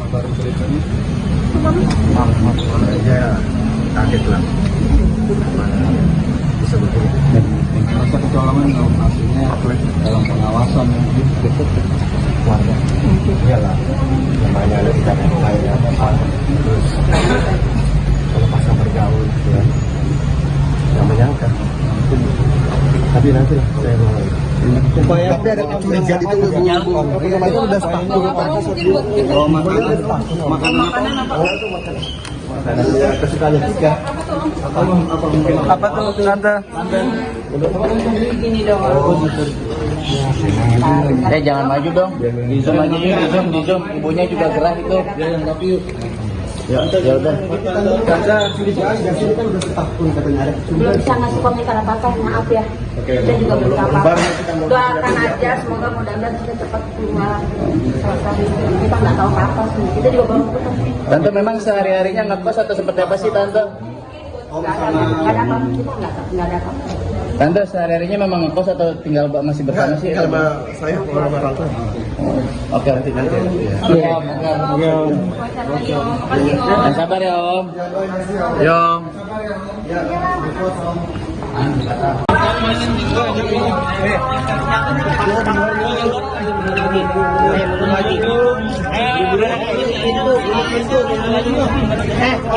baru ceritanya. Aja kaget lah. Bisa begini. Rasa kecolongan kalau hasilnya dalam pengawasan Keluarga. Iyalah. Namanya ada di tanah lain apa. Terus kalau pasang bergaul gitu ya. Yang menyangka. Tapi nanti lah saya mau. Tapi ada kecurigaan itu itu udah sepakat. Oh, makanan apa? Makanannya kesukaannya tiga. Apa mungkin? Apa tuh tante? Jangan maju dong. Di zoom aja yuk, di zoom. Ibunya juga gerah itu. Ya yang tapi yuk. Ya udah. Karena sini kan udah setahun katanya ada Belum bisa ngasih komentar apa-apa, maaf ya. Kita juga belum apa-apa. Doakan aja, semoga mudah-mudahan kita cepat keluar. Selesai. Kita nggak tahu apa-apa sih. Kita juga baru putus. Tante memang sehari-harinya ngekos atau seperti apa sih tante? Nggak ada apa-apa. Kita nggak ada apa-apa. Tante sehari-harinya memang ngekos atau tinggal masih bersama sih? sama saya orang tua. Oke, nanti. Iya. Yang sabar ya Om. Om.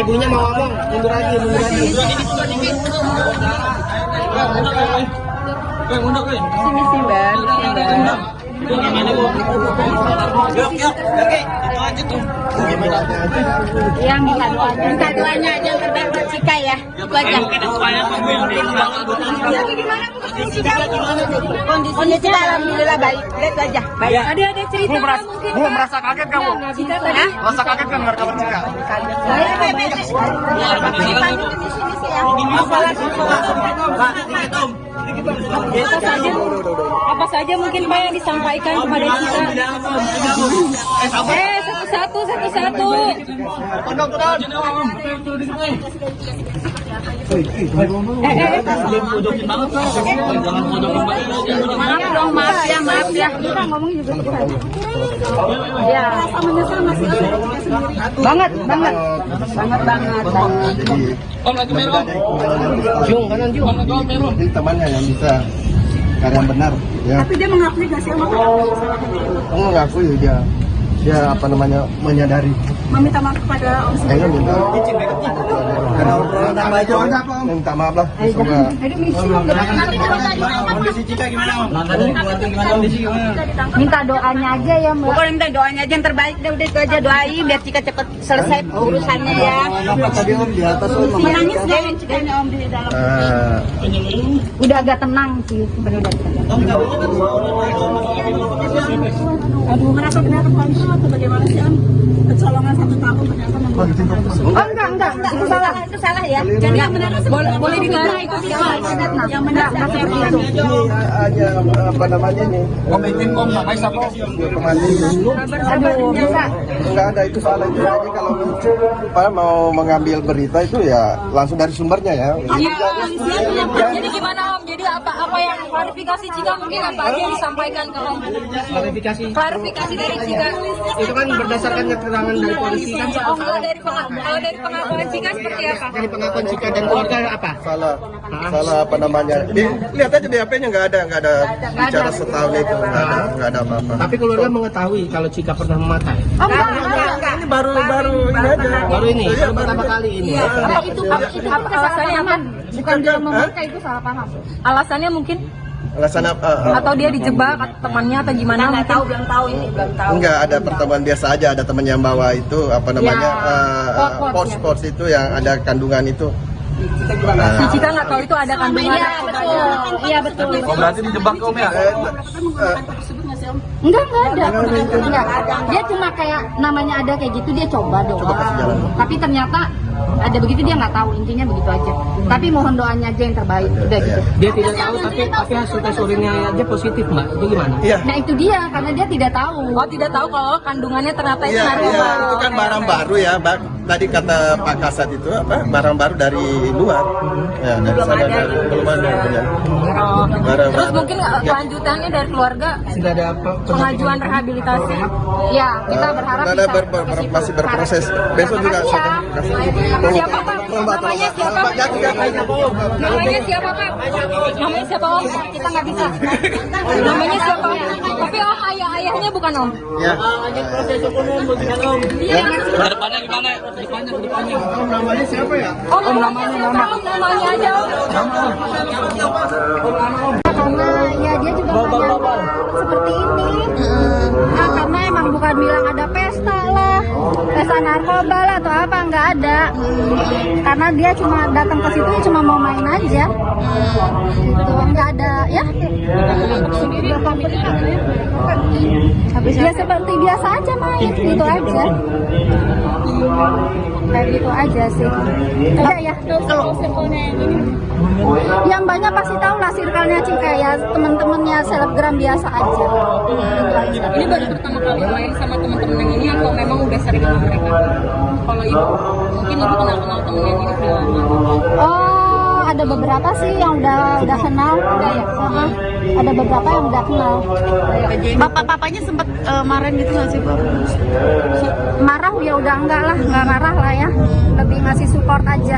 Ibunya mau ngomong, mundur lagi. Sini sih, Mbak. Yang minta doanya aja yang terbaik buat Cika ya. Itu aja. Kondisi Cika alhamdulillah baik. Itu aja. Baik. Ada cerita mungkin. Bu merasa kaget kamu? Cika tadi. Merasa kaget kan dengar kabar Cika? Apa saja mungkin Pak yang disampaikan kepada Cika? Satu-satu. Maaf ya. Kita ngomong juga ya. Sama-sama sih. Banget. Om lagi merah. Jung. Ini temannya yang bisa yang benar ya. Tapi dia mengakui nggak sih? Mengakui dia apa namanya menyadari. Meminta maaf kepada Om Saya minta minta maaf lah. Kondisi Cika gimana Om? Kondisi gimana? Minta doanya aja ya Mbak. Pokoknya minta doanya aja yang terbaik udah itu aja doain biar Cika cepet selesai urusannya ya. Tadi Om di atas Om. Menangis deh Cikanya Om di dalam. Udah agak tenang sih sebenarnya udah tenang. Aduh merasa ternyata kontrol atau bagaimana sih Om? Kecolongan 1 tahun ternyata enggak itu salah ya. Jadi yang benar boleh digarang itu yang benar seperti itu. Ini aja apa namanya nih? Om izin Om sampai siapa? Aduh bisa. Enggak ada itu salah itu. Jadi kalau mau mengambil berita itu ya langsung dari sumbernya ya. Jadi gimana Om? Jadi apa yang klarifikasi Cika mungkin apa aja yang disampaikan ke Om? Klarifikasi dari Cika. Itu kan berdasarkan keterangan dari polisi kan. Kalau dari pengakuan Cika seperti apa? Dari pengakuan Cika dan keluarga apa? Salah apa namanya? Lihat aja di HP-nya nggak ada bicara setahun itu nggak ada apa-apa. Tapi keluarga mengetahui kalau Cika pernah memakai. Enggak. Ini baru ini aja. Baru ini, baru pertama kali ini. Apa itu alasannya apa? Bukan dia memakai itu salah paham. Alasannya mungkin Alasan apa? atau dia dijebak temannya atau gimana? Nggak tahu, belum tahu ini, belum tahu. Enggak, ada pertemuan biasa aja, ada teman yang bawa itu apa namanya pors itu yang ada kandungan itu. Si Cika nggak tahu itu ada kandungan. Iya betul. Oh berarti dijebak Om ya? Enggak ada. Dia cuma kayak namanya ada kayak gitu dia coba doang. kasih jalan. Tapi ternyata ada begitu dia nggak tahu, intinya begitu aja. Tapi mohon doanya aja yang terbaik udah gitu. Dia tidak tahu tapi hasil tes urinnya aja positif Mbak. Itu gimana? Iya. Nah itu dia karena dia tidak tahu. Oh tidak tahu kalau kandungannya ternyata itu Iya, narkoba. itu kan barang baru ya, Mbak. Tadi kata Pak Kasat itu apa? Barang baru dari luar. Ya, dari sana belum ada ya. Oh. Barang Terus baru. mungkin kelanjutannya dari keluarga Sudah ada pengajuan rehabilitasi. Ya, kita berharap Ada bisa masih berproses. Besok juga Siapa Pak? Namanya siapa? Namanya siapa Pak? Namanya siapa Om? Kita nggak bisa. Namanya siapa? Tapi Om ayahnya bukan Om. Ya. Iya. Depannya gimana? Depannya. Namanya siapa ya? Om namanya aja Om. Karena ya dia juga banyak seperti ini. Karena emang bukan bilang ada pesta lah, pesta narkoba lah atau apa, nggak ada. Karena dia cuma datang ke situ cuma mau main aja. Gitu, nggak ada ya. Ya seperti biasa aja main, gitu aja. Kayak gitu aja sih. Ada ya. Yang banyak pasti tahu lah circle-nya Cika ya, teman-temannya selebgram biasa aja. Gitu aja. Ini baru pertama kali main sama teman-teman yang ini atau memang udah sering sama mereka? Kalau ibu, mungkin ibu kenal temen yang ini udah lama. Oh, ada beberapa sih yang udah kenal. Ada beberapa yang udah kenal. Bapak-bapaknya sempat marahin gitu nggak sih Bu? Marah ya udah enggak marah lah ya. Lebih ngasih support aja.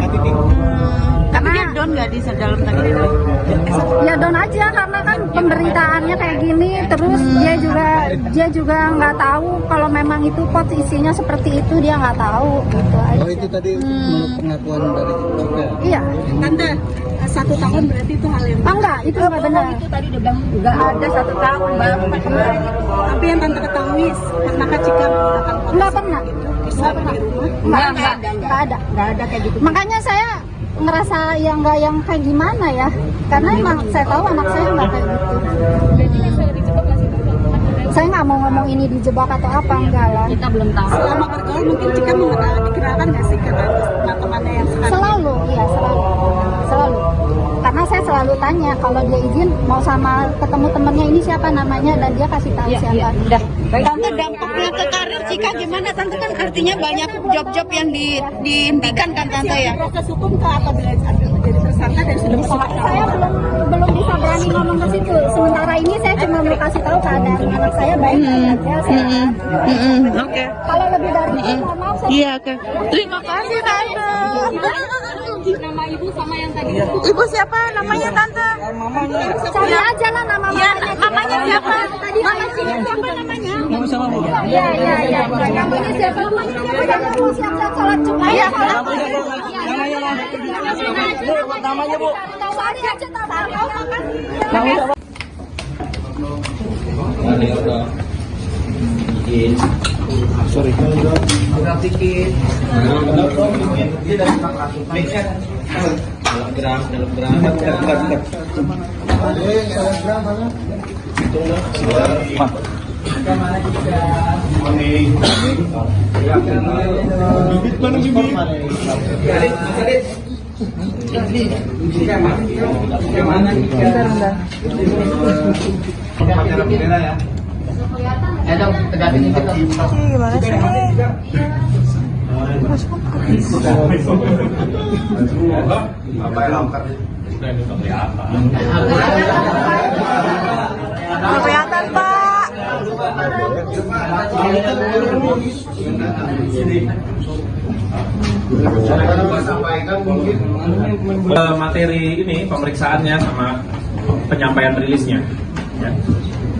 Tapi dia down nggak di dalam tadi? Ya down aja karena kan pemberitaannya kayak gini, terus dia juga nggak tahu kalau memang itu posisinya seperti itu, dia nggak tahu gitu aja. Oh itu tadi menurut pengakuan dari Cika. Iya. Tante, 1 tahun berarti itu hal yang Enggak, itu nggak benar. itu tadi udah bilang nggak ada 1 tahun baru kemarin. Tapi yang tante ketahui pernah Cika menggunakan Nggak pernah. Nggak ada kayak gitu. Makanya saya ngerasa yang nggak yang kayak gimana ya, karena emang saya tahu anak saya nggak kayak gitu. Saya nggak mau ngomong ini dijebak atau apa, enggak lah. kita belum tahu. Selama bergaul mungkin Cika dikenalkan nggak sih ke teman-temannya yang sekarang? Selalu, iya selalu. Karena saya selalu tanya kalau dia izin mau sama ketemu temennya ini siapa namanya dan dia kasih tahu siapa. Tante, dampaknya ke karir Cika gimana? Tante kan artinya banyak job-job yang dihentikan kan Tante ya? Proses hukum ke apabila jadi tersangka dan sudah Saya belum bisa berani ngomong ke situ. Sementara ini saya cuma mau kasih tahu keadaan anak saya baik-baik aja. Sehat. Oke. Kalau lebih dari itu, mohon maaf saya. Iya, oke. Terima kasih Tante. Nama ibu sama yang tadi. Ibu siapa namanya Tante? Cari aja lah nama Namanya siapa? Tadi mama sini siapa namanya? Kamu sama Bu? Iya. Kamu ini siapa? Kamu mau siap-siap sholat Jumat? Iya. Namanya Bu. Tahu aja tahu. Sorry. Gimana sih? Kelihatan Pak. Materi ini pemeriksaannya sama penyampaian rilisnya ya.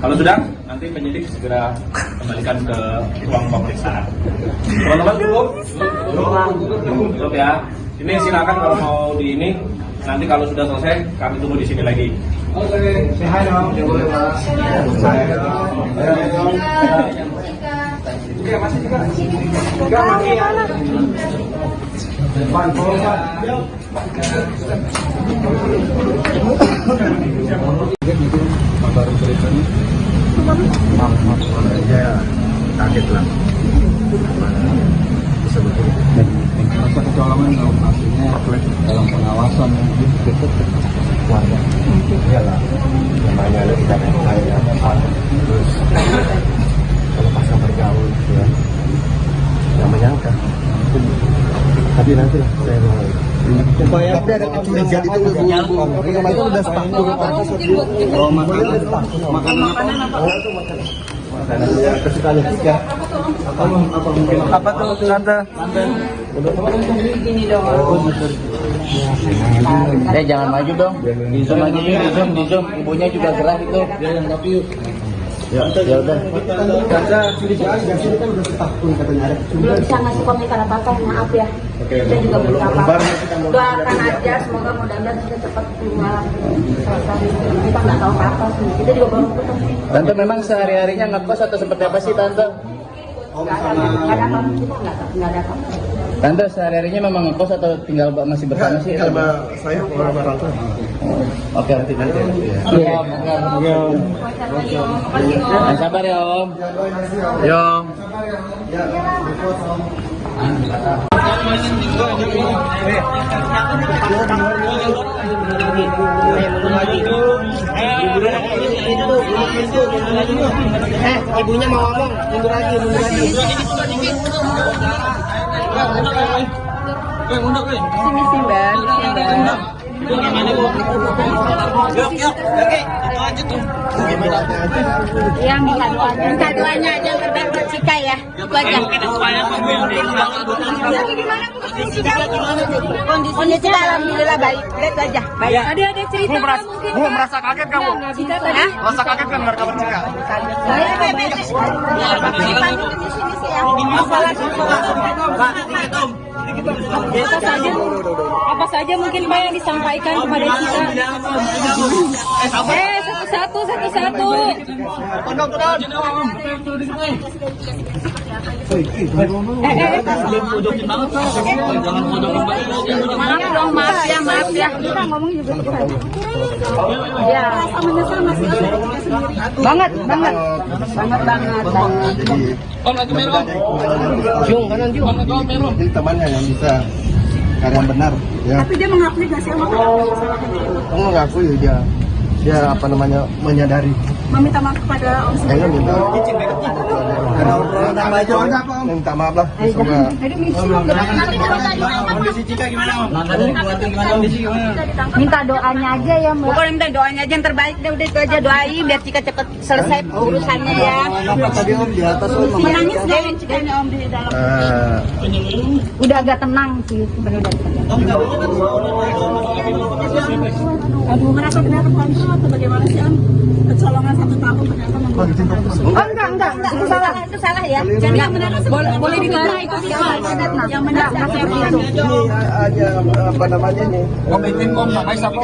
Kalau sudah, nanti penyidik segera kembalikan ke ruang pemeriksaan. Teman-teman cukup ya. Ini silakan kalau mau di ini. Nanti kalau sudah selesai, kami tunggu di sini lagi. Oke, say hi dong. Ya boleh Pak. Masih juga. Baru ceritanya. Ya kaget lah. Bisa betul. Masa kecolongan kalau hasilnya dalam pengawasan Keluarga. Iyalah. Namanya ada di tanah air. Terus kalau pasang bergaul gitu ya. Yang menyangka. Tapi nanti lah saya mau. Tapi ada kecurigaan itu Bu. Itu udah sepakat. makanan apa? makanannya kesukaannya Cika. Apa tuh tante? Jangan maju dong. Di zoom aja yuk, di zoom. Ibunya juga gerah itu. Ya udah. Tante sini aja, sini kan udah setahun katanya ada. Belum bisa ngasih komentar apa-apa, maaf ya. Kita juga belum apa-apa. Doakan aja, semoga mudah-mudahan kita cepat keluar. Kita nggak tahu apa-apa sih. Kita juga baru ketemu. Tante memang sehari-harinya ngekos atau seperti apa sih Tante? Nggak ada apa-apa, kita nggak ada apa-apa. Tante sehari-harinya memang ngekos atau tinggal masih bersama sih? Sama saya orang-orang tuh. Oke, nanti. Iya, sabar ya Om. Yom. Ibunya mau ngomong, mundur lagi. Sini sih, Mbak. Yang minta doanya aja yang terbaik buat Cika ya. Itu aja. Kondisi Cika alhamdulillah baik. Itu aja. Baik. ada cerita Bu merasa kaget kamu? Merasa kaget kan dengar kabar Cika? apa saja mungkin Pak yang disampaikan kepada kita. Satu-satu. Maaf ya. Kita ngomong juga ya. Banget. Jung, kanan Jung. Jadi temannya yang bisa karya benar ya. Tapi dia mengakui nggak sih Mengakui dia apa namanya menyadari. meminta maaf kepada Om Saya minta minta maaf lah. Semoga Kondisi Cika gimana Om? minta doanya aja ya Mbak. Pokoknya minta doanya aja yang terbaik deh, udah itu aja doain biar Cika cepet selesai urusannya ya. apa tadi Om di atas Om? Menangis nggak yang Cikanya Om di dalam? Udah agak tenang sih sebenarnya. Aduh, merasa benar konsul atau bagaimana sih Om? Kecolongan 1 tahun ternyata enggak, itu salah ya. Jadi yang benar boleh dikira itu yang benar Ini aja apa namanya nih? Komitin Om, namanya siapa?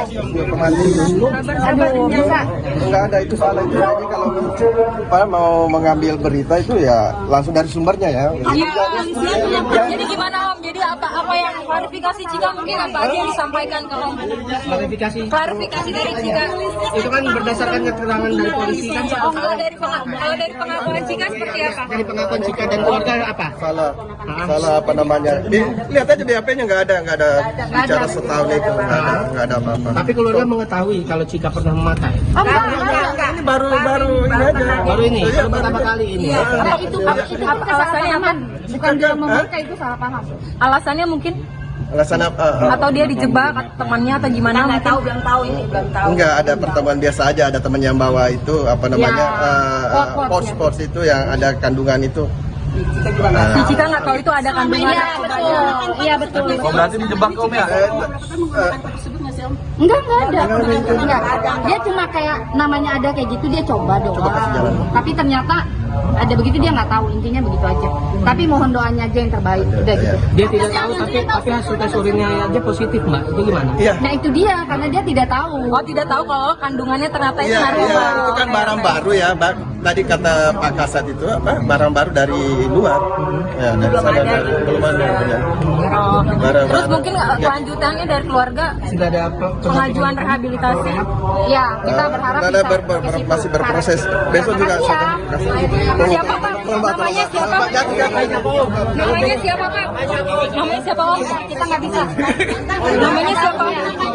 Aduh, biasa. Enggak ada itu salah itu. Jadi kalau apa, mau mengambil berita itu ya langsung dari sumbernya ya. Jadi gimana Om? Jadi apa yang klarifikasi Cika mungkin apa aja yang disampaikan ke Om? Klarifikasi dari Cika. Itu kan berdasarkan keterangan dari polisi kan Oh, kalau dari pengakuan Cika seperti apa? dari pengakuan Cika dan keluarga apa? Salah apa namanya? Lihat aja di HP-nya nggak ada bicara setahun itu nggak ada apa-apa. Tapi keluarga mengetahui kalau Cika pernah memakai. Ini baru ini aja. Baru ini, baru pertama kali ini. Itu alasannya apa? Bukan dia memakai itu salah paham. Alasannya mungkin Alasan apa? atau dia dijebak temannya atau gimana? Nggak tahu, belum tahu ini, belum tahu. Enggak, ada pertemuan biasa aja, ada teman yang bawa itu apa namanya pors itu yang ada kandungan itu. Si Cika nggak tahu itu ada kandungan. Iya betul. Oh berarti menjebak Om ya? Enggak ada. Dia cuma kayak namanya ada kayak gitu dia coba doang. Coba kasih jalan. Tapi ternyata ada begitu dia nggak tahu, intinya begitu aja. Tapi mohon doanya aja yang terbaik. Udah gitu. Dia tidak tahu tapi hasil tes urinnya aja positif Mbak. Itu gimana? Iya. Nah itu dia karena dia tidak tahu. Oh tidak tahu kalau kandungannya ternyata itu Iya, narkoba. itu kan barang baru ya, Mbak. Tadi kata Pak Kasat itu apa? Barang baru dari luar. Ya, dari sana belum ada. Ya. Oh. Barang Terus baru. mungkin kelanjutannya dari keluarga Sudah ada pengajuan rehabilitasi. Ya kita berharap Ada bisa. masih berproses. Besok juga Makasih ya. Siapa Pak? Namanya siapa? Namanya siapa Pak? Namanya siapa Om? Kita nggak bisa. Namanya siapa?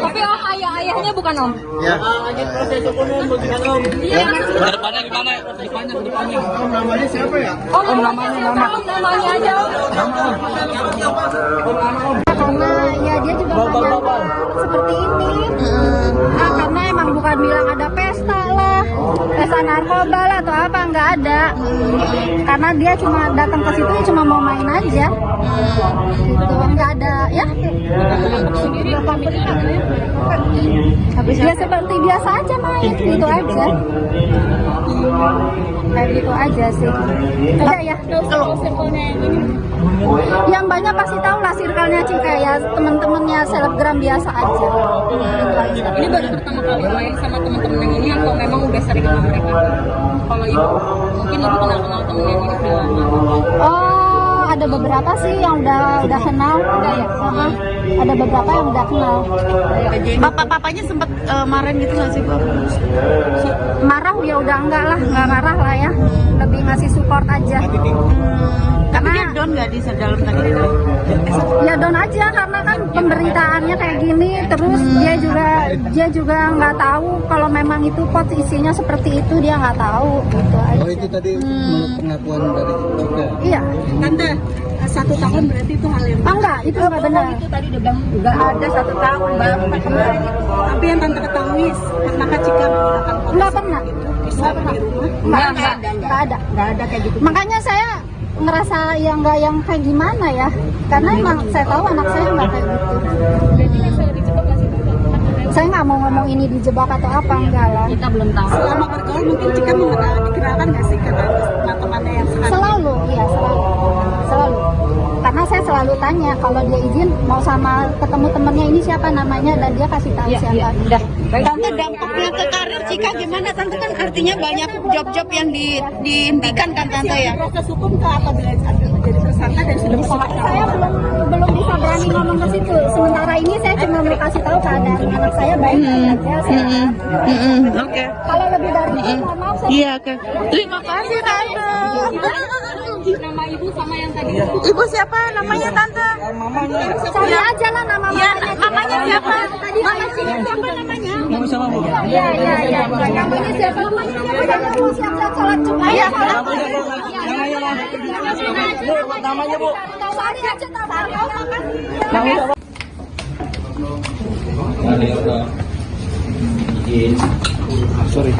Tapi Om ayahnya bukan Om. Ya. Kedepannya gimana? Kedepannya. Namanya siapa ya? Om namanya aja Om. Karena ya dia juga banyak seperti ini. Karena emang bukan bilang ada pesta lah, pesta narkoba lah atau apa-apa, nggak ada. Karena dia cuma datang ke situ cuma mau main aja. Gitu, nggak ada ya. Ya seperti biasa aja main, gitu aja. Kayak gitu aja sih. Ada ya. Kalau yang banyak pasti tahu lah circle-nya Cika ya, teman-temannya selebgram biasa aja. Gitu aja. Ini baru pertama kali main sama teman-teman yang ini atau memang udah sering sama mereka? Kalau ibu mungkin ibu kenal temen yang ini udah lama. Oh, ada beberapa sih yang udah kenal, udah ya. Ada beberapa yang udah kenal. Bapak-bapaknya sempat marahin gitu nggak sih Bu? Marah ya udah enggak lah, nggak marah lah ya. Lebih ngasih support aja. Tapi Karena dia down nggak di dalam tadi? ya down aja karena kan pemberitaannya kayak gini, terus dia juga nggak tahu kalau memang itu pot isinya seperti itu, dia nggak tahu gitu aja. Oh itu tadi menurut pengakuan dari Cika. Iya. Tante, 1 tahun berarti itu hal yang Enggak, itu nggak benar. itu tadi dia bilang nggak ada 1 tahun baru kemarin. Tapi yang tante ketahui pernah Cika menggunakan pot Nggak pernah. bisa di rumah? Nggak ada. Kayak gitu. Makanya saya ngerasa yang nggak yang kayak gimana ya, karena emang saya tahu anak saya nggak kayak gitu. Saya nggak mau ngomong ini dijebak atau apa, enggak lah. Kita belum tahu. Selama bergaul mungkin Cika dikenalkan nggak sih ke teman-temannya yang sekarang? Selalu, iya selalu. Karena saya selalu tanya kalau dia izin mau sama ketemu temennya ini siapa namanya, dan dia kasih tahu siapa. Tante, dampaknya ke karir Cika gimana? Tante kan artinya banyak job-job yang dihentikan kan Tante ya? Proses hukum ke apabila jadi tersangka dan sudah Saya belum bisa berani ngomong ke situ. Sementara ini saya cuma mau kasih tahu keadaan anak saya baik-baik aja. Sehat. Oke. Kalau lebih dari itu, mohon maaf saya. Iya, oke. Terima kasih Tante. Nama ibu sama yang tadi. Ibu siapa namanya Tante? Cari aja lah nama Iya, mamanya. namanya siapa? Tadi Mama siapa namanya? Iya. Namanya siapa? Udah mau siap-siap sholat Jumat. Iya, Namanya Bu. Sari aja tahu. Sorry.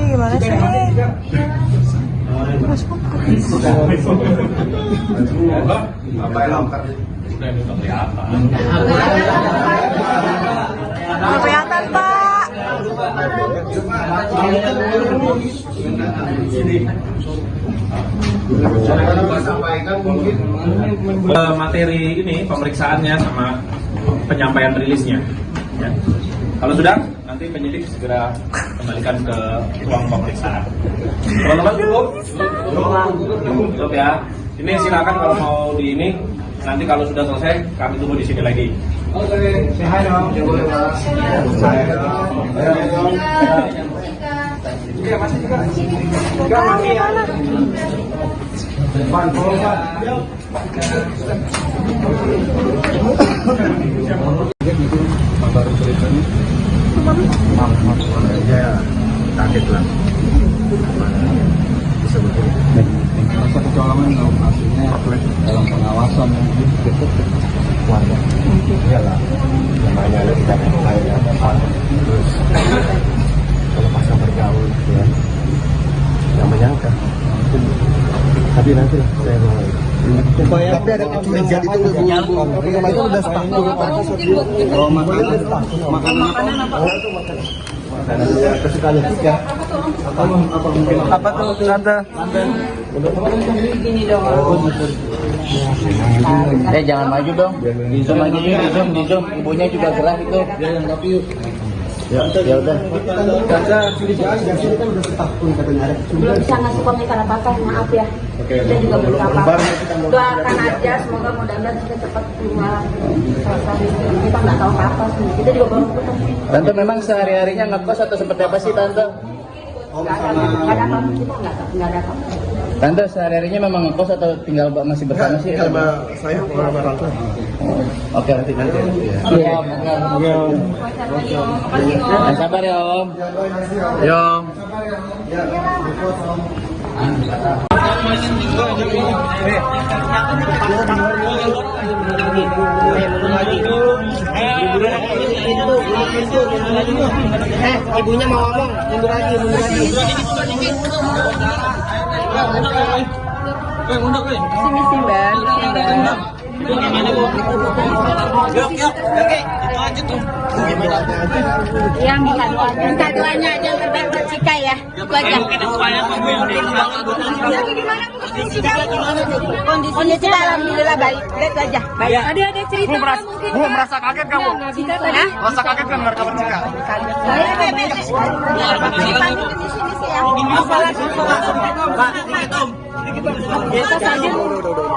Gimana sih? Kelihatan Pak. Materi ini pemeriksaannya sama penyampaian rilisnya. Ya. Kalau sudah, nanti penyidik segera kembalikan ke ruang pemeriksaan. Teman-teman cukup? Cukup ya. Ini silakan kalau mau di ini. Nanti kalau sudah selesai, kami tunggu di sini lagi. Oke, sehat dong. Iya, masih juga. Juga masih ya. Baru ceritanya. Ya, kaget lah. Bisa betul. Masa kecolongan hasilnya dalam pengawasan Warga. Iyalah, namanya ada kita lain terus kalau pasang bergaul gitu ya, nggak menyangka. Tapi nanti lah saya mau. Tapi ada kecurigaan itu udah itu udah sepakat. Oh, makanan apa? Makanan kesukaan Cika. Apa tuh Tante? Jangan maju dong. Di zoom aja yuk, di zoom. Ibunya juga gerah itu. Ya udah. Tante curigaan dan sini kan udah setahun katanya ada Belum bisa ngasih komentar apa-apa, maaf ya. Kita juga belum apa-apa. Doakan aja, semoga mudah-mudahan kita cepat keluar. Kita nggak tahu apa-apa, kita juga baru putus. Tante memang sehari-harinya ngekos atau seperti apa sih Tante? Nggak ada apa-apa, kita nggak ada apa-apa. Tante sehari-harinya memang ngekos atau tinggal masih bersama sih? Sama saya sama orang tua. Oke, nanti. Iya. Sabar ya Om. Yo. Ibunya mau ngomong, mundur lagi. Misi Mbak. Ya minta doanya aja yang terbaik buat Cika ya. Itu aja. Kondisi Cika alhamdulillah baik. Itu aja. Baik. Ada cerita mungkin. Bu, merasa kaget kamu? Merasa kaget kan dengar kabar Cika?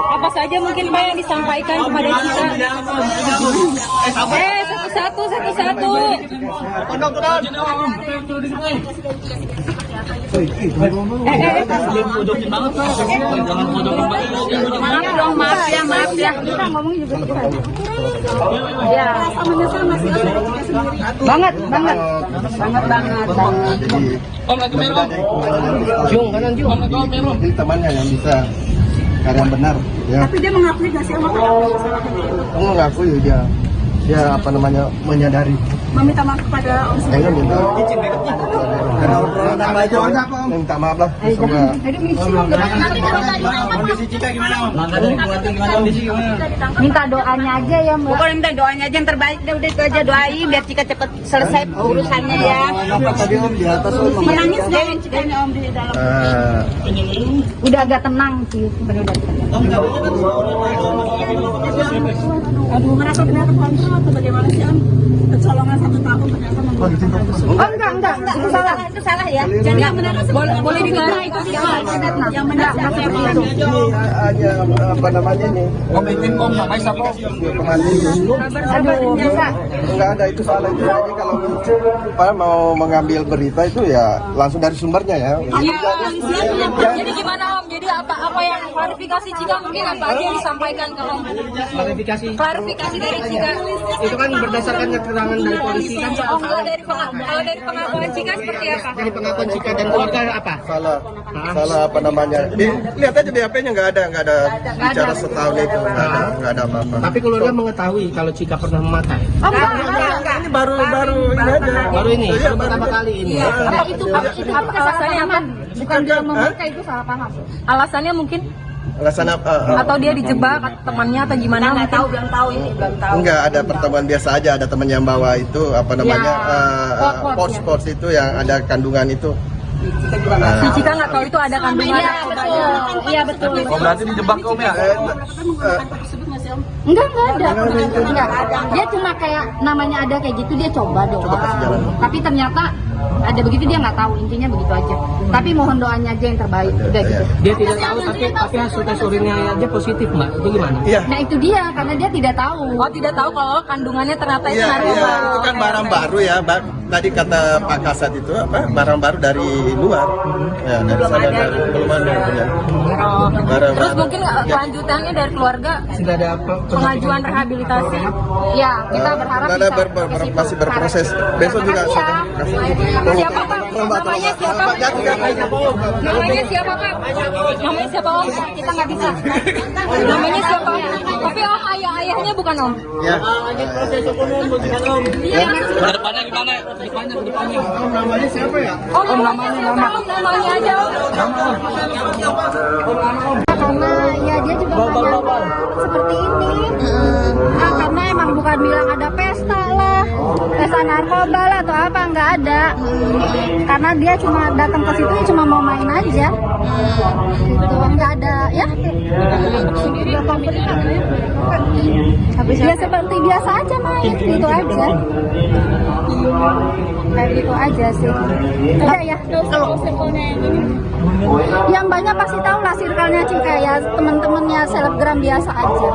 Apa saja mungkin Pak yang disampaikan kepada Cika? Satu-satu. Maaf ya. Kita ngomong juga kita. Ya, sama-sama sih. Banget. Jung, kanan Jung. Jadi temannya yang bisa karya benar. Ya. Tapi dia mengakui gak sih sama kamu? Mengaku ya dia apa namanya menyadari. Meminta maaf kepada Om Saya minta maaf lah. Semoga Kondisi Cika gimana Om? Minta doanya aja ya Mbak. Pokoknya minta doanya aja yang terbaik deh, udah itu aja doain biar Cika cepet selesai urusannya ya. tadi Om di atas Om. menangis gak Cikanya Om di dalam? Udah agak tenang sih sebenarnya. Aduh, merasa ternyata kontrol atau bagaimana sih Om? Kecolongan 1 tahun ternyata membuat Enggak, itu salah ya. Jadi yang benar Boleh dikira itu yang benar seperti itu. Hanya apa namanya nih? Komitin Om, namanya siapa? Aduh, biasa. Enggak ada itu salah itu aja kalau apa, mau mengambil berita itu ya langsung dari sumbernya ya. Jadi gimana Om? Jadi apa yang klarifikasi Cika mungkin apa aja yang disampaikan ke Om? Klarifikasi dari Cika. Itu kan berdasarkan keterangan dari polisi kan soal Kalau dari pengakuan Cika seperti apa? dari pengakuan Cika dan keluarga apa? Salah apa namanya? Lihat aja di HP-nya nggak ada bicara setahun itu nggak ada apa-apa. Tapi keluarga mengetahui kalau Cika pernah memakai. Ini baru ini aja. Baru ini, baru pertama kali ini. Apa alasannya apa? Bukan dia memakai itu salah paham. Alasannya mungkin Alasan apa? atau dia dijebak temannya atau gimana? Nggak tahu, belum tahu ini, belum tahu. Enggak, ada pertemuan biasa aja, ada teman yang bawa itu apa namanya pos itu yang ada kandungan itu. Si Cika nggak tahu itu ada kandungan. Iya betul. Oh, berarti dijebak Om ya? Enggak ada. Enggak. Dia cuma kayak namanya ada kayak gitu dia coba doang. Tapi ternyata ada begitu dia nggak tahu, intinya begitu aja. Tapi mohon doanya aja yang terbaik, udah gitu. Dia tidak tahu tapi hasil tes urinnya aja positif Mbak. Itu gimana? Iya. Nah itu dia karena dia tidak tahu. Oh tidak tahu kalau kandungannya ternyata itu Iya, narkoba. itu kan barang baru ya, Tadi kata Pak Kasat itu apa? Barang baru dari luar. Ya, dari sana dari belum ada ya. Oh. Barang Terus baru. mungkin kelanjutannya dari keluarga Sudah ada pengajuan rehabilitasi. Ya kita berharap Ada bisa. masih berproses. Besok juga saya Siapa Pak? Namanya siapa? Namanya siapa Pak? Namanya siapa Om? Kita nggak bisa. Namanya siapa Om? Tapi Om ayahnya bukan Om. Ya. Depannya gimana? Depannya. Namanya siapa ya? Om namanya aja Om. Karena ya dia juga banyak seperti ini. Nah, karena emang bukan bilang ada pesta lah, pesta narkoba lah atau apa, nggak ada. Karena dia cuma datang ke situ cuma mau main aja. Gitu, nggak ada ya. Ya seperti biasa aja main, gitu aja. Kayak gitu aja sih. Udah ya. Yang banyak pasti tahu lah circle-nya Cika ya, temen-temennya selebgram biasa aja.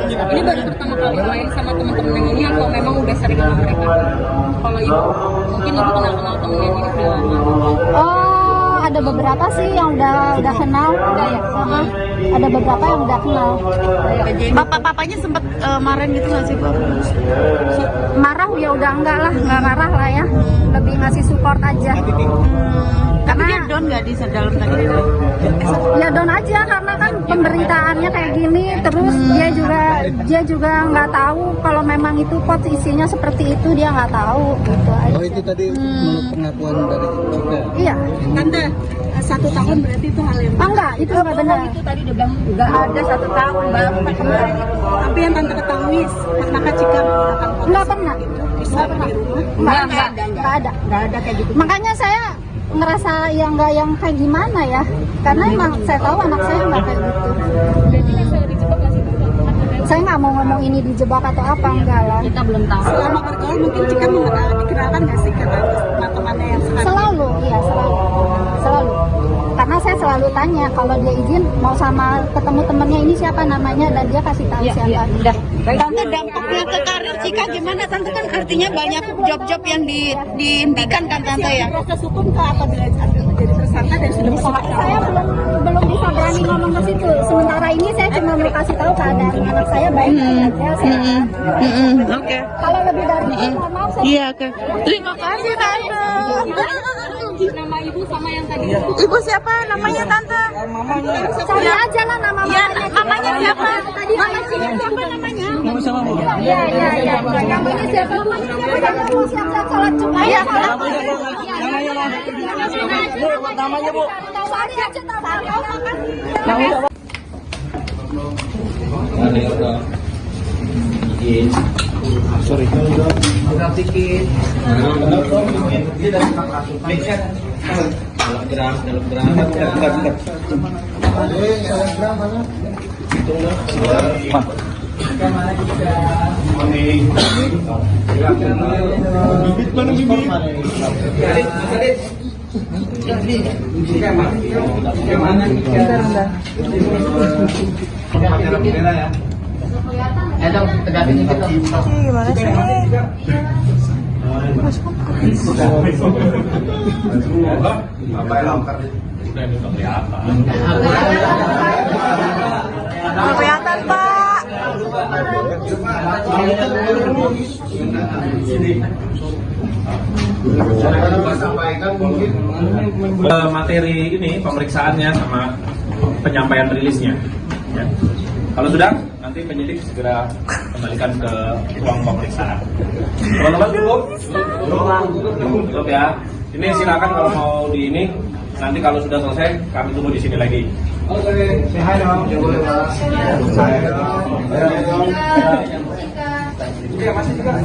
Ini baru pertama kali main sama teman-teman yang ini atau memang udah sering sama mereka? Kalau ibu, mungkin ibu kenal temen yang ini udah lama. Oh, ada beberapa sih yang udah kenal. Ada beberapa yang udah kenal. Papanya sempat marah gitu nggak sih Pak? Marah ya udah enggak marah lah ya. Lebih ngasih support aja. Tapi dia down nggak di dalam tadi? Ya down aja karena kan pemberitaannya kayak gini, terus dia juga nggak tahu kalau memang itu pot isinya seperti itu, dia nggak tahu gitu aja. Oh itu tadi menurut pengakuan dari Cika. Iya. Tante, 1 tahun berarti itu hal yang Enggak, itu nggak benar. itu tadi dia bilang nggak ada 1 tahun baru ketemu. Tapi yang tante ketahui pernah Cika menggunakan pot Nggak pernah. bisa di rumah? Nggak ada kayak gitu. Makanya saya ngerasa yang nggak yang kayak gimana ya, karena emang saya tahu anak saya nggak kayak gitu. Saya nggak mau ngomong ini dijebak atau apa, enggak lah. Kita belum tahu. Selama bergaul mungkin Cika dikenalkan nggak sih ke teman-temannya yang sekarang? Selalu, iya selalu. Karena saya selalu tanya kalau dia izin mau sama ketemu temennya ini siapa namanya dan dia kasih tahu siapa. Tante, dampaknya ke karir Cika gimana? Tante kan artinya banyak job-job yang dihentikan kan Tante ya? Proses hukum ke apabila menjadi tersangka dan sudah Saya belum bisa berani ngomong ke situ. Sementara ini saya cuma mau kasih tahu keadaan anak saya baik-baik aja. Sehat. Oke. Kalau lebih dari itu, mohon maaf saya. Iya, oke. Terima kasih Tante. Nama ibu sama yang tadi. Ibu siapa namanya Tante? Cari aja lah nama Iya, mamanya. namanya siapa? Tadi siapa namanya? Kamu sama Bu? Iya. Namanya siapa? Namanya mau siap-siap sholat Jumat. Iya, Namanya Bu. Sari aja tahu. Sorry. Tegakin dikit dong. Gimana sih? Nggak kelihatan Pak. Materi ini pemeriksaannya sama penyampaian rilisnya. Ya. Kalau sudah, nanti penyidik segera kembalikan ke ruang pemeriksaan. Teman-teman cukup ya. Ini silakan kalau mau di ini. Nanti kalau sudah selesai, kami tunggu di sini lagi. Oke, sehat dong. Masih juga.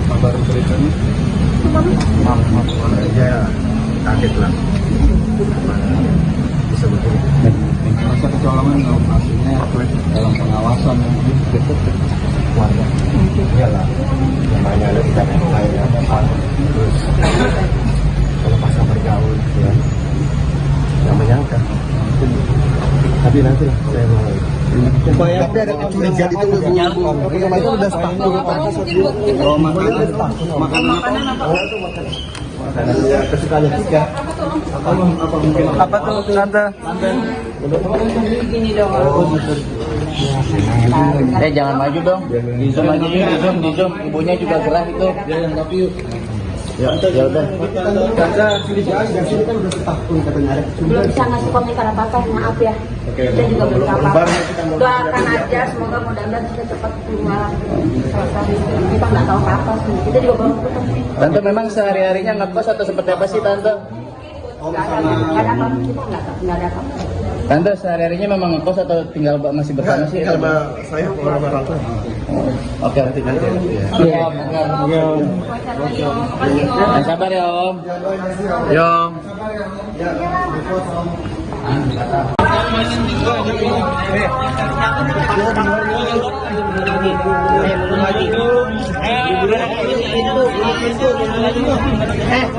Kabar beritanya aja kaget lah bisa begini. Masa kecolongan operasinya dalam pengawasan Warga iyalah namanya ada kita lainnya terus kalau pas bergaul ya nggak menyangka tapi nanti lah saya mau supaya ada kecurigaan itu itu udah sepakat makanan kesukaannya Cika Apa tuh Tante? Jangan maju dong. Di zoom aja yuk, di zoom. Ibunya juga gerah itu. ya udah Belum bisa ngasih komentar apa-apa, maaf ya. Kita juga belum apa-apa. Doakan aja, semoga mudah-mudahan kita cepat keluar. Kita nggak tahu apa-apa sih. Kita juga belum ketemu. Tante memang sehari-harinya ngekos atau seperti apa sih Tante? Nggak ada apa-apa, kita nggak ada apa-apa. Tante sehari-harinya memang ngekos atau tinggal masih bersama sih? sama saya orang tua Oke, nanti. Iya, sabar ya Om. Yo.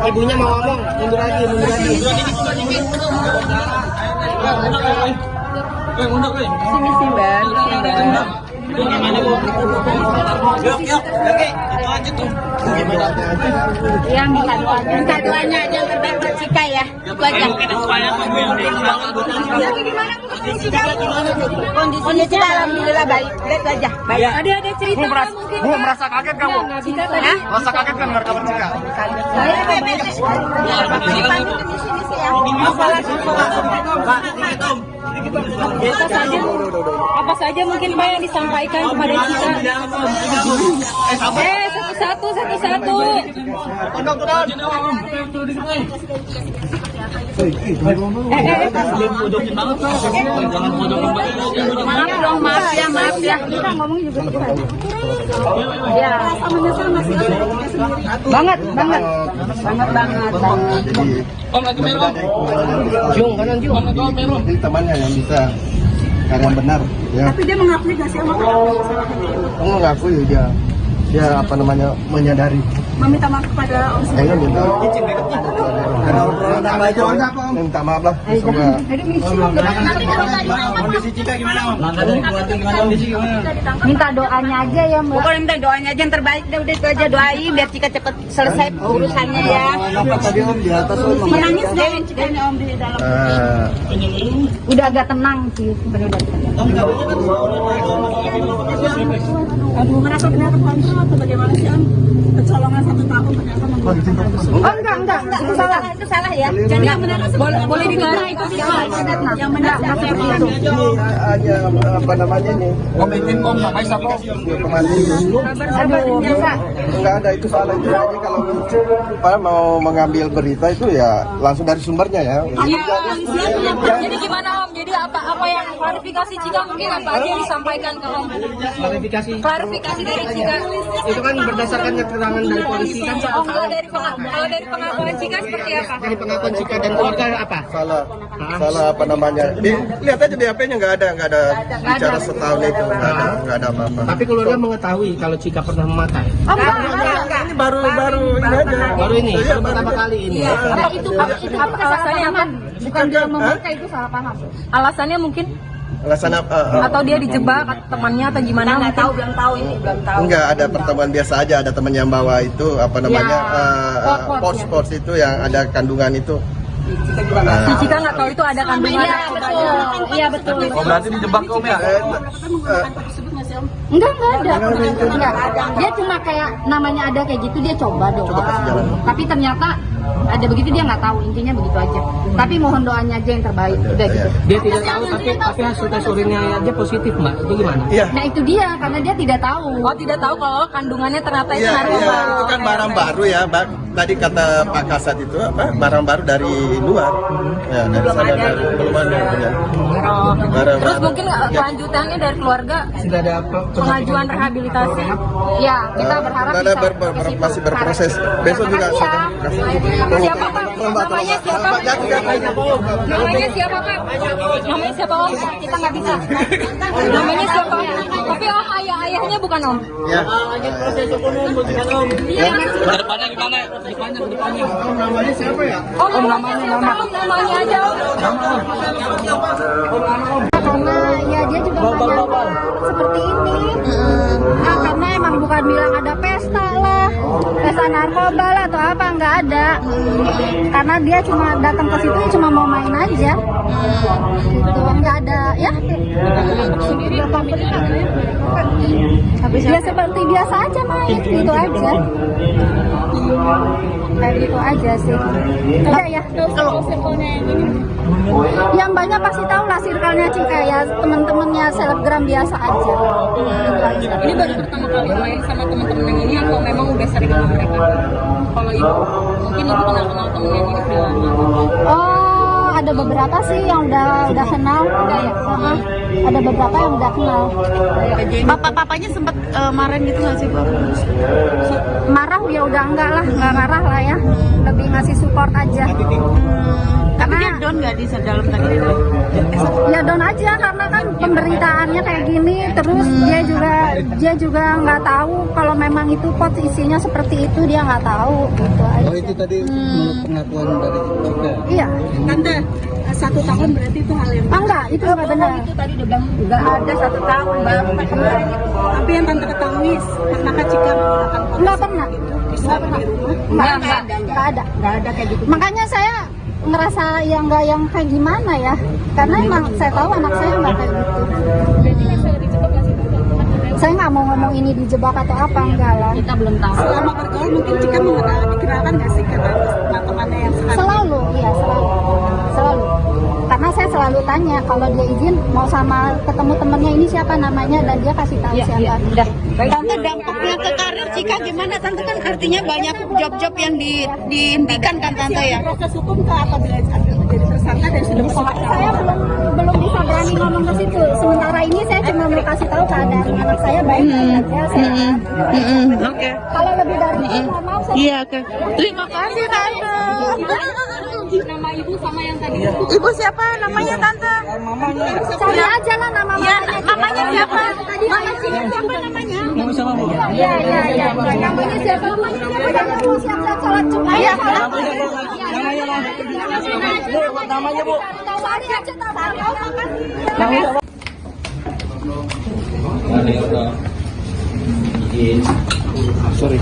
Ibunya mau ngomong, mundur lagi. Sini sih Mbak. Ya minta doanya aja yang terbaik buat Cika ya. Itu aja. Kondisinya alhamdulillah baik. Itu aja. Baik. Ada cerita mungkin. Bu, merasa kaget kamu? Merasa kaget kan dengar kabar Cika? Apa saja mungkin Pak yang disampaikan kepada Cika? Satu-satu. Maaf ya. Kita ngomong juga kita. Ya, banget. Om lagi merah. Jung, kanan Jung. Jadi temannya yang bisa karena benar ya. Tapi dia mengakui gak sih sama kamu? Mengaku ya dia apa namanya menyadari. Meminta maaf kepada Om Sudi. Jangan minta maaf lah. Semoga Kondisi Cika gimana Om? Minta doanya aja ya, Mbak. Pokoknya minta doanya aja yang terbaik, udah itu aja doain biar Cika cepet selesai urusannya ya. tadi Om di atas Om Menangis deh, Cikanya Om di dalam. Udah agak tenang sih, sebenarnya udah tenang. Aduh, merasa ternyata kontrol atau bagaimana sih Om? Kecolongan 1 tahun ternyata membuat Enggak, itu salah. itu salah ya. Jadi yang benar Boleh digarang itu sih Pak. yang benar siapa yang itu? hanya apa namanya nih Komitin Om, namanya siapa? kemarin Aduh, bisa. nggak ada itu salah itu aja kalau apa, mau mengambil berita itu ya langsung dari sumbernya ya. Jadi gimana Om? Jadi apa yang klarifikasi Cika mungkin apa aja yang disampaikan ke Om? Klarifikasi dari Cika. Itu kan berdasarkan keterangan dari polisi kan. Kalau dari pengakuan Cika seperti apa? Dari pengakuan Cika dan keluarga apa? Salah apa namanya? Lihat aja di HP-nya nggak ada bicara setahun itu nggak ada apa-apa. Tapi keluarga mengetahui kalau Cika pernah memakai. Ini baru ini aja. Baru ini, baru pertama kali ini. Itu alasannya apa? Bukan dia memakai, itu salah paham. Alasannya mungkin Alasan apa? atau dia dijebak temannya atau gimana? Nggak tahu, belum tahu ini, belum tahu. Enggak, ada pertemuan biasa aja, ada teman yang bawa itu apa namanya pos itu yang ada kandungan itu. Si Cika nggak tahu itu ada kandungan. Iya betul. Oh berarti dijebak Om ya? Enggak ada. Dia cuma kayak namanya ada kayak gitu dia coba doang. Tapi ternyata ada begitu dia nggak tahu, intinya begitu aja. Tapi mohon doanya aja yang terbaik, udah gitu. Dia tidak tahu tapi hasil tes urinnya aja positif Mbak. Itu gimana? Iya. Nah itu dia karena dia tidak tahu. Oh tidak tahu kalau kandungannya ternyata itu Iya, narkoba. itu kan barang baru ya, Tadi kata Pak Kasat itu apa? Barang baru dari luar. Ya, dari sana dari belum ada. Ya. Barang Terus baru. mungkin kelanjutannya dari keluarga Sudah ada pengajuan rehabilitasi. Ya kita berharap Ada bisa. masih berproses. Besok juga Makasih ya. saya Siapa Pak? Namanya siapa? Namanya siapa Pak? Namanya siapa Om? Kita nggak bisa. Namanya siapa? Tapi Om ayahnya bukan Om. Ya. Kedepannya gimana? Namanya siapa ya? Om namanya aja Om. Karena ya dia juga banyak seperti ini. Karena emang bukan bilang ada pesta lah, pesta narkoba lah atau apa, nggak ada. Karena dia cuma datang ke situ cuma mau main aja. Gitu, nggak ada ya. Ya seperti biasa aja main, gitu aja. Kayak gitu aja sih. Udah ya. Yang banyak pasti tahu lah circle-nya Cika ya, temen-temennya selebgram biasa aja. Gitu aja. Ini baru pertama kali main sama teman-teman yang ini atau memang udah sering sama mereka? Kalau ibu mungkin ibu kenal temen yang ini udah lama. Oh, ada beberapa sih yang udah kenal. Ada beberapa yang udah kenal. Bapak-bapaknya sempat marahin gitu nggak sih Bu? Marah ya udah enggak marah lah ya. Lebih ngasih support aja. Tapi dia down nggak di dalam tadi? Ya down aja karena kan pemberitaannya kayak gini, terus dia juga nggak tahu kalau memang itu pot isinya seperti itu, dia nggak tahu gitu aja. Oh itu tadi menurut pengakuan dari Cika. Iya. Tante, 1 tahun berarti itu hal yang Enggak, itu nggak benar. Itu tadi udah bilang nggak ada 1 tahun baru kemarin. tapi yang tante ketahui pernahkah Cika menggunakan Nggak pernah. bisa di rumah? Nggak ada kayak gitu. Makanya saya ngerasa yang nggak yang kayak gimana ya, karena emang saya tahu anak saya nggak kayak gitu. Saya nggak mau ngomong ini dijebak atau apa, enggak lah. Kita belum tahu. Selama bergaul mungkin Cika dikenalkan nggak sih ke teman-temannya yang sekarang? Selalu, iya selalu. Karena saya selalu tanya kalau dia izin mau sama ketemu temennya ini siapa namanya dan dia kasih tahu siapa. Udah. Tante, dampaknya ke karir Cika gimana? Tante kan artinya banyak job-job yang dihentikan kan Tante ya? Proses hukum ke apabila jadi tersangka dan sudah Saya belum bisa berani ngomong ke situ. Sementara ini saya cuma mau kasih tahu keadaan anak saya baik-baik aja, sehat. Oke. Kalau lebih dari itu mohon maaf saya. Iya, oke. Terima kasih Tante. Nama ibu sama yang tadi. Ibu siapa namanya Tante? Cari aja lah nama Ya, mamanya. namanya siapa? Mama siapa namanya? Iya. Namanya siapa? Jangan mau siap-siap sholat Jumat. Iya. Namanya Bu. Tahu aja, tahu. Sorry.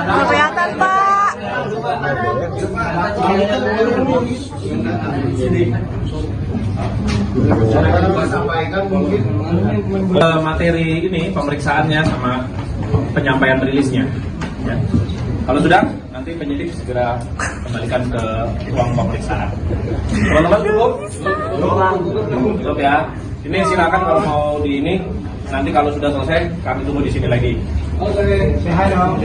Kelihatan Pak. Materi ini pemeriksaannya sama penyampaian rilisnya. Ya. Kalau sudah, nanti penyidik segera kembalikan ke ruang pemeriksaan. Teman-teman cukup? Cukup ya. Ini silakan kalau mau di ini. Nanti kalau sudah selesai, kami tunggu di sini lagi. Oke, hai dong.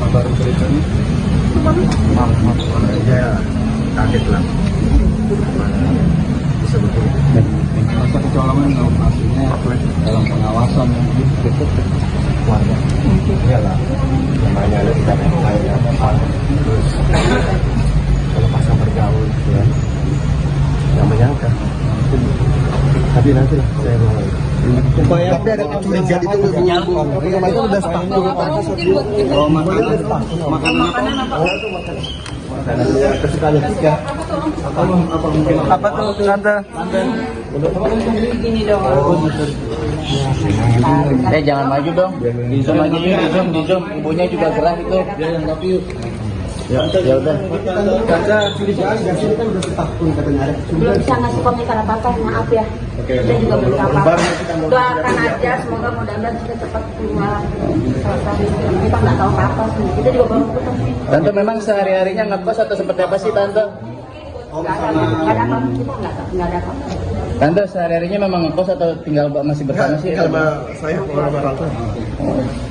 Baru ceritanya. Maaf, saya kaget lah. Bisa betul. Rasa kecolongan dalam hasilnya dalam pengawasan Keluarga. Iyalah. Namanya ada di tanah air, terus melepaskan bergaul, gitu ya. Yang menyangka. Tapi nanti lah saya mau. Tapi ada kecurigaan itu itu udah sepakat. Oh, makanan apa? Kesukaan Cika. Apa tuh Tante? Jangan maju dong. Di zoom aja yuk, di zoom. Ibunya juga gerah itu. Ya udah. Belum bisa ngasih komentar apa-apa, maaf ya. Kita juga belum apa-apa. Doakan aja, semoga mudah-mudahan bisa cepat keluar. Kita nggak tahu apa-apa sih. Kita juga baru ketemu. Tante memang sehari-harinya ngekos atau seperti apa sih Tante? Nggak ada apa-apa. Kita nggak ada apa-apa. Tante sehari-harinya memang ngekos atau tinggal masih bersama sih? Sama saya orang tua.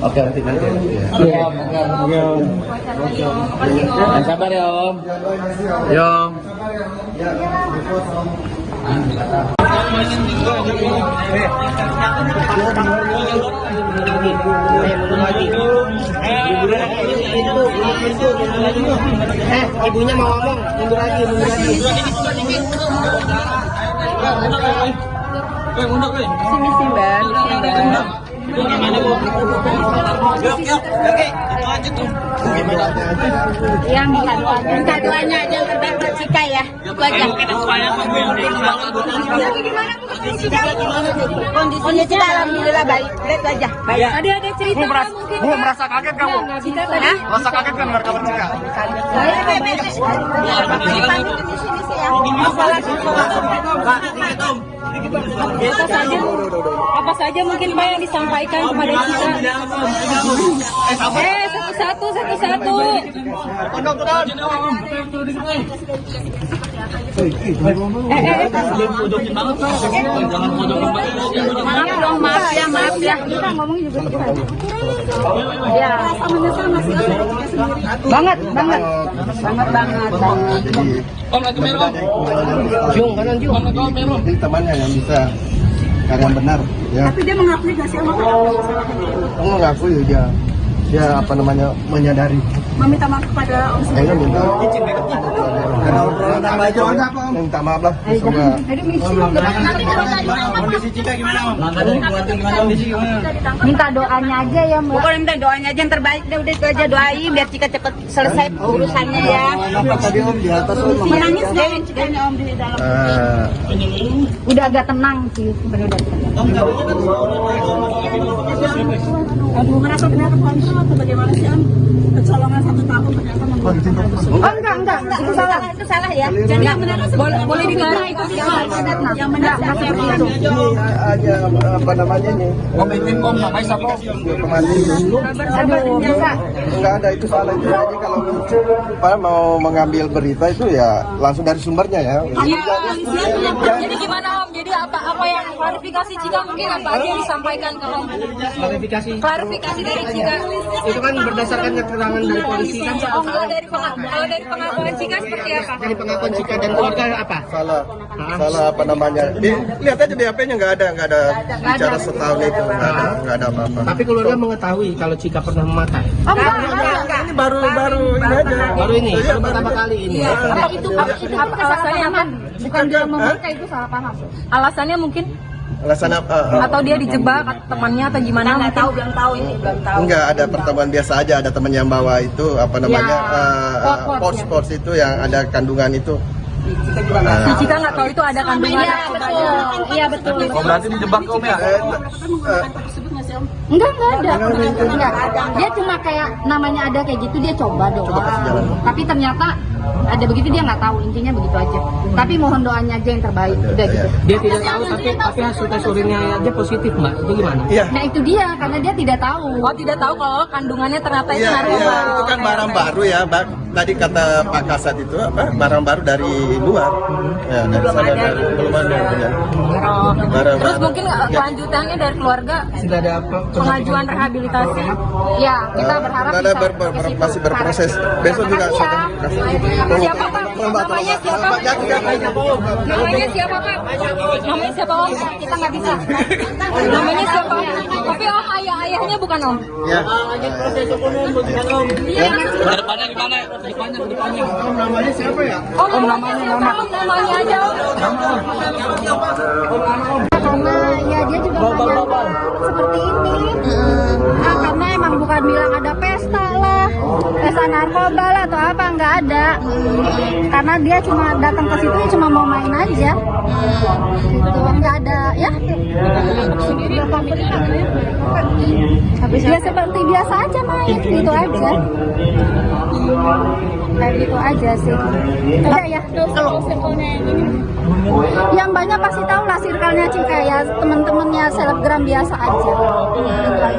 Oke, nanti. Iya, Om. Sabar ya Om. Yo. Ibunya mau ngomong, mundur lagi. Sini sih Mbak. Yang minta doanya aja yang terbaik buat Cika ya. Itu aja. Kondisi Cika alhamdulillah baik. Itu aja. Baik. Tadi ada cerita mungkin. Bu, merasa kaget kamu? Merasa kaget kan dengar kabar Cika? Saya Apa saja mungkin Pak yang disampaikan kepada kita? Satu-satu. Maaf ya. Kita ngomongin juga ya. Banget. Om lagi merah. Jung, kanan Jung. Ini temannya yang bisa yang benar ya. Tapi dia mengakui nggak sih? Mengakui dia apa namanya menyadari. Meminta maaf kepada Om Saya sendiri. minta. Karena obrolan tambah aja minta maaf lah. Semoga Kondisi Cika gimana Om? Minta doanya aja ya Mbak. Pokoknya minta doanya aja yang terbaik deh, udah itu aja doain biar Cika cepet selesai urusannya ya. apa tadi Om di atas Om? Menangis deh, Cikanya Om di dalam. Udah agak tenang sih, sebenarnya udah tenang. Aduh, ngerasa ternyata kontrol atau bagaimana sih Om? Kecolongan 1 tahun ternyata membuat Oh enggak, itu salah. Itu salah ya. Jadi yang benar boleh digarang itu yang benar seperti itu. Ini aja apa namanya nih? Komitin Om namanya siapa? Kemarin Aduh, bisa. enggak ada itu salah itu. Jadi kalau Pak mau mengambil berita itu ya langsung dari sumbernya ya. Jadi gimana Om? Jadi apa yang klarifikasi Cika mungkin apa aja yang disampaikan ke Om? Klarifikasi dari Cika. Itu kan berdasarkan keterangan dari polisi kan. Oh, kalau dari pengakuan Cika seperti apa? Dari pengakuan Cika dan keluarga apa? Salah apa namanya? Lihat aja di HP-nya nggak ada bicara setahun itu nggak ada apa-apa. Tapi keluarga mengetahui kalau Cika pernah memakai. Oh enggak. Ini baru ini aja. Baru ini, baru pertama kali ini. Apa itu Alasannya apa? Bukan dia memakai, itu salah paham. Alasannya mungkin Alasan apa? atau dia dijebak atau temannya atau gimana? Nggak tahu, belum tahu ini, belum tahu. Enggak ada pertemuan biasa aja, ada teman yang bawa itu apa namanya pors itu yang ada kandungan itu. Si Cika nggak tahu itu ada kandungan. Iya betul. Oh berarti dijebak Om ya? Enggak ada. Dia cuma kayak namanya ada kayak gitu dia coba doang. kasih jalan. Tapi ternyata ada begitu dia nggak tahu, intinya begitu aja. Tapi mohon doanya aja yang terbaik, udah gitu. Dia tidak tahu tapi hasil tes urinnya aja positif Mbak. Itu gimana? Iya. Nah itu dia karena dia tidak tahu. Oh, tidak tahu kalau kandungannya ternyata itu Iya, narkoba. itu kan barang baru ya, Mbak. Tadi kata Pak Kasat itu apa? Barang baru dari luar. Ya, dari sana dari belum ada ya. Oh. Barang Terus baru. mungkin kelanjutannya dari keluarga Sudah ada pengajuan rehabilitasi. Ya kita berharap Ada bisa masih berproses. Besok juga Makasih ya. Siapa Pak? Namanya siapa? Namanya siapa Pak? Namanya siapa Om? Kita nggak bisa. Namanya siapa? Tapi Om ayahnya bukan Om. Ya. Kedepannya gimana? Kedepannya. Namanya siapa ya? Om namanya aja Om. Karena ya dia juga banyak seperti ini. Karena emang bukan bilang ada pesta lah, pesta narkoba lah atau apa, nggak ada. Karena dia cuma datang ke situ cuma mau main aja. Gitu, nggak ada ya. Ya seperti biasa aja main, gitu aja. Kayak gitu aja sih. Udah ya. Yang banyak pasti tahu lah circle-nya Cika ya, temen-temennya selebgram biasa aja.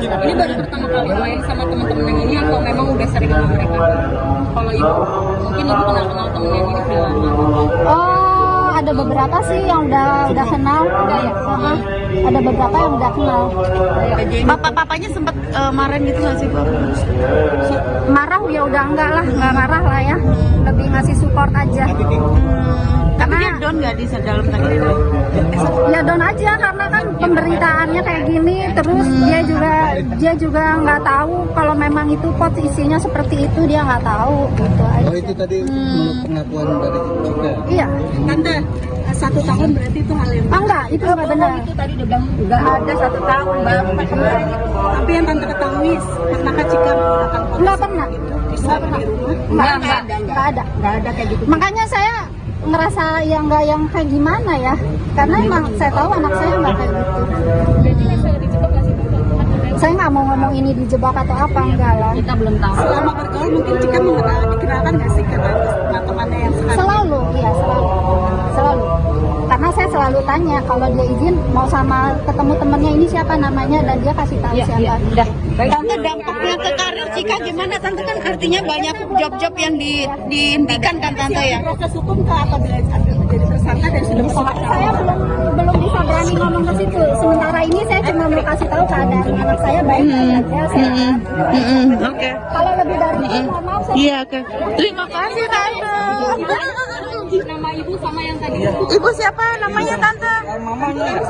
Ini baru pertama kali main sama teman-teman yang ini atau memang udah sering sama mereka? Kalau ibu, mungkin ibu kenal temen yang ini udah lama. Oh, ada beberapa sih yang udah kenal. Ada beberapa yang udah kenal. Bapak-bapaknya sempat marahin gitu nggak sih Bu? Marah ya udah enggak lah, nggak marah lah ya. Lebih ngasih support aja. Tapi dia down nggak di dalam tadi itu? Ya down aja karena kan pemberitaannya kayak gini, terus dia juga nggak tahu kalau memang itu pot isinya seperti itu, dia nggak tahu gitu aja. Oh itu tadi menurut pengakuan dari Cika. Iya. Tante, 1 tahun berarti itu hal yang Enggak, itu nggak benar. Itu tadi dia bilang nggak ada 1 tahun baru kemarin. tapi yang tante ketahui pernah Cika menggunakan pot Nggak pernah. Nggak ada kayak gitu. Makanya saya ngerasa yang nggak yang kayak gimana ya, karena emang saya tahu anak saya nggak kayak gitu. Saya nggak mau ngomong ini dijebak atau apa, enggak lah. Kita belum tahu. selama bergaul mungkin Cika dikenalkan nggak sih ke teman-temannya yang sekarang? Selalu, iya selalu. karena saya selalu tanya kalau dia izin mau sama ketemu temennya ini siapa namanya dan dia kasih tahu siapa. Udah. Tante, dampaknya ke karir Cika gimana? Tante kan artinya banyak job-job yang dihentikan kan Tante ya? Proses hukum ke apabila menjadi tersangka dan sudah Saya belum bisa berani ngomong ke situ. Sementara ini saya cuma mau kasih tahu keadaan anak saya baik-baik aja. Sehat. Oke. Kalau lebih dari itu mohon maaf saya. Iya, oke. Terima kasih Tante. nama ibu sama yang tadi. Ibu siapa namanya Tante?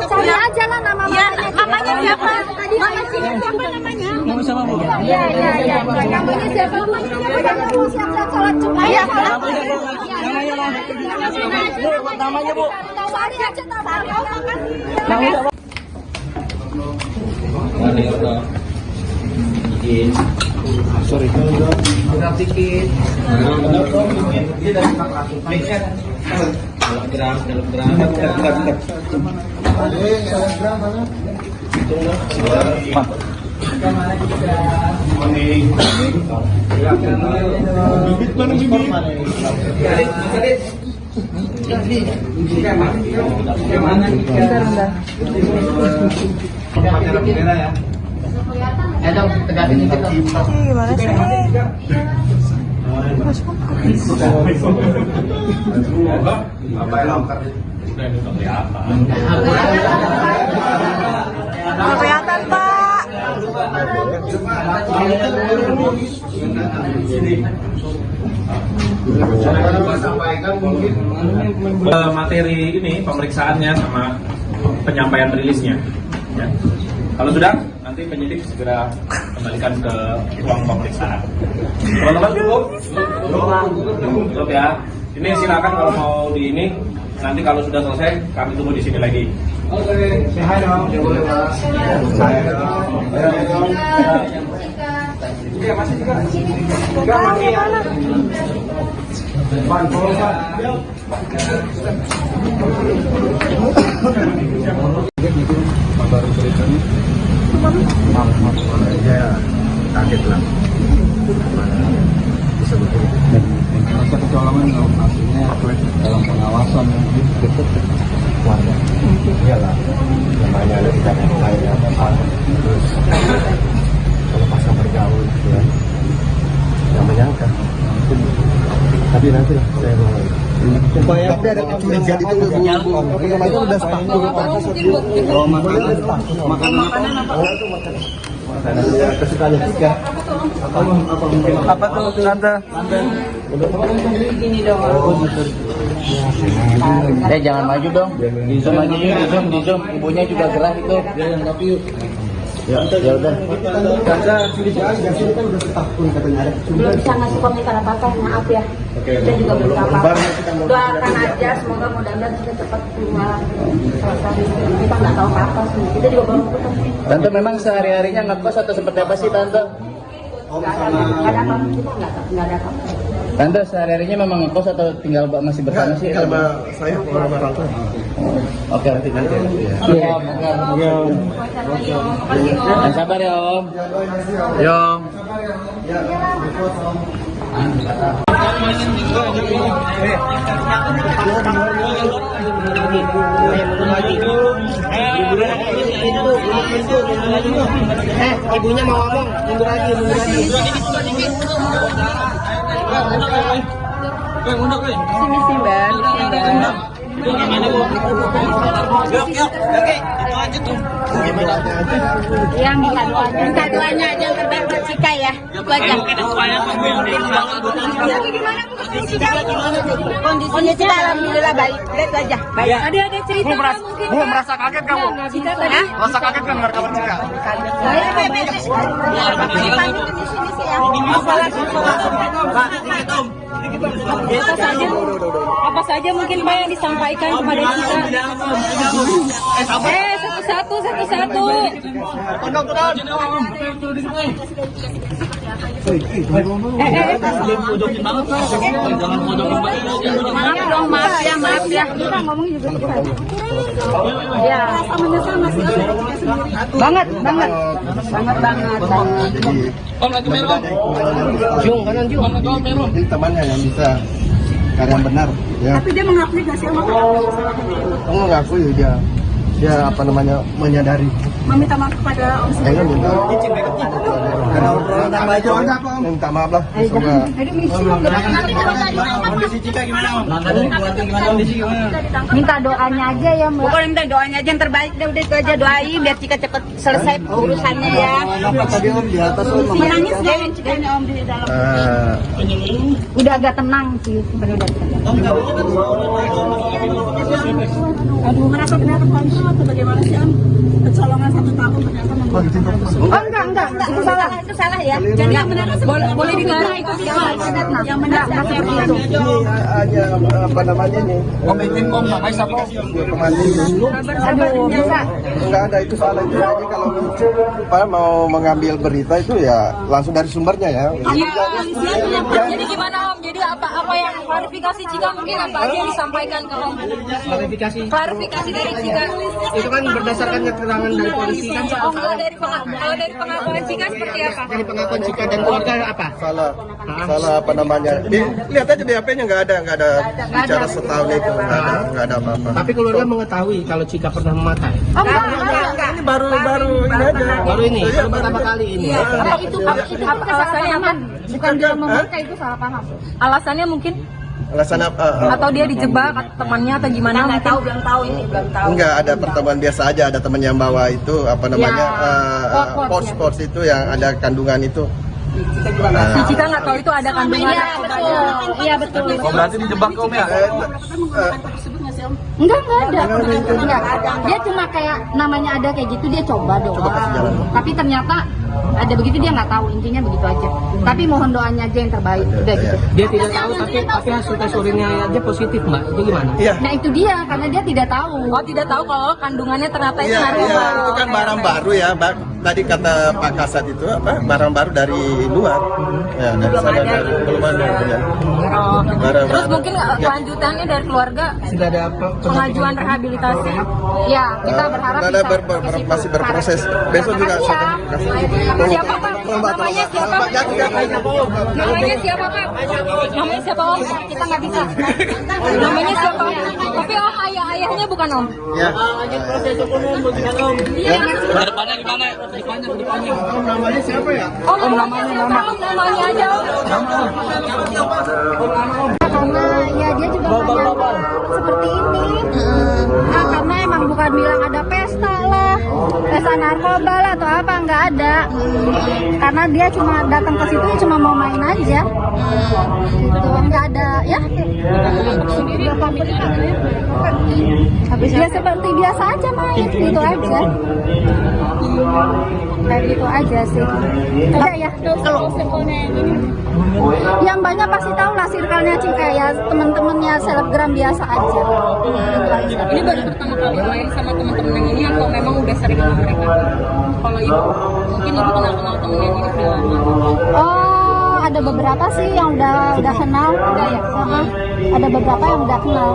Cari aja lah nama Iya, mamanya. namanya siapa? Mama Cika siapa namanya? Nama siapa, Bu? Iya. Namanya siapa? Namanya mau siap-siap sholat Jumat. Iya, Namanya, Bu. Cari aja tahu kan? Kelihatan Pak. Materi ini pemeriksaannya sama penyampaian rilisnya. Ya. Kalau sudah, nanti penyidik segera kembalikan ke ruang pemeriksaan. Teman-teman cukup? Cukup ya. Ini silakan kalau mau di ini. Nanti kalau sudah selesai, kami tunggu di sini lagi. Oke, say hi dong. Boleh Pak. Saya dong. Iya, masih juga. Enggak masih ya. Ban, boleh Pak. Baru ceritanya. Ya kaget lah. Bisa begini. Merasa kecolongan lokasinya dalam pengawasan yang dekat Warga. Iyalah. Namanya ada di kanan saya. Terus kalau pasang bergaul gitu ya. Yang menyangka. Tapi nanti lah saya mau. Tapi ada kecurigaan itu Bu. Itu udah sepakat. Oh, makanan apa? Makanan kesukaannya Cika. Apa tuh Tante? Jangan maju dong. Di zoom aja yuk, di zoom. Ibunya juga gerah itu. Ya udah. Tante, sini kan udah setahun katanya ada Belum bisa ngasih komentar apa-apa, maaf ya. Kita juga belum apa-apa. Doakan aja, semoga mudah-mudahan kita cepat keluar. Kita nggak tahu apa-apa sih. Kita juga baru ketemu. Tante memang sehari-harinya ngekos atau seperti apa sih Tante? Nggak ada apa-apa. Kita nggak ada apa-apa. Tante sehari-harinya memang ngekos atau tinggal masih bersama sih? sama saya orang-orang tua. Oke, nanti ya. Dan sabar ya Om. Ya Om. Ibunya mau ngomong, mundur lagi. Sini sih, Ben. Yang minta doanya aja yang terbaik buat Cika ya. Itu aja. Kondisi Cika alhamdulillah baik. Lihat aja. Baik. Ada cerita mungkin. Bu, merasa kaget kamu? Merasa kaget kan dengar kabar Cika? Apa saja mungkin Pak yang disampaikan kepada kita? Satu-satu. Maaf ya. Kita ngomong juga ya. Banget. Om lagi merah. Jung kanan Jung. Ini temannya yang bisa karena yang benar ya. Tapi dia mengakui nggak sih sama Mengakui dia apa namanya menyadari. meminta maaf kepada Om Saya Sudi. minta maaf lah. Semoga Minta doanya aja ya Mbak. Pokoknya minta doanya aja yang terbaik deh, udah itu aja doain biar Cika cepet selesai urusannya ya. Menangis nggak Om Cikanya Om di dalam? Udah agak tenang sih sebenarnya. Aduh, merasa ternyata kontrol atau bagaimana sih Om? Kecolongan 1 tahun ternyata membuat Oh enggak, itu salah. Itu salah ya. Jadi yang benar Boleh digarang itu yang benar seperti itu. ini hanya apa namanya nih? Aduh, bisa. Enggak ada itu salah itu. Jadi kalau apa, mau mengambil berita itu ya langsung dari sumbernya ya. Jadi gimana Om? Jadi apa yang klarifikasi Cika mungkin apa aja yang disampaikan ke Om? Klarifikasi dari Cika. Itu kan berdasarkan keterangan dari polisi kan soal Oh enggak, kalau dari pengakuan Cika seperti apa? dari pengakuan Cika dan keluarga apa? Salah apa namanya? Lihat aja di HP-nya nggak ada bicara setahun itu nggak ada apa-apa. Tapi keluarga mengetahui kalau Cika pernah memakai. Oh enggak. Ini baru ini aja. Baru ini, baru pertama kali ini. Apa itu alasannya apa? Bukan dia memakai itu salah paham. Alasannya mungkin Alasan apa? atau dia dijebak temannya atau gimana? Nggak tahu, belum tahu ini, belum tahu. Enggak ada pertemuan biasa aja, ada teman yang bawa itu apa namanya pors itu yang ada kandungan itu. Si Cika nggak tahu itu ada kandungan. Iya betul. Oh, berarti dijebak Om ya? Enggak ada. Enggak. Dia cuma kayak namanya ada kayak gitu dia coba doang. Coba kasih jalan. Tapi ternyata ada begitu dia nggak tahu, intinya begitu aja. Tapi mohon doanya aja yang terbaik udah gitu. Dia tidak tahu tapi hasil tes urinnya aja positif Mbak. Itu gimana? Iya. Nah itu dia karena dia tidak tahu. Oh tidak tahu kalau kandungannya ternyata itu Iya, narkoba. itu kan barang baru ya, Mbak. Tadi kata Pak Kasat itu apa? Barang baru dari luar. Ya, dari sana dari belum ada ya. Oh. Barang Terus baru. mungkin kelanjutannya dari keluarga Sudah ada pengajuan rehabilitasi. Ya kita berharap Ada bisa masih berproses. Besok juga saya kasih. Siapa Pak? Namanya siapa? Namanya siapa Pak? Namanya siapa Om? Kita nggak bisa. Namanya siapa? Tapi Om ayahnya bukan Om. Ya. Depannya gimana? Namanya siapa ya? Om namanya aja Om. Karena ya dia juga banyak seperti ini. Nah, karena emang bukan bilang ada pesta lah, pesta narkoba lah atau apa, nggak ada. Karena dia cuma datang ke situ cuma mau main aja. Gitu, nggak ada ya. Dia seperti biasa aja main, gitu aja. Kayak gitu aja sih. Ada ya. Kalau yang banyak pasti tahu lah circle-nya Cika ya, teman-temannya selebgram biasa aja. Gitu aja. Ini baru pertama kali main sama teman-teman yang ini atau memang udah sering sama mereka? Kalau ibu, mungkin ibu kenal temen yang ini udah lama. Oh, ada beberapa sih yang udah kenal, udah ya. Ada beberapa yang udah kenal.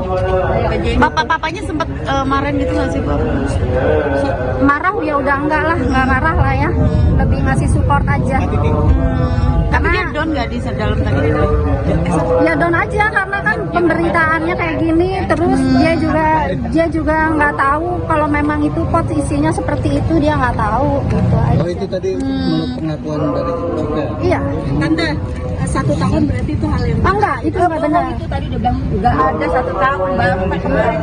Bapak-bapaknya sempat marahin gitu nggak sih Bu? Marah ya udah enggak marah lah ya. Lebih ngasih support aja. Tapi dia down nggak di dalam tadi itu? Ya down aja karena kan pemberitaannya kayak gini, terus dia juga nggak tahu kalau memang itu pot isinya seperti itu, dia nggak tahu gitu aja. Oh, itu tadi menurut pengakuan dari Cika. Iya. Tante, 1 tahun berarti itu hal yang Enggak, itu nggak benar. Itu tadi dia bilang nggak ada 1 tahun baru kemarin.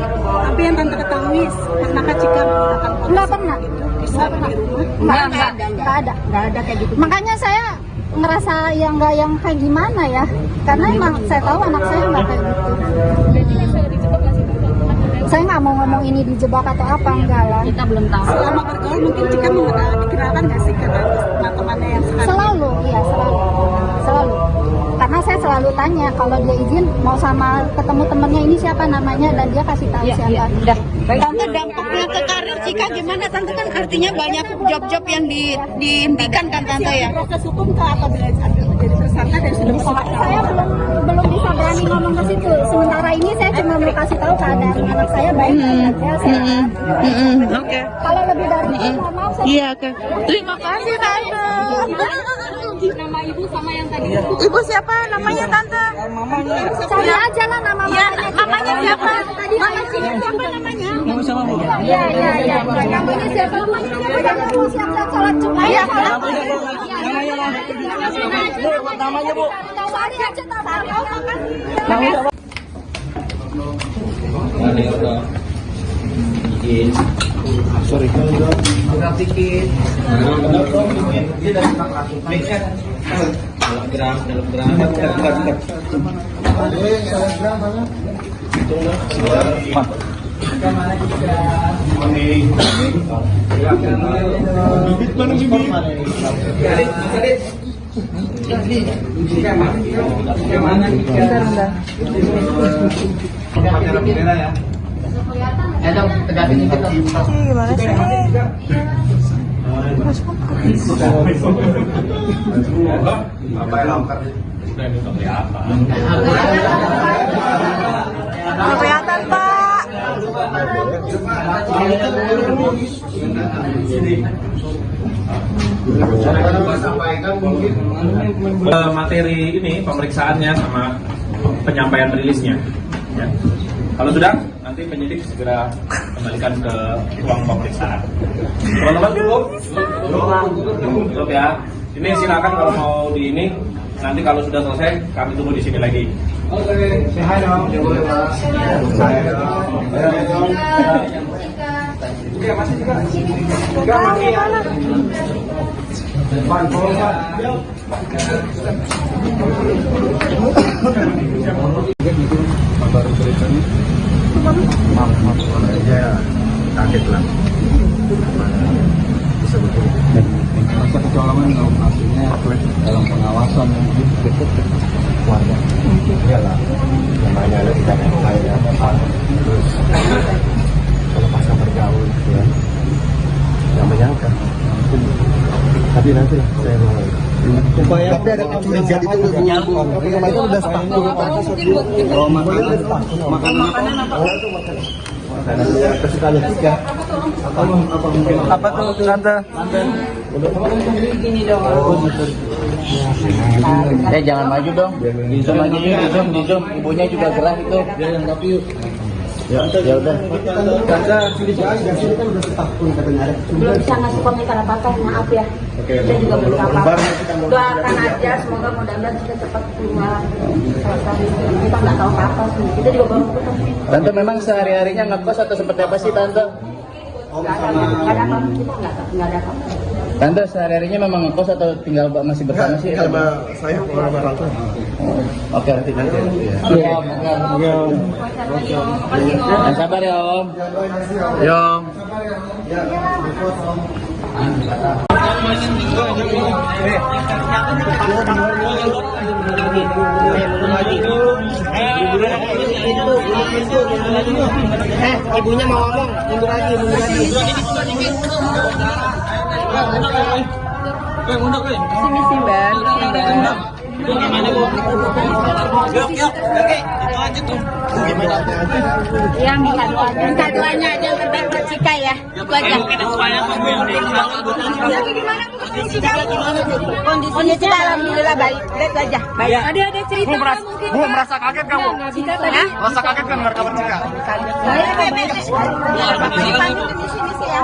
Tapi yang tante ketahui pernah Cika menggunakan pot Nggak pernah. bisa di rumah? Nggak ada kayak gitu. Makanya saya ngerasa yang nggak yang kayak gimana ya, karena emang saya tahu anak saya nggak kayak gitu. Saya nggak mau ngomong ini dijebak atau apa, enggak lah. Kita belum tahu. Selama bergaul mungkin Cika dikenalkan nggak sih ke teman-temannya yang sekarang? Selalu, iya selalu. Karena saya selalu tanya kalau dia izin mau sama ketemu temennya ini siapa namanya dan dia kasih tahu siapa. Udah. Tante, dampaknya ke karir Cika gimana? Tante kan artinya banyak job-job yang dihentikan kan Tante ya? Proses hukum kah apabila jadi tersangka dan sudah Saya belum bisa berani ngomong ke situ. Sementara ini saya cuma mau kasih tahu keadaan anak saya baik-baik aja, sehat. Oke. Kalau lebih dari itu nggak mau saya. Iya, oke. Terima kasih Tante. Nama ibu sama yang tadi. Ibu siapa namanya Tante? Cari aja lah nama Ya, mamanya. namanya siapa? Tadi Mama sini siapa namanya? Iya. Namanya siapa? Namanya mau siap-siap sholat Jumat. Iya, Namanya Bu. Cari aja tahu. Gimana sih? Kelihatan Pak. Materi ini pemeriksaannya sama penyampaian rilisnya. Ya. Kalau sudah, nanti penyidik segera kembalikan ke ruang pemeriksaan. Teman-teman cukup? Cukup ya. Ini silakan kalau mau di ini. Nanti kalau sudah selesai, kami tunggu di sini lagi. Oke, sehat dong. Baru beritanya. Maaf aja kaget lah. Bisa betul. Masa kecolongan operasinya dalam pengawasan Keluarga. Iyalah. Namanya ada di tanah saya. Terus melepaskan bergaul gitu ya. Yang menyangka. Tapi nanti lah saya mau. Tapi ada kecurigaan itu tapi kemarin itu udah stuck tuh. Oh, makanan apa? Makanannya kesukaannya tiga. Apa tuh Tante? Jangan maju dong. Di zoom aja yuk, di zoom. Ibunya juga gerah itu. Yang tapi yuk. Ya udah. Tante sini kan udah stuck pun katanya ada. Belum bisa ngasih komentar apa-apa, maaf ya. Saya juga belum apa-apa. Doakan aja, semoga mudah-mudahan kita cepat keluar. Kita nggak tahu apa-apa sih. Kita juga baru ketemu. Tante memang sehari-harinya ngekos atau seperti apa sih Tante? Nggak ada apa-apa. Kita nggak ada apa-apa. Tante sehari-harinya memang ngekos atau tinggal masih bersama sih? Sama saya orang tua. Oke, nanti. Iya, Om. Sabar ya Om. Ya Om. Ibunya mau ngomong, mundur lagi. Sini sih, Ben. Yang minta doanya aja yang terbaik buat Cika ya. Itu aja. Kondisinya Cika alhamdulillah baik. Lihat aja. Baik. Ada cerita mungkin. Bu, merasa kaget kamu? Merasa kaget kan dengar kabar Cika? Saya baik. Lanjutin di sini sih ya.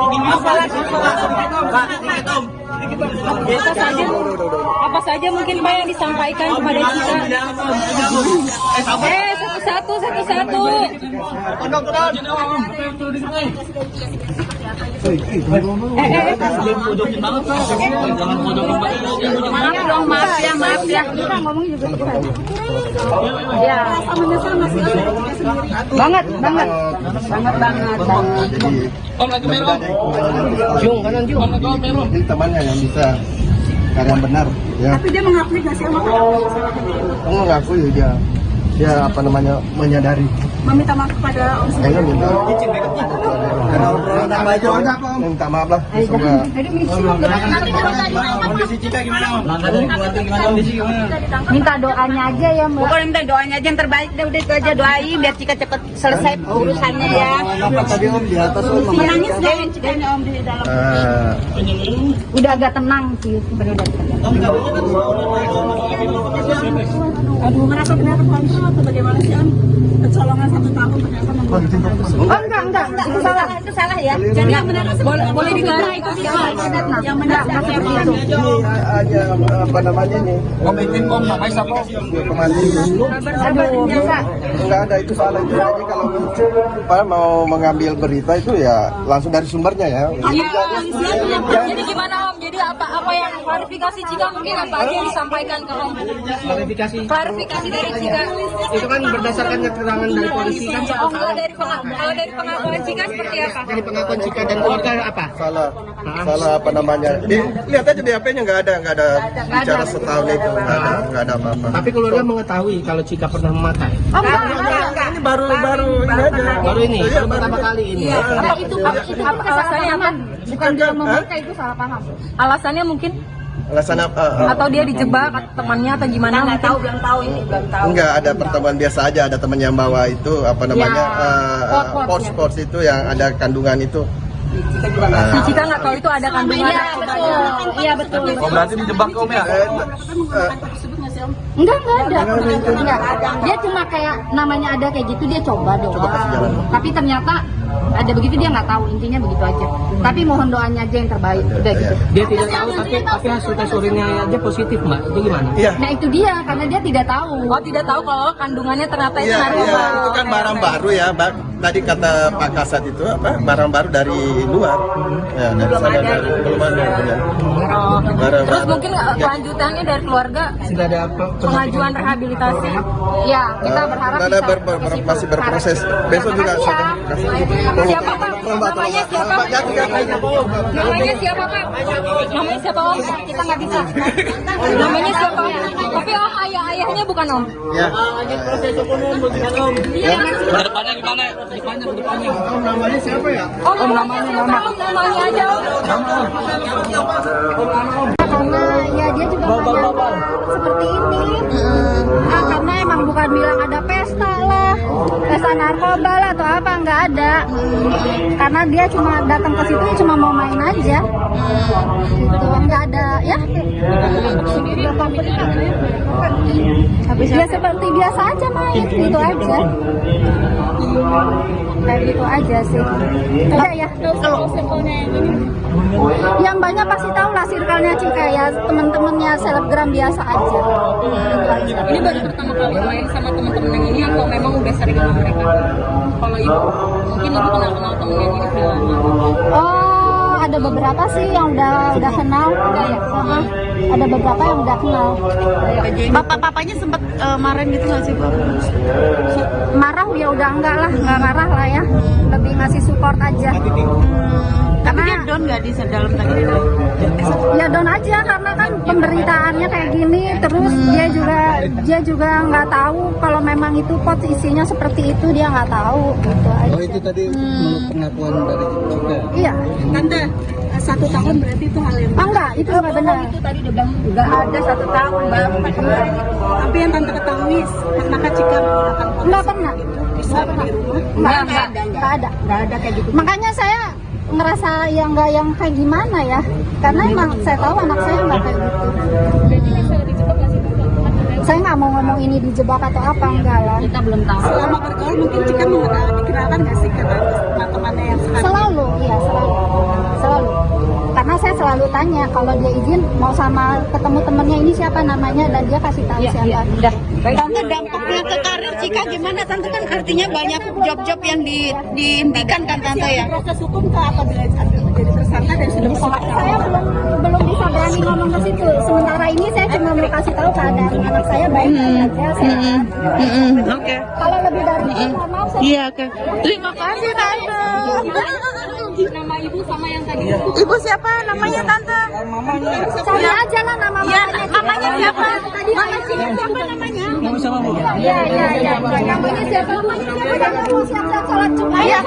Apa saja mungkin Pak yang disampaikan kepada kita? Satu-satu. Maaf ya. Kita ngomong juga cepat. Ya, sama-sama sih. Banget. Om lagi merah. Jung, kanan Jung. Ini temannya yang bisa yang benar ya. Tapi dia mengakui nggak sih sama Kamu ngaku ya dia apa namanya menyadari meminta maaf kepada Om Sudi. Minta maaf lah. Semoga Kondisi Cika gimana Om? Langkah dari keluarga gimana? Kondisi gimana? Minta doanya aja ya Mbak. Pokoknya minta doanya aja yang terbaik deh, udah itu aja doain biar Cika cepet selesai urusannya ya. Apa tadi Om di atas Om? Menangis deh Cikanya Om di dalam. Udah agak tenang sih sebenarnya. Aduh, merasa benar kontrol atau bagaimana sih Om? Kecolongan 1 tahun ternyata membuat Oh enggak, itu salah. Itu salah ya. Jadi yang benar boleh dikata itu yang benar siapa yang itu? ini aja apa namanya nih? Komitin Om, namanya siapa? Aduh, bisa. Enggak ada, itu salah itu. Jadi kalau apa, mau mengambil berita itu ya langsung dari sumbernya ya. Jadi gimana Om? Jadi apa yang klarifikasi Cika mungkin apa aja yang disampaikan ke Om? Klarifikasi dari Cika. Itu kan berdasarkan keterangan dari polisi kan Oh enggak kalau dari pengakuan Cika seperti apa? dari pengakuan Cika dan keluarga apa? Salah apa namanya? Lihat aja di HP-nya nggak ada bicara setahun itu nggak ada apa-apa. Tapi keluarga mengetahui kalau Cika pernah memakai. Oh enggak. Ini baru ini aja. Baru ini, baru pertama kali ini. Apa itu alasannya apa? Bukan dia memakai, itu salah paham. Alasannya mungkin Alasan apa? atau dia dijebak temannya atau gimana? Nggak tahu, belum tahu ini, belum tahu. Enggak, ada pertemuan biasa aja, ada teman yang bawa itu apa namanya pors itu yang ada kandungan itu. Si Cika nggak tahu itu ada kandungan. Iya betul. Oh berarti dijebak Om ya? Enggak ada. Enggak. Dia cuma kayak namanya ada kayak gitu, dia coba doang. kasih jalan. Tapi ternyata ada begitu, dia nggak tahu, intinya begitu aja. Tapi mohon doanya aja yang terbaik, udah gitu. Dia tidak tahu tapi hasil tes urinnya aja positif Mbak. Itu gimana? Iya. Nah itu dia, karena dia tidak tahu. Oh tidak tahu kalau kandungannya ternyata itu Iya, narkoba. itu kan barang baru ya, Tadi kata Pak Kasat itu apa? Barang baru dari luar. Ya, dari sana belum ada. Ya. Oh. Barang Terus baru. mungkin kelanjutannya dari keluarga Sudah ada pengajuan rehabilitasi. Ya, kita berharap Ada bisa. masih berproses. Besok juga Makasih ya. Siapa Pak? Namanya siapa? Namanya siapa Pak? Namanya siapa Om? Kita nggak bisa. Namanya siapa? Tapi Om ayahnya bukan Om. Ya. Kedepannya gimana? Namanya siapa ya? Om namanya aja Om. Karena ya dia juga banyak seperti ini. Karena emang bukan bilang ada pesta lah, pesta narkoba lah atau apa, nggak ada. Karena dia cuma datang ke situ cuma mau main aja. Gitu, nggak ada ya. Dia seperti biasa aja main, gitu aja. Kayak gitu aja sih. Udah ya. Yang banyak pasti tahu lah circle-nya Cika ya, temen-temennya selebgram biasa aja. Gitu aja. Ini baru pertama kali main sama teman-teman yang ini atau memang udah sering sama mereka? Kalau ibu mungkin ibu kenal temen yang ini udah lama. Oh, ada beberapa sih yang udah kenal. Ada beberapa yang udah kenal. Bapak-bapaknya sempat marahin gitu nggak sih Bu? Marah ya udah enggak marah lah ya. Lebih ngasih support aja. Tapi dia down nggak di dalam tadi itu? Ya down aja karena kan pemberitaannya kayak gini, terus dia juga nggak tahu kalau memang itu pot isinya seperti itu, dia nggak tahu gitu aja. Oh itu tadi menurut pengakuan dari Cika. Iya. Tante 1 tahun berarti itu hal yang Enggak, itu nggak benar. itu tadi dia bilang nggak ada 1 tahun baru kemarin. Tapi yang tante ketahui pernah Cika menggunakan Nggak pernah. bisa di rumah? Nggak ada kayak gitu. Makanya saya ngerasa yang nggak yang kayak gimana ya, karena emang saya tahu anak saya nggak kayak gitu. Saya nggak mau ngomong ini dijebak atau apa, enggak lah. Kita belum tahu. Selama bergaul mungkin Cika dikenalkan nggak sih ke teman-temannya yang sekarang? Selalu, iya selalu. Karena saya selalu tanya kalau dia izin mau sama ketemu temennya ini siapa namanya, dan dia kasih tahu siapa. Udah. Tante dampaknya ke karir Cika gimana? Tante kan artinya banyak job-job yang dihentikan kan Tante ya? Proses hukum ke apabila jadi tersangka dan sudah Saya belum bisa berani ngomong ke situ. Sementara ini saya cuma mau kasih tahu keadaan anak saya baik-baik aja. Oke. Kalau lebih dari itu, mohon maaf saya. Iya, oke. Terima kasih Tante. nama ibu sama yang tadi. Ibu siapa namanya tante? Cari aja lah nama Namanya siapa? Tadi Mama sini siapa namanya? Kamu sama Bu? Iya. Namanya siapa? Namanya mau siap-siap sholat Jumat. Iya,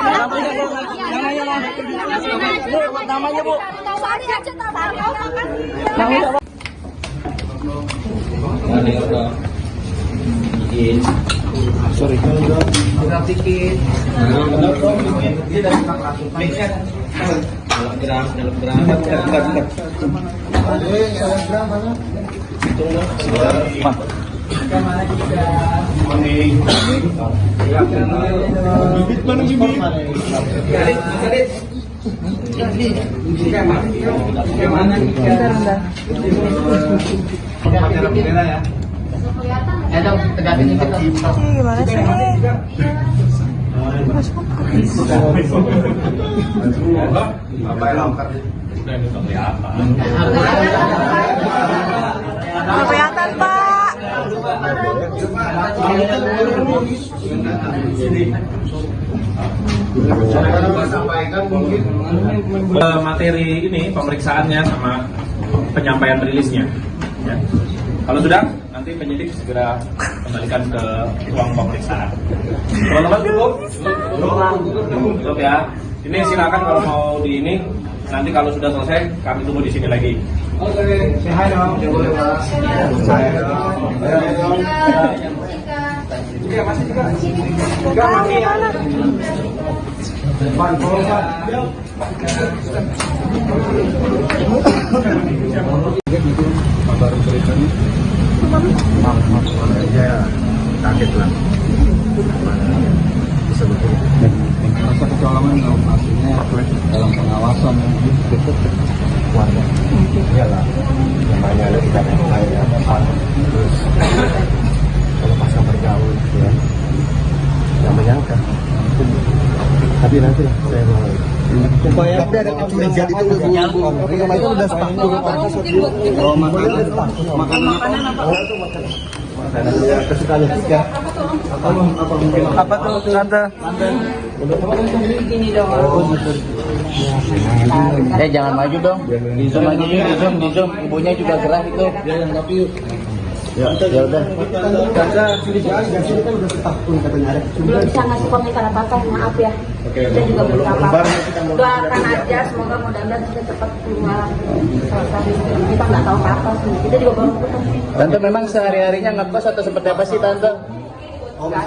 Namanya Bu. Cari aja tahu kan. Sorry. Gimana sih? Kelihatan Pak. Materi ini pemeriksaannya sama penyampaian rilisnya. Ya. Kalau sudah, nanti penyidik segera kembalikan ke ruang pemeriksaan. Teman-teman cukup? Cukup ya. Ini silakan kalau mau di ini. Nanti kalau sudah selesai, kami tunggu di sini lagi. Oke, sehat dong. Baru ceritanya. Ya kaget lah. Bisa betul. Rasa kecolongan lokasinya dalam pengawasan Warga. Iyalah. Namanya ada di kanan saya. Terus kalau pasang bergaul, ya. Yang menyangka. Tapi nanti lah saya mau. Supaya ada kecurigaan itu lebih nyambung. Itu udah sepakat. Oh, makanan apa? Makanan yang kesukaan Tika. Apa tuh tante? Jangan maju dong. Di zoom aja yuk, di zoom. Ibunya juga gerah itu. Ya udah. Belum bisa ngasih komentar apa-apa, maaf ya. Kita juga belum apa-apa. Doakan aja, semoga mudah-mudahan kita cepat keluar. Kita nggak tahu apa-apa sih. Kita juga baru putus. Tante memang sehari-harinya ngekos atau seperti apa sih Tante? Nggak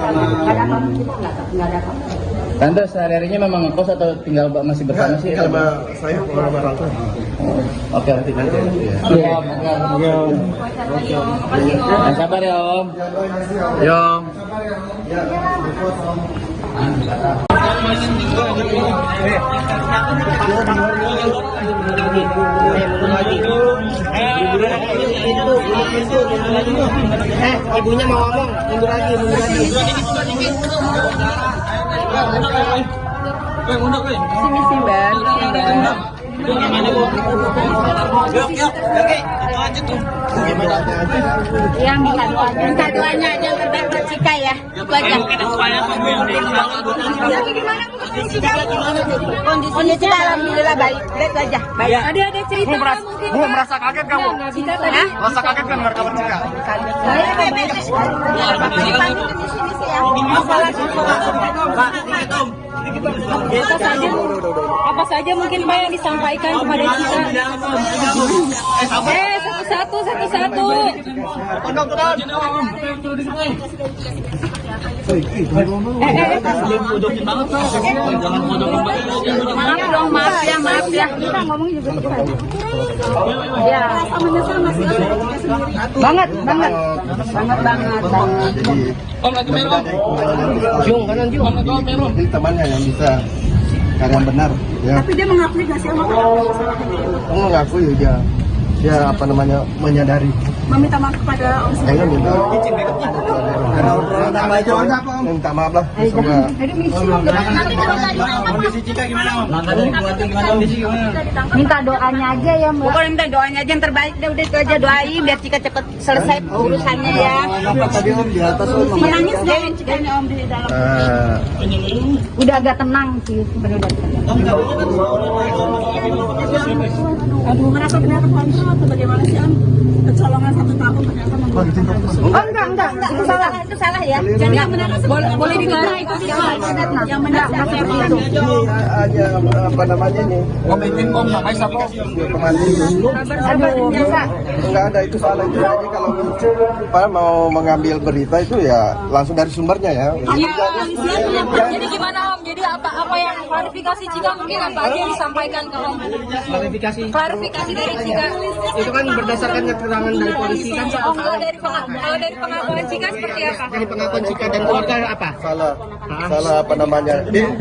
ada apa-apa, kita nggak ada apa-apa. Tante sehari-harinya memang ngekos atau tinggal masih bersama sih? Sama saya orang tua. Oke, nanti. Iya, Om. Sabar ya Om. Yo. Ibunya mau ngomong, mundur lagi. Sini sih Mbak. Ya, minta doanya aja terbaik buat Cika ya. Itu aja. Kondisinya alhamdulillah baik. Baik aja. Baik. Ada cerita mungkin. Bu, merasa kaget kamu? Cika tadi. Merasa kaget kan dengar kabar Cika? Baik. Di sini sih ya. Apa saja mungkin Pak yang disampaikan kepada kita? Satu-satu. Maaf ya. Kita ngomong juga cepat. Ya, sama-sama sih. Banget. Jung, kanan Jung. Ini temannya yang bisa karena benar. Ya. Tapi dia mengakui gak sih sama Kamu ngaku ya. ya apa namanya menyadari. Meminta maaf kepada Om Saya minta minta maaf lah. Semoga Kondisi Cika gimana, Om? Langkah dari keluarga gimana, kondisi gimana? Minta doanya aja ya Mbak. Pokoknya minta doanya aja yang terbaik deh, udah itu aja doain biar Cika cepet selesai urusannya ya. apa tadi Om di atas Om? menangis deh Cikanya Om di dalam. Udah agak tenang sih sebenarnya. Aduh, merasa ternyata kontrol atau bagaimana sih Om? Kecolongan 1 tahun ternyata membuat Oh enggak, itu salah. Itu salah ya. Jadi yang benar Boleh dikira itu yang benar seperti itu. Hanya apa namanya ini? Komitin Om, namanya siapa? Aduh, biasa. Enggak ada, itu salah itu. Jadi kalau apa, mau mengambil berita itu ya langsung dari sumbernya ya. Jadi gimana Om? Jadi apa yang klarifikasi Cika mungkin apa aja yang disampaikan ke Om? Klarifikasi. Klarifikasi dari Cika. Itu kan berdasarkan keterangan dari polisi kan soal Oh, kalau dari pengakuan Cika seperti apa? dari pengakuan Cika dan keluarga apa? Salah apa namanya?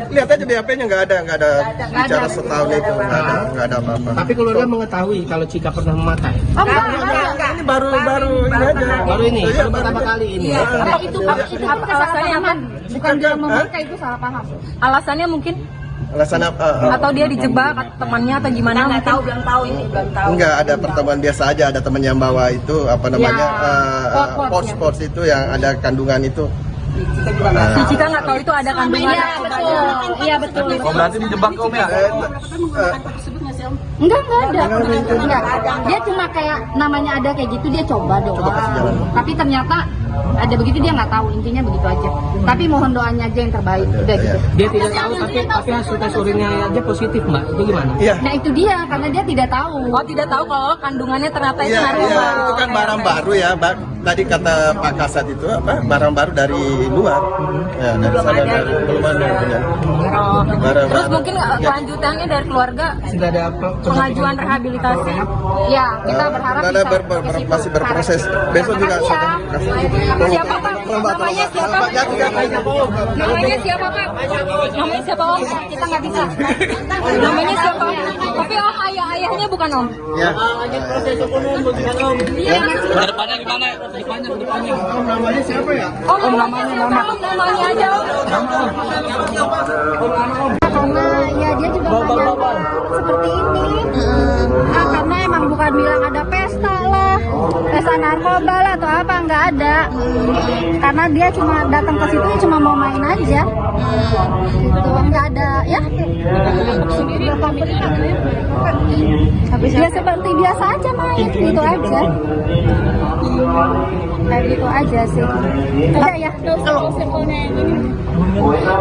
Lihat aja di HP-nya nggak ada bicara setahun itu nggak ada apa-apa. Tapi keluarga mengetahui kalau Cika pernah memakai. Oh, enggak. Ini baru ini aja. Baru ini, baru pertama kali ini. Apa itu apa alasannya apa? Bukan dia memakai itu salah paham. Alasannya mungkin Alasan apa? atau dia dijebak temannya atau gimana? Nggak tahu, belum tahu ini, belum tahu. Enggak, ada pertemuan biasa aja, ada teman yang bawa itu apa namanya pot itu yang ada kandungan itu. Si Cika nggak tahu itu ada kandungan. Iya betul. Oh, berarti dijebak Om ya? Enggak ada. Enggak. Dia cuma kayak namanya ada kayak gitu dia coba doang. kasih jalan. Tapi ternyata ada begitu dia nggak tahu, intinya begitu aja. Tapi mohon doanya aja yang terbaik. Udah gitu. Dia tidak tahu tapi hasil tes urinnya aja positif, Mbak. Itu gimana? Iya. Nah itu dia karena dia tidak tahu. Oh tidak tahu kalau kandungannya ternyata itu Iya, narkoba. iya, itu kan barang baru ya, Tadi kata Pak Kasat itu apa? Barang baru dari luar. Ya, dari sana dari belum ada punya. Barang Terus baru. mungkin kelanjutannya dari keluarga Sudah ada pengajuan rehabilitasi. Ya kita berharap Ada bisa masih berproses. Besok juga Makasih ya. sudah. Siapa Pak? Namanya siapa? Namanya siapa Pak? Namanya siapa Om? Kita nggak bisa. Namanya siapa? Tapi Om ayahnya bukan Om. Ya. Depannya gimana? Depannya. Namanya siapa ya? Om namanya aja Om. Karena ya dia juga banyak seperti ini. Karena emang bukan bilang ada pesta lah, pesta narkoba lah atau apa, nggak ada. Karena dia cuma datang ke situ cuma mau main aja. Gitu, nggak ada ya. Ya seperti biasa aja main, gitu aja. Kayak gitu aja sih. Udah ya.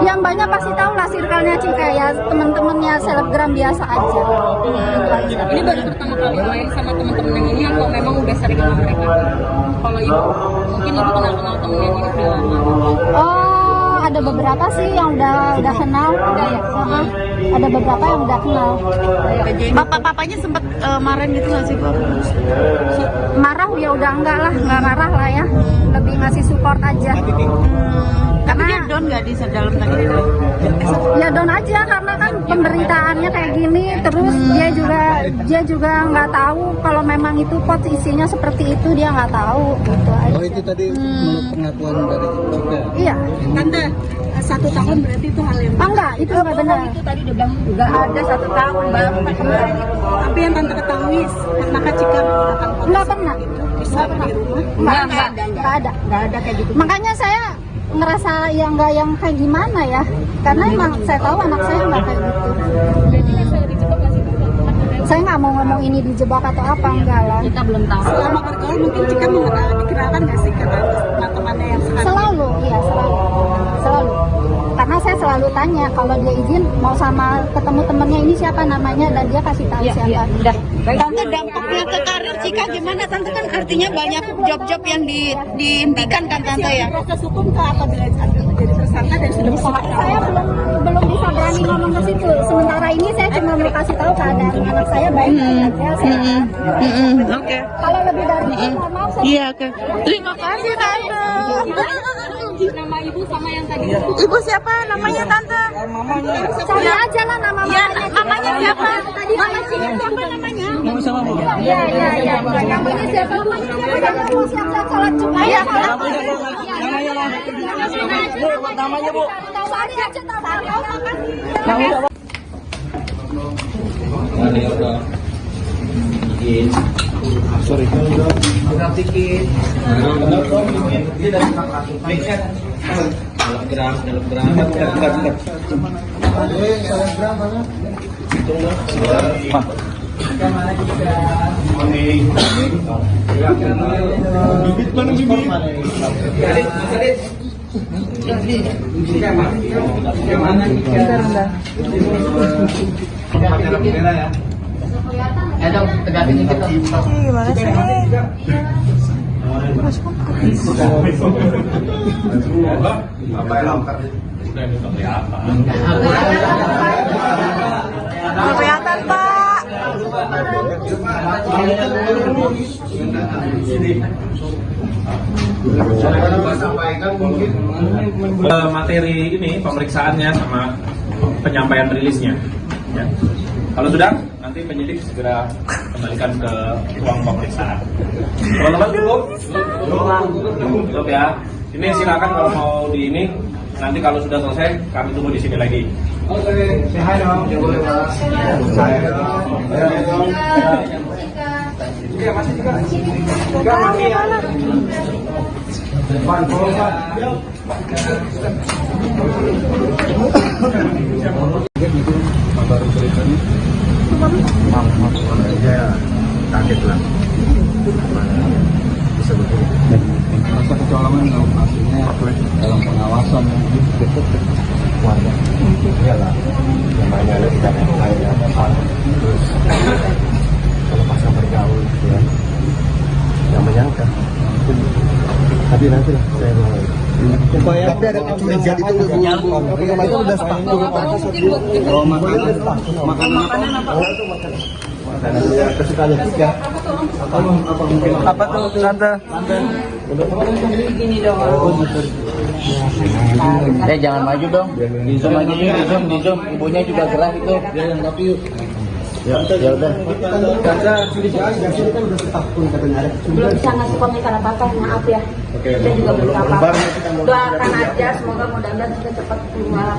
Yang banyak pasti tahu lah circle-nya Cika ya, teman-temannya selebgram biasa aja. Gitu aja. Ini baru pertama kali main sama teman-teman yang ini atau memang udah sering sama mereka? Kalau ibu, mungkin ibu kenal temen yang ini udah lama. Oh, ada beberapa sih yang udah kenal. Udah ya. Ada beberapa yang udah kenal. Papanya sempat marahin gitu nggak sih Pak? Marah ya udah enggak marah lah ya. Lebih ngasih support aja. Tapi dia down nggak di dalam tadi? Ya down aja karena kan pemberitaannya kayak gini, terus dia juga nggak tahu kalau memang itu pot isinya seperti itu, dia nggak tahu gitu aja. Oh, itu tadi menurut pengakuan dari Cika. Iya. Tante, 1 tahun berarti itu hal yang Enggak, itu nggak benar. Itu tadi dia bilang nggak ada 1 tahun baru kenal gitu. Tapi yang tante ketahui, pernahkah Cika menggunakan pot Nggak pernah. bisa di rumah? Nggak ada kayak gitu. Makanya saya ngerasa yang nggak yang kayak gimana ya, karena emang saya tahu anak saya nggak kayak gitu. Saya nggak mau ngomong ini dijebak atau apa, enggak lah. Kita belum tahu. Selama bergaul mungkin Cika dikenalkan nggak sih ke teman-temannya yang sekarang? Selalu, iya selalu. Karena saya selalu tanya kalau dia izin mau sama ketemu temennya ini siapa namanya dan dia kasih tahu siapa. Udah. Tante, dampaknya ke karir Cika gimana? Tante kan artinya banyak job-job yang dihentikan kan Tante ya? Proses hukum ke apabila jadi tersangka dan sudah Saya belum bisa berani ngomong ke situ. Sementara ini saya cuma mau kasih tahu keadaan anak saya baik-baik aja. Sehat. Oke. Kalau lebih dari itu, mohon maaf saya. Iya, oke. Terima kasih Tante. Nama ibu sama yang tadi. Ibu siapa namanya Tante? Cari aja lah nama Iya, mamanya. namanya siapa? Tadi siapa namanya? sama Bu. Iya. Namanya siapa? Namanya mau siap-siap sholat Jumat. Iya, Namanya Bu. Tahu aja tahu. Sorry. Gimana sih? Kelihatan Pak. Materi ini pemeriksaannya sama penyampaian rilisnya. Ya. Kalau sudah, nanti penyidik segera kembalikan ke ruang pemeriksaan. Teman-teman cukup ya. Ini silakan kalau mau di ini. Nanti kalau sudah selesai, kami tunggu di sini lagi. Oke, say dong. Masih juga. Baru beritanya aja kaget lah bisa begini. merasa kecolongan dong, hasilnya dalam pengawasan Warga iyalah namanya ada tidak lainnya terus lepasan bergaul gitu ya yang menyangka tapi nanti lah saya mulai tapi ada kecurigaan itu itu udah sepakat kalau makanan apa kesukaan tiga Apa tuh Tante? Jangan maju dong. Di zoom aja yuk, di zoom. Ibunya juga gerah itu. Ya udah. Belum bisa ngasih komentar apa-apa, maaf ya. Kita juga belum apa-apa. Doakan aja, semoga mudah-mudahan kita cepat keluar.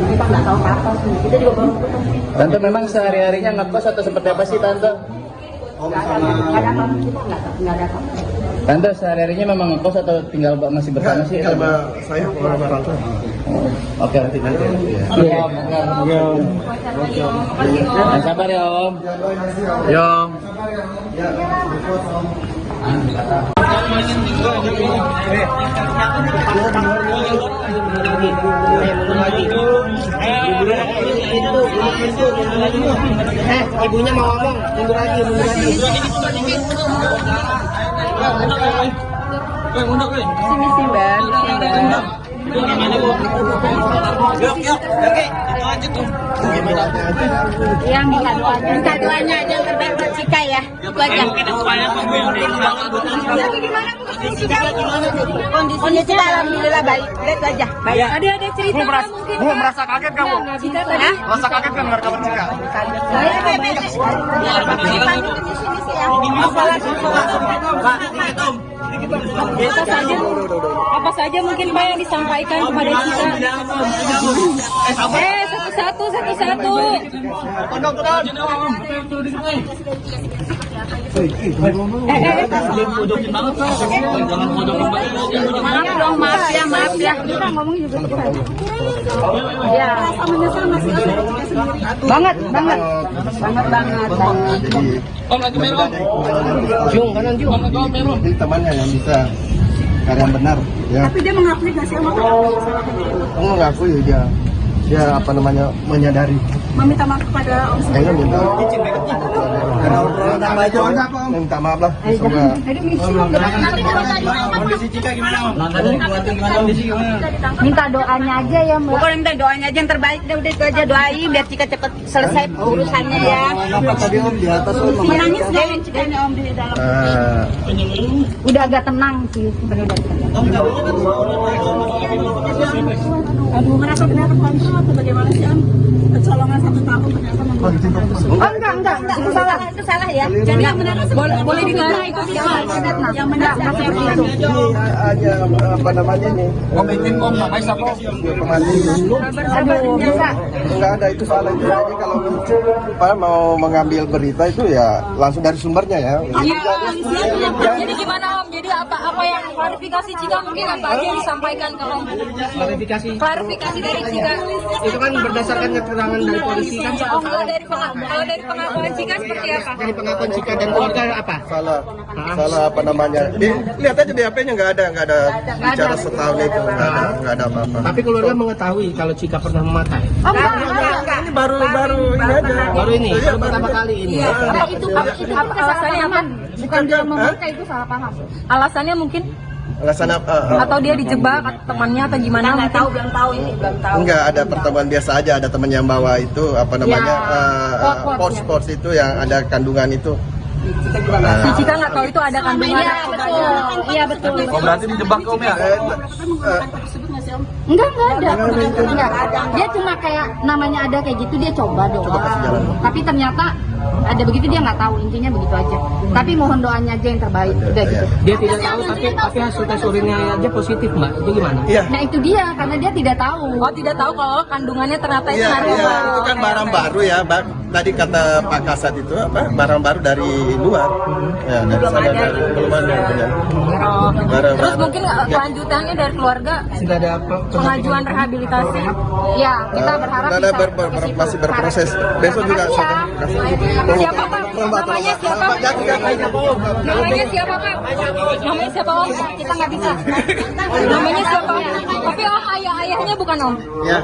Kita nggak tahu apa-apa sih. Kita juga baru ketemu. Tante memang sehari-harinya ngekos atau seperti apa sih Tante? Nggak ada apa-apa, kita nggak ada apa-apa. Tante sehari-harinya memang ngekos atau tinggal masih bersama sih? Saya orang orang Oke, nanti. Iya, Om. Sabar ya Om. Yo. Ibunya mau ngomong, mundur lagi. Sini sih Mbak. Iya, minta doanya aja yang terbaik buat Cika ya. Itu aja. Kondisinya alhamdulillah baik. Lihat aja. Baik. Ada cerita mungkin. Bu, merasa kaget kamu? Merasa kaget kan dengar kabar Cika? Apa saja mungkin Pak yang disampaikan kepada kita? Satu-satu. Maaf ya. Kita ngomong juga kita. Ya, sama sih banget. Om lagi merah. Jung kanan Jung. Jadi temannya yang bisa karya benar ya. Tapi dia mengakui nggak sih sama kamu? Kamu ngaku ya dia apa namanya menyadari Meminta maaf kepada Om saya minta Minta maaf lah. Semoga Kondisi Cika gimana Om? Langkah dari keluarga gimana? Kondisi gimana? Minta doanya aja ya Mbak. Pokoknya minta doanya aja yang terbaik, udah itu aja doain biar Cika cepet selesai urusannya ya. apa tadi Om di atas Om? Menangis deh Cikanya Om di dalam. Udah agak tenang sih, sebenarnya udah tenang. Aduh, merasa ternyata kontrol atau bagaimana sih Om? Kecolongan 1 tahun ternyata membuat Oh enggak, itu salah. Itu salah ya. Jadi yang benar boleh digarang itu yang benar seperti itu. Hanya apa namanya nih? Komitin Om, namanya siapa? Aduh, bisa. Enggak ada, itu salah itu aja. Kalau mau mengambil berita itu ya langsung dari sumbernya ya. Jadi gimana Om? Jadi apa yang klarifikasi Cika mungkin apa aja yang disampaikan ke Om? Klarifikasi dari Cika. Itu kan berdasarkan keterangan dari polisi kan soal Kalau dari pengakuan Cika seperti apa? dari pengakuan Cika dan keluarga apa? Salah apa namanya? Lihat aja di HP-nya nggak ada bicara setahun itu nggak ada apa-apa. Tapi keluarga mengetahui kalau Cika pernah memakai. Oh enggak. Ini baru ini aja. Baru ini, baru pertama kali ini. Itu alasannya apa? Bukan dia memakai, itu salah paham. Alasannya mungkin Alasan apa? atau dia dijebak atau temannya atau gimana? nggak tahu, belum tahu ini, belum tahu. Enggak, ada pertemuan biasa aja, ada teman yang bawa itu apa namanya? Pors itu yang ada kandungan itu. Si Cika nggak tahu itu ada kandungan. Iya betul. Oh berarti dijebak Om ya? Enggak ada. Enggak. Dia cuma kayak namanya ada kayak gitu dia coba doang. Tapi ternyata ada begitu dia nggak tahu, intinya begitu aja. Tapi mohon doanya aja yang terbaik. Udah gitu. Dia tidak tahu tapi hasil tes urinnya aja positif Mbak. Itu gimana? Iya. Nah itu dia karena dia tidak tahu. Oh tidak tahu kalau kandungannya ternyata itu Iya, narkoba. itu kan barang baru ya. Tadi kata Pak Kasat itu apa? Barang baru dari luar. Ya, dari sana belum ada punya. Barang Terus baru. mungkin kelanjutannya dari keluarga Sudah ada pengajuan rehabilitasi. Ya kita berharap Ada bisa. masih berproses. Besok juga Makasih ya. saya Siapa Pak? Namanya siapa? Namanya siapa Pak? Namanya siapa Om? Kita nggak bisa. Namanya siapa? Tapi Om ayahnya bukan Om. Ya.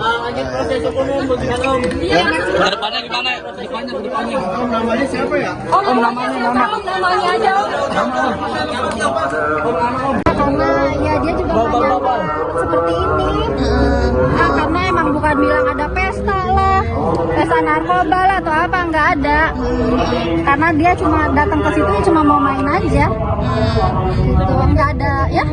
Kedepannya gimana? Namanya siapa ya? Om namanya aja Om. Karena ya dia juga banyak seperti ini. Karena emang bukan bilang ada pesta lah, pesta narkoba lah atau apa, nggak ada. Karena dia cuma datang ke situ cuma mau main aja. Gitu, nggak ada ya.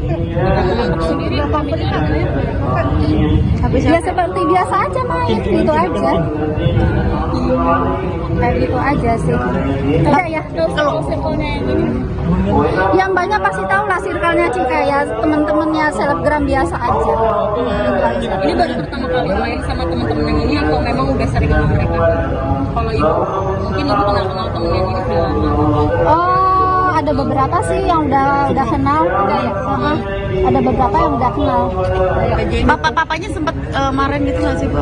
Ya seperti biasa aja main, gitu aja. Kayak gitu aja sih. Ada ya. Yang banyak pasti tahu lah circle-nya Cika ya, temen-temennya selebgram biasa aja. Ini baru pertama kali main sama teman-teman yang ini atau memang udah sering sama mereka? Kalau ibu, mungkin ibu kenal temen yang ini udah lama. Oh, ada beberapa sih yang udah kenal. Ada beberapa yang udah kenal. Papanya sempat marahin gitu nggak sih Bu?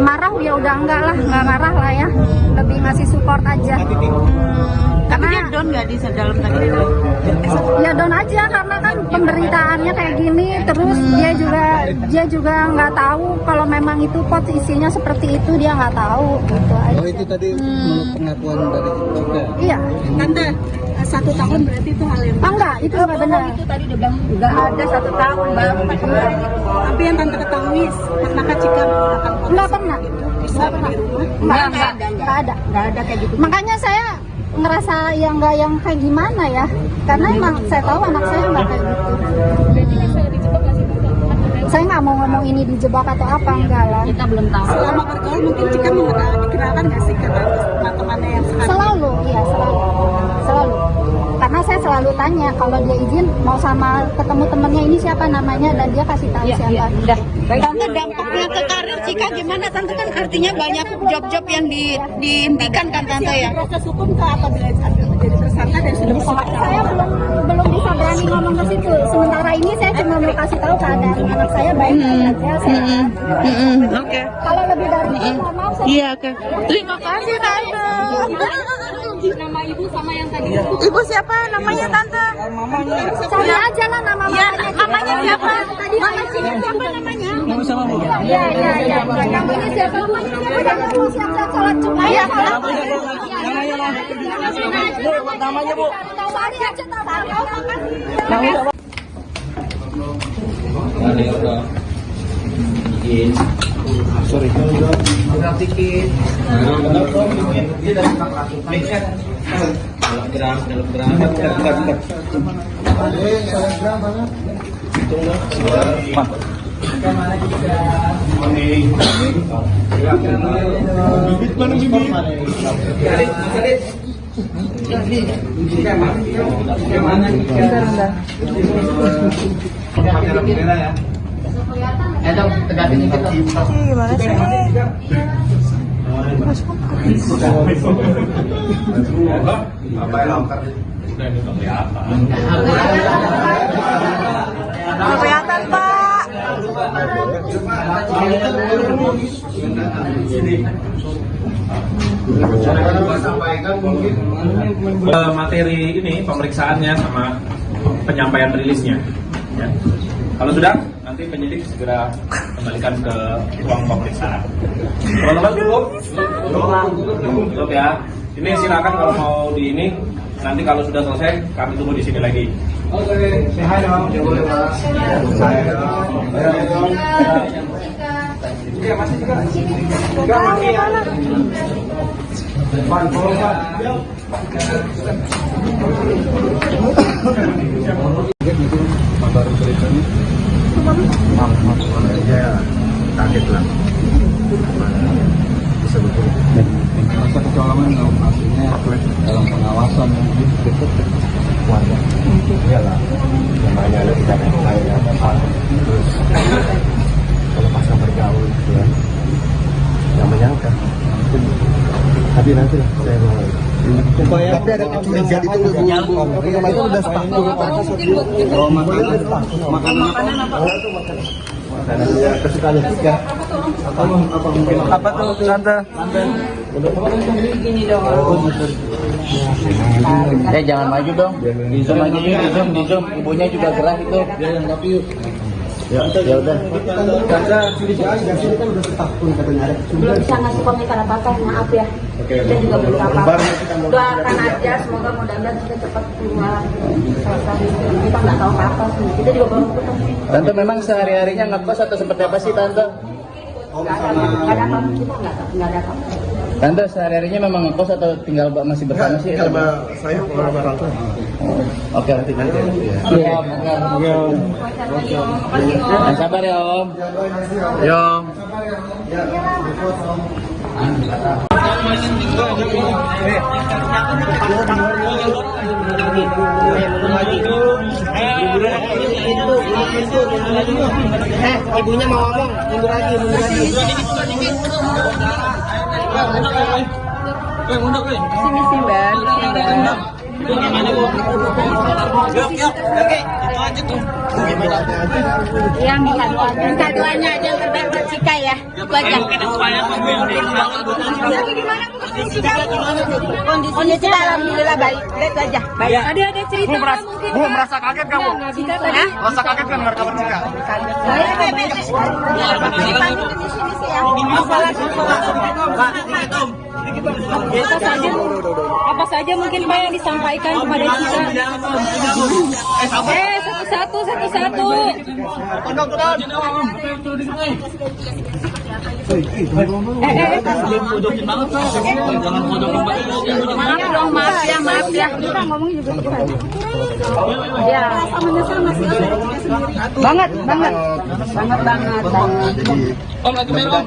Marah ya udah enggak marah lah ya. Lebih ngasih support aja. Tapi dia down nggak di dalam tadi? Ya down aja karena kan pemberitaannya kayak gini, terus dia juga nggak tahu kalau memang itu pot isinya seperti itu, dia nggak tahu gitu aja. Oh itu tadi menurut pengakuan dari Cika. Iya. Tante, 1 tahun berarti itu hal yang Enggak, itu nggak benar. Itu tadi dia bilang nggak ada 1 tahun baru kemarin. Tapi yang tante ketahui pernahkah Cika menggunakan pot Nggak pernah. Nggak ada kayak gitu. Makanya saya ngerasa yang nggak yang kayak gimana ya, karena emang saya tahu anak saya nggak kayak gitu. Saya nggak mau ngomong ini dijebak atau apa, enggak lah. Kita belum tahu. Selama bergaul mungkin Cika dikenalkan nggak sih ke teman-temannya yang sekarang? Selalu, iya selalu. Karena saya selalu tanya kalau dia izin mau sama ketemu temennya ini siapa namanya dan dia kasih tahu siapa. Tante, dampaknya ke karir Cika gimana Tante? Kan artinya banyak job-job yang dihentikan kan Tante ya? Proses hukum ke apabila menjadi tersangka dan sudah Saya belum bisa berani ngomong ke situ. Sementara ini saya cuma mau kasih tahu keadaan anak saya baik-baik aja. Oke. Kalau lebih dari itu, mohon maaf saya. Iya, oke. Terima kasih Tante. nama ibu sama yang tadi itu. Ibu siapa namanya Tante? Cari aja lah nama Ya, mamanya. namanya siapa? Tadi Mama Cika siapa namanya? Iya. Namanya siapa? Namanya siapa? Jangan mau siap-siap sholat Jumat. Iya. Iya. namanya Bu. Tahu aja tahu. Ada yang udah bikin. Sorry. Udah dikit. Dalam geram. Bibit mana bibit? Dong, tegakin dikit dong. Kelihatan, Pak. Materi ini pemeriksaannya sama penyampaian rilisnya. Ya. Kalau sudah, nanti penyidik segera kembalikan ke ruang pemeriksaan. Teman-teman cukup? Cukup ya. Ini silakan kalau mau di ini. Nanti kalau sudah selesai, kami tunggu di sini lagi. Oke, hai dong. Iya, masih juga. Juga masih ya. Baru beritanya Ya, kaget lah. Bisa betul. rasa kecolongan aslinya dalam pengawasan Warga. Iyalah. Namanya ada tidak ada lain terus kalau pas bergaul gitu ya. Yang menyangka. Tapi nanti lah saya mau. Tapi ada kecurigaan itu itu udah sepakat. kalau makanan apa? Makanannya kesukaan tiga. Apa tuh, Tante? Jangan maju dong. Di zoom aja yuk, di zoom. Ibunya juga gerah itu. Ya udah. Karena curigaan dan sini kan udah setahun katanya ada. Belum bisa ngasih komentar apa-apa, maaf ya. Kita juga belum apa-apa. Doakan aja, semoga mudah-mudahan kita cepat keluar. Kita nggak tahu apa-apa sih. Kita juga belum ketemu. Tante memang sehari-harinya ngekos atau seperti apa sih Tante? Nggak ada apa-apa, kita nggak ada apa-apa. Tante sehari-harinya memang ngekos atau tinggal masih bersama sih? Sama saya orang tua. Oke, nanti. Iya, Om. Sabar ya Om. Ya Om. Ibunya mau ngomong, mundur lagi. Sini sih, Mbak. Ya, minta doanya aja yang terbaik buat Cika ya. Itu aja. Kondisi alhamdulillah baik. Itu aja. Baik. Ada cerita mungkin. Bu, merasa kaget kamu? Merasa kaget kan dengar kabar Cika? Apa saja mungkin Pak yang disampaikan kepada kita? Satu-satu. Maaf ya. Kita ngomong juga kita. Ya, sama-sama sih. Banget. Om lagi merah.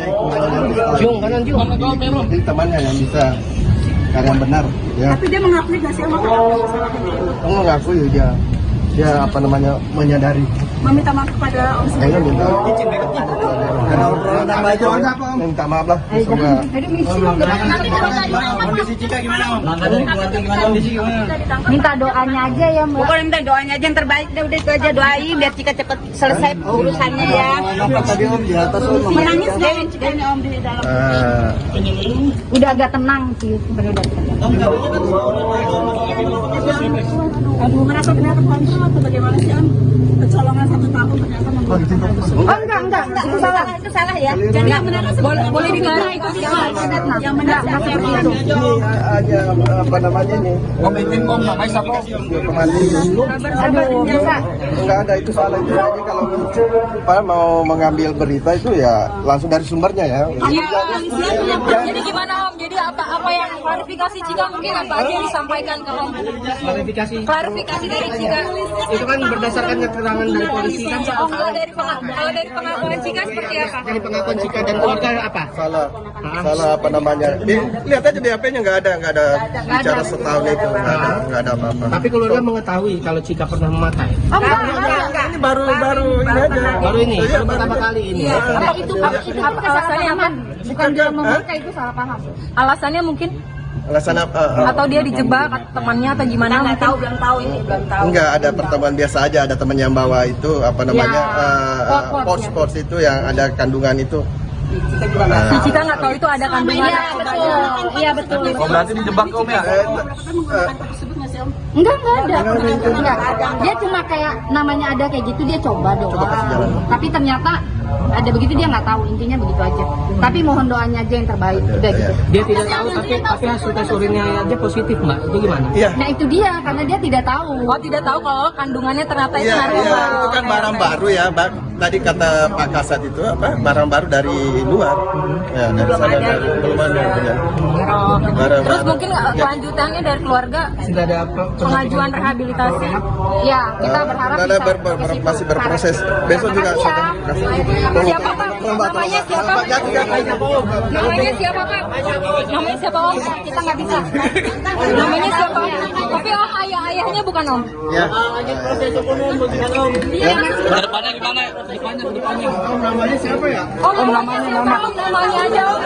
Jung, kanan Jung. Ini temannya yang bisa karena benar ya. Tapi dia mengakui nggak sih sama Kamu ngaku ya dia apa namanya menyadari. meminta maaf kepada Om Sri. Saya minta minta maaf lah. Semoga Minta doanya aja ya, Mbak. Pokoknya minta doanya aja yang terbaik deh, udah itu aja doain biar Cika cepet selesai urusannya ya. apa tadi Om di atas Om? Menangis deh Cikanya Om di dalam. Udah agak tenang sih, sebenarnya udah tenang. Aduh, merasa benar kontrol atau bagaimana sih Am? Kecolongan 1 tahun ternyata membuat Enggak, itu salah. Itu salah ya. Jadi yang benar Boleh dikira itu yang benar siapa yang itu? Ini aja apa namanya nih? Komitin om namanya siapa? Aduh, bisa. Enggak ada, itu salah itu aja. Kalau mau mengambil berita itu ya langsung dari sumbernya ya. Jadi gimana Om? Jadi apa yang klarifikasi Cika mungkin apa aja yang disampaikan ke Om? Klarifikasi dari Cika. Itu kan berdasarkan keterangan dari polisi kan. Kalau dari pengakuan Cika seperti apa? Dari pengakuan Cika dan keluarga apa? Salah apa namanya? Lihat aja di HP-nya nggak ada bicara setahun itu nggak ada apa-apa. Tapi keluarga mengetahui kalau Cika pernah memakai. Ini baru ini aja. Baru ini, baru pertama kali ini. Itu alasannya apa? Bukan dia memakai, itu salah paham. Alasannya mungkin Alasan apa? atau dia dijebak atau temannya atau gimana? Nggak tahu, belum tahu ini, belum tahu. Enggak, ada pertemuan biasa aja, ada teman yang bawa itu apa namanya port itu yang ada kandungan itu. Si Cika nggak tahu itu ada kandungan. Iya betul. Oh berarti dijebak om ya? Enggak ada. Enggak. Dia cuma kayak namanya ada kayak gitu dia coba doang. Tapi ternyata ada begitu dia nggak tahu, intinya begitu aja. Tapi mohon doanya aja yang terbaik, udah gitu. Dia tidak tahu tapi hasil tes urinnya aja positif Mbak. Itu gimana? Iya. Nah itu dia karena dia tidak tahu. Oh, tidak tahu kalau kandungannya ternyata itu Iya, narkoba. itu kan barang baru ya, Tadi kata Pak Kasat itu apa? Barang baru dari luar. Ya, dari sana belum ada. Ya. Barang Terus baru. mungkin kelanjutannya dari keluarga Sudah ada pengajuan rehabilitasi. Ya kita berharap Ada bisa. masih berproses. Besok juga Makasih ya. saya kasih. Siapa Pak? Namanya siapa? Namanya siapa Pak? Namanya siapa Om? Kita nggak bisa. Namanya siapa? Tapi oh ayahnya bukan Om. Ya. Kedepannya gimana? Kedepannya. namanya siapa ya? Om namanya aja Om.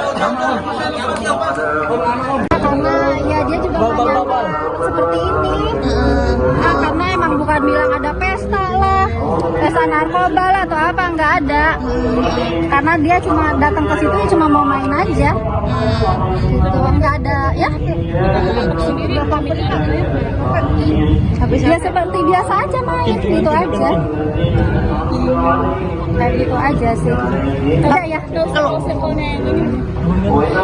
Karena ya dia juga banyak seperti ini. Karena emang bukan bilang ada pesta lah, pesta narkoba lah atau apa, nggak ada. Karena dia cuma datang ke situ cuma mau main aja. Gitu, nggak ada ya. Ya seperti biasa aja main, gitu aja. Kayak gitu aja sih. Udah ya.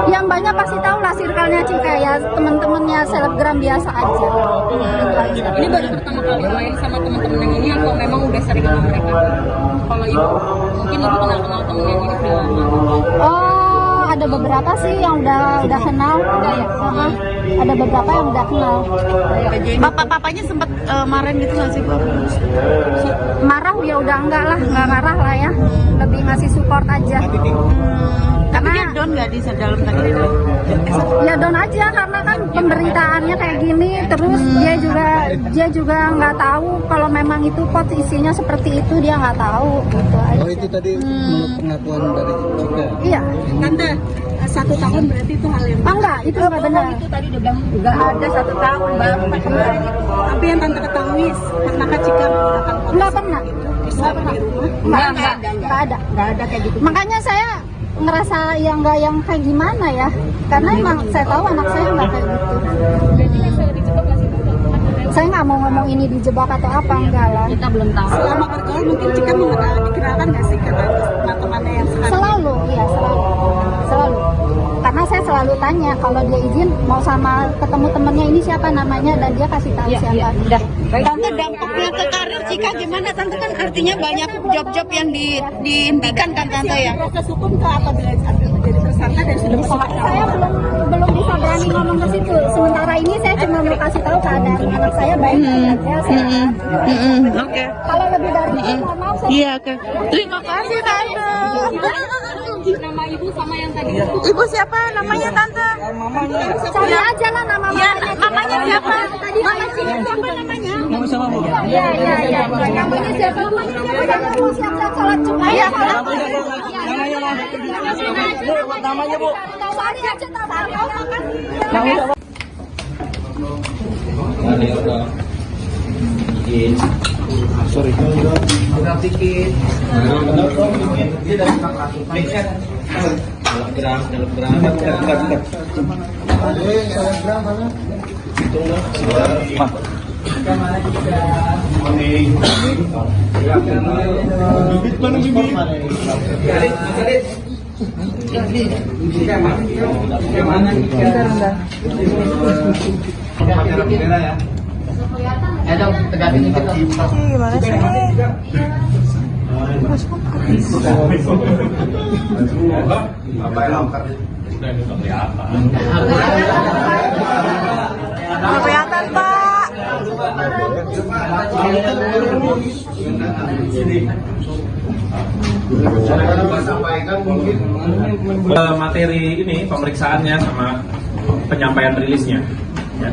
Yang banyak pasti tahu lah circle-nya Cika ya, temen-temennya selebgram biasa aja. Ini baru pertama kali main sama teman-teman yang ini atau memang udah sering sama mereka? Kalau ibu mungkin ibu kenal temen yang ini udah lama. Oh, ada beberapa sih yang udah kenal. Ada beberapa yang udah kenal. Bapak-bapaknya sempat marahin gitu nggak sih Bu? Marah ya udah enggak marah lah ya. Lebih ngasih support aja. Tapi dia down nggak di dalam tadi? Ya down aja karena kan pemberitaannya kayak gini, terus dia juga nggak tahu kalau memang itu pot isinya seperti itu, dia nggak tahu gitu aja. Oh itu tadi menurut pengakuan dari Cika. Iya. Tante 1 tahun berarti itu hal yang Enggak, itu nggak benar. Itu tadi udah bilang nggak ada 1 tahun baru kemarin. tapi yang tante ketahui pernahkah Cika menggunakan Nggak pernah. Nggak ada kayak gitu. Makanya saya ngerasa yang nggak yang kayak gimana ya, karena emang saya tahu anak saya nggak kayak gitu. Saya nggak mau ngomong ini dijebak atau apa, enggak lah. Kita belum tahu. selama bergaul mungkin Cika dikenalkan nggak sih ke teman-temannya yang sekarang? Selalu, iya selalu. Karena saya selalu tanya kalau dia izin mau sama ketemu temennya ini siapa namanya dan dia kasih tahu siapa. Tante dampaknya ke karir Cika gimana Tante, kan artinya banyak job-job yang dihentikan kan Tante ya? Proses hukum ke apabila jadi tersangka dan sudah Saya belum bisa berani ngomong ke situ. Sementara ini saya cuma mau kasih tahu keadaan anak saya baik-baik aja. Oke. Kalau lebih dari itu mohon maaf saya. Iya, oke. Terima kasih Tante. Nama ibu sama yang tadi itu. Ibu siapa namanya Tante? Cari aja lah nama mamanya. Namanya siapa? Tadi siapa namanya? Nama siapa Bu? Iya. Namanya siapa? Jangan mau siap-siap sholat Jumat. Iya. Namanya Bu. Cari aja tahu. Sorry. Bibit mana bibit? Dong, tegakin dikit dong. Gimana sih? Apa yang angkat? Nggak kelihatan, Pak. Materi ini pemeriksaannya sama penyampaian rilisnya. Ya.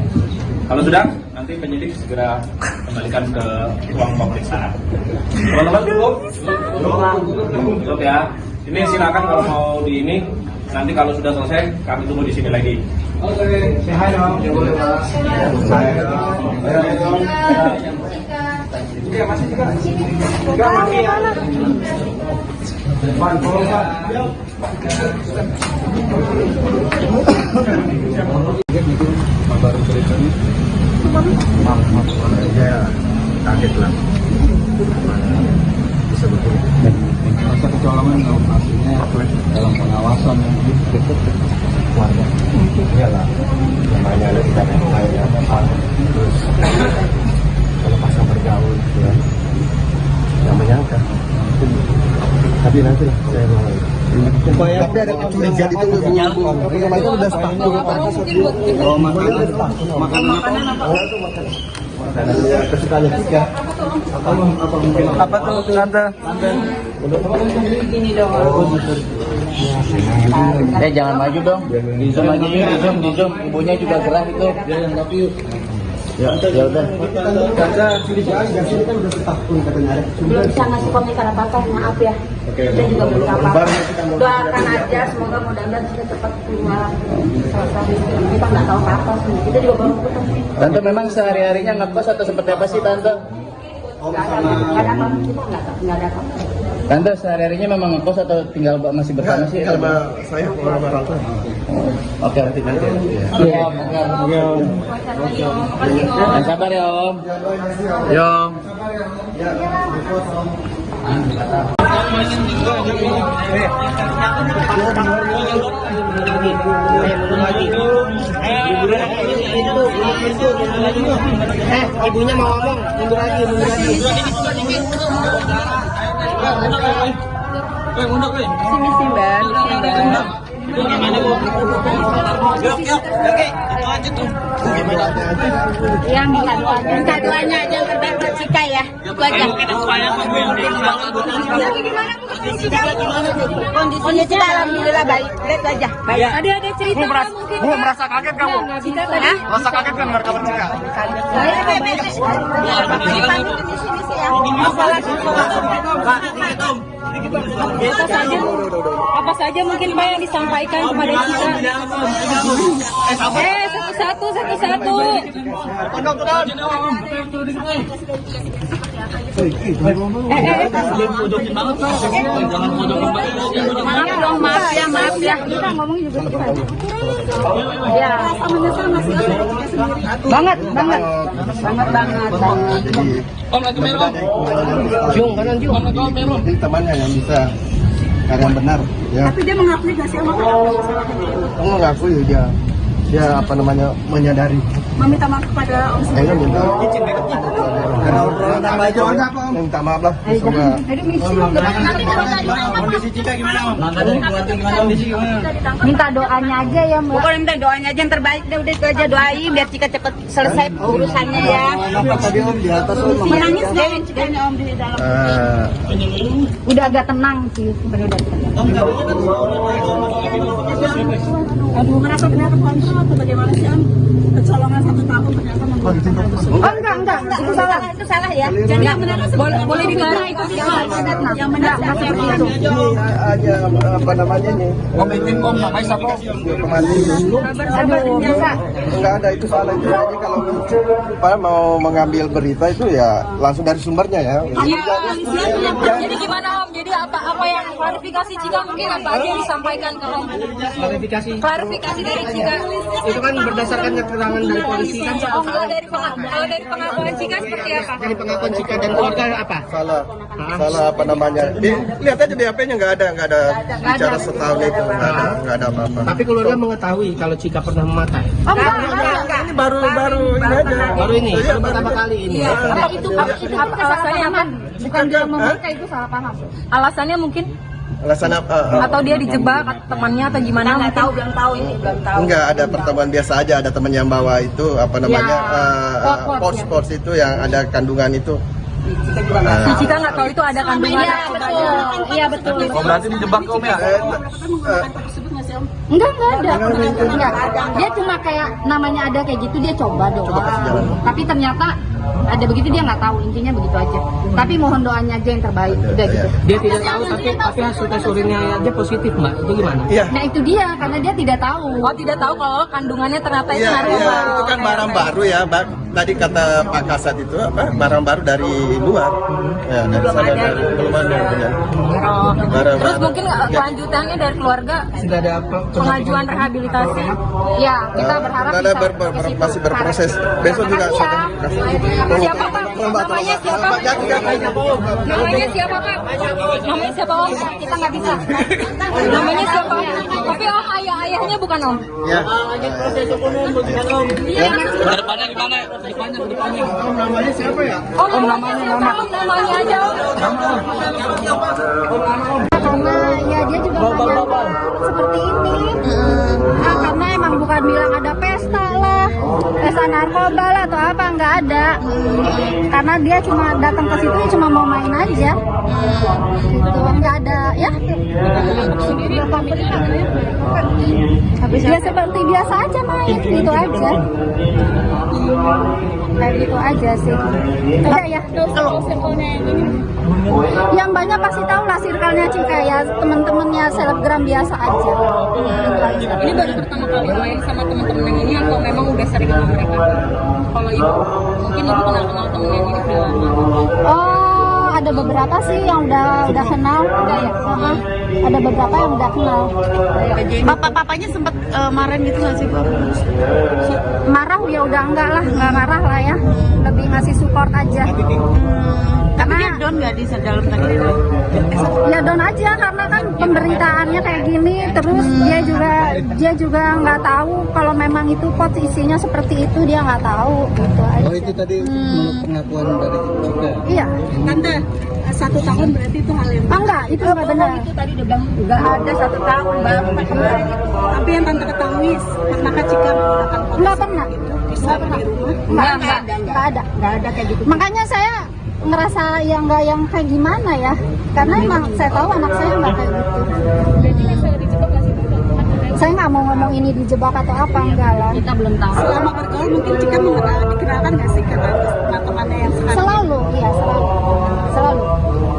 Kalau sudah, nanti penyidik segera kembalikan ke ruang pemeriksaan. Teman-teman cukup ya. Ini silakan kalau mau di ini. Nanti kalau sudah selesai, kami tunggu di sini lagi. Oke, hai dong. Masih juga. Baru ceritanya. Ya kaget lah. Bisa betul. Rasa kecolongan operasinya dalam pengawasan Keluarga. Iyalah. Namanya ada kita kaya terus lepasan bergaul gitu ya. Yang menyangka. Tapi nanti lah saya mau. Tapi ada kecurigaan itu kemarin udah sepakat. Oh, makanan apa? Kesukaan tiga. Apa tuh tante? Jangan maju dong. Di zoom aja yuk, di zoom. Ibunya juga gerah itu. Ya udah. Belum bisa ngasih komentar apa-apa, maaf ya. Kita juga belum apa-apa. Doakan aja, semoga mudah-mudahan bisa cepat keluar. Kita nggak tahu apa-apa sih. Kita juga baru ketemu. Tante memang sehari-harinya ngekos atau seperti apa sih Tante? Nggak ada apa-apa. Kita nggak ada apa-apa. Tante sehari-harinya memang ngekos atau tinggal masih bersama sih? Sama saya orang tua. Oke, nanti ya. Yang sabar ya Om. Yo. Ibunya mau ngomong, mundur lagi. Sini sih, Mbak. Ya, minta doanya aja yang terbaik buat Cika ya. Itu aja. Kondisi Cika alhamdulillah baik. Lihat aja. Baik. Ada cerita mungkin. Merasa kaget kamu? Merasa kaget kan dengar kabar Cika? Apa saja mungkin Pak yang disampaikan kepada kita? Satu-satu. Maaf ya. Kita ngomong juga kita. Ya. Banget. Ini temannya yang bisa karena benar ya. Tapi dia mengakui nggak sih sama Kamu ngakui dia apa namanya menyadari. meminta maaf kepada Om Saya minta karena orang tambah aja minta maaf lah. Semoga Kondisi Cika gimana Om? Minta doanya aja ya, Mbak. Pokoknya minta doanya aja yang terbaik deh, udah itu aja doain biar Cika cepet selesai urusannya ya. apa tadi Om di atas Om? Menangis deh Cikanya Om di dalam. Udah agak tenang sih, sebenarnya udah tenang. Aduh, ngerasa ternyata kontrol atau bagaimana sih Om? Kecolongan 1 tahun ternyata membuat Enggak, itu salah. Itu salah ya. Jadi yang benar boleh digarah itu yang benar seperti itu. Ini aja apa namanya nih? Komitin Om, namanya siapa? Kemarin Aduh, bisa. enggak ada itu salah itu aja kalau apa mau mengambil berita itu ya langsung dari sumbernya ya. Jadi gimana Om? Jadi apa yang klarifikasi Cika mungkin apa aja yang disampaikan ke Om? Klarifikasi Klarifikasi dari Cika. itu kan berdasarkan keterangan dari dari polisi kan soal Kalau dari pengakuan Cika seperti apa? dari pengakuan Cika dan keluarga apa? Salah apa namanya? Lihat aja di HP-nya nggak ada bicara setahun itu, nggak ada apa-apa. Tapi keluarga mengetahui kalau Cika pernah memakai. Ini baru ini aja. Baru ini, baru pertama kali ini. Itu alasannya apa? Bukan dia memakai, itu salah paham. Alasannya mungkin Alasan apa? atau dia dijebak temannya atau gimana? Nggak tahu, belum tahu ini, belum tahu. Enggak, ada pertemuan biasa aja, ada teman yang bawa itu apa namanya pouch itu yang ada kandungan itu. Si Cika nggak tahu itu ada kandungan. Iya betul. Oh, berarti dijebak Om ya? Enggak ada. Enggak. Dia cuma kayak namanya ada kayak gitu, dia coba doang. Tapi ternyata ada begitu, dia nggak tahu, intinya begitu aja. Tapi mohon doanya aja yang terbaik, udah gitu. Dia tidak tahu tapi hasil tes urinnya aja positif, Mbak. Itu gimana? Iya. Nah itu dia, karena dia tidak tahu. Oh tidak tahu kalau kandungannya ternyata itu Iya, narkoba. itu kan barang baru ya, Tadi kata Pak Kasat itu apa? Barang baru dari luar. Ya, dari sana belum ada. Ya. Barang Terus baru. mungkin kelanjutannya dari keluarga Sudah ada pengajuan rehabilitasi. Ya, kita berharap Ada bisa masih berproses. Besok juga Makasih ya. Siapa Pak? Namanya siapa? Namanya siapa Pak? Namanya siapa Om? Kita nggak bisa. Namanya siapa? Tapi Om ayahnya bukan Om. Ya. Kedepannya gimana? Kedepannya. Namanya siapa ya? Om namanya aja Om. Karena ya dia juga banyak seperti ini. Karena emang bukan bilang ada pesta lah, pesta narkoba lah atau apa, nggak ada. Karena dia cuma datang ke situ cuma mau main aja. Gitu, nggak ada ya. Ya seperti biasa aja main, gitu aja. Kayak gitu aja sih. Udah ya. Yang banyak pasti tahu lah circle-nya Cika ya, temen-temennya selebgram biasa aja. Ini baru pertama kali main sama teman-teman yang ini atau memang udah sering sama mereka? Kalau ibu, mungkin ibu kenal temen yang ini udah lama. Oh, ada beberapa sih yang udah kenal. Ada beberapa yang udah kenal. Bapak-bapaknya sempat marahin gitu nggak sih Bu? Marah ya udah enggak marah lah ya. Lebih ngasih support aja. Tapi dia down nggak di dalam tadi? Ya down aja karena kan pemberitaannya kayak gini, terus dia juga nggak tahu kalau memang itu pot isinya seperti itu, dia nggak tahu gitu aja. Oh, itu tadi menurut pengakuan dari Cika. Iya. Tante, 1 tahun berarti itu hal yang Enggak, itu nggak benar. Itu tadi dia bilang nggak ada 1 tahun baru kemarin. tapi yang tante ketahui pernahkah Cika menggunakan pot Nggak pernah. bisa di rumah? Nggak ada kayak gitu. Makanya saya ngerasa yang nggak yang kayak gimana ya, karena emang saya tahu anak saya nggak kayak gitu. Saya nggak mau ngomong ini dijebak atau apa, enggak lah. Kita belum tahu. Selama bergaul mungkin Cika dikenalkan nggak sih ke teman-temannya yang sekarang? Selalu, iya selalu.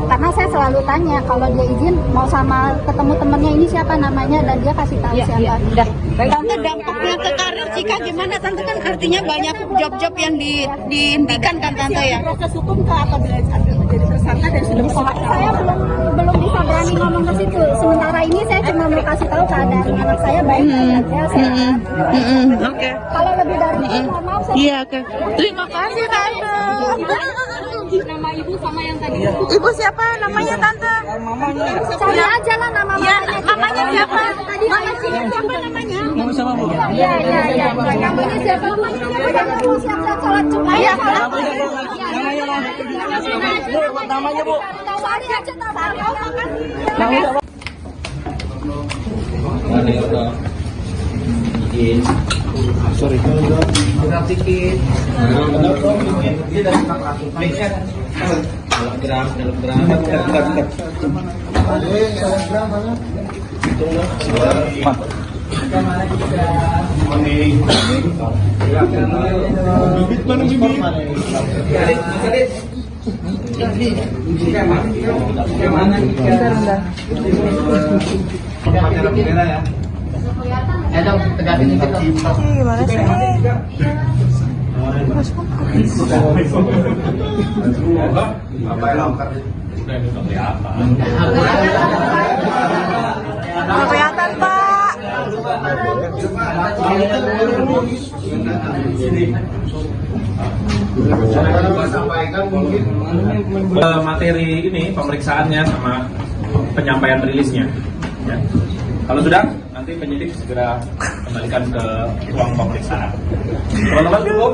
Karena saya selalu tanya kalau dia izin mau sama ketemu temennya ini siapa namanya, dan dia kasih tahu siapa. Tante, dampaknya ke karir Cika gimana? Tante kan artinya banyak job-job yang dihentikan kan Tante ya? Proses hukum kah atau bila jadi tersangka dan sudah bisa? Saya belum bisa berani ngomong ke situ. Sementara ini saya cuma mau kasih tahu keadaan anak saya baik-baik aja, sehat. Oke. Kalau lebih dari itu, mohon maaf saya. Iya, oke. Terima kasih Tante. Nama ibu sama yang tadi. Ibu siapa namanya Tante? Cari aja lah nama mamanya siapa? Mama siapa namanya? Mau sama Bu? Iya. Namanya siapa? Kamu siap-siap sholat Jumat. Iya. Namanya Bu. Cari aja tahu kan? Sorry. Tegasin dikit dong. Gimana sih? Kelihatan Pak. Materi ini pemeriksaannya sama penyampaian rilisnya. Ya. Kalau sudah, nanti penyidik segera kembalikan ke ruang pemeriksaan. Teman-teman cukup?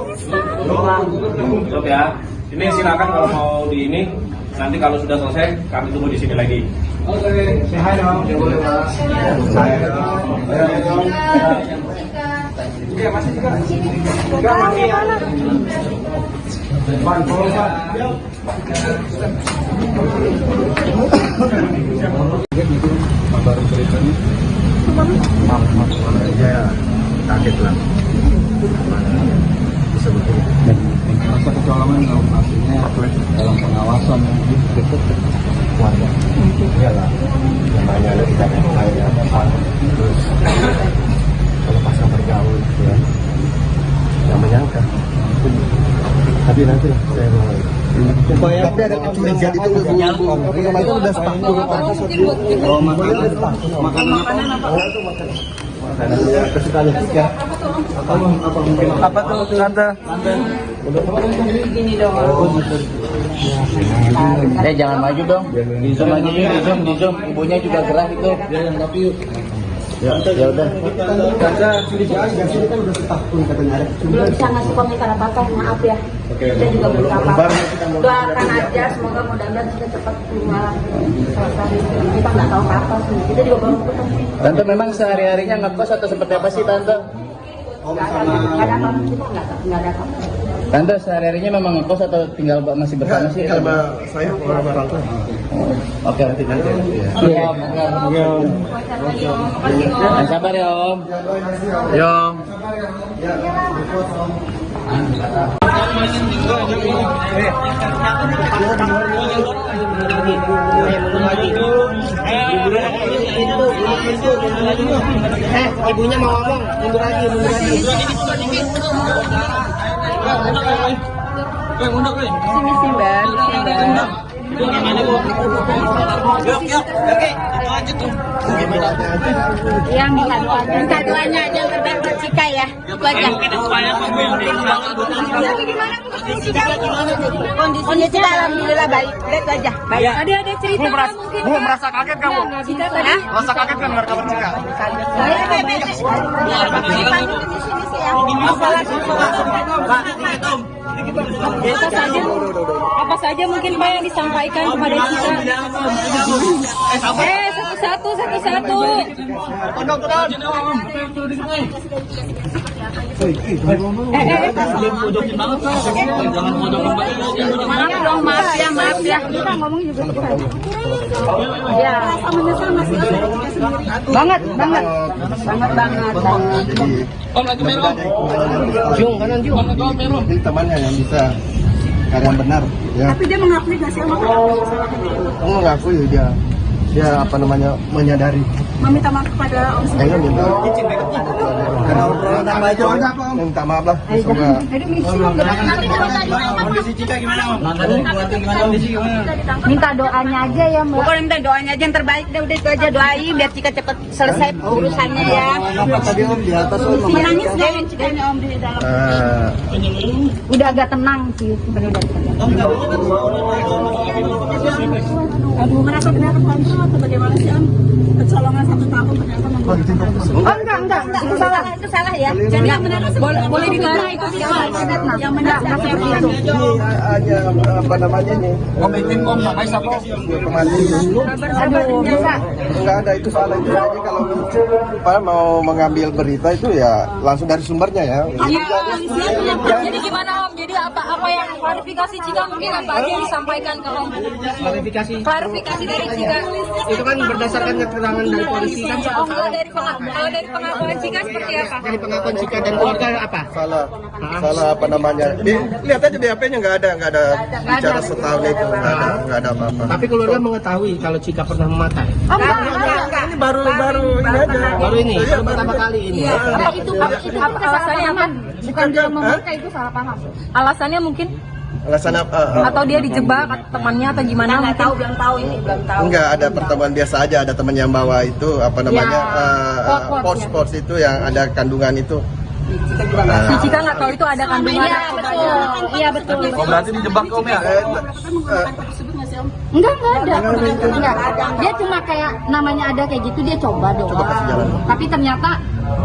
Cukup ya. Ini silakan kalau mau di ini. Nanti kalau sudah selesai, kami tunggu di sini lagi. Oke, hai dong. Boleh Pak. Hai dong. Oke, masih juga. Enggak masih ya. Ban, tolong Pak. Baru ceritanya. Ya kaget lah. Bisa begini. Rasa kecolongan operasinya dalam pengawasan Warga. Iyalah. Namanya ada di tanah air. Terus kalau pasang bergaul gitu ya. Yang menyangka. Tapi nanti lah saya mau. Tapi ada kecurigaan itu itu udah sepakat. Oh, makanan apa? Makanan kesukaan Cika. Apa tuh tante? Jangan maju dong. Di zoom aja yuk, di zoom. Ibunya juga gerah itu. Ya udah. Tante sini kan udah setahun katanya. Belum bisa ngasih komentar apa-apa, maaf ya. Kita juga belum apa-apa. Doakan aja, semoga mudah-mudahan kita cepat keluar. Kita nggak tahu apa-apa sih. Kita juga baru ketemu. Tante memang sehari-harinya ngekos atau seperti apa sih Tante? Nggak ada apa-apa, kita nggak ada apa-apa. Tante sehari-harinya memang ngekos atau tinggal masih bersama sih? Sama saya orang-orang tuh. Oke, nanti ya. Om. Sabar ya Om. Ya Om. Ibunya mau ngomong, mundur lagi. Sini Ben. Yang minta doanya aja yang terbaik buat Cika ya. Itu aja. Kondisinya Cika alhamdulillah baik. Lihat aja. Baik. Ada cerita mungkin. Bu, merasa kaget kamu? Merasa kaget kan dengar kabar Cika? Apa saja mungkin Pak yang disampaikan kepada Cika? Satu-satu. Maaf ya. Kita ngomong juga ya. Menyesal masih banget. Jung, kanan Jung. Ini temannya yang bisa yang benar ya. Tapi dia mengakui nggak sih Mengakui dia apa namanya menyadari. meminta maaf kepada Om Saya minta Minta maaf lah. Semoga kondisi Cika gimana Om? Minta doanya aja ya Mbak. Pokoknya minta doanya aja yang terbaik deh, udah itu aja doain biar Cika cepet selesai urusannya ya. apa tadi Om di atas Om? Menangis jangan Cikanya Om di dalam. Udah agak tenang sih sebenarnya. Aduh, merasa ternyata kontrol atau bagaimana sih Om? Kecolongan 1 tahun ternyata membuat Oh enggak, itu salah. itu salah ya. Jadi yang benar boleh dilarang itu yang benar siapa yang benar? Ini hanya apa namanya nih? Komitin Om, namanya siapa? Aduh, biasa. Enggak ada itu salah itu aja kalau apa mau mengambil berita itu ya langsung dari sumbernya ya. Jadi gimana Om? Jadi apa yang klarifikasi Cika mungkin apa aja yang disampaikan ke Om? Klarifikasi dari Cika. Itu kan berdasarkan keterangan dari polisi kan soal Kalau dari pengakuan Cika seperti apa? dari pengakuan Cika dan keluarga apa? Salah apa namanya? Lihat aja di HP-nya nggak ada bicara setahun itu nggak ada apa-apa. Tapi keluarga mengetahui kalau Cika pernah memakai. Oh enggak. Ini baru ini aja. Baru ini, baru pertama kali ini. Itu alasannya apa? Bukan dia memakai itu salah paham. Alasannya mungkin Alasan apa? Atau dia dijebak temannya atau gimana? Nggak tahu, belum tahu ini, belum tahu. Enggak, ada pertemuan biasa aja, ada teman yang bawa itu apa namanya pors itu yang ada kandungan itu. Kita juga nggak Si Cika nggak tahu itu ada kandungan. Iya betul, iya betul. Oh berarti dijebak Om ya? Enggak ada. Enggak. Dia cuma kayak namanya ada kayak gitu dia coba doang. Coba kasih jalan. Tapi ternyata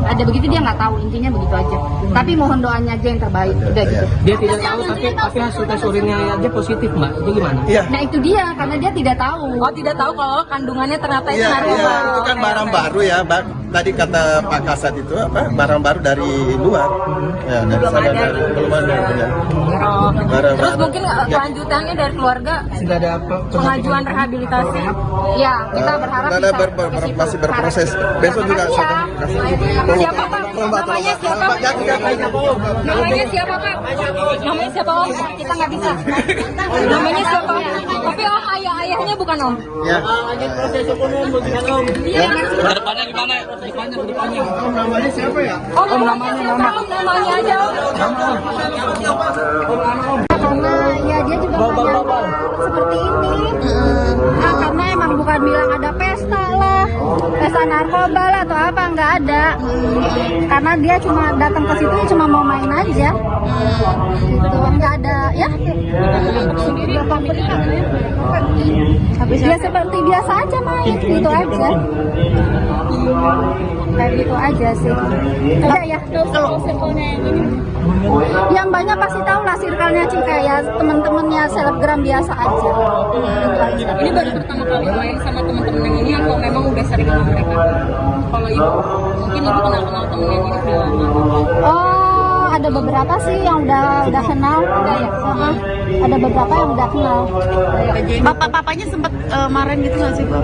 ada begitu dia nggak tahu, intinya begitu aja. Tapi mohon doanya aja yang terbaik. Udah gitu. Dia tidak tahu tapi hasil tes urinnya aja positif Mbak. Itu gimana? Iya. Nah itu dia karena dia tidak tahu. Oh tidak tahu kalau kandungannya ternyata itu Iya, narkoba. itu kan barang baru ya, Mbak. Tadi kata Pak Kasat itu apa? Barang baru dari luar. Ya, dari sana belum ada. Ya. Oh. Barang Terus baru. mungkin kelanjutannya dari keluarga Sudah ada pengajuan rehabilitasi. Ya kita berharap Nada bisa. masih berproses. Besok juga Makasih ya. Siapa Pak? Namanya siapa? Namanya siapa Pak? Namanya siapa Om? Kita nggak bisa. Namanya siapa? Tapi Om ayahnya bukan Om. Ya. Kedepannya gimana? Kedepannya. Om namanya aja Om. Karena ya dia juga banyak seperti ini. Nah, karena emang bukan bilang ada pesta lah, pesta narkoba lah atau apa, nggak ada. Karena dia cuma datang ke situ cuma mau main aja. Gitu, nggak ada ya. Dia seperti biasa aja main, gitu aja. Kayak gitu aja sih. Udah ya. Kalau circle-nya yang ini, yang banyak pasti tahu lah circle-nya Cika ya, teman-temannya selebgram biasa aja. Gitu aja. Ini baru pertama kali main sama teman-teman yang ini atau memang udah sering sama mereka? Kalau ibu, mungkin ibu kenal temen yang ini udah lama. Oh, ada beberapa sih yang udah kenal. Ada beberapa yang udah kenal. Bapak-bapaknya sempat marahin gitu nggak sih Bu?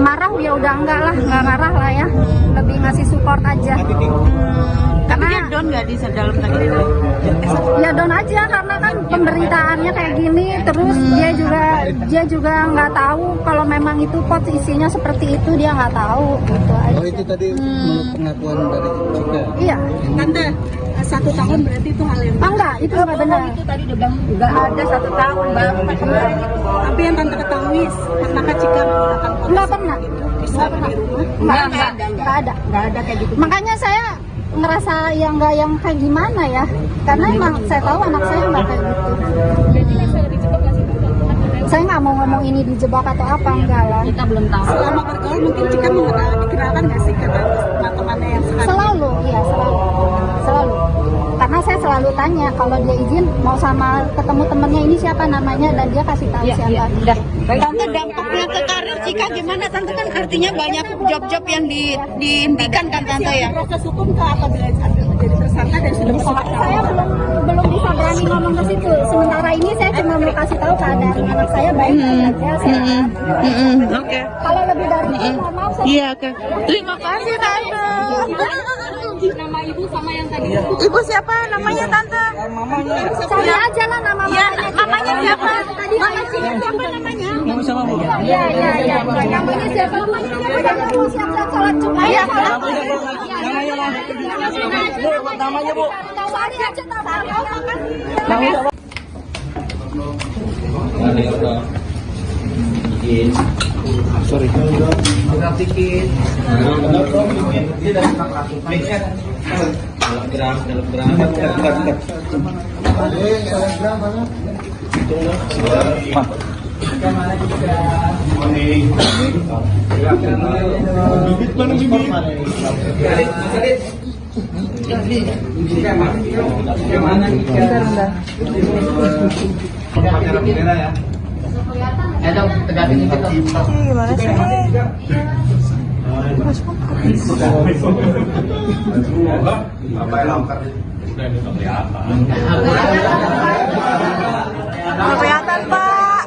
Marah ya udah enggak marah lah ya. Lebih ngasih support aja. Tapi dia down nggak di dalam tadi? Ya down aja karena kan pemberitaannya kayak gini, terus dia juga nggak tahu kalau memang itu pot isinya seperti itu, dia nggak tahu gitu aja. Oh itu tadi menurut pengakuan dari Cika. Iya. Tante, 1 tahun berarti itu hal yang Enggak, itu nggak benar. itu tadi dia bilang nggak ada 1 tahun baru pacaran. Tapi yang tante ketahui pernah Cika menggunakan Nggak pernah. bisa di rumah? Nggak ada. Nggak ada kayak gitu. Makanya saya ngerasa yang nggak yang kayak gimana ya, karena emang saya tahu anak saya nggak kayak gitu. Jadi yang saya dijebak nggak sih? Saya nggak mau ngomong ini dijebak atau apa, enggak lah. Kita belum tahu. Selama bergaul mungkin Cika dikenalkan nggak sih kata teman-temannya yang sekarang? Selalu, iya selalu. Karena saya selalu tanya kalau dia izin mau sama ketemu temennya ini siapa namanya dan dia kasih tahu siapa. Udah. Tante dampaknya ke karir Cika gimana? Tante kan artinya banyak job-job yang dihentikan kan Tante ya? Proses hukum ke apabila jadi tersangka dan sudah Saya belum bisa berani ngomong ke situ. Sementara ini saya cuma mau kasih tahu keadaan anak saya baik-baik aja. Sehat. Oke. Kalau lebih dari itu, mohon maaf saya. Iya oke. Terima kasih Tante. nama ibu sama yang tadi. Ibu siapa namanya Tante? Cari aja lah nama Iya, namanya siapa? Tadi Mama Cika siapa namanya? Kamu sama Bu? Iya. Namanya siapa? Namanya mau siap-siap sholat Jumat. Iya, Namanya lah. Bu, namanya Bu. Tahu aja tahu kan. Sorry. Kelihatan Pak.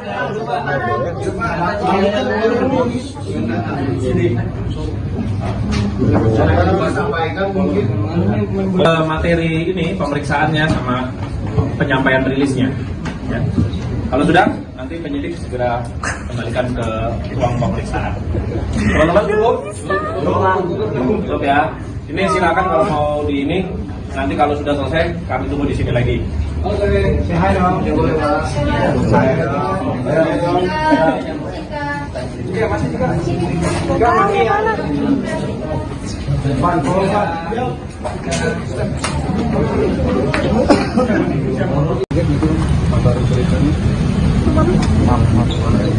Materi ini pemeriksaannya sama penyampaian rilisnya. Ya. Kalau sudah, nanti penyidik segera kembalikan ke ruang pemeriksaan. Teman-teman cukup? Cukup ya. Ini silakan kalau mau di ini. Nanti kalau sudah selesai, kami tunggu di sini lagi. Baru cerita nih,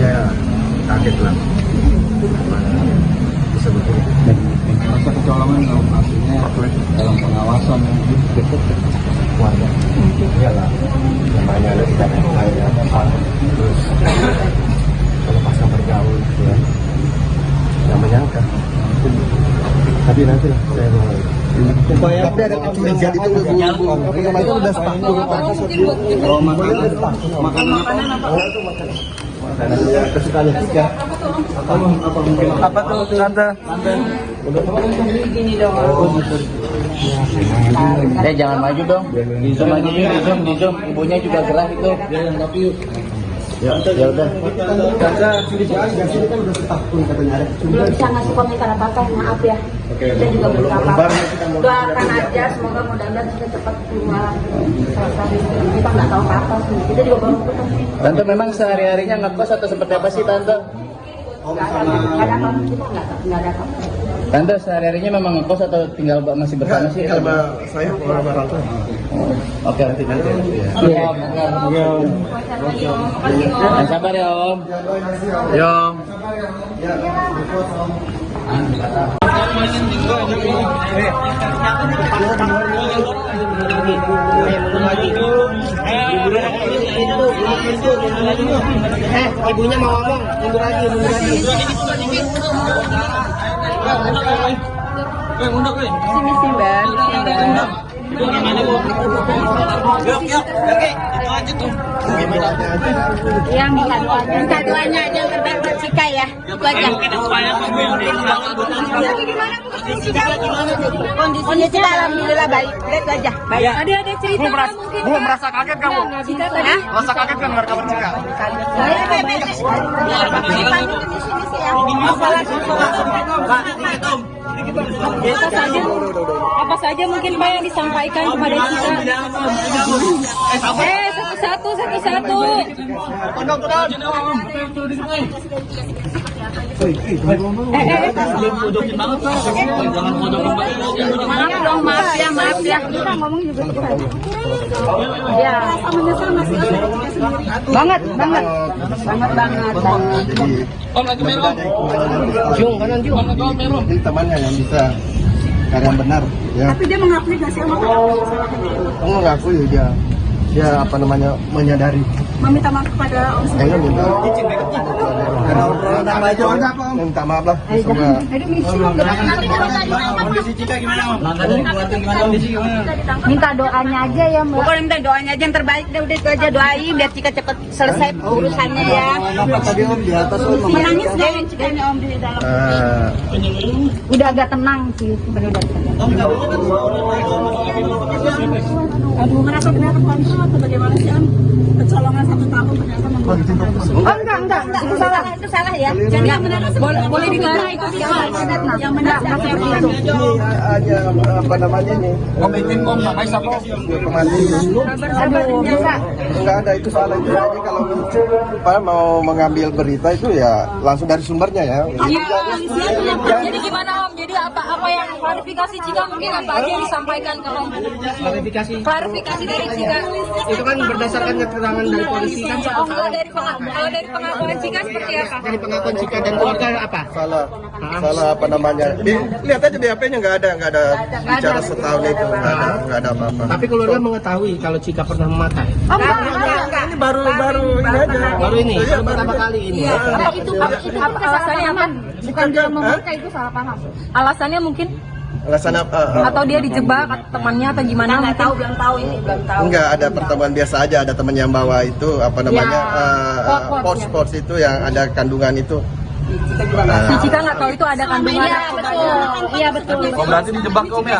ya kaget lah. Bisa betul. Masa kecolongan artinya dalam pengawasan warga. Iyalah, namanya ada di tanah air apa. Terus kalau pasang bergaul, ya, nggak menyangka. Tapi nanti lah saya mau. Supaya tapi ada kecurigaan itu udah sepakat. Kalau makanan apa? Makanannya kesukaan Cika. Apa tuh tante? Jangan maju dong. Di zoom aja yuk, di zoom. Ibunya juga gerah itu. Ya udah. Tante sini kan udah setahun katanya ada Belum bisa ngasih komentar apa-apa, maaf ya. Kita juga belum apa-apa. Doakan aja, semoga mudah-mudahan kita cepat keluar. Kita nggak tahu apa-apa sih. Kita juga baru putus. Tante memang sehari-harinya ngekos atau seperti apa sih Tante? Nggak ada apa-apa, kita nggak ada apa-apa. Tante sehari-harinya memang ngekos atau tinggal masih bersama sih? Sama saya orang tua. Oke, nanti. Iya, sabar ya Om. Ya Om. Ibunya mau ngomong, mundur lagi. Sini sih, Mbak. Ya, minta doanya aja yang terbaik buat Cika ya. Itu aja. Kondisinya Cika alhamdulillah baik. Itu aja. Baik. Ada cerita mungkin. Bu, merasa kaget kamu? Cika tadi. Merasa kaget kan dengar kabar Cika? Saya baik. Apa saja mungkin Pak yang disampaikan kepada Cika? Satu-satu. Maaf ya. Kita ngomong juga kita. Ya, sama-sama masih banget. Jadi temannya yang bisa karena benar ya. Tapi dia mengakui gak sih sama Mengaku ya dia apa namanya menyadari. meminta maaf kepada Om Sri. Saya minta maaf lah. Semoga Minta doanya aja ya Mbak. Pokoknya minta doanya aja yang terbaik deh, udah itu aja doain biar Cika cepet selesai urusannya ya. tadi Om di atas Om. Menangis gak Cikanya Om di dalam? Udah agak tenang sih sebenarnya. Aduh, merasa ternyata kontra atau bagaimana sih Om? Kecolongan 1 tahun ternyata membuat kita bersyukur. Oh enggak, Itu salah ya. Jadi yang benar Boleh dikira itu yang benar seperti itu. Ini aja apa namanya nih? Komitin Om, namanya siapa? Aduh, bisa. Enggak ada itu salah itu aja kalau apa mau mengambil berita itu ya langsung dari sumbernya ya. Jadi gimana Om? Jadi apa yang klarifikasi Cika mungkin apa aja yang disampaikan ke Om? Klarifikasi dari Cika. Itu kan berdasarkan keterangan dari polisi kan Oh, kalau dari pengakuan Cika seperti apa? dari pengakuan Cika dan keluarga apa? Salah apa namanya? Lihat aja BAP-nya nggak ada bicara setahun itu nggak ada apa-apa. Tapi keluarga mengetahui kalau Cika pernah memakai. Oh enggak. Ini baru ini aja. Baru ini, baru pertama kali ini. Apa itu alasannya apa? Bukan dia memakai itu salah paham. Alasannya mungkin Alasan apa? atau dia dijebak temannya atau gimana? nggak tahu, belum tahu ini, belum tahu. Enggak, ada pertemuan biasa aja, ada teman yang bawa itu apa namanya pors itu yang ada kandungan itu. Si Cika nggak tahu itu ada kandungan. Iya betul. Oh, berarti dijebak Om ya?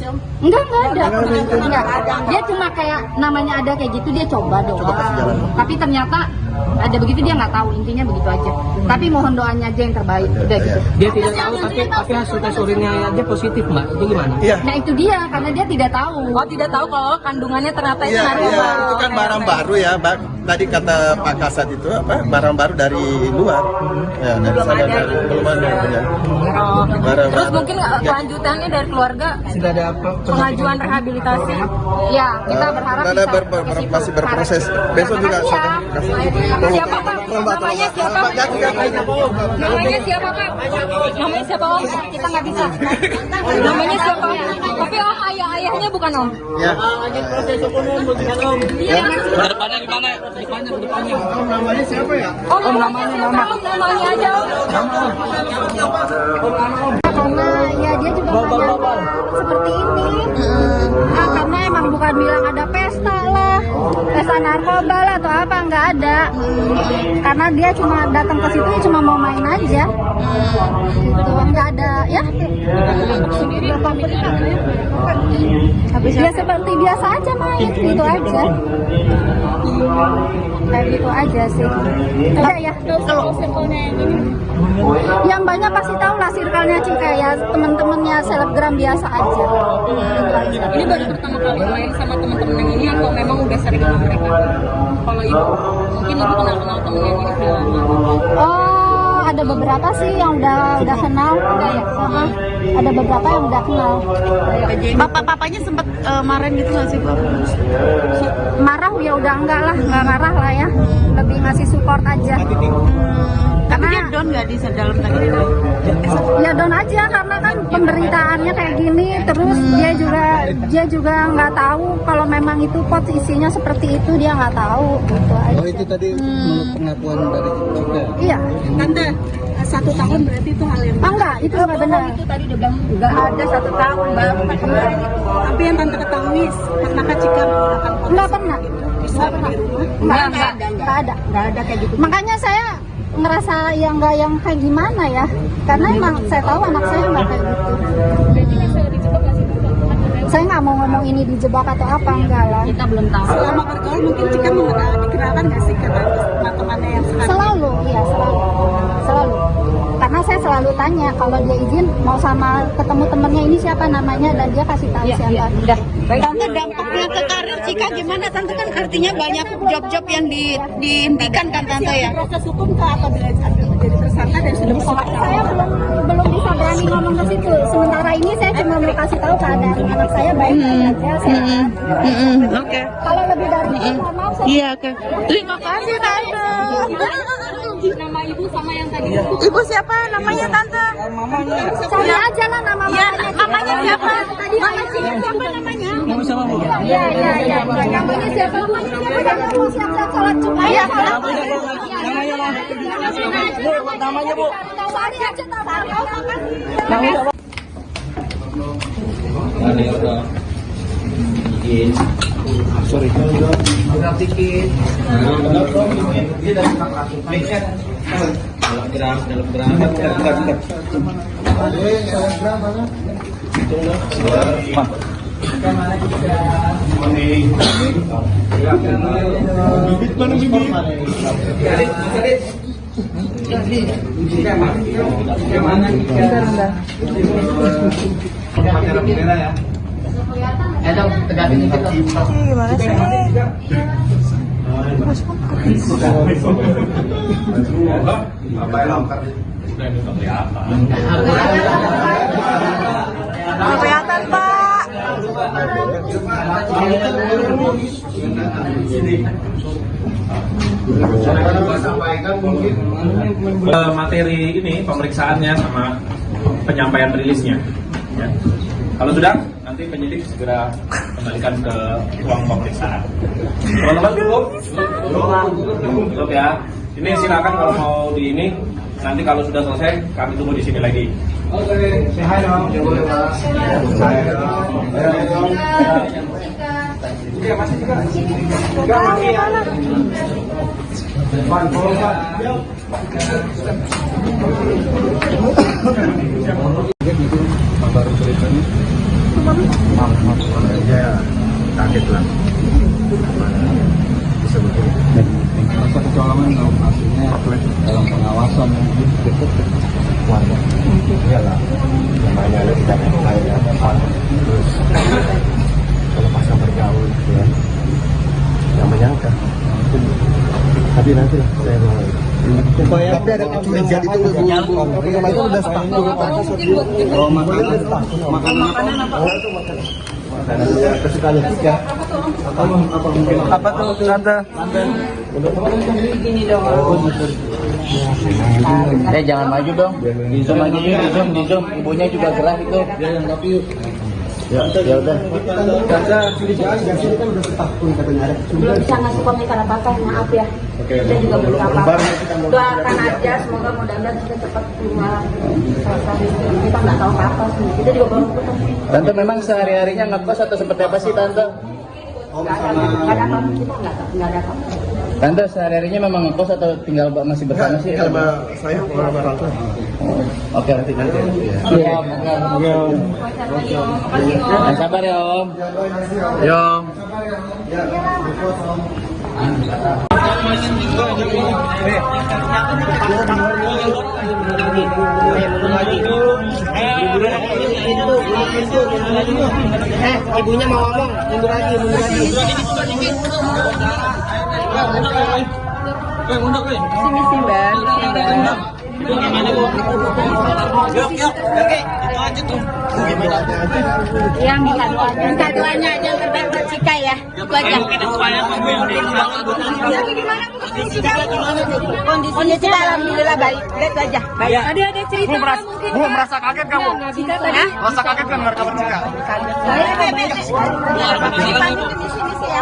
sih Om? Enggak ada. Enggak. Dia cuma kayak namanya ada kayak gitu dia coba doang. kasih jalan. Tapi ternyata ada begitu dia nggak tahu, intinya begitu aja. Tapi mohon doanya aja yang terbaik. Udah gitu. Dia tidak tahu tapi hasil tes urinnya aja positif mbak. Itu gimana? Iya. Nah itu dia karena dia tidak tahu. Oh tidak tahu kalau kandungannya ternyata itu Iya, narkoba. iya, itu kan barang baru ya, Mbak. Tadi kata Pak Kasat itu apa? Barang baru dari luar. Ya, dari sana dari belum ada. Ya. Oh. Barang Terus baru. mungkin kelanjutannya dari keluarga Sudah ada pengajuan rehabilitasi. Ya kita berharap Ada bisa masih berproses. Besok juga Makasih ya. saya Siapa Pak? Namanya siapa? Namanya siapa Pak? Namanya siapa Om? Kita nggak bisa. Namanya siapa? Tapi Om ayahnya bukan Om. Ya. Depannya di mana? Depannya. Om namanya aja Om. Karena ya dia juga banyak seperti ini. Nah, karena emang bukan bilang ada pesta lah, pesta narkoba lah atau apa, nggak ada. Karena dia cuma datang ke situ cuma mau main aja. Gitu, nggak ada ya. Dia seperti biasa aja main, gitu aja. Kayak gitu aja sih. Udah ya. Yang banyak pasti tahu lah circle-nya Cika ya, temen-temennya selebgram biasa aja. Gitu aja. Ini baru pertama kali main sama teman-teman yang ini atau memang udah sering sama mereka? Kalau ibu, mungkin ibu kenal temen yang ini udah lama. Oh, ada beberapa sih yang udah kenal, udah ya. Ada beberapa yang udah kenal. Papanya sempat marahin gitu nggak sih Bu? Marah ya udah enggak lah, nggak marah lah ya. Lebih ngasih support aja. Tapi dia down nggak di dalam tadi? Ya down aja karena kan pemberitaannya kayak gini, terus dia juga nggak tahu kalau memang itu pot isinya seperti itu, dia nggak tahu gitu aja. Oh itu tadi menurut pengakuan dari Cika. Iya. Tante, 1 tahun berarti itu hal yang Enggak, itu nggak benar. itu tadi dia bilang nggak ada 1 tahun baru ketemu. Tapi yang tante ketahui pernahkah Cika menggunakan pot Nggak pernah. bisa di rumah? Nggak ada kayak gitu. Makanya saya ngerasa yang nggak yang kayak gimana ya, karena emang saya tahu anak saya nggak kayak gitu. Saya nggak mau ngomong ini dijebak atau apa, enggak lah. Kita belum tahu. Selama bergaul mungkin Cika dikenalkan nggak sih ke teman-temannya yang sekarang? Selalu, iya selalu. Karena saya selalu tanya kalau dia izin mau sama ketemu temennya ini siapa namanya dan dia kasih tahu siapa. Udah. Tante dampaknya ke karir Cika gimana? Tante kan artinya banyak job-job yang dihentikan kan Tante ya? Proses hukum ke apabila jadi tersangka dan sudah Saya belum bisa berani ngomong ke situ. Sementara ini saya cuma mau kasih tahu keadaan anak saya baik-baik aja. Sehat. Oke. Kalau lebih dari itu, mohon maaf saya. Iya oke. Terima kasih Tante. nama ibu sama yang tadi. Ibu siapa namanya Tante? Cari aja lah nama Iya, mamanya. namanya siapa? Tadi siapa namanya? Kamu sama Bu? Iya. Namanya siapa? Namanya mau siap-siap sholat Jumat. Iya. Namanya lah. Bu, namanya Bu. Cari aja tahu. Sorry. Kelihatan Pak. Materi ini pemeriksaannya sama penyampaian rilisnya. Ya. Kalau sudah, nanti penyidik segera kembalikan ke ruang pemeriksaan. Teman-teman cukup ya. Ini silakan kalau mau di ini. Nanti kalau sudah selesai, kami tunggu di sini lagi. Oke, say dong. Masih juga. Baru ceritanya Ya kaget lah. Bisa begini. Masa kecolongan hasilnya dalam pengawasan Warga. Iyalah. Namanya ada di tanah air ada apa. Terus kalau pasang bergaul gitu ya. Yang menyangka. Tapi nanti lah saya mau. Tapi ada kecurigaan itu itu udah sepakat. Oh, makanan apa? Makanannya kesukaan Cika. Apa tuh tante? Jangan maju dong. Di zoom aja yuk, di zoom. Ibunya juga gerah itu. Ya udah. Tante sini kan udah setahun katanya ada Belum bisa ngasih komentar apa-apa, maaf ya. Kita juga belum apa-apa. Doakan aja, semoga mudah-mudahan kita cepat keluar. Kita nggak tahu apa-apa sih. Kita juga baru putus. Tante memang sehari-harinya ngekos atau seperti apa sih tante? Nggak ada apa-apa, kita nggak ada apa-apa. Tante sehari-harinya memang ngekos atau tinggal masih bersama sih? Sama saya orang tua. Oke, nanti. Iya, sabar ya Om. Ya Om. Ibunya mau ngomong, mundur lagi. Sini sih, Mbak. Ya, minta doanya aja yang terbaik buat Cika ya. Itu aja. Kondisinya Cika alhamdulillah baik. Itu aja. Baik. Ada cerita mungkin. Bu, merasa kaget kamu? Cika tadi. Merasa kaget kan dengar kabar Cika? Saya bebas. Di sini sih ya.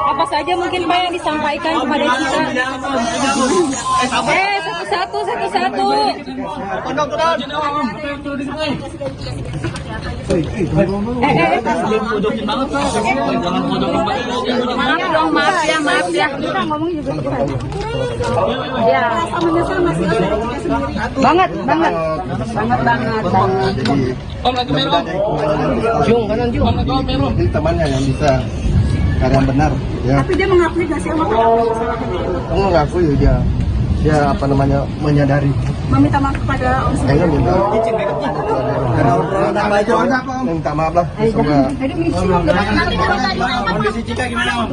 Apa saja mungkin Pak yang disampaikan kepada Cika? Satu-satu. Maaf ya. Kita ngomong juga ya. Sama-sama sih. Banget. Jadi temannya yang bisa karena benar ya. Tapi dia mengakui gak sih sama Kamu ngaku ya dia apa namanya menyadari. meminta maaf kepada Om Kayaknya minta maaf lah. Semoga Kondisi Cika gimana Om?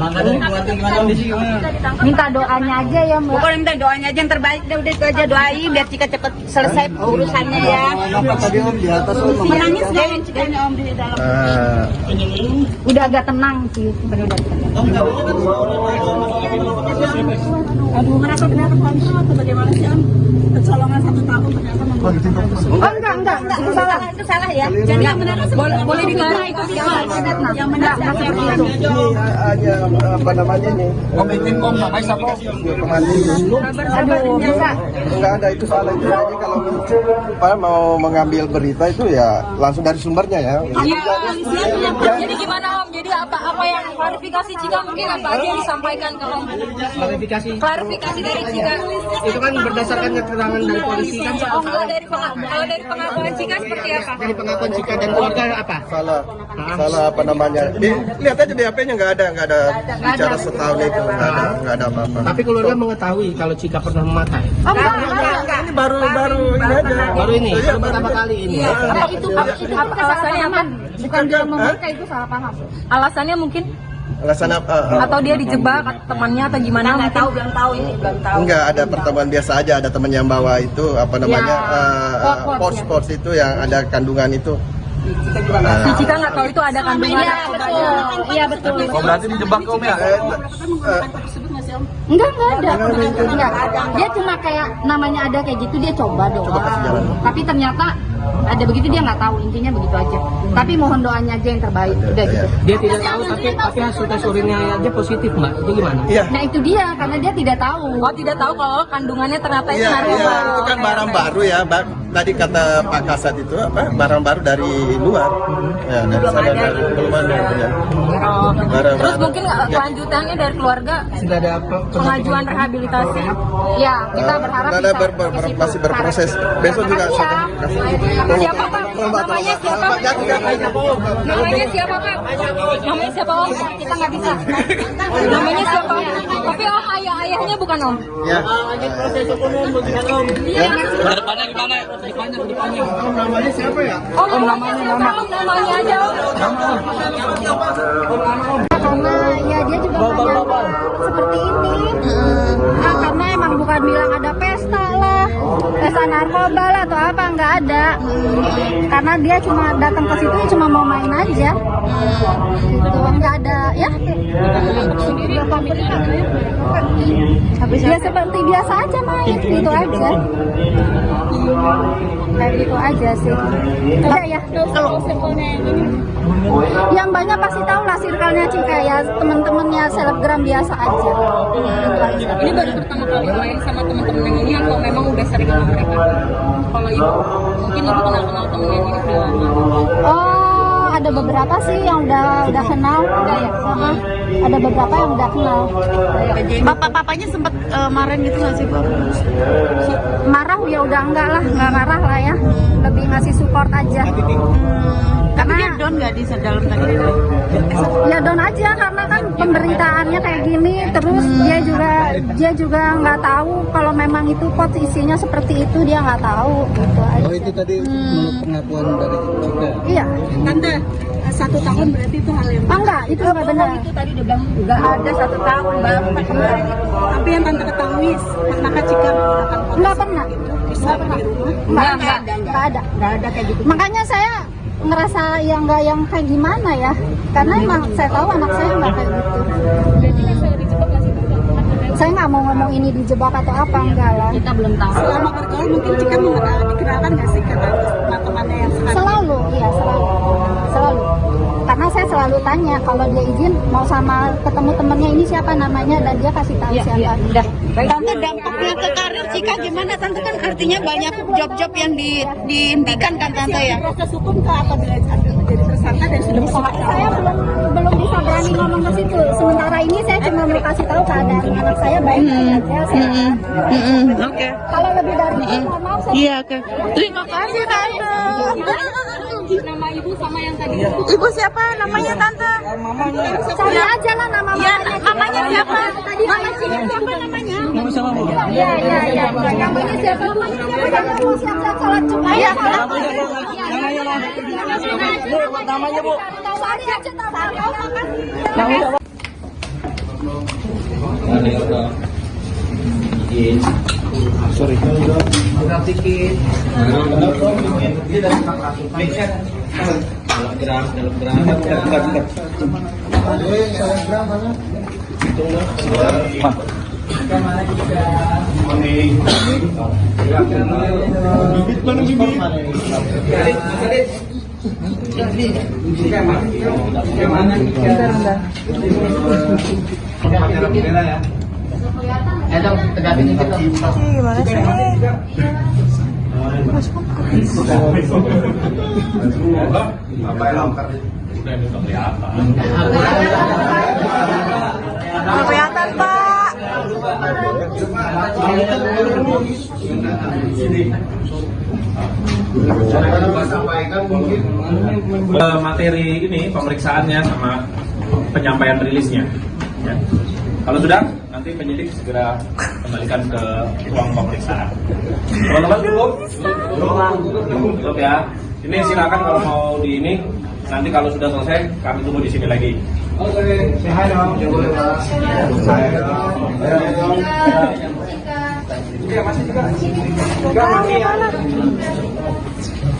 Kondisi gimana? Minta doanya aja ya Mbak. Pokoknya minta doanya aja yang terbaik deh, udah itu aja doain biar Cika cepet selesai urusannya ya. apa tadi Om di atas Om? Menangis gak Cikanya Om di dalam? Udah agak tenang sih sebenarnya. Aduh, merasa ternyata kontrol atau bagaimana sih Om? Kecolongan 1 tahun ternyata membuat kita putus. Oh enggak, Itu salah ya. Jadi yang benar Boleh dikira itu sih yang benar seperti itu. Ini hanya apa namanya nih? Komitin Om, namanya siapa? Aduh, bisa. Enggak ada itu salah itu aja kalau apa mau mengambil berita itu ya langsung dari sumbernya ya. Jadi gimana Om? Jadi apa yang klarifikasi Cika mungkin apa aja yang disampaikan ke Om? Klarifikasi dari Cika. Itu kan berdasarkan keterangan dari polisi kan Oh enggak, dari pengakuan Cika seperti apa? dari pengakuan Cika dan keluarga apa? Salah apa namanya? Lihat aja di HP-nya nggak ada bicara setahun itu nggak ada apa-apa. Tapi keluarga mengetahui kalau Cika pernah memakai. Oh enggak. Ini baru ini aja. Baru ini, baru pertama kali ini. Apa itu apa Alasannya apa? Bukan dia memakai itu salah paham. Alasannya mungkin Alasan apa? atau dia dijebak temannya atau gimana? Nggak tahu, belum tahu ini, belum tahu. Enggak ada pertemuan biasa aja, ada teman yang bawa itu apa namanya pors itu yang ada kandungan itu. Si Cika nggak tahu itu ada kandungan. Iya betul. Oh berarti dijebak Om ya? Enggak ada. Enggak. Dia cuma kayak namanya ada kayak gitu dia coba doang. kasih jalan. Tapi ternyata ada begitu dia nggak tahu, intinya begitu aja. Tapi mohon doanya aja yang terbaik. Udah gitu. Dia tidak tahu tapi hasil tes urinnya aja positif Mbak. Itu gimana? Iya. Nah itu dia karena dia tidak tahu. Oh tidak tahu kalau kandungannya ternyata itu Iya, narkoba. itu kan barang baru ya, tadi kata Pak Kasat itu barang baru dari luar. Ya, dari sana belum ada. Ya. Terus mungkin kelanjutannya dari keluarga Sudah ada apa? pengajuan rehabilitasi. Ya, kita berharap Ada bisa. masih berproses. Besok juga Makasih ya. Siapa Pak? Namanya siapa? Namanya siapa Pak? Namanya siapa Om? Kita nggak bisa. Namanya siapa? Tapi Om ayahnya bukan Om. Ya. Depannya gimana? Depannya. Om namanya aja Om. Karena ya dia juga banyak seperti ini. Karena emang bukan bilang ada pesta lah, pesta narkoba lah atau apa, nggak ada. Karena dia cuma datang ke situ cuma mau main aja. Gitu, nggak ada ya. Ya seperti biasa aja main, gitu aja. Kayak gitu aja sih. Udah ya. Yang banyak pasti tahu lah circle-nya Cika ya, temen-temennya selebgram biasa aja. Gitu aja. Ini baru pertama kali main sama teman-teman yang ini atau memang udah sering sama mereka? Kalau ibu, mungkin ibu kenal temen yang ini udah lama. Oh, ada beberapa sih yang udah kenal. Ada beberapa yang udah kenal. Papanya sempat marahin gitu nggak sih Pak? Marah ya udah enggak marah lah ya. Lebih ngasih support aja. Tapi dia down nggak di dalam tadi? Ya down aja karena kan pemberitaannya kayak gini, terus dia juga nggak tahu kalau memang itu posisinya seperti itu, dia nggak tahu gitu aja. Oh, itu tadi menurut pengakuan dari Cika. Iya. Tante, 1 tahun berarti itu hal yang Enggak, itu nggak benar. Itu tadi dia bilang nggak ada 1 tahun baru pacaran. Tapi yang tante ketahui, pernahkah Cika menggunakan Nggak pernah. Nggak ada kayak gitu. Makanya saya ngerasa yang kayak gimana ya, karena emang saya tahu anak saya nggak kayak gitu. Saya nggak mau ngomong ini dijebak atau apa, enggak lah. Kita belum tahu. Selama bergaul mungkin Cika dikenalkan nggak sih ke teman-temannya yang sekarang? Selalu. Karena saya selalu tanya kalau dia izin mau sama ketemu temennya ini siapa namanya, dan dia kasih tahu siapa. Udah. Tante, dampaknya ke karir Cika gimana? Tante kan artinya banyak job-job yang dihentikan kan Tante ya? Proses hukum ke apabila menjadi tersangka dan sudah Saya belum bisa berani ngomong ke situ. Sementara ini saya cuma mau kasih tahu keadaan anak saya baik-baik aja. Sehat. Oke. Kalau lebih dari itu mohon maaf saya. Iya, oke. Terima kasih Tante. Nama ibu sama yang tadi. Ibu siapa namanya Tante? Cari aja lah nama Iya, mamanya. namanya siapa? Tadi siapa namanya? Nama sama Bu. Iya. Namanya siapa? Jangan mau siap-siap sholat Jumat. Iya. Namanya lah. Bu, namanya Bu. Cari aja tahu. Sorry. Kelihatan Pak. Materi ini pemeriksaannya sama penyampaian rilisnya. Ya. Kalau sudah, nanti penyidik segera kembalikan ke ruang pemeriksaan. Teman-teman cukup? Cukup ya. Ini silakan kalau mau di ini. Nanti kalau sudah selesai, kami tunggu di sini lagi. Oke, sehat dong. Iya, masih juga. Juga masih ya.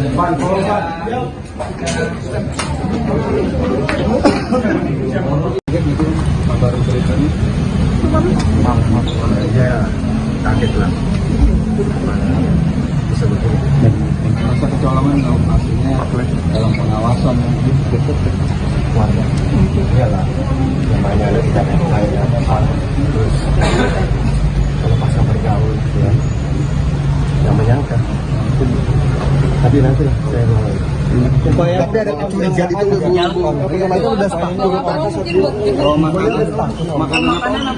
Baru beritanya aja kaget lah, bisa betul. Masa kecolongan artinya dalam pengawasan warga. Iyalah, namanya ada tidak lain apa, terus kalau pasang bergaul, ya, yang menyangka. nanti lah saya mau. Tapi ada kecurigaan itu itu udah sepakat makanan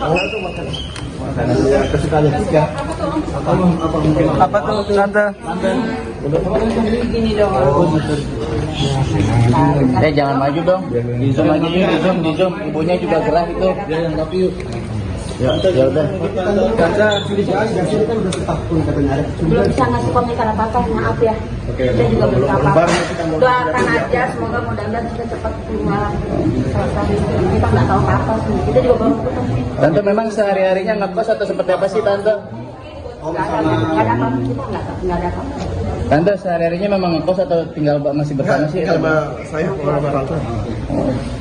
kesukaan Cika. Apa tuh tante? Jangan maju dong. Di zoom aja yuk, di zoom. Ibunya juga gerah itu. Ya udah. Belum bisa ngasih komentar apa-apa, maaf ya. Kita juga belum apa-apa. Doakan aja, semoga mudah-mudahan kita cepat keluar. Kita nggak tahu apa-apa sih. Kita juga baru putus. Tante memang sehari-harinya ngekos atau seperti apa sih Tante? Nggak ada apa-apa, kita nggak ada apa-apa. Tante sehari-harinya memang ngekos atau tinggal masih bersama sih? Sama saya orang tua.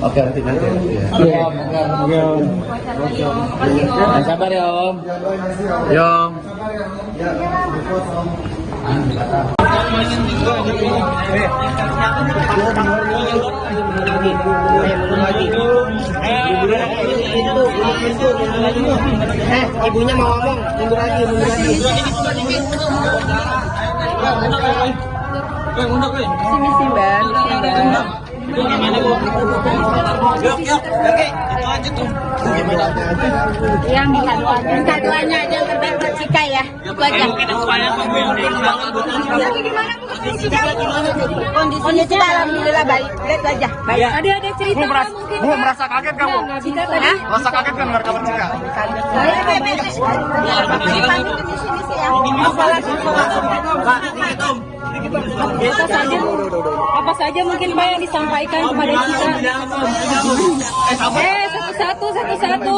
Oke, nanti. Iya. Sabar ya Om. Yo. Ibunya mau ngomong, mundur lagi. Misi Mbak. Ya, minta doanya aja yang terbaik buat Cika ya. Itu aja. Kondisinya Cika alhamdulillah baik. Itu aja. Baik. Ada cerita mungkin. Bu, merasa kaget kamu? Merasa kaget kan dengar kabar Cika? Apa saja mungkin Pak yang disampaikan kepada kita? Satu-satu.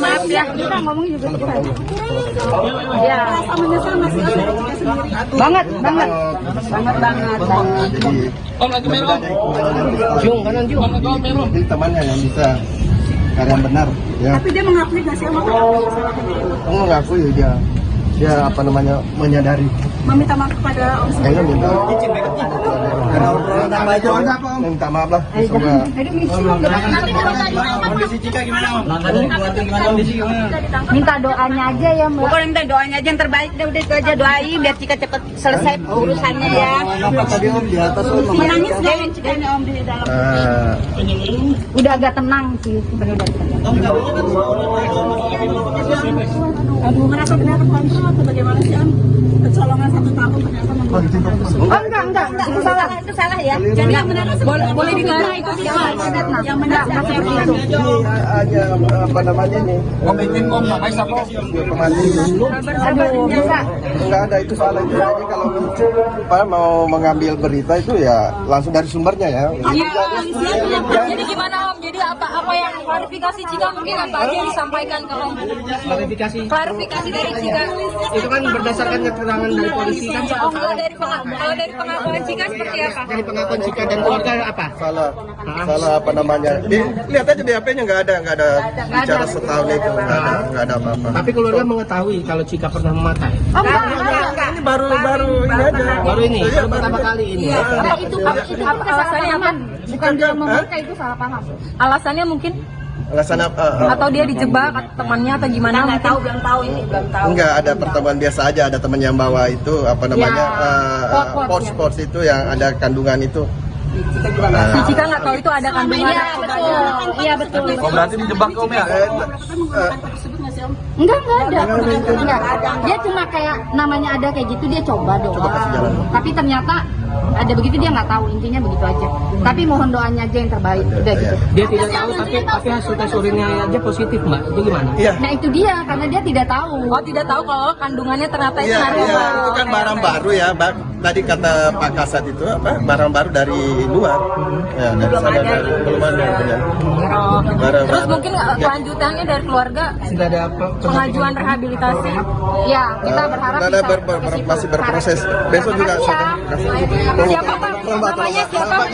Maaf ya. Kita ngomong juga kita. Ya, sama sih. Banget. Jadi temannya yang bisa karya benar ya. Tapi dia mengakui nggak sih sama Mengaku ya dia apa namanya menyadari. meminta maaf kepada Om Kayaknya minta maaf lah. Semoga Minta doanya aja ya Mbak. Pokoknya minta doanya aja yang terbaik deh, udah itu aja doain biar Cika cepet selesai urusannya ya. tadi Om di atas Menangis nggak Cikanya Om di dalam? Udah agak tenang sih sebenarnya. Aduh, merasa benar kontrol atau bagaimana sih Om? Kecolongan 1 tahun ternyata Enggak, Itu salah ya. Jadi yang benar boleh dikira itu yang benar seperti itu. aja apa namanya nih Komitin Om, makanya siapa? Aduh, bisa. Enggak ada itu salah itu aja kalau apa mau mengambil berita itu ya langsung dari sumbernya ya. Jadi gimana Om? Jadi apa yang klarifikasi Cika mungkin apa aja yang disampaikan ke Om? Klarifikasi dari Cika. Itu kan berdasarkan keterangan dari polisi kan. Kalau dari pengakuan Cika seperti apa? Dari pengakuan Cika dan keluarga apa? Salah apa namanya? Lihat aja di HP-nya nggak ada bicara setahun itu nggak ada apa-apa. Tapi keluarga mengetahui kalau Cika pernah memakai. Ini baru ini aja. Baru ini, baru pertama kali ini. Itu apa alasannya apa? Bukan dia memakai itu salah paham. Alasannya mungkin Alasan apa? atau dia dijebak temannya atau gimana? Nggak tahu, belum tahu ini, belum tahu. Enggak, ada pertemuan biasa aja, ada teman yang bawa itu apa namanya pors itu yang ada kandungan itu. Si Cika nggak tahu itu ada kandungan. Iya betul. Oh, berarti dijebak Om ya? Enggak ada. Dia cuma kayak namanya ada kayak gitu dia coba doang. Tapi ternyata ada begitu dia nggak tahu, intinya begitu aja. Tapi mohon doanya aja yang terbaik udah gitu. Dia tidak tahu tapi hasil tes urinnya aja positif Mbak. Itu gimana? Iya. Nah itu dia karena dia tidak tahu. Oh, tidak tahu kalau kandungannya ternyata itu Iya, narkoba. itu kan barang baru ya, Tadi kata Pak Kasat itu apa? Barang baru dari luar. Ya, dari sana belum ada ya. Barang Terus baru. mungkin kelanjutannya dari keluarga Sudah ada pengajuan rehabilitasi. Ya kita berharap Ada bisa. masih berproses. Besok juga sudah. Siapa Pak? Namanya siapa?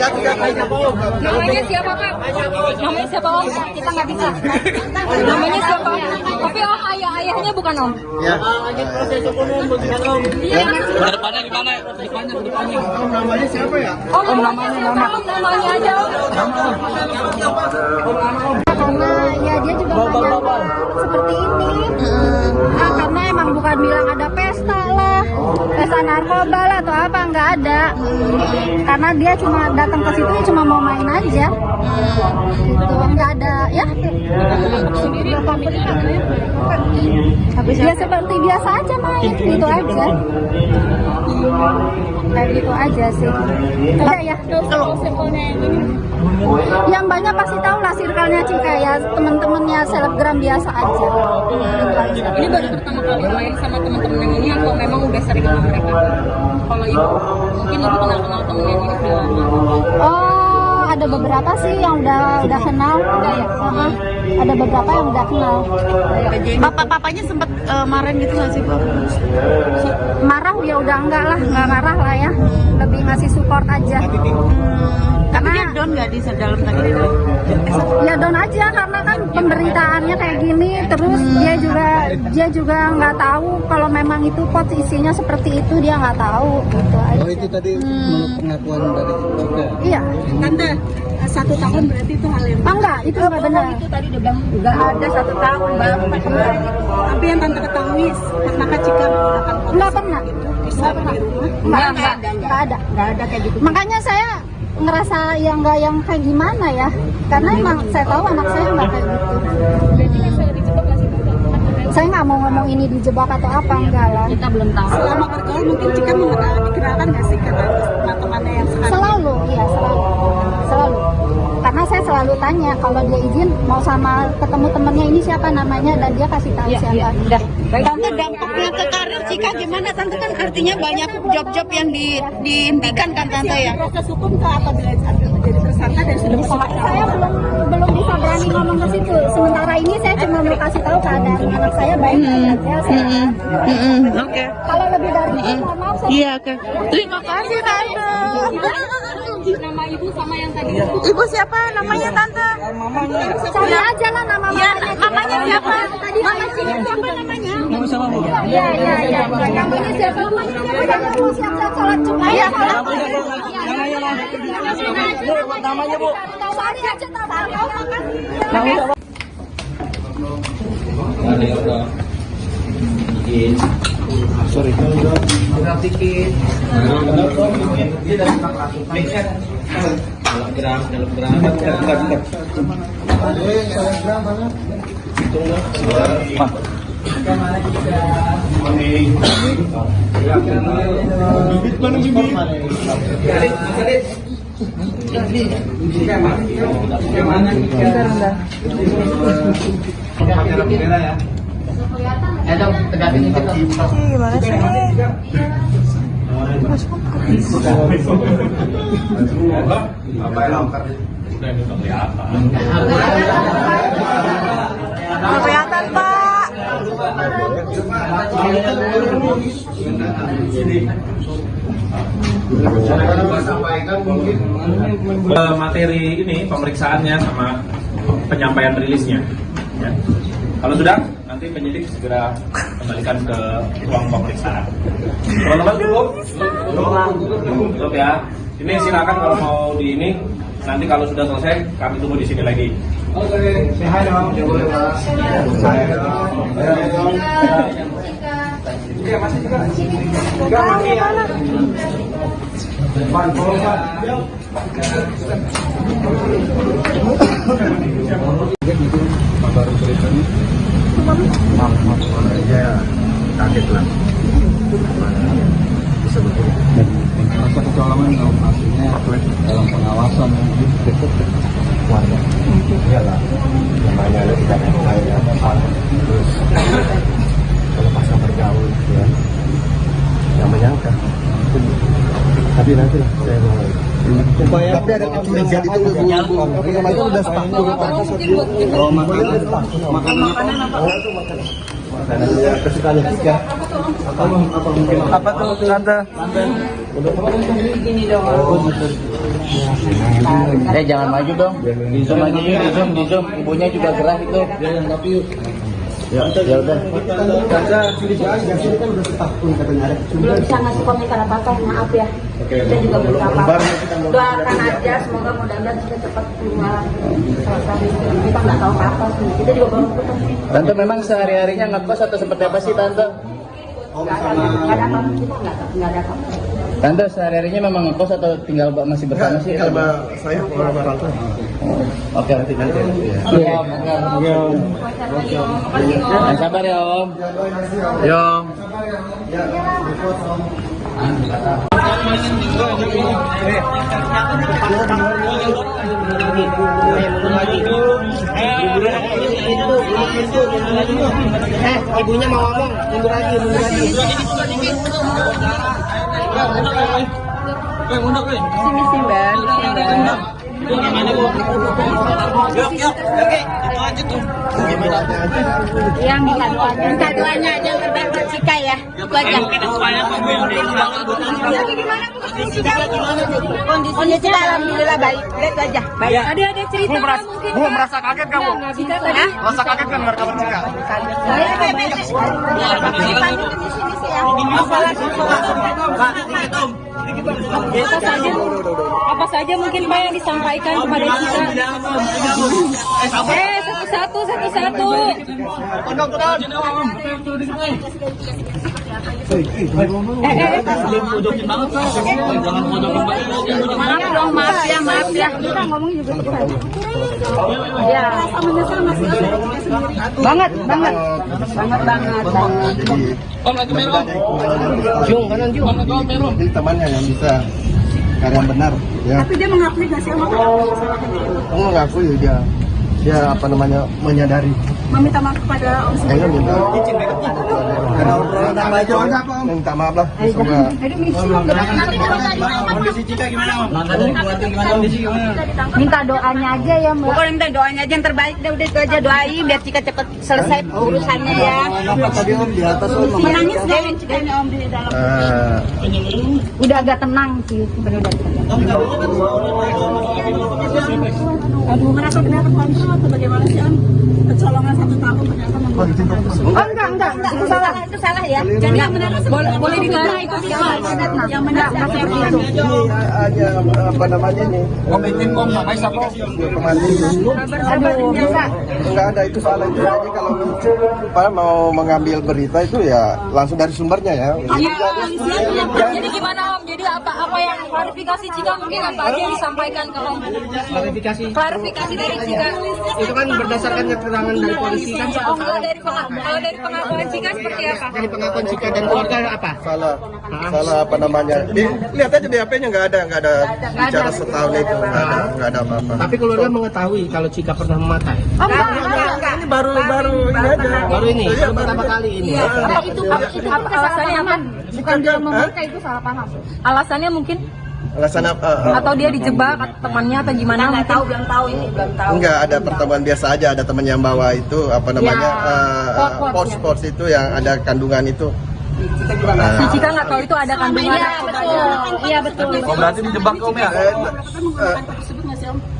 Namanya siapa Pak? Namanya siapa Om? Kita nggak bisa. Namanya siapa? Tapi oh ayahnya bukan Om. Ya. Depannya gimana? Depannya. Namanya siapa ya? Om namanya aja Om. karena ya dia juga banyak seperti ini. Karena emang bukan bilang ada pesta lah, pesta narkoba lah atau apa, nggak ada. Karena dia cuma datang ke situ cuma mau main aja. Gitu, nggak ada ya. Ya seperti biasa aja main, gitu aja. Kayak gitu aja sih. Udah ya. Yang banyak pasti tahu lah circle-nya Cika ya, temen-temennya selebgram biasa aja. Ini baru pertama kali main sama teman-teman yang ini atau memang udah sering sama mereka? Kalau ibu, mungkin ibu kenal temennya ini udah lama. Oh, ada beberapa sih yang udah kenal. Ada beberapa yang udah kenal. Papanya sempat marahin gitu nggak sih, Pak? Marah ya udah enggak marah lah ya. Lebih ngasih support aja. Tapi dia down nggak di dalam tadi? Ya down aja karena kan pemberitaannya kayak gini, terus dia juga nggak tahu kalau memang itu posisinya seperti itu, dia nggak tahu gitu aja. Oh, itu tadi menurut pengakuan dari Cika. Iya. Tante, 1 tahun berarti itu hal yang Enggak, itu nggak benar. itu tadi udah bilang nggak ada 1 tahun baru pacaran. Tapi yang tante ketahui pernah Cika menggunakan Nggak pernah. bisa di rumah? Nggak ada kayak gitu. Makanya saya ngerasa yang nggak yang kayak gimana ya, karena emang saya tahu anak saya nggak kayak gitu. Saya nggak mau ngomong ini dijebak atau apa, enggak lah. Kita belum tahu. Selama bergaul mungkin Cika dikenalkan nggak sih karena teman-temannya yang sekarang? Selalu, iya selalu. Karena saya selalu tanya kalau dia izin mau sama ketemu temennya ini siapa namanya dan dia kasih tahu siapa. Tante, dampaknya ke karir Cika gimana? Tante kan artinya banyak job-job yang dihentikan kan Tante ya? Proses hukum ke apabila menjadi tersangka dan sudah Saya belum bisa berani ngomong ke situ. Sementara ini saya cuma mau kasih tahu keadaan anak saya baik-baik aja. Oke. Kalau lebih dari itu, mohon maaf saya. Iya, oke. Terima kasih Tante. Nama ibu sama yang tadi. Ibu siapa namanya Tante? Cari aja lah nama Iya, mamanya. namanya siapa? Tadi Siapa namanya? Iya. Namanya siapa? Namanya mau siap-siap sholat Jumat. Iya. Namanya Bu. Cari aja tahu. Sorry. Gimana sih? Kelihatan Pak. Materi ini pemeriksaannya sama penyampaian rilisnya. Ya. Kalau sudah, nanti penyidik segera kembalikan ke ruang pemeriksaan. Teman-teman cukup ya. Ini silakan kalau mau di ini. Nanti kalau sudah selesai, kami tunggu di sini lagi. Oke, sehat dong. Masih juga. Baru beritanya aja kaget lah bisa begini. Rasa kecolongan artinya dalam pengawasan dekat warga. Iyalah, namanya ada tidak ada terus kalau pas bergaul ya, yang menyangka. Tapi nanti lah saya mau. Tapi ada kecurigaan itu namanya udah sepakat. Kalau makanan apa? Makanannya kesukaan Cika. Apa tuh Tante? Jangan maju dong. Di zoom aja yuk, di zoom. Ibunya juga gerah itu. Ya udah. Kaca curigaan gas ini kan udah setahun katanya ada Belum bisa ngasih komentar apa-apa, maaf ya. Kita juga belum apa-apa. Doakan aja, semoga mudah-mudahan kita cepat keluar. Selesai. Kita nggak tahu apa sih. Kita juga baru putus. Tante memang sehari-harinya ngekos atau seperti apa sih Tante? Nggak ada apa-apa. Kita nggak ada apa-apa. Tante sehari-harinya memang ngekos atau tinggal masih bersama sih? Sama saya orang tua. Oke, nanti. Iya, Yang sabar ya Om. Yo. Ibunya mau ngomong, mundur lagi. Misi Mbak. Ya, minta doanya aja yang terbaik buat Cika ya. Itu aja. Kondisi alhamdulillah baik. Itu aja. Baik. Ada cerita mungkin. Bu, merasa kaget kamu? Merasa kaget kan dengar kabar Cika? Apa saja mungkin Pak yang disampaikan kepada kita? Satu-satu. Maaf ya. Kita ngomong juga cepat. Ya. Banget. Om lagi merah. Jadi temannya yang bisa karena benar ya. Tapi dia mengakui nggak sih sama Kamu ngaku ya dia apa namanya menyadari. meminta maaf kepada Om Sri. Saya minta minta maaf lah. Semoga Kondisi Cika gimana Om? Kondisi gimana? Minta doanya aja ya Mbak. Pokoknya minta doanya aja yang terbaik. Udah itu aja doain biar Cika cepet selesai urusannya ya. apa tadi Om di atas Om? Menangis deh Cikanya Om di dalam. Udah agak tenang sih, sebenarnya udah tenang. Aduh, merasa ternyata konsul atau bagaimana sih Om? Kecolongan 1 tahun ternyata membuat Enggak, itu salah. Itu salah ya. Jadi yang benar boleh digarang itu sih yang benar seperti itu. Ini hanya apa namanya nih? Komitin Om, namanya siapa? Kemarin Aduh, bisa. enggak ada itu salah itu aja kalau apa mau mengambil berita itu ya langsung dari sumbernya ya. Jadi gimana Om? Jadi apa yang klarifikasi Cika mungkin apa aja yang disampaikan ke Om? Klarifikasi dari Cika. Itu kan berdasarkan keterangan dari polisi kan. Kalau dari pengakuan Cika seperti apa? Dari pengakuan Cika dan keluarga apa? Salah apa namanya? Lihat aja di HP-nya nggak ada bicara setahun itu nggak ada apa-apa. Tapi keluarga mengetahui kalau Cika pernah memakai. Ini baru ini aja. Baru ini, baru pertama kali ini. Itu alasannya apa? Bukan dia memakai, itu salah paham. Alasannya mungkin Alasan apa? atau dia dijebak atau temannya atau gimana? Nggak tahu, belum tahu ini, belum tahu. Enggak ada pertemuan biasa aja, ada teman yang bawa itu apa namanya pos itu yang ada kandungan itu. Si Cika nggak tahu itu ada kandungan. Iya betul. Oh, berarti dijebak Om ya?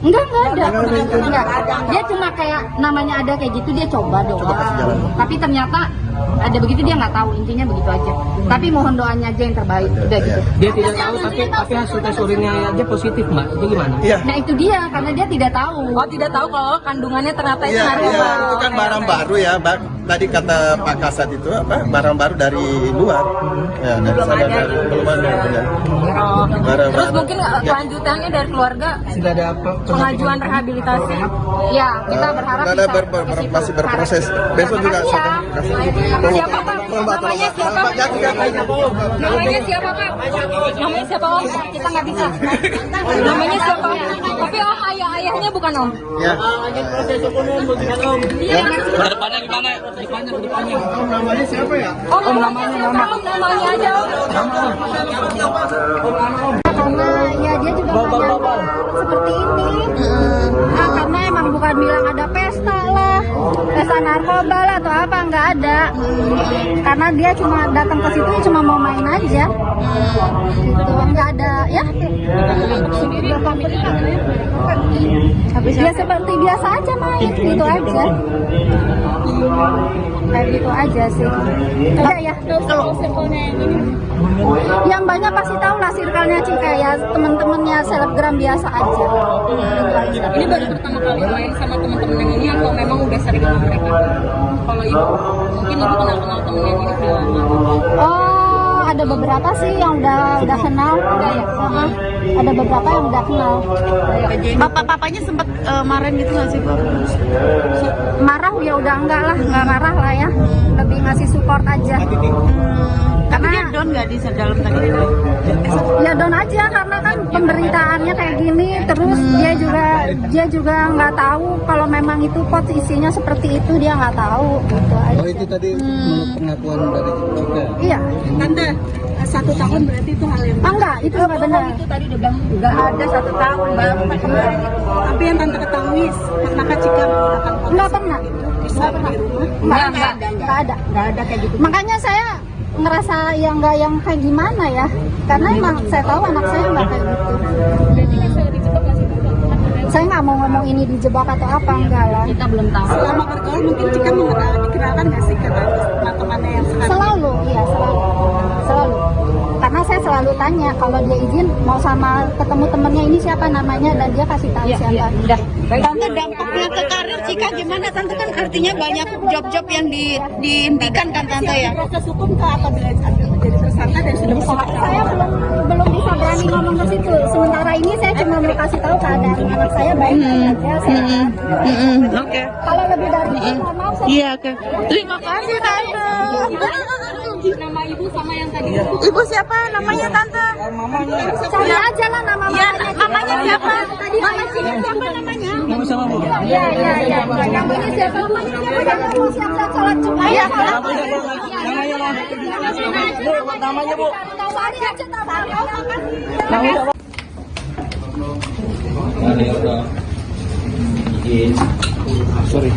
Enggak ada. Dia cuma kayak namanya ada kayak gitu dia coba doang. Tapi ternyata ada begitu dia nggak tahu, intinya begitu aja. Tapi mohon doanya aja yang terbaik udah gitu. Dia tidak tahu tapi hasil tes urinnya aja positif Mbak. Itu gimana? Iya. Nah itu dia karena dia tidak tahu. Oh tidak tahu kalau kandungannya ternyata itu Iya, narkoba. itu kan barang baru ya. Tadi kata Pak Kasat itu apa? Barang baru dari luar. Ya, dari sana dari belum ada. Ya. Barang Terus baru. mungkin kelanjutannya dari keluarga Sudah ada pengajuan rehabilitasi. Ya kita berharap Ada bisa masih berproses. Besok juga Makasih ya. saya Siapa Pak? Namanya siapa? Namanya siapa Pak? Namanya siapa Om? kita nggak bisa. Namanya siapa? Tapi Om ayahnya bukan Om. Ya. Depannya gimana? Depannya. Namanya siapa ya? Om namanya aja Om. Karena ya dia juga seperti ini. Karena emang bukan bilang ada pesta lah. pesta narkoba lah atau apa, nggak ada. Karena dia cuma datang ke situ cuma mau main aja, gitu, nggak ada ya. Ya seperti biasa aja main, gitu aja. Kayak gitu aja sih. Ada ya. Yang banyak pasti tahu lah circle-nya Cika ya, teman-temannya selebgram biasa aja. Ini baru pertama kali main sama teman-teman yang ini atau memang udah sering sama mereka? Kalau ibu, mungkin ibu kenal temen yang ini udah lama. Oh, ada beberapa sih yang udah kenal. Ada beberapa yang udah kenal. Papanya sempat marahin gitu nggak sih, Bu? Marah ya udah enggak marah lah ya. Lebih ngasih support aja. Tapi dia down nggak di dalam tadi? Ya down aja karena kan pemberitaannya kayak gini, terus dia juga nggak tahu kalau memang itu pot isinya seperti itu, dia nggak tahu gitu aja. Oh itu tadi menurut pengakuan dari Cika. Iya. Tante, 1 tahun berarti itu hal yang Enggak, itu nggak benar. itu tadi udah bilang nggak ada 1 tahun baru kemarin. Tapi yang tante ketahui pernah Cika menggunakan pot Nggak pernah. Nggak pernah. Nggak ada kayak gitu. Makanya saya ngerasa yang nggak yang kayak gimana ya, karena emang saya tahu anak saya nggak kayak gitu. Saya nggak mau ngomong ini dijebak atau apa, enggak lah. Kita belum tahu. Selama bergaul mungkin Cika dikenalkan nggak sih ke teman-temannya yang sekarang? Selalu, iya selalu. Karena saya selalu tanya kalau dia izin mau sama ketemu temennya ini siapa namanya, dan dia kasih tahu siapa. Tante, dampaknya ke karir Cika gimana? Tante kan artinya banyak job-job yang dihentikan kan Tante ya? Proses hukum ke apabila menjadi tersangka dan sudah Saya belum bisa berani ngomong ke situ. Sementara ini saya cuma mau kasih tahu keadaan anak saya baik-baik aja. Sehat. Oke. Kalau lebih dari itu, mohon maaf saya. Iya, oke. Terima kasih Tante. Nama ibu sama yang tadi. Ibu siapa namanya Tante? Cari aja lah nama Ya, mamanya. namanya siapa? Tadi Mama siapa namanya? Kamu sama Bu? Iya. Namanya siapa? Yang mau siap-siap sholat Jumat. Iya, Namanya lah. Bu, namanya Bu. Cari aja tahu. Sorry.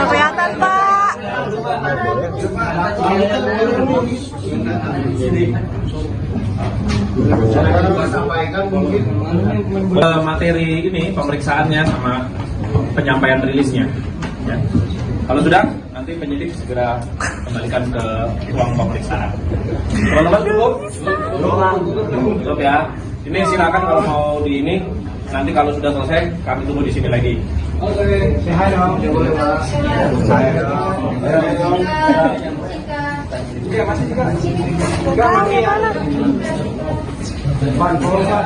Kelihatan Pak. Materi ini pemeriksaannya sama penyampaian rilisnya. Ya. Kalau sudah, nanti penyidik segera kembalikan ke ruang pemeriksaan. Teman-teman cukup? Cukup ya. Ini silakan kalau mau di ini. Nanti kalau sudah selesai, kami tunggu di sini lagi. Oke, hai dong. Masih juga.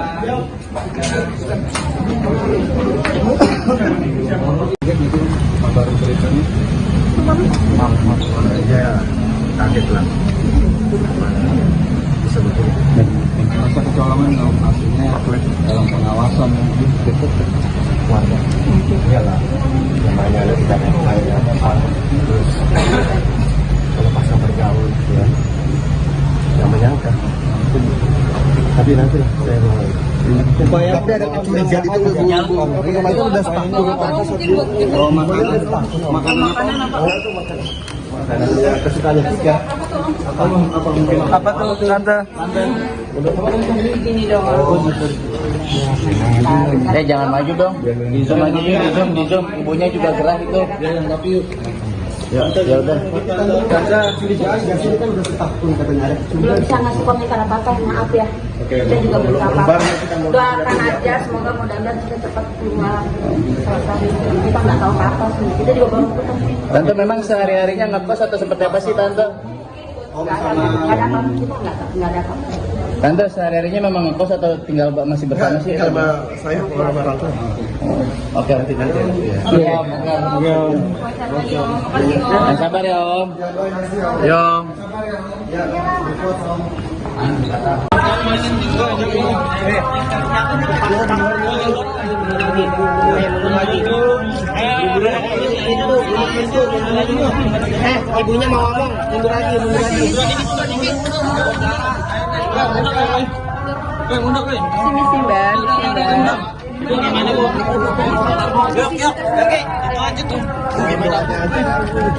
Baru beritanya. Ya kaget lah. Bisa betul. Masa kecolongan maksudnya dalam pengawasan dekat warga. Iyalah, namanya ada tidak lainnya terus kalau pasang bergaul gitu ya, yang menyangka. Tapi nanti lah saya mau. Tapi ada kecurigaan itu itu udah sepakat. Oh makanan apa? Kesukaannya Cika. Apa tuh Tante? Jangan maju dong. Di zoom aja yuk, di zoom. Ibunya juga gerah itu. Tapi yuk. Ya udah. Karena sini kan udah setahun katanya ada. Belum bisa ngasih komentar apa-apa, maaf ya. Kita juga belum apa-apa. Doakan aja, semoga mudah-mudahan kita cepat keluar. Kita nggak tahu apa-apa sih. Kita juga baru ketemu. Tante memang sehari-harinya ngekos atau seperti apa sih Tante? Nggak ada apa-apa, kita nggak ada apa-apa. Tante sehari-harinya memang ngekos atau tinggal masih bersama sih? Sama saya orang tua. Oke, nanti ya. Iya, Om. Sabar ya, Om. Yo. Ibunya mau ngomong, mundur lagi. Sini sih, Mbak.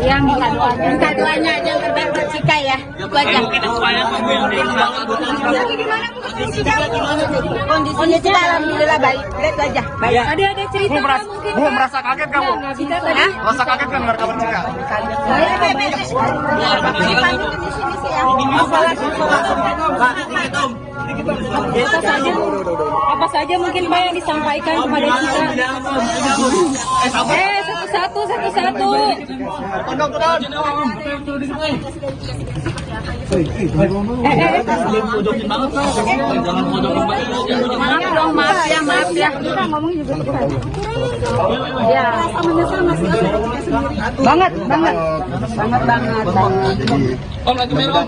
Yang minta doanya aja yang terbaik buat Cika ya. Itu aja. Kondisi Cika alhamdulillah baik. Itu aja. Baik. Ada cerita mungkin. Bu, merasa kaget nggak, Bu? Merasa kaget kan dengar kabar Cika? Apa saja mungkin Pak yang disampaikan kepada kita? Satu-satu. Maaf ya. Kita ngomong juga kita. Ya. Banget. Om lagi merah.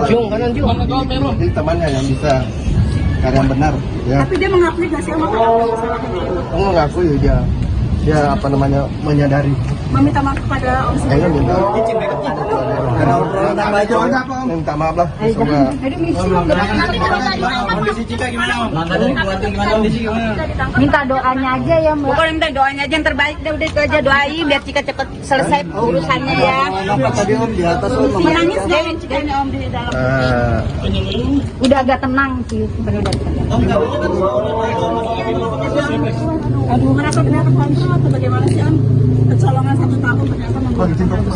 Jung, kanan Jung. Ini temannya yang bisa yang benar. Ya. Tapi dia mengakui nggak sih sama Mengaku ya dia apa namanya menyadari. meminta maaf kepada Om Saya minta minta maaf lah. Semoga Kondisi Cika gimana, Om? Minta doanya aja ya, Mbak. Pokoknya minta doanya aja yang terbaik deh, udah itu aja doain biar Cika cepet selesai urusannya ya. apa tadi Om di atas Om? Menangis deh Cikanya Om di dalam. Udah agak tenang sih, udah tenang. Aduh, merasa ternyata kontrol atau bagaimana sih Om? Kecolongan 1 tahun ternyata membuat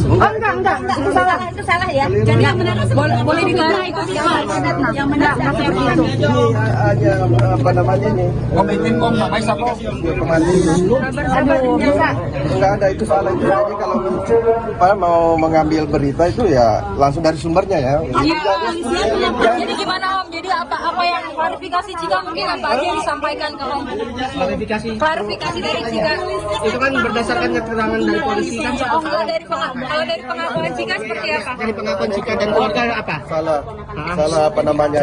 Oh enggak, itu salah. Itu salah ya. Jadi yang benar boleh digarah itu sih. yang benar seperti itu. Ini hanya apa namanya ini? Komitin Om, namanya siapa? Kemarin Aduh, bisa. nggak ada itu salah itu aja kalau apa, mau mengambil berita itu ya langsung dari sumbernya ya. Jadi gimana Om? Jadi apa yang klarifikasi Cika mungkin apa aja yang disampaikan ke Om? Klarifikasi dari Cika. Itu kan berdasarkan keterangan dari polisi kan soal Kalau dari pengakuan Cika seperti apa? dari pengakuan Cika dan keluarga apa? Salah apa namanya?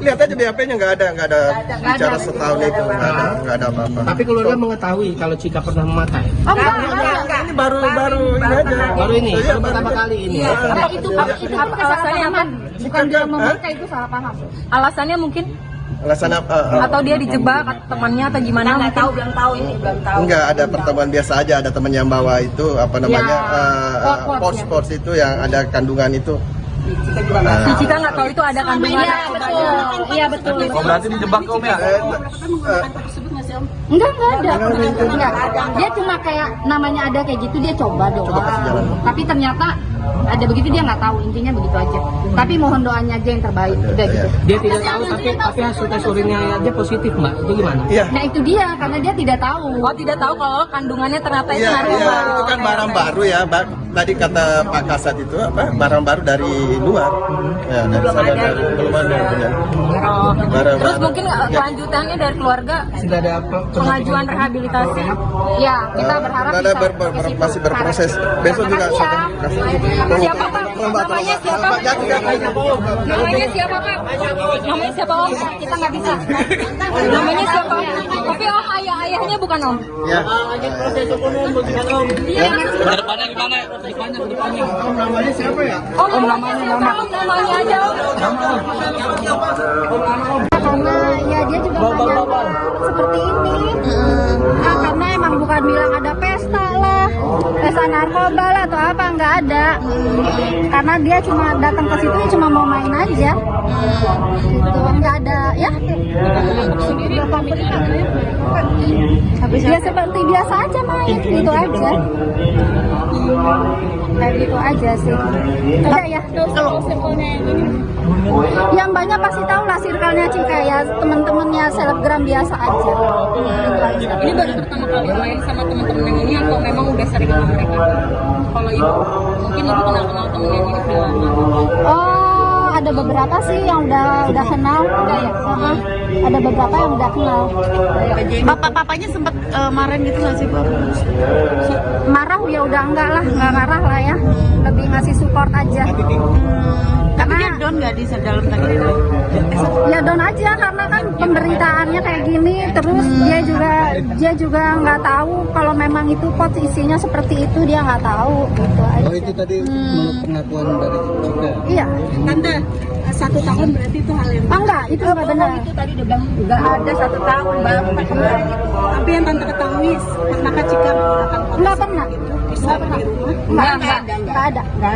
Lihat aja di HP-nya nggak ada bicara setahun itu nggak ada apa-apa. Tapi keluarga mengetahui kalau Cika pernah memakai. Ini baru ini aja. Baru ini, baru pertama kali ini. Apa itu alasannya apa? Bukan dia memakai itu salah paham. Alasannya mungkin Alasan apa? atau dia dijebak atau temannya atau gimana? Nggak tahu, belum tahu ini, belum tahu. Enggak ada pertemuan biasa aja, ada teman yang bawa itu apa namanya pos itu yang ada kandungan itu. Si Cika nggak tahu itu ada kandungan. Iya betul. Oh, berarti dijebak Om ya? Enggak ada. Enggak. Dia cuma kayak namanya ada kayak gitu dia coba doang. Tapi ternyata ada begitu dia nggak tahu, intinya begitu aja. Tapi mohon doanya aja yang terbaik udah gitu. Dia tidak tahu tapi hasil tes urinnya aja positif, Mbak. Itu gimana? Iya. Nah itu dia karena dia tidak tahu. Oh tidak tahu kalau kandungannya ternyata itu Iya, narkoba. itu kan barang baru ya, tadi kata Pak Kasat itu apa? Barang baru dari luar. Ya, dari sana belum ada. Benar. Oh. Barang Terus baru. mungkin kelanjutannya dari keluarga Sudah ada pengajuan rehabilitasi. Ya kita berharap Ada bisa masih berproses. Besok juga Siapa Pak? Namanya siapa? Namanya siapa Pak? Namanya siapa Om? kita nggak bisa. Namanya siapa? Tapi Om ayahnya bukan Om. Ya. Kedepannya gimana? Namanya siapa ya? Om namanya siapa? Om namanya aja Om. Karena ya dia juga banyak seperti ini. Karena emang bukan bilang ada pesta lah, pesta narkoba lah atau apa, nggak ada. Karena dia cuma datang ke situ cuma mau main aja. Gitu, nggak ada ya. Ya seperti biasa aja main, gitu aja. Kayak gitu aja sih. Udah ya. Kalau circle-nya yang ini, Yang banyak pasti tahu lah circle-nya Cika ya, temen-temennya selebgram biasa aja. Gitu aja. ini baru pertama kali main sama teman-teman yang ini atau memang udah sering sama mereka? Kalau ibu, mungkin ibu kenal temen yang ini udah lama. Oh, ada beberapa sih yang udah kenal. Ada beberapa yang udah kenal. Bapak-bapaknya sempat marahin gitu nggak sih, Bu? Marah ya udah enggak marah lah ya. Lebih ngasih support aja. Tapi Karena dia down nggak di dalam tadi itu? ya down aja karena kan pemberitaannya kayak gini, terus dia juga nggak tahu kalau memang itu pot isinya seperti itu, dia nggak tahu gitu aja. Oh itu tadi menurut pengakuan dari Cika. Iya. Tante, 1 tahun berarti itu hal yang Enggak, itu nggak benar. itu tadi udah bilang nggak ada 1 tahun baru kemarin. Tapi yang tante ketahui pernah Cika menggunakan pot Nggak pernah. bisa di rumah? Nggak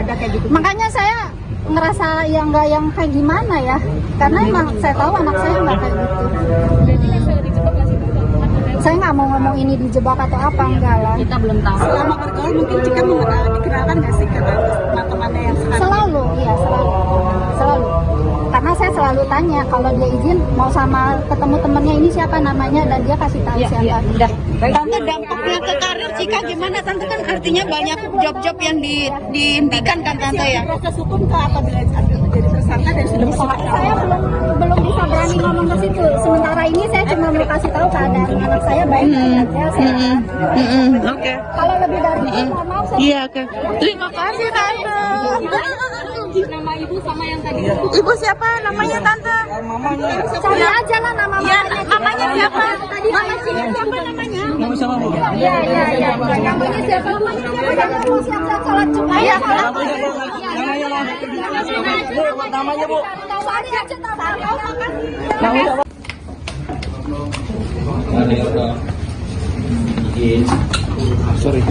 ada kayak gitu. Makanya saya ngerasa yang nggak yang kayak gimana ya, karena emang saya tahu anak saya nggak kayak gitu. Saya nggak mau ngomong ini dijebak atau apa, enggak lah. Kita belum tahu. Selama bergaul mungkin Cika dikenalkan nggak sih ke teman-temannya yang sekarang? Selalu, iya selalu. Karena saya selalu tanya kalau dia izin mau sama ketemu temennya ini siapa namanya dan dia kasih tahu siapa. Tante, dampaknya ke karir Cika gimana? Tante kan artinya banyak job-job yang dihentikan kan Tante ya? Proses hukum ke apabila jadi tersangka dan sudah Saya belum bisa berani ngomong ke situ. Sementara ini saya cuma mau kasih tahu keadaan anak saya baik-baik aja. Sehat. Oke. Kalau lebih dari itu nggak mau saya. Iya, oke. Terima kasih Tante. Nama ibu sama yang tadi. Ibu siapa namanya Tante? Cari aja lah nama Mamanya siapa? Mama sini siapa namanya? Kamu sama Bu? Iya. Namanya siapa? Namanya siapa? Jangan mau siap-siap sholat Jumat. Iya, sholat. Namanya Bu. Cari aja tahu kan. Sorry.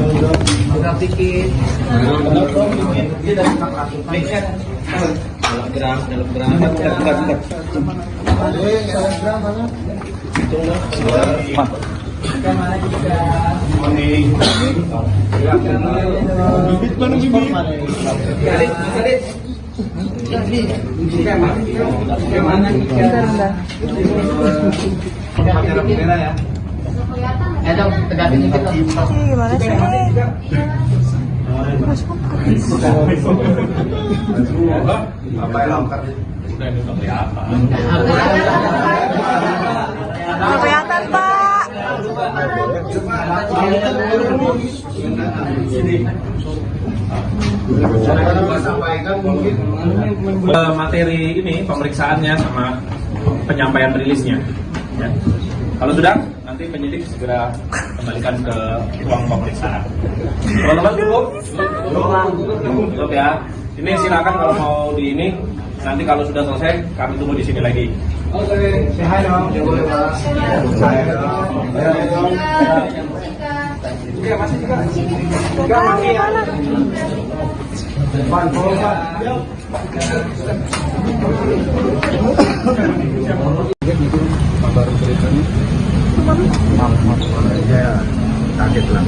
Dong, tegakin dikit dong. Gimana sih? Kelihatan Pak. Materi ini pemeriksaannya sama penyampaian rilisnya. Ya. Kalau sudah, nanti penyidik segera kembalikan ke ruang pemeriksaan. Teman-teman cukup ya. Ini silakan kalau mau di ini. Nanti kalau sudah selesai, kami tunggu di sini lagi. Oke, say dong. Baru beritanya saya kaget lah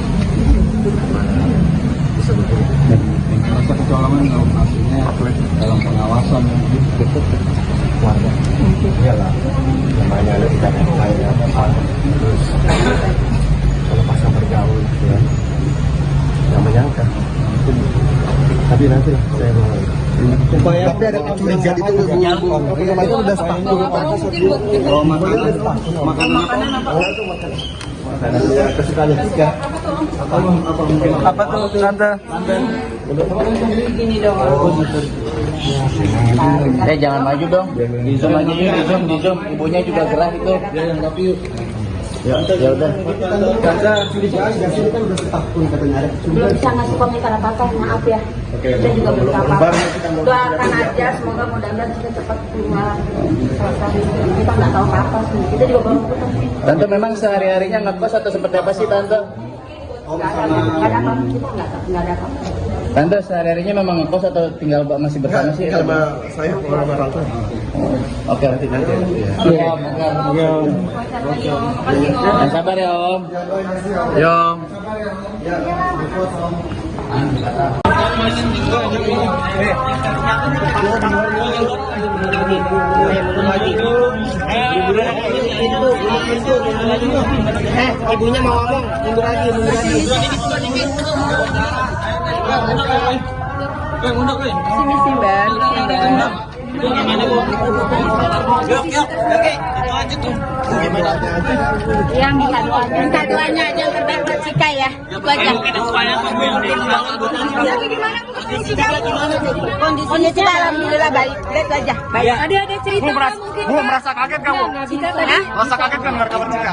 bisa begitu. Rasa kecolongan kalau hasilnya dalam pengawasan dekat keluarga. Iyalah, namanya ada kita lainnya terus kalau pasang bergaul gitu ya, nggak menyangka. Tapi nanti lah saya mau. Tapi ada kecurigaan itu itu udah sepakat. Oh, makanan apa? Kesukaan Cika. Apa tuh Tante? Jangan maju dong. Di zoom aja yuk, di zoom. Ibunya juga gerah itu. Ya udah. Karena sini kan udah setahun katanya ada. Belum bisa ngasih komentar apa-apa, maaf ya. Kita juga belum apa-apa. Doakan aja, semoga mudah-mudahan kita cepat keluar. Kita nggak tahu apa-apa sih. Kita juga baru putus. Tante memang sehari-harinya ngekos atau seperti apa sih Tante? Nggak ada apa-apa. Kita nggak ada apa-apa. Tante sehari-harinya memang ngekos atau tinggal masih bersama sih? Sama saya sama orang tua. Oke, nanti ya. Iya, Yang sabar ya Om. Yom. Ibunya mau ngomong, mundur lagi. Yang minta doanya aja yang terbaik buat Cika ya. Itu aja. Kondisi Cika alhamdulillah baik. Itu aja. Baik. Ada cerita mungkin Bu, merasa kaget nggak Bu? Cika tadi. Merasa kaget kan dengar kabar Cika?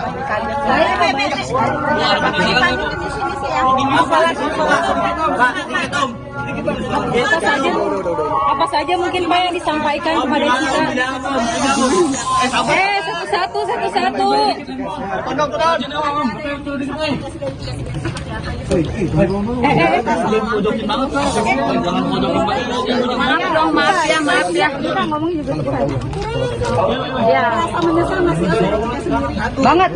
Apa saja mungkin Pak yang disampaikan kepada Cika? Satu-satu. Maaf ya. Kita ngomong juga kita. Ya. Banget.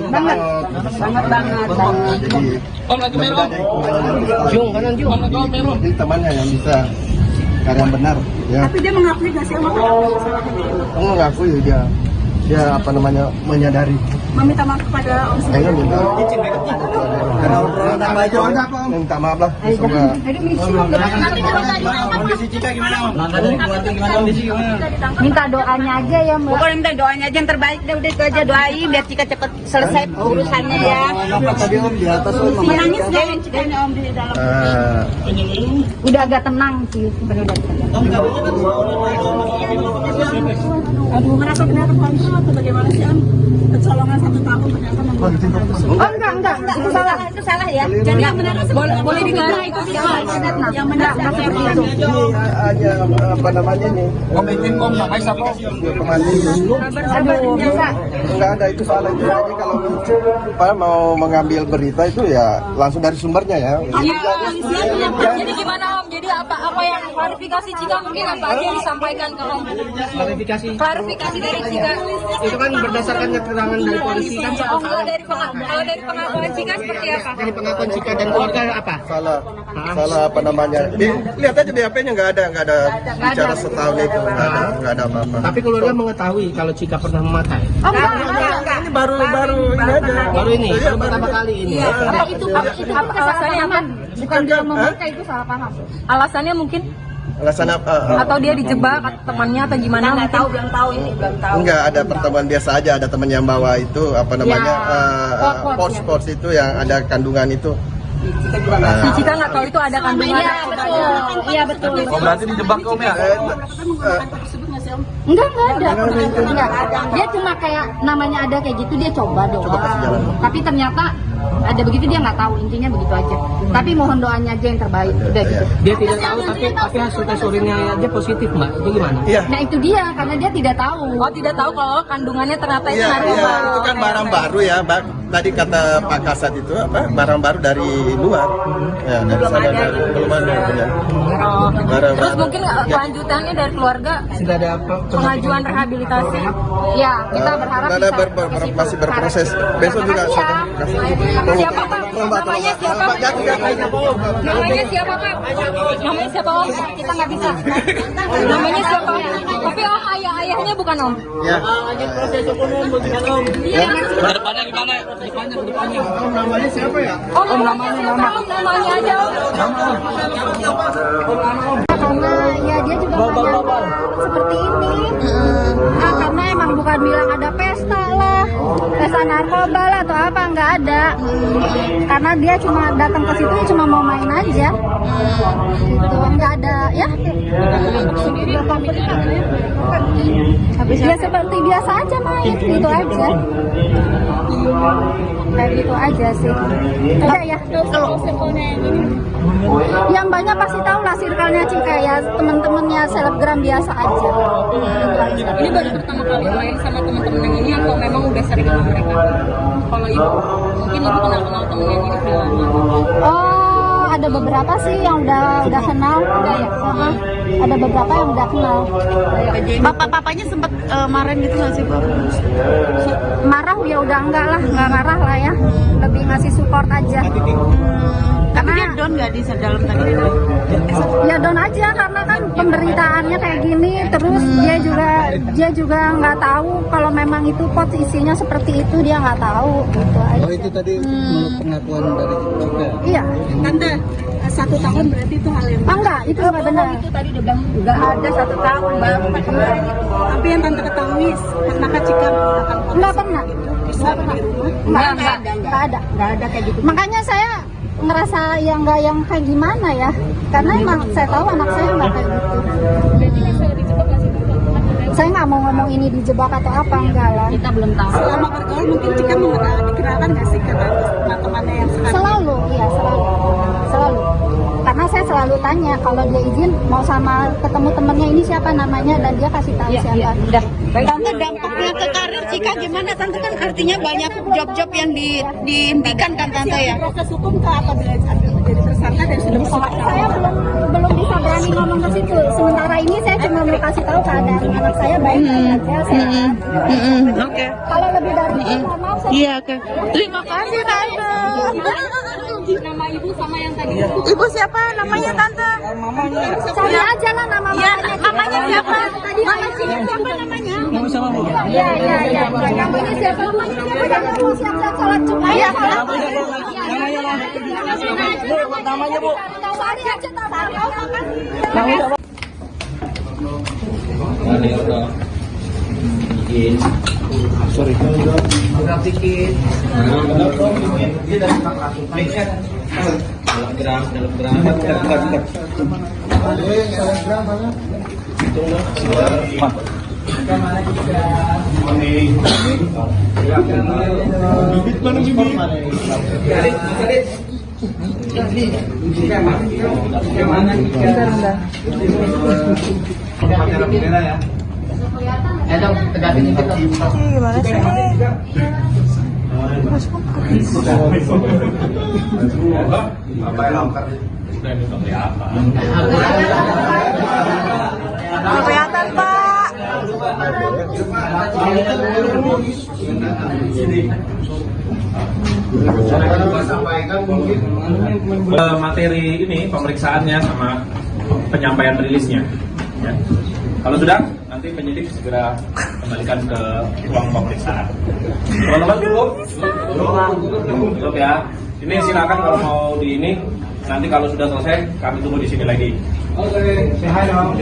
Jung, kanan Jung. Ini temannya yang bisa yang benar ya. Tapi dia mengakui nggak sih sama Mengakui dia apa namanya menyadari. meminta maaf kepada Om Sri. Karena minta maaf lah. Semoga Minta doanya aja ya Mbak. Pokoknya minta doanya aja yang terbaik deh, udah itu aja doain biar Cika cepet selesai urusannya ya. tadi Om di atas Om. Menangis deh Cikanya Om di dalam. Udah agak tenang sih, sebenarnya. Aduh, merasa benar kontrol atau bagaimana sih Om? Kecolongan 1 tahun ternyata membuat Oh enggak, itu salah. Itu salah ya. Jadi yang benar boleh digarah itu yang benar seperti itu. Ini hanya apa namanya nih? Komitin Om, namanya siapa? Aduh, bisa. Enggak ada itu salah itu aja kalau apa mau mengambil berita itu ya langsung dari sumbernya ya. Jadi gimana Om? Jadi apa yang klarifikasi Cika mungkin apa aja yang disampaikan ke Om? Klarifikasi dari Cika. Itu kan berdasarkan keterangan dari polisi kan soal Kalau dari pengakuan Cika seperti apa? dari pengakuan Cika dan keluarga apa? Salah apa namanya? Lihat aja di HP-nya nggak ada bicara setahun itu nggak ada apa-apa. Tapi keluarga mengetahui kalau Cika pernah memakai. Ini baru ini aja. Baru ini, baru pertama kali ini. Apa itu alasannya apa? Bukan dia memakai itu salah paham. Alasannya mungkin Alasan apa? atau dia dijebak atau temannya atau gimana? Nggak tahu, belum tahu ini, belum tahu. Enggak ada pertemuan biasa aja, ada teman yang bawa itu apa namanya pots itu yang ada kandungan itu. Si Cika nggak tahu itu ada kandungan. Iya betul. Oh, berarti dijebak Om ya? Enggak ada. Dia cuma kayak namanya ada kayak gitu dia coba doang. Tapi ternyata ada begitu dia nggak tahu, intinya begitu aja. Tapi mohon doanya aja yang terbaik udah gitu. Dia tidak tahu tapi hasil tes urinnya aja positif Mbak. Itu gimana? Iya. Nah itu dia karena dia tidak tahu. Oh tidak tahu kalau kandungannya ternyata itu Iya, narkoba. itu kan barang baru ya, Tadi kata Pak Kasat itu apa? Barang baru dari luar. Ya, dari sana belum ada. Ya. Barang Terus baru. mungkin kelanjutannya dari keluarga Sudah ada pengajuan rehabilitasi. Ya kita berharap Ada bisa. masih berproses. Besok juga Makasih ya. saya Siapa Pak? Namanya siapa? Namanya siapa Pak? Namanya siapa Om? Kita nggak bisa. Namanya siapa? Tapi Om ayahnya bukan Om. Ya. Kedepannya gimana? namanya siapa ya? Om namanya siapa? Om namanya aja Om. Karena ya dia juga banyak seperti ini. Karena emang bukan bilang ada pesta lah, pesta narkoba lah atau apa, nggak ada. Karena dia cuma datang ke situ cuma mau main aja. Gitu, nggak ada ya. Ya seperti biasa aja main, gitu aja. Kayak gitu aja sih. Udah ya. Yang banyak pasti tahu lah circle-nya Cika ya, temen-temennya selebgram biasa aja. Ini baru pertama kali main sama teman-teman yang ini atau memang udah sering sama mereka? Kalau ibu, mungkin ibu kenal temen yang ini udah lama. Oh, ada beberapa sih yang udah kenal. Ada beberapa yang udah kenal. Bapak-bapaknya sempat marah gitu nggak sih, Pak? Marah ya udah enggak marah lah ya. Lebih ngasih support aja. Tapi dia down nggak di dalam tadi? Ya down aja karena kan pemberitaannya kayak gini, terus dia juga nggak tahu kalau memang itu pot isinya seperti itu, dia nggak tahu gitu aja. Oh itu tadi menurut pengakuan dari Cika. Iya. Tante, 1 tahun berarti itu hal yang Enggak, itu nggak benar. Itu tadi udah bilang nggak ada 1 tahun baru kemarin. Tapi yang tante ketahui, pernahkah Cika menggunakan pot Nggak pernah. bisa di rumah? Nggak ada kayak gitu. Makanya saya ngerasa yang kayak gimana ya, karena emang saya tahu anak saya nggak kayak gitu. Saya nggak mau ngomong ini dijebak atau apa, enggak lah. Kita belum tahu. Selama bergaul mungkin Cika dikenalkan nggak sih ke teman-temannya yang sekarang? Selalu, iya selalu. Karena saya selalu tanya kalau dia izin mau sama ketemu temennya ini siapa namanya, dan dia kasih tahu siapa. Udah. Tante, dampaknya ke karir Cika gimana? Tante kan artinya banyak job-job yang dihentikan kan Tante ya? Proses hukum ke apabila jadi tersangka dan sudah Saya belum bisa berani ngomong ke situ. Sementara ini saya cuma mau kasih tahu keadaan anak saya baik-baik aja, sehat. Oke. Kalau lebih dari itu, mohon maaf saya. Iya, oke. Terima kasih Tante. Nama ibu sama yang tadi. Ibu siapa namanya Tante? Cari aja lah nama Iya, mamanya. namanya siapa? Mama sini siapa namanya? Iya. Kamu ini siapa? Kamu mau siap-siap sholat Jumat? Iya, sholat. Namanya Bu. Tahu aja, tahu. Sorry. Dong, tegasin dikit dong. Gimana sih? Kelihatan Pak. Materi ini pemeriksaannya sama penyampaian rilisnya. Ya. Kalau sudah, nanti penyidik segera kembalikan ke ruang pemeriksaan. Teman-teman cukup ya. Ini silakan kalau mau di ini. Nanti kalau sudah selesai, kami tunggu di sini lagi. Oke, say dong.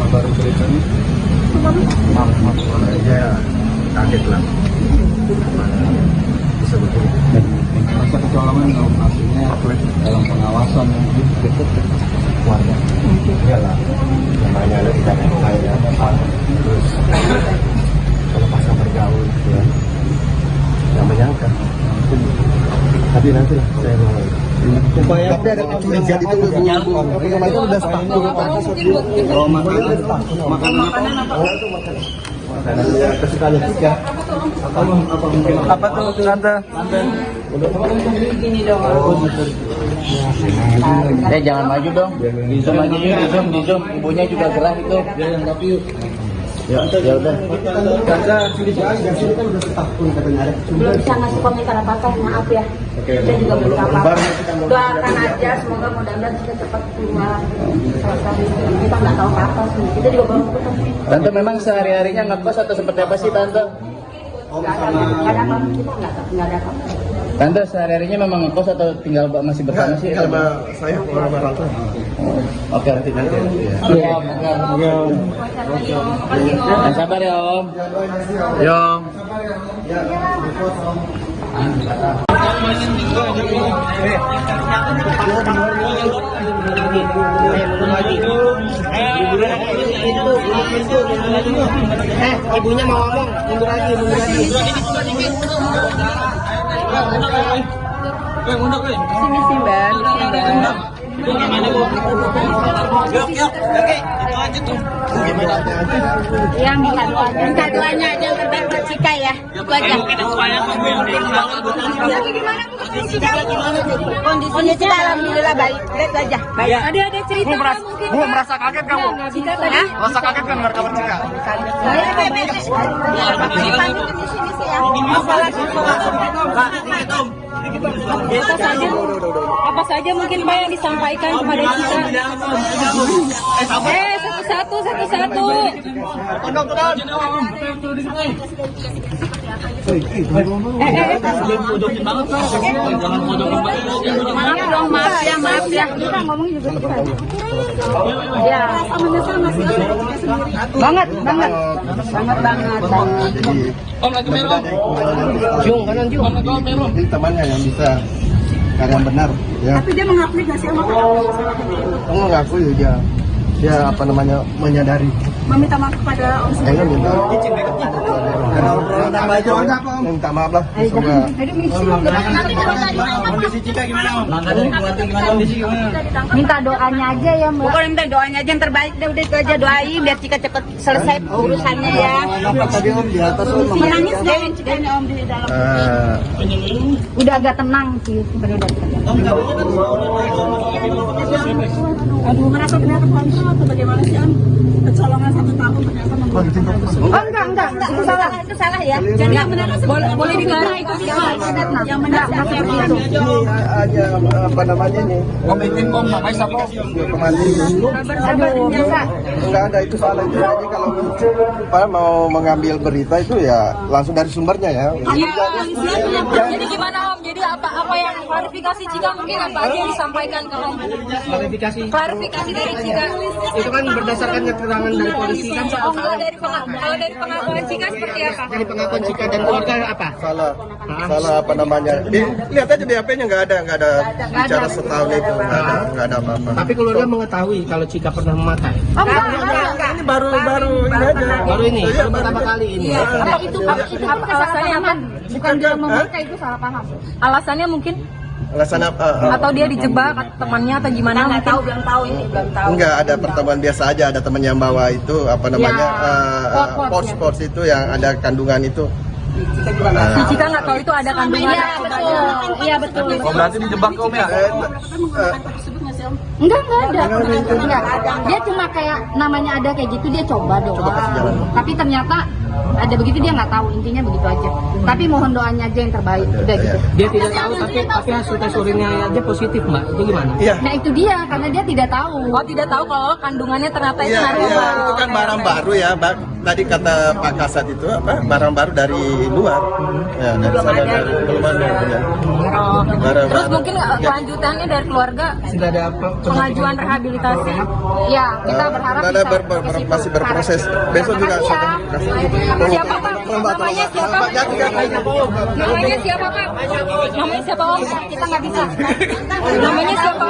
Baru ceritanya maaf aja kaget lah bisa betul masa kecolongan hasilnya dalam pengawasan dekat keluarga iyalah namanya ada kita kaya terus kalau pas bergaul gitu ya yang menyangka tapi nanti lah saya mau tapi ada kecurigaan itu itu udah setahun makanan kesukaan Cika apa tuh tante Jangan maju dong. Di zoom aja yuk, di zoom. Ibunya juga gerah itu. tapi yuk Ya udah. tante sini kan udah setahun katanya ada Belum bisa ngasih komentar apa-apa, maaf ya. Kita juga belum apa-apa. Doakan aja, semoga mudah-mudahan kita cepat keluar. Kita nggak tahu apa-apa sih. Kita juga belum ketemu. Tante memang sehari-harinya ngekos atau seperti apa sih Tante? Nggak ada apa-apa. Kita nggak ada apa-apa. Tante sehari-harinya memang ngekos atau tinggal masih bersama sih? Sama saya orang tua. Oke, nanti ya. Yang sabar ya Om. Yom. ibunya mau ngomong mundur lagi Sini sih Mbak. Ya minta doanya aja yang terbaik buat Cika ya. Itu aja. Kondisi Cika alhamdulillah baik. Itu aja. Baik. Ada cerita mungkin. Bu, merasa kaget kamu? Merasa kaget kan dengar kabar Cika? Apa saja mungkin Pak yang disampaikan kepada kita? Satu-satu. Maaf ya. Kita ngomong juga kita. Ya, sama-sama sih. Banget. Om lagi merah. Jung, kanan Jung. Ini temannya yang bisa yang benar ya. Tapi dia mengakui nggak sih sama Mengakui dia apa namanya menyadari. meminta maaf kepada Om Saya minta minta maaf lah. Kondisi Cika gimana Om? Minta doanya aja ya Mbak. Pokoknya minta doanya aja yang terbaik deh, udah itu aja doain biar Cika cepet selesai urusannya ya. Tadi Om di atas Om. Menangis deh Cikanya Om di dalam. Udah agak tenang sih sebenarnya. Aduh, merasa ternyata kontrol atau bagaimana sih Om? Kecolongan 1 tahun ternyata membuat Enggak, itu salah. itu salah ya. Jadi yang benar boleh digarah itu yang benar seperti itu. Ini aja apa namanya nih? Komitin Om, namanya siapa? Kemarin Aduh, bisa. enggak ada itu salah itu aja kalau apa mau mengambil berita itu ya langsung dari sumbernya ya. Jadi gimana Om? Jadi apa yang klarifikasi Cika mungkin apa aja yang disampaikan ke Om? Klarifikasi dari Cika. Itu kan berdasarkan keterangan dari polisi kan soal Kalau dari pengakuan Cika seperti apa? dari pengakuan Cika dan keluarga apa? Salah apa namanya? Lihat aja di HP-nya nggak ada bicara setahun itu nggak ada apa-apa. Tapi keluarga mengetahui kalau Cika pernah memakai. Ini baru ini aja. Baru ini, baru pertama kali ini. Itu alasannya apa? Bukan dia memakai itu salah paham. Alasannya mungkin Alasan apa? atau dia dijebak temannya atau gimana? Nggak tahu, belum tahu ini, belum tahu. Enggak ada pertemuan biasa aja, ada teman yang bawa itu apa namanya pots itu yang ada kandungan itu. Si Cika nggak tahu itu ada kandungan. Iya betul. Oh, berarti dijebak Om ya? Enggak ada. Enggak. Dia cuma kayak namanya ada kayak gitu dia coba doang. Tapi ternyata ada begitu dia nggak tahu, intinya begitu aja. Tapi mohon doanya aja yang terbaik, udah gitu. Dia tidak tahu tapi hasil tes urinnya aja positif Mbak. Itu gimana? Iya. Nah itu dia karena dia tidak tahu. Oh tidak tahu kalau kandungannya ternyata itu Iya, narkoba. itu kan barang baru ya, Tadi kata Pak Kasat itu apa? Barang baru dari luar. Ya, dari sana dari belum ada. Ya. Barang Terus baru. mungkin kelanjutannya dari keluarga Sudah ada pengajuan rehabilitasi. Ya kita berharap Ada bisa masih berproses. Besok juga Siapa Pak? Namanya siapa? Namanya siapa Pak? Namanya siapa Om? kita nggak bisa. Namanya siapa?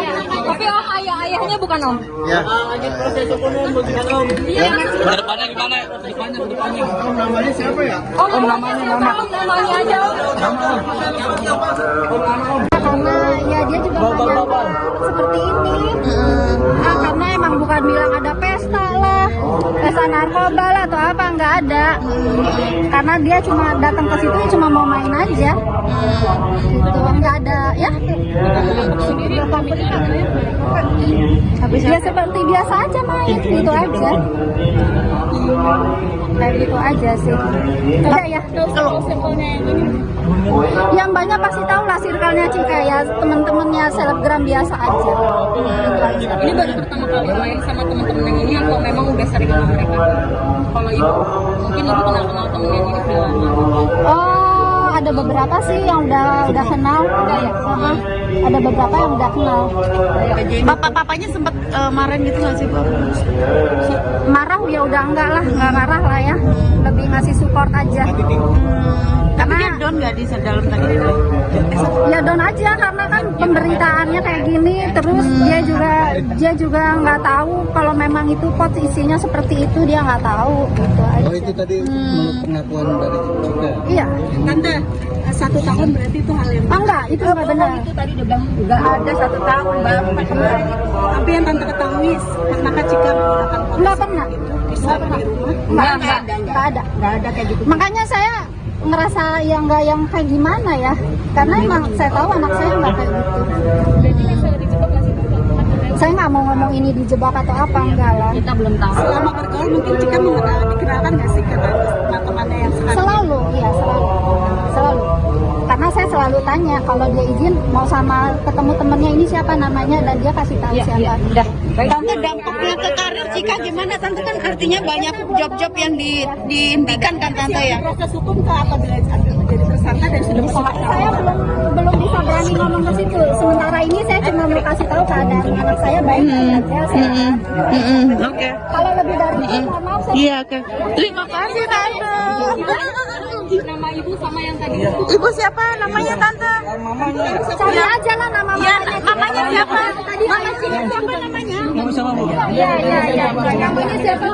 Tapi Om ayahnya bukan Om. Ya. Kedepannya gimana? Namanya siapa ya? Om namanya aja Om. Karena ya dia juga banyak seperti ini. Karena emang bukan bilang ada pesta lah, pesta narkoba lah atau apa, nggak ada. Karena dia cuma datang ke situ cuma mau main aja. Gitu, nggak ada ya. Ya seperti biasa aja main, gitu aja. Kayak gitu aja sih. Udah ya. Yang banyak pasti tahu lah circle-nya Cika ya, temen-temennya selebgram biasa aja. Ini baru pertama kali main sama teman-teman yang ini atau memang udah sering sama mereka? Kalau ibu, mungkin ibu kenal temen yang ini udah lama. Oh, ada beberapa sih yang udah kenal. Ada beberapa yang udah kenal. Bapak-bapaknya sempat marahin gitu nggak sih Bu? Marah ya udah enggak marah lah ya. Lebih ngasih support aja. Tapi dia down nggak di dalam tadi? Ya down aja karena kan pemberitaannya kayak gini, terus dia juga nggak tahu kalau memang itu pot isinya seperti itu, dia nggak tahu gitu aja. Oh itu tadi menurut pengakuan dari Cika. Iya. Tante, 1 tahun berarti itu hal yang Enggak, itu nggak benar. Itu tadi dia bilang nggak ada 1 tahun baru kemarin. Tapi yang tante ketahui pernah Cika menggunakan Nggak pernah. bisa di rumah? Nggak ada kayak gitu. Makanya saya ngerasa yang kayak gimana ya, karena emang saya tahu anak saya nggak kayak gitu. Saya nggak mau ngomong ini dijebak atau apa, enggak lah. Kita belum tahu. Selama bergaul mungkin Cika dikenalkan nggak sih ke teman-temannya yang sekarang? Selalu, iya selalu. Karena saya selalu tanya kalau dia izin mau sama ketemu temennya ini siapa namanya, dan dia kasih tahu siapa. Udah. Tante, dampaknya ke karir Cika gimana? Tante kan artinya banyak job-job yang dihentikan kan Tante ya? Proses hukum ke apabila jadi tersangka dan sudah bersalah. Saya belum bisa berani ngomong ke situ. Sementara ini saya cuma mau kasih tahu keadaan anak saya baik-baik aja, sehat. Oke. Kalau lebih dari itu, mohon maaf saya. Iya, oke. Terima kasih Tante. Nama ibu sama yang tadi. Ibu siapa namanya Tante? Cari aja lah nama mamanya. Mamanya siapa? Mama Cika siapa namanya? Kamu sama Bu? Iya. Namanya siapa? Namanya siapa?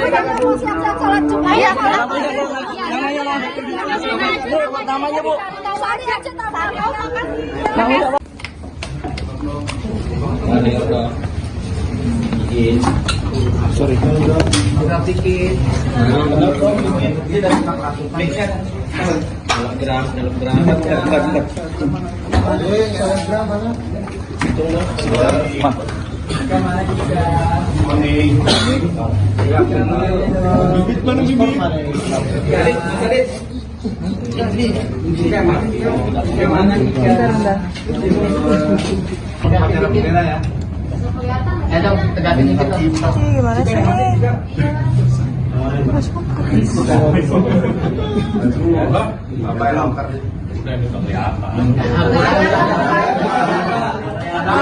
Jangan mau siap-siap sholat Jumat. Iya, sholat. Namanya Bu. Cari aja tahu. Sorry.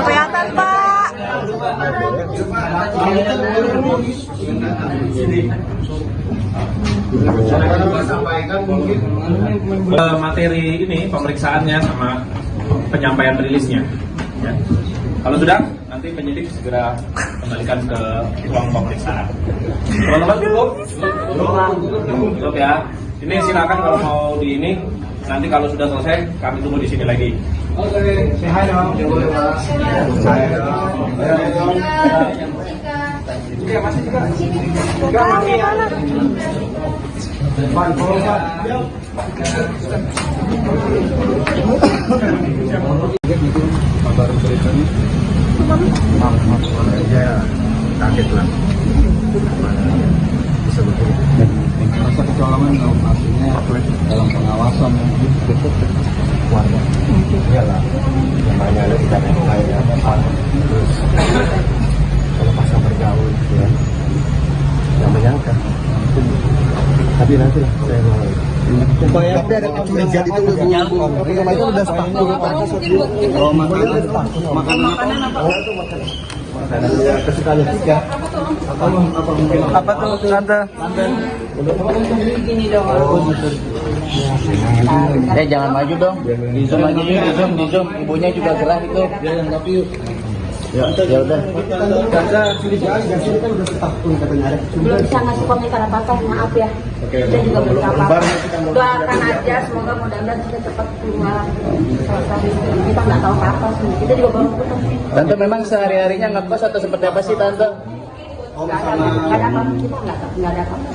Kelihatan Pak. Materi ini pemeriksaannya sama penyampaian rilisnya. Ya. Kalau sudah, nanti penyidik segera kembalikan ke ruang pemeriksaan. Teman-teman cukup ya. Ini silakan kalau mau di ini. Nanti kalau sudah selesai, kami tunggu di sini lagi. Oke, say hi dong. Baru beritanya. Maaf, ya kaget lah. Bisa begitu. Rasa kecolongan kalau artinya dalam pengawasan keluarga. Iyalah, namanya ada di tanah air terus kalau pasang bergaul gitu ya, yang menyangka. Tapi nanti lah saya mau. Tapi ada kecurigaan itu itu udah sepakat. Oh, makanan apa? Makanan kesukaan Cika. Apa tuh Tante? Jangan maju dong. Di zoom aja yuk, di zoom. Ibunya juga gerah itu. Ya udah. Karena sini kan udah setahun katanya ada Belum bisa ngasih komentar apa-apa, maaf ya. Kita juga belum apa-apa. Doakan aja, semoga mudah-mudahan kita cepat keluar. Kita nggak tahu apa-apa sih. Kita juga baru putus. Tante memang sehari-harinya ngekos atau seperti apa sih Tante? Nggak ada apa-apa. Kita nggak ada apa-apa.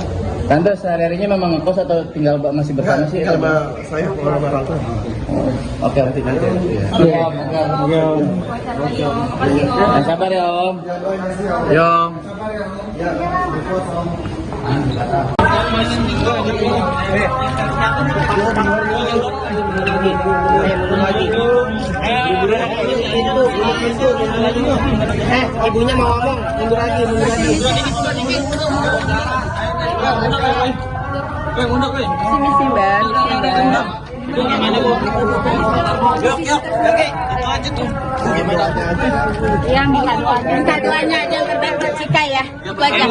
Tante sehari-harinya memang ngekos atau tinggal masih bersama sih? Sama saya orang-orang tua. Oke, nanti. Sabar ya Om. Yo. Ibunya mau ngomong, mundur lagi. Sini sih Mbak. Yang minta doanya aja yang terbaik buat Cika ya. Itu aja.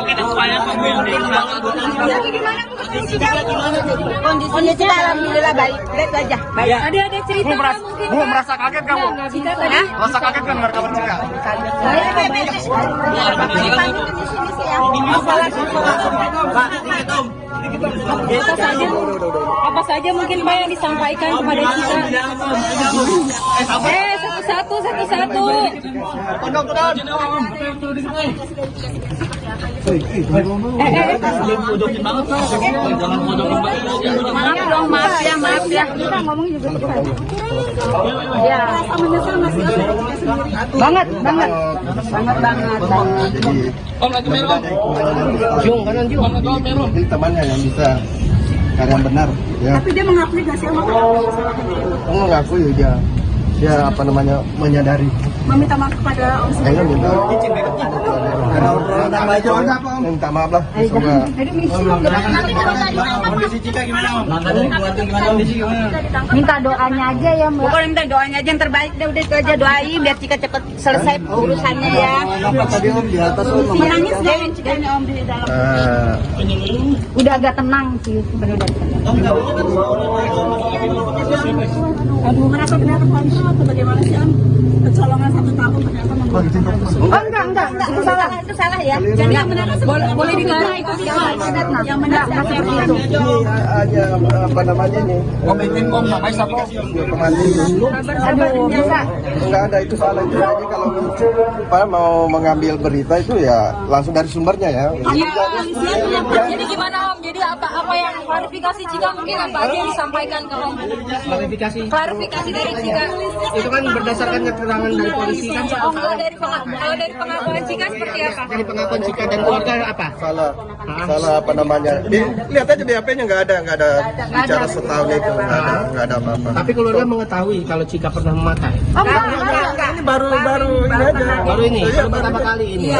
Kondisi Cika alhamdulillah baik. Itu aja. Baik. Tadi ada cerita mungkin. Bu merasa kaget kamu? Cika tadi. Merasa kaget kan dengar kabar Cika? Saya Apa saja mungkin Pak yang disampaikan kepada kita? Satu-satu. Maaf ya. Kita ngomong juga ya. Banget. Ini temannya yang bisa yang benar ya. Tapi dia mengakui nggak sih? Mengakui dia apa namanya menyadari. Meminta maaf kepada Om Saya minta minta maaf lah. Kondisi Cika gimana Om? Minta doanya aja ya Mbak. Pokoknya minta doanya aja yang terbaik deh, udah itu aja doain biar Cika cepet selesai urusannya ya. Tadi Om di atas Om. Menangis deh Cikanya Om di dalam. Udah agak tenang sih sebenarnya. Aduh, merasa ternyata konyol atau bagaimana sih Om? Kecolongan 1 tahun ternyata Enggak, itu salah. Itu salah ya. Jadi yang benar boleh digarang itu yang benar seperti itu. Ini aja apa namanya nih? Aduh, bisa. Enggak ada itu salah itu aja kalau apa mau mengambil berita itu ya langsung dari sumbernya ya. Jadi gimana Om? Jadi apa yang klarifikasi Cika mungkin apa aja yang disampaikan ke Om? Klarifikasi dari Cika. Itu kan berdasarkan keterangan dari polisi kan. Kalau dari pengakuan Cika seperti apa? Dari pengakuan Cika dan keluarga apa? Salah apa namanya? Lihat aja BAP-nya nggak ada bicara setahun itu nggak ada apa-apa. Tapi keluarga mengetahui kalau Cika pernah memakai. Ini baru ini aja. Baru ini, baru pertama kali ini.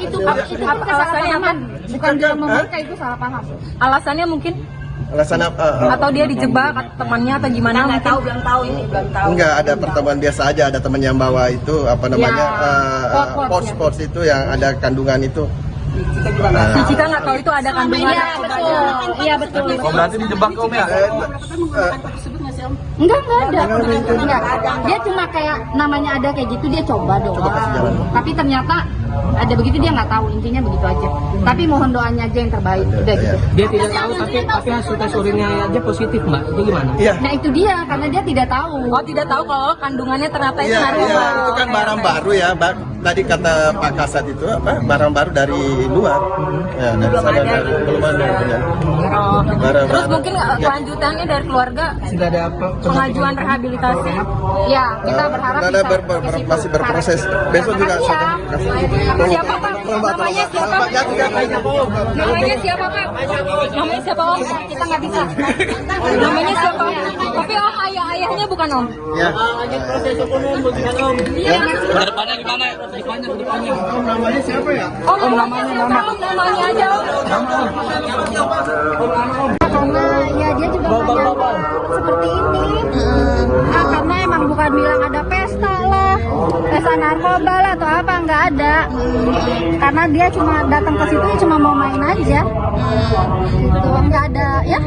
Itu alasannya apa? Bukan dia memakai, itu salah paham. Alasannya mungkin Alasan apa? atau dia dijebak temannya atau gimana? Nggak tahu, belum tahu ini, belum tahu. Enggak, ada pertemuan biasa aja, ada teman yang bawa itu apa namanya pots itu yang ada kandungan itu. Si Cika nggak tahu itu ada kandungan. Iya betul. Oh, berarti dijebak Om ya? Enggak ada. Dia cuma kayak namanya ada kayak gitu dia coba dong. Tapi ternyata ada begitu dia nggak tahu, intinya begitu aja. Tapi mohon doanya aja yang terbaik. Udah gitu. Dia tidak tahu tapi hasil tes urinnya aja positif Mbak. Itu gimana? Iya. Nah itu dia karena dia tidak tahu. Oh, tidak tahu kalau kandungannya ternyata itu Iya, narkoba. itu kan barang baru ya, Tadi kata Pak Kasat itu apa? Barang baru dari luar. Ya, dari sana dari belum ada punya. Barang Terus baru. mungkin kelanjutannya dari keluarga Sudah ada pengajuan rehabilitasi. Ya kita berharap Ada bisa masih berproses. Besok juga Iya. Siapa Pak? Namanya siapa? Namanya siapa Pak? Namanya siapa Om? Kita nggak bisa. Namanya siapa? Tapi Om ayahnya bukan Om. Ya. Kedepannya gimana? Namanya siapa ya? Om namanya aja Om. Karena ya dia juga banyak seperti ini. Karena emang bukan bilang ada pesta lah, pesta narkoba lah atau apa, nggak ada. Karena dia cuma datang ke situ cuma mau main aja. Gitu, nggak ada ya.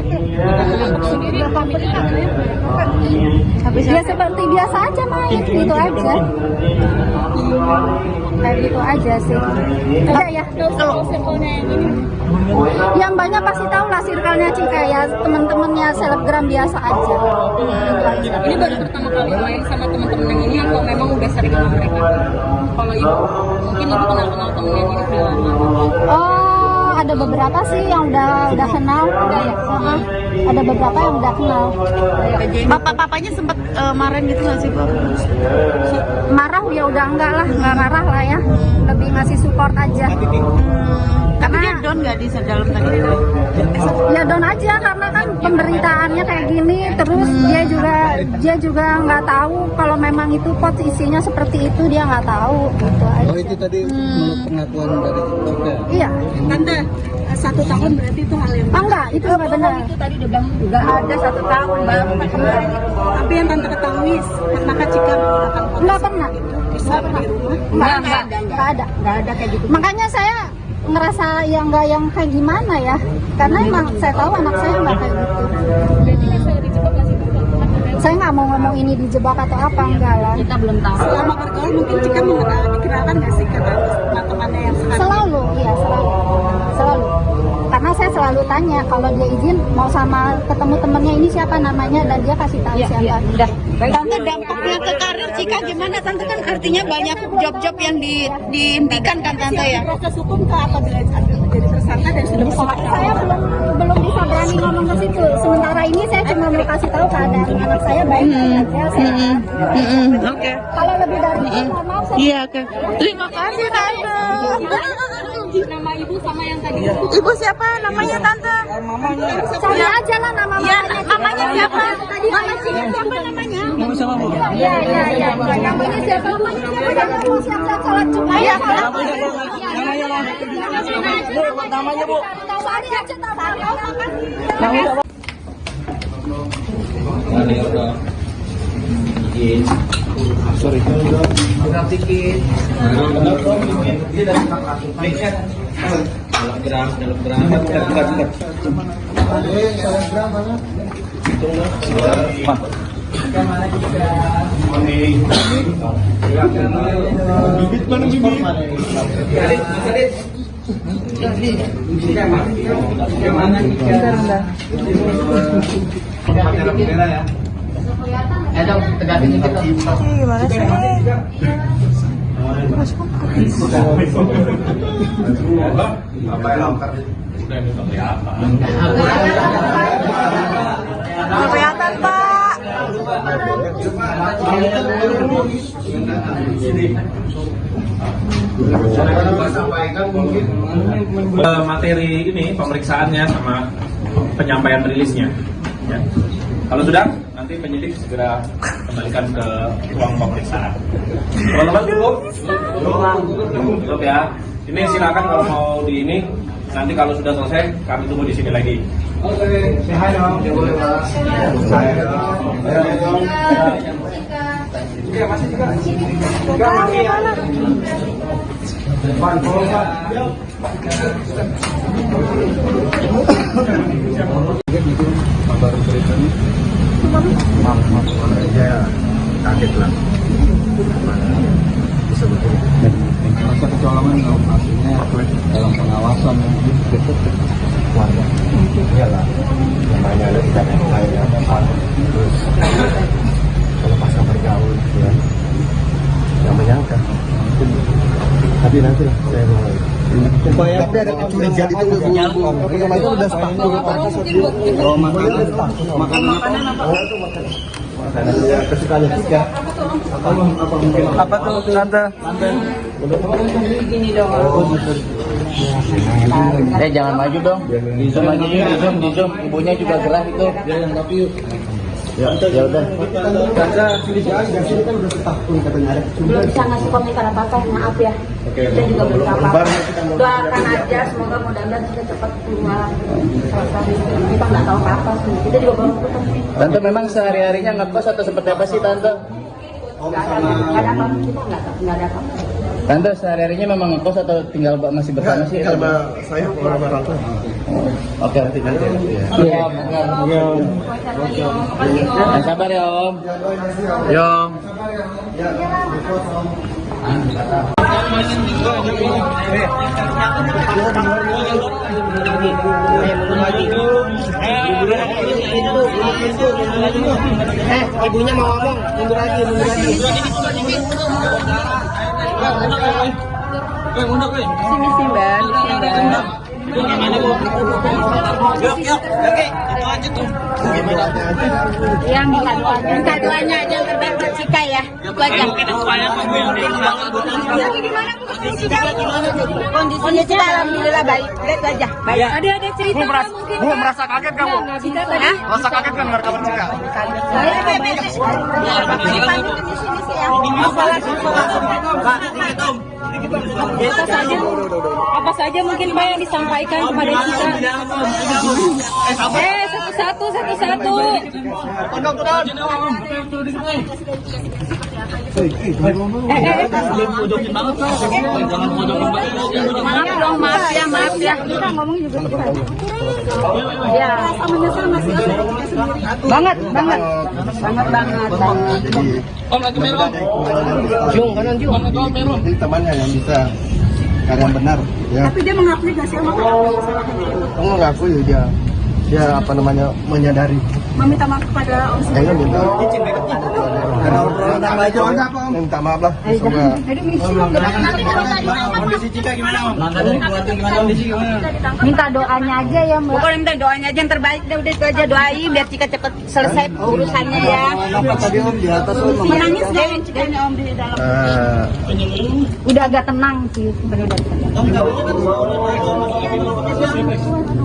Dia seperti biasa aja main, gitu aja. Kayak gitu aja sih. Ada ya. Yang banyak pasti tahu lah circle-nya Cika ya, teman-temannya selebgram biasa aja. Ini baru pertama kali main sama teman-teman yang ini atau memang udah sering sama mereka? Kalau ibu, mungkin ibu kenal temen yang ini udah lama. Oh, ada beberapa sih yang udah kenal. Ada beberapa yang udah kenal. Bapak-papanya sempat marahin gitu nggak sih Bu? Marah ya udah enggak marah lah ya. Lebih ngasih support aja. Tapi dia down nggak di dalam tadi itu? Ya down aja karena kan pemberitaannya kayak gini, terus dia juga nggak tahu kalau memang itu pot isinya seperti itu, dia nggak tahu gitu aja. Oh itu tadi menurut pengakuan dari Cika. Iya. Tante, 1 tahun berarti itu hal yang Enggak, itu nggak benar. Itu tadi dia bilang nggak ada 1 tahun baru kemarin. Tapi yang tante ketahui, pernahkah Cika menggunakan pot Nggak pernah. Nggak ada kayak gitu. Makanya saya ngerasa yang nggak yang kayak gimana ya, karena emang saya tahu anak saya nggak kayak gitu. Saya nggak mau ngomong ini dijebak atau apa, enggak lah. Kita belum tahu. selama bergaul mungkin Cika dikenalkan nggak sih ke teman-temannya yang sekarang? Selalu, iya selalu. Karena karena saya selalu tanya kalau dia izin mau sama ketemu temennya ini siapa namanya dan dia kasih tahu siapa. Udah. Tante, dampaknya ke karir Cika gimana? Tante kan artinya banyak job-job yang dihentikan kan Tante ya? Proses hukum ke apabila menjadi tersangka dan sudah Saya belum bisa berani ngomong ke situ. Sementara ini saya cuma mau kasih tahu keadaan anak saya baik-baik aja. Oke. Kalau lebih dari itu, mohon maaf saya. Iya, oke. Terima kasih Tante. nama ibu sama yang tadi. Ibu siapa namanya Tante? Cari aja lah nama Iya, mamanya. namanya siapa? Mama Cika siapa namanya? Iya. Namanya siapa? Namanya mau siap-siap sholat Jumat. Iya, Namanya Bu. Cari aja namanya. Gimana sih? Kelihatan Pak. Materi ini pemeriksaannya sama penyampaian rilisnya. Ya. Kalau sudah, nanti penyidik segera kembalikan ke ruang pemeriksaan. Teman-teman cukup ya. Ini silakan kalau mau di ini. Nanti kalau sudah selesai, kami tunggu di sini lagi. Oke, hai dong. Baru ceritanya aja kaget lah bisa betul masa kecolongan hasilnya dalam pengawasan warga iyalah namanya ada ikan yang lain terus kalau pasang bergaul ya nggak menyangka tapi nanti lah saya mau upaya tapi ada kecurigaan itu itu udah sepakat makanan kesukaan Cika apa tuh Tante Jangan maju dong. Di zoom aja yuk, di zoom. Ibunya juga gerah itu. ya udah Tante sini kan udah setahun katanya ada Belum bisa ngasih komentar apa-apa, maaf ya. Kita juga belum apa-apa. Doakan aja, semoga mudah-mudahan kita cepat keluar. Kita nggak tahu apa-apa sih. Kita juga belum ketemu. Tante memang sehari-harinya ngekos atau seperti apa sih Tante? Nggak ada apa-apa, kita nggak ada apa-apa. Tante sehari-harinya memang ngekos atau tinggal masih bersama sih? sama saya orang tua Oke, nanti. Iya, sabar ya Om. Ya Om. Ibunya mau ngomong, mundur lagi. Sini sih Mbak. Ya, minta doanya aja yang terbaik buat Cika ya. Itu aja. Kondisinya Cika alhamdulillah baik. Itu aja. Baik. Ada cerita mungkin. Bu, merasa kaget kamu? Merasa kaget kan dengar kabar Cika? Apa saja mungkin Pak yang disampaikan kepada kita? Satu-satu. Maaf ya. Kita ngomong juga kita. Ya, sama-sama sih. Banget. Jung kanan Jung jadi temannya yang bisa yang benar ya. Tapi dia mengakui gak sih sama kesalahan Mengakui dia apa namanya menyadari. meminta maaf kepada Om Kayaknya minta minta maaf lah. Semoga Kondisi Cika gimana, Om? Kondisi gimana? Minta doanya aja ya Mbak. Pokoknya minta doanya aja yang terbaik, udah itu aja doain biar Cika cepet selesai urusannya ya. apa tadi Om di atas Om? menangis gak Om di dalam Udah agak tenang sih sebenarnya.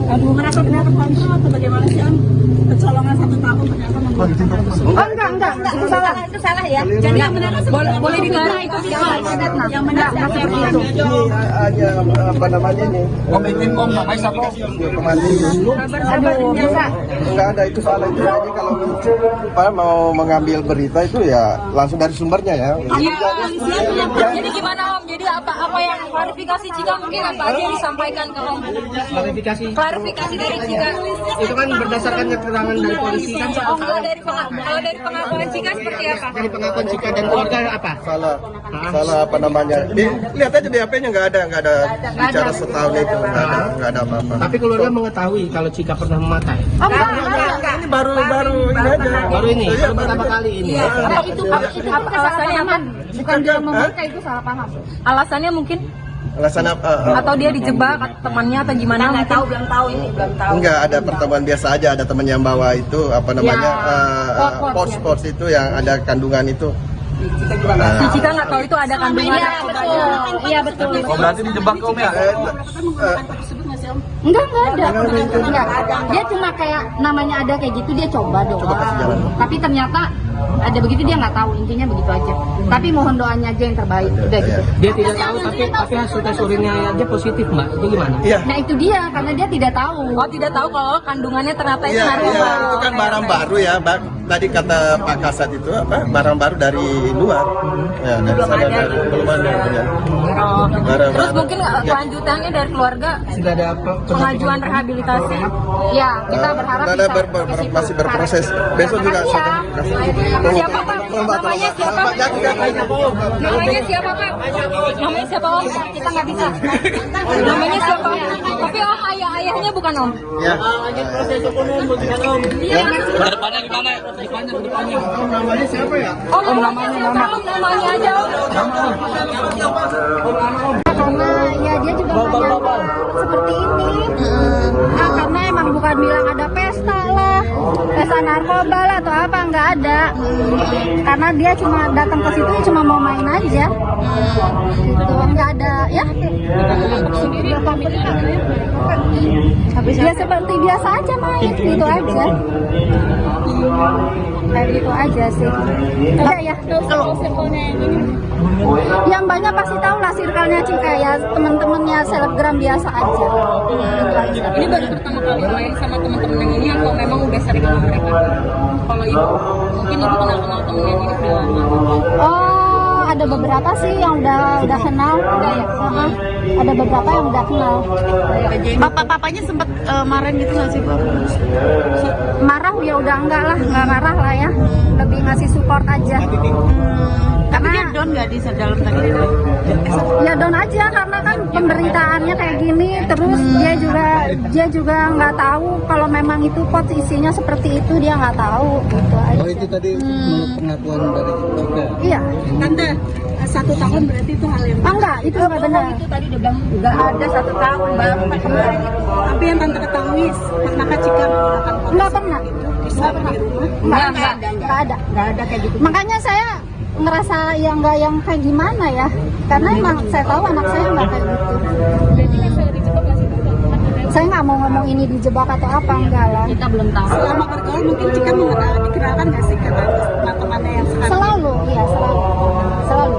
aduh merasa benar kontrol atau bagaimana sih Om kecolongan 1 tahun ternyata membuat Oh enggak, itu salah. Itu salah ya. jadi yang benar Boleh dikira itu yang benar seperti itu. ini hanya apa namanya ini Komitin Om, namanya siapa? Aduh, bisa. nggak ada itu salah itu aja kalau apa, mau mengambil berita itu ya langsung dari sumbernya ya. Jadi gimana Om? Jadi apa yang klarifikasi Cika mungkin apa aja yang disampaikan ke Om? Klarifikasi dari Cika. Itu kan berdasarkan keterangan dari polisi kan Oh enggak dari pengakuan Cika seperti apa? dari pengakuan Cika dan keluarga apa? Salah apa namanya? Lihat aja di HP-nya nggak ada bicara setahun itu nggak ada apa-apa. Tapi keluarga mengetahui kalau Cika pernah memakai. Oh enggak. Ini baru ini aja. Baru ini, baru pertama kali ini. Apa itu alasannya apa? Bukan dia memakai itu salah paham. Alasannya mungkin Alasan apa? atau dia dijebak temannya atau gimana? Nggak tahu, belum tahu ini, belum tahu. Enggak, ada pertemuan biasa aja, ada teman yang bawa itu apa namanya pos itu yang ada kandungan itu. Si Cika nggak tahu itu ada kandungan. Iya betul. Oh, berarti dijebak Om ya? Enggak ada. Enggak. Dia cuma kayak namanya ada kayak gitu dia coba doang. kasih jalan. Tapi ternyata ada begitu dia nggak tahu, intinya begitu aja. Tapi mohon doanya aja yang terbaik. Udah gitu. Dia tidak tahu tapi hasil tes urinnya aja positif Mbak. Itu gimana? Iya. Nah itu dia karena dia tidak tahu. Oh tidak tahu kalau kandungannya ternyata itu Iya, narkoba. iya, itu kan barang baru ya, Bang. Tadi kata Pak Kasat itu apa? Barang baru dari luar. Ya, dari sana dari belum ada. Ya. Barang Terus baru. mungkin kelanjutannya dari keluarga Sudah ada pengajuan rehabilitasi. Ya kita berharap Ada bisa masih berproses. Besok juga sudah. Siapa Pak? Namanya siapa? Namanya siapa Pak? Namanya siapa Om? Kita nggak bisa. Namanya siapa? Tapi Om ayahnya bukan Om. Ya. Depannya gimana? Depannya. namanya siapa ya? Om namanya aja Om. Karena ya dia juga banyak seperti ini. Karena emang bukan bilang ada pesta lah, pesta narkoba lah atau apa, nggak ada. Karena dia cuma datang ke situ cuma mau main aja. Gitu, nggak ada ya. Ya seperti biasa aja main, gitu aja. Kayak gitu aja sih. Udah ya. Yang banyak pasti tahu lah circle-nya Cika ya, teman-temannya selebgram biasa aja. Gitu aja. Ini baru pertama kali main sama teman-teman yang ini atau memang udah sering sama mereka? Kalau ibu, mungkin ibu kenal temen yang ini udah lama. Oh, ada beberapa sih yang udah kenal. Ada beberapa yang udah kenal. Papanya sempat marahin gitu nggak sih Bu? Marah ya udah enggak marah lah ya. Lebih ngasih support aja. Tapi dia down nggak di dalam tadi? Ya down aja karena kan pemberitaannya kayak gini, terus dia juga nggak tahu kalau memang itu pot isinya seperti itu, dia nggak tahu gitu aja. Oh itu tadi pengakuan dari Cika. Iya. Tante, 1 tahun berarti itu hal yang Enggak, itu nggak benar. Itu tadi dia bilang nggak ada 1 tahun baru ketemu. Tapi yang tante ketahui pernahkah Cika menggunakan pot Nggak pernah. selama di rumah? Nggak ada kayak gitu. Makanya saya ngerasa yang kayak gimana ya, karena emang saya tahu anak saya nggak kayak gitu. Saya nggak mau ngomong ini dijebak atau apa, enggak lah. Kita belum tahu. Selama bergaul mungkin Cika dikenalkan nggak sih ke teman-temannya yang sekarang? Selalu, iya selalu.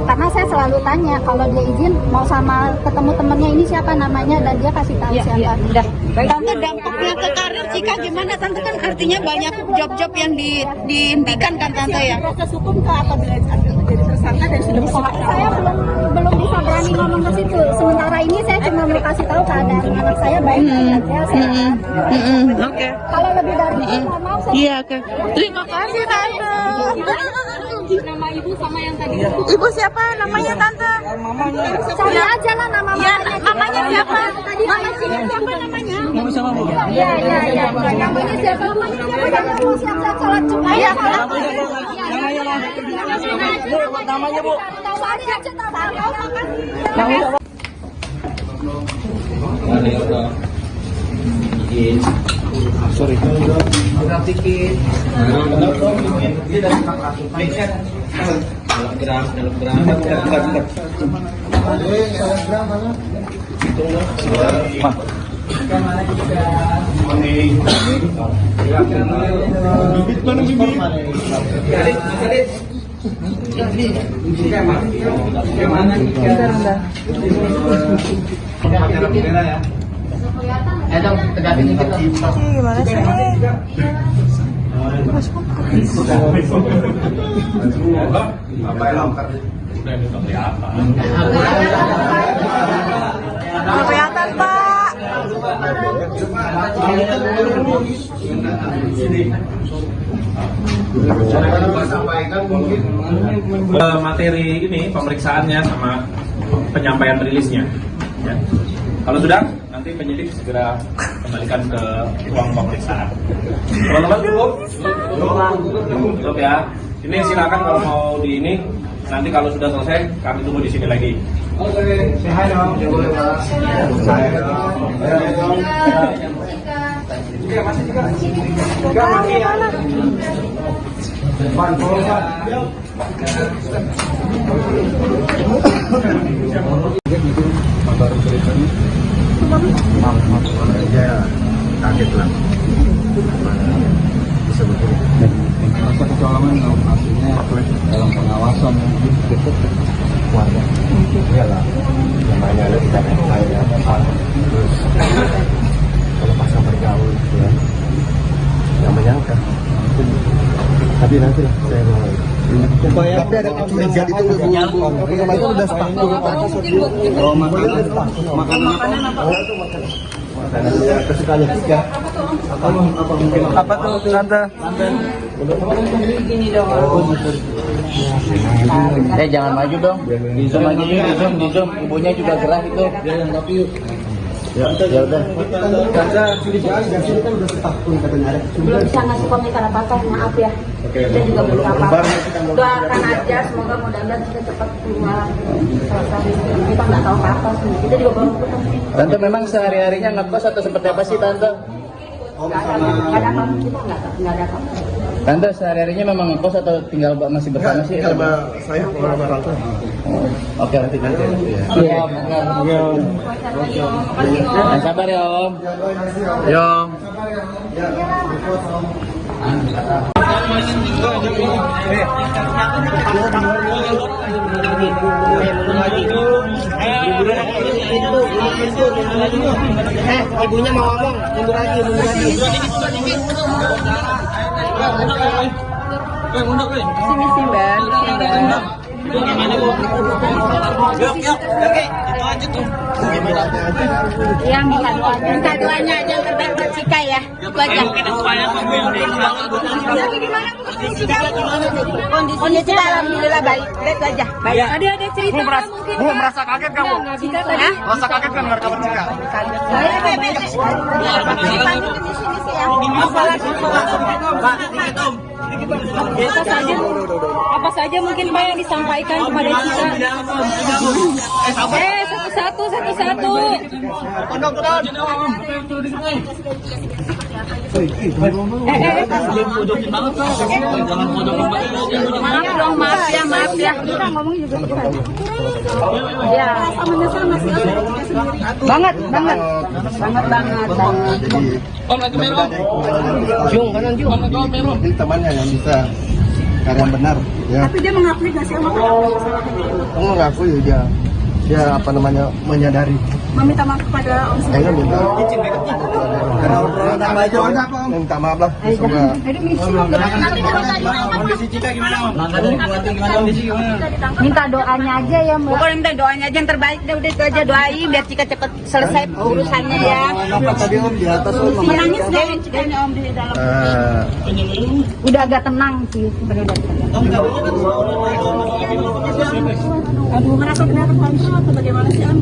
Karena saya selalu tanya kalau dia izin mau sama ketemu temennya ini siapa namanya dan dia kasih tahu siapa. Udah. Tante dampaknya Nah, ke karir Cika gimana Tante, kan artinya banyak job-job yang dihentikan kan Tante ya? Proses hukum ke apabila jadi tersangka dan sudah Saya belum bisa berani ngomong ke situ. Sementara ini saya cuma mau kasih tahu keadaan anak saya baik-baik aja, sehat. Oke. Kalau lebih dari itu nggak mau saya. Iya, oke. Terima kasih Tante. nama ibu sama yang tadi. Ibu siapa namanya Tante? Cari aja lah nama Ya, mamanya. namanya siapa? Tadi Siapa namanya? Iya. Namanya siapa? Jangan mau siap-siap sholat Jumat. Iya, Namanya Bu. Tahu aja tahu. Sorry. Gimana sih? Kelihatan Pak. Materi ini pemeriksaannya sama penyampaian rilisnya. Ya. Kalau sudah, nanti penyidik segera kembalikan ke ruang pemeriksaan. Teman-teman cukup ya. Ini silakan kalau mau di ini. Nanti kalau sudah selesai, kami tunggu di sini lagi. Oke, sehat dong. Baru beritanya ya kaget lah bisa begini. Masa kecolongan artinya dalam pengawasan dekat keluarga. Iyalah, namanya ada tidak ada terus kalau pas bergaul ya yang menyangka. Tapi nanti lah saya mau supaya ada curiga itu udah sepakat. Oh, makanan kesukaannya Cika. Apa tuh Tante? Jangan maju dong. Di zoom aja yuk, di zoom. Ibunya juga gerah itu. Ya udah. Tante curigaan dan sini kan udah setahun katanya ada. Belum bisa ngasih komentar apa-apa, maaf ya. Kita juga belum apa-apa. Doakan aja, semoga mudah-mudahan kita cepat keluar. Kita nggak tahu apa-apa sih. Kita juga baru putus. Tante memang sehari-harinya ngekos atau seperti apa sih Tante? Nggak ada apa-apa, kita nggak ada apa-apa. Tante sehari-harinya memang ngekos atau tinggal masih bersama sih? Sama saya sama orang tua. Oke, nanti. Iya, Om. Sabar ya Om. Yo. Ibunya mau ngomong, mundur lagi. Sini sih Mbak. Ya, minta doanya aja terbaik Cika ya. Itu aja. Kondisi alhamdulillah baik. Itu aja. Baik. Ada cerita Bu, merasa kaget kamu? Merasa kaget kan dengar kabar Cika? Apa saja mungkin Pak yang disampaikan kepada Cika? Satu-satu. Maaf ya. Kita ngomong juga ya. Banget. Om lagi merah. Jung. Ini temannya yang bisa karena benar ya. Tapi dia mengakui nggak sih sama kamu? Kamu ngaku ya dia apa namanya menyadari meminta maaf kepada Om Sudi. Jangan minta minta maaf lah. Semoga Kondisi Cika gimana Om? Langkah dari keluarga gimana? Kondisi gimana? Minta doanya aja ya Mbak. Pokoknya minta doanya aja yang terbaik deh, udah itu aja doain biar Cika cepet selesai urusannya ya. apa tadi Om di atas Om? Menangis deh Cikanya Om di dalam. Udah agak tenang sih sebenarnya. Aduh, merasa ternyata banget atau bagaimana sih Om?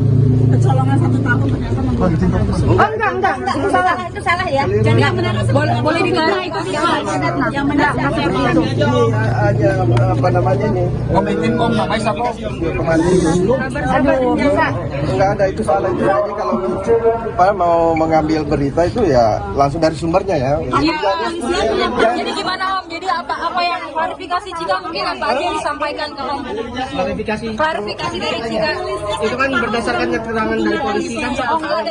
Kecolongan 1 tahun ternyata membuat Enggak, itu salah. Itu salah ya. Jadi yang benar boleh digarang itu sih. Yang benar seperti itu. Hanya apa namanya nih? Komitin Om, namanya siapa? Aduh, bisa. Enggak ada, itu salah itu. Jadi kalau mau mengambil berita itu ya langsung dari sumbernya ya. Jadi gimana Om? Jadi apa yang klarifikasi Cika mungkin apa aja yang disampaikan ke Om? Klarifikasi dari Cika. Itu kan berdasarkan keterangan dari polisi kan. Kalau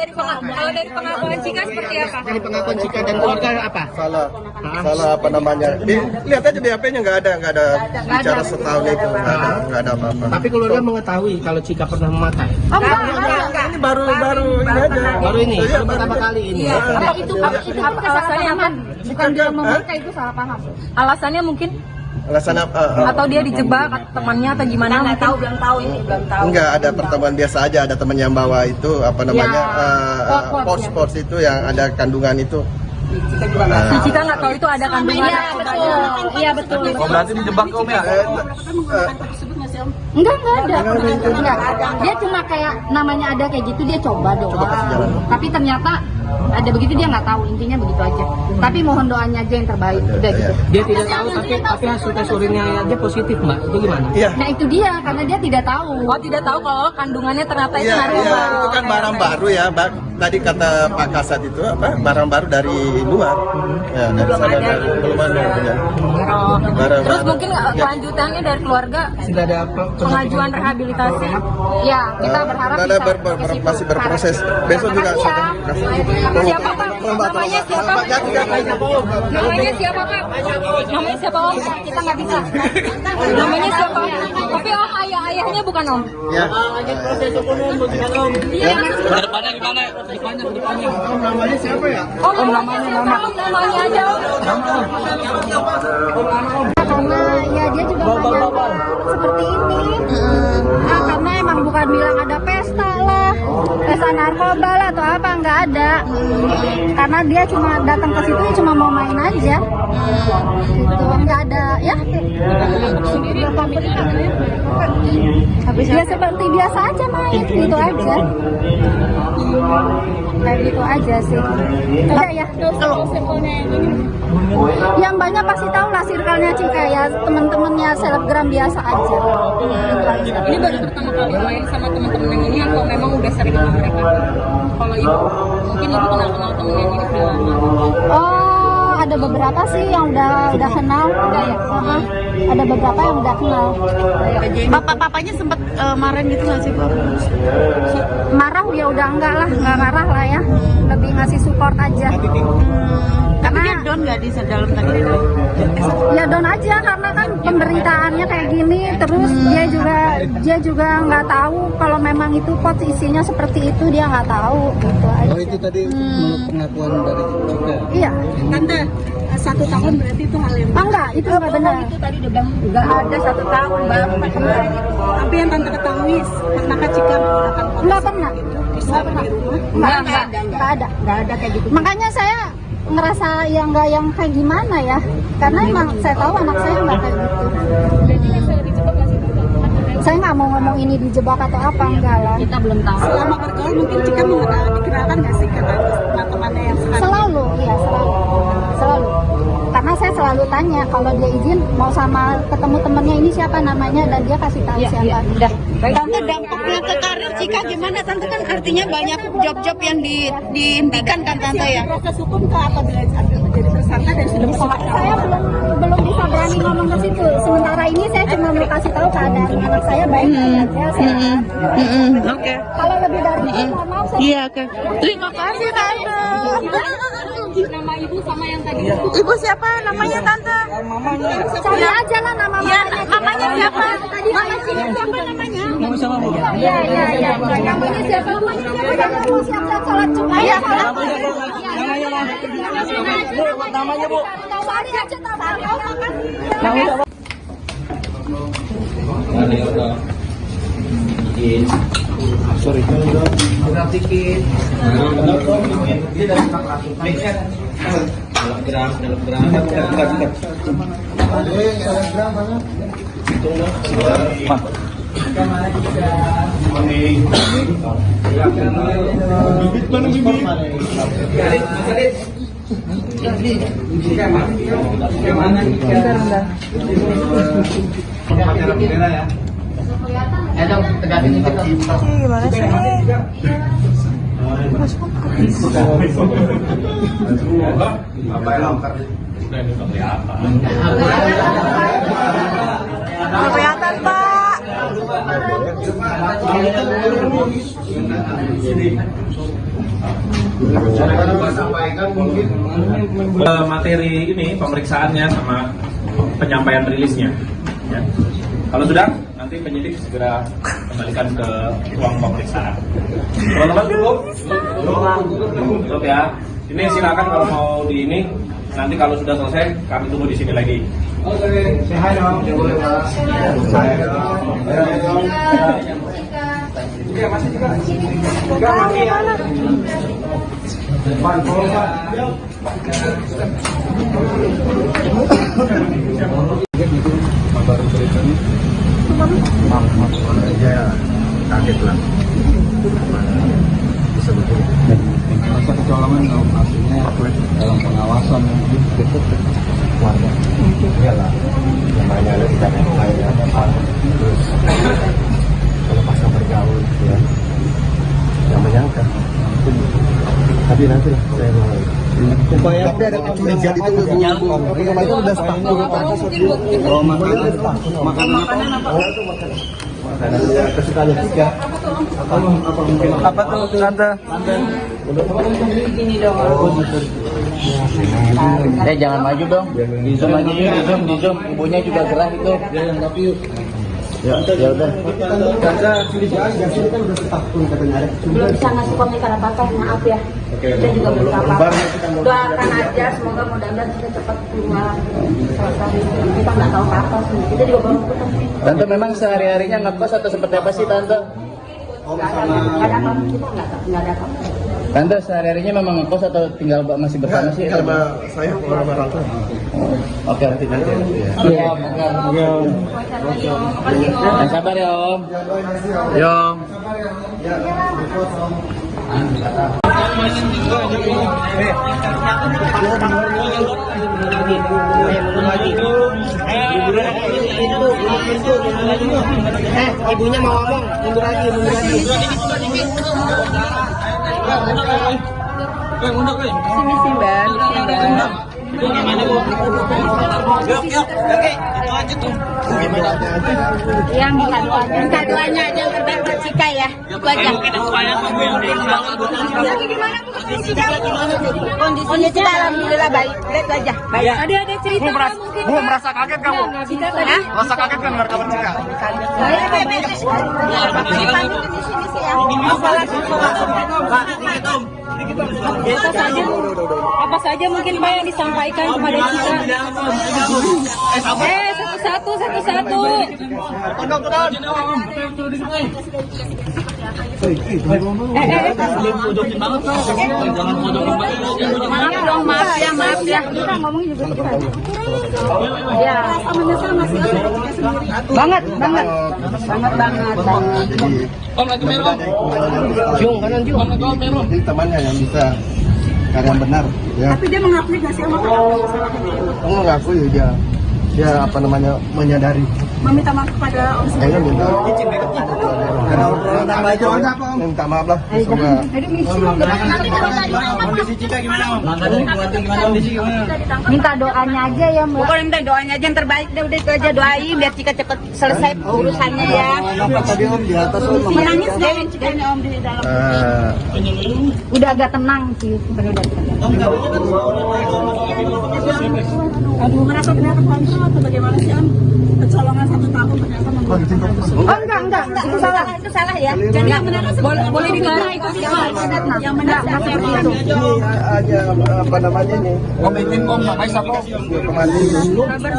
dari pengakuan Cika seperti apa? Dari pengakuan Cika dan keluarga apa? Salah apa namanya? Lihat aja di HP-nya nggak ada bicara setahun itu nggak ada apa-apa. Tapi keluarga mengetahui kalau Cika pernah memakai. Ini baru ini aja. Baru ini, baru pertama kali ini. Itu alasannya apa? Bukan dia memakai, itu salah paham. Alasannya mungkin Alasan apa? atau dia dijebak temannya atau gimana? Nggak tahu, belum tahu ini, belum tahu. Enggak, ada pertemuan biasa aja, ada teman yang bawa itu apa namanya pors itu yang ada kandungan itu. Si Cika nggak tahu itu ada kandungan. Iya betul. Oh berarti dijebak Om ya? Enggak ada. Dia cuma kayak namanya ada kayak gitu dia coba doang. Tapi ternyata ada begitu dia nggak tahu, intinya begitu aja. Tapi mohon doanya aja yang terbaik, udah gitu. Dia tidak tahu tapi hasil tes urinnya aja positif Mbak. Itu gimana? Iya. Nah itu dia karena dia tidak tahu. Oh tidak tahu kalau kandungannya ternyata itu Iya, narkoba. itu kan barang baru ya, Tadi kata Pak Kasat itu apa? Barang baru dari luar. Ya, dari sana belum ada punya. Barang Terus baru. mungkin kelanjutannya dari keluarga Sudah ada pengajuan rehabilitasi. Ya kita berharap Ada bisa masih berproses. Besok juga Makasih ya. sudah Siapa Pak? Namanya siapa? Namanya siapa Pak? Namanya siapa Om? kita nggak bisa. Namanya siapa? Tapi Om ayahnya bukan Om. Ya. Kedepannya gimana? Kedepannya. Namanya siapa ya? Om namanya aja Om. Karena ya dia juga banyak seperti ini. Karena emang bukan bilang ada pesta lah, pesta narkoba lah atau apa, nggak ada. Karena dia cuma datang ke situ cuma mau main aja. Gitu, nggak ada ya. Ya seperti biasa aja main, gitu aja. Kayak gitu aja sih. Udah ya. Yang banyak pasti tahu lah circle-nya Cika ya, temen-temennya selebgram biasa aja. Ini baru pertama kali main sama teman-teman yang ini atau memang udah sering sama mereka? Kalau ibu, mungkin ibu kenal temen yang ini udah lama. Oh, ada beberapa sih yang udah kenal. Ada beberapa yang udah kenal. Bapak-bapaknya sempat marahin gitu nggak sih Bu? Marah ya udah enggak marah lah ya. Lebih ngasih support aja. Tapi dia down nggak di dalam tadi? Ya down aja karena kan pemberitaannya kayak gini, terus dia juga nggak tahu kalau memang itu pot isinya seperti itu, dia nggak tahu gitu aja. Oh itu tadi menurut pengakuan dari Cika. Iya. Tante, 1 tahun berarti itu hal yang Enggak, itu nggak benar. Itu tadi udah bilang nggak ada 1 tahun baru pacaran. Tapi yang tante ketahui, pernahkah Cika menggunakan Nggak pernah. Nggak ada kayak gitu. Makanya saya ngerasa yang nggak yang kayak gimana ya, karena emang saya tahu anak saya nggak kayak gitu. Saya nggak mau ngomong ini dijebak atau apa, enggak lah. Kita belum tahu. selama bergaul mungkin Cika dikenalkan nggak sih ke teman-temannya yang sekarang? Selalu, iya selalu. Karena saya selalu tanya kalau dia izin mau sama ketemu temennya ini siapa namanya dan dia kasih tahu siapa. Udah. Tante, dampaknya ke karir Cika gimana Tante? Kan artinya banyak job-job yang dihentikan kan Tante ya? Proses hukum ke apabila menjadi tersangka dan sudah Saya belum bisa berani ngomong ke situ. Sementara ini saya cuma mau kasih tahu keadaan anak saya baik-baik aja, sehat. Oke. Kalau lebih dari itu, mohon maaf saya. Iya, oke. Terima kasih Tante. Nama ibu sama yang tadi. Ibu siapa namanya Tante? Cari aja lah nama mamanya. Namanya siapa? Tadi siapa namanya? Nama siapa Bu? Iya. Namanya siapa mau siap-siap sholat Jumat ya? Namanya Bu. Sari aja Sari. Sorry. Kelihatan Pak. Materi ini pemeriksaannya sama penyampaian rilisnya. Ya. Kalau sudah, nanti penyidik segera kembalikan ke ruang pemeriksaan. Teman-teman cukup? Cukup ya. Ini silakan kalau mau di ini. Nanti kalau sudah selesai, kami tunggu di sini lagi. Oke, say dong. Masih juga. Masih ya. Baru beritanya aja kaget lah bisa begini. Masa kecolongan aslinya dalam pengawasan dekat warga. Iyalah, namanya ada tidak ada terus kalau pas bergaul ya, yang menyangka. Tapi nanti lah saya mau. Supaya tapi ada kecurigaan itu itu udah sepakat. Kalau makanan apa? Makanan kesukaan tiga. Apa tuh tante? Gini dong. Jangan maju dong. Di zoom aja yuk, di zoom. Ibunya juga gerah itu. Tapi yuk. Ya udah. Tante curigaan biasanya kan udah setahun katanya ada. Belum bisa ngasih komentar apa-apa, maaf ya. Kita juga belum apa-apa. Doakan aja, semoga mudah-mudahan kita cepat keluar. Kita nggak tahu apa-apa sih. Kita juga baru ketemu. Tante memang sehari-harinya ngekos atau seperti apa sih Tante? Nggak ada apa-apa, kita nggak ada apa-apa. Tante sehari-harinya memang ngekos atau tinggal masih bersama sih? Sama saya orang tua. Oke, nanti ya. Iya, Yang sabar ya Om. Ya Om. Ibunya mau ngomong, mundur lagi. Sini sih Mbak. Iya, minta doanya aja yang terbaik buat Cika ya. Itu aja. Kondisi Cika alhamdulillah baik. Itu aja. Baik. Ada cerita mungkin. Bu, merasa kaget kamu? Merasa kaget kan dengar kabar Cika? Apa saja mungkin Pak yang disampaikan kepada kita? Satu-satu. Maaf ya. Kita ngomong juga kita. Ya, sama-sama sih. Banget. Om lagi merah. Jung kanan Jung. Ini temannya yang bisa karya benar ya. Tapi dia mengakui nggak sih sama Kamu ngaku ya dia apa namanya menyadari. meminta maaf kepada Om Sri. Saya minta minta maaf lah. Semoga Minta doanya aja ya Mbak. Pokoknya minta doanya aja yang terbaik deh, udah itu aja doain biar Cika cepet selesai urusannya ya. tadi Om di atas Om. Menangis deh Cikanya Om di dalam. Udah agak tenang sih. Aduh, merasa benar kontrol atau bagaimana sih Om? Kecolongan 1 tahun tahun ternyata menggunakan enggak, itu salah. Itu salah ya. Jadi yang benar Boleh digarang itu yang benar siapa yang itu? Ini aja apa namanya nih? Komitin om namanya siapa?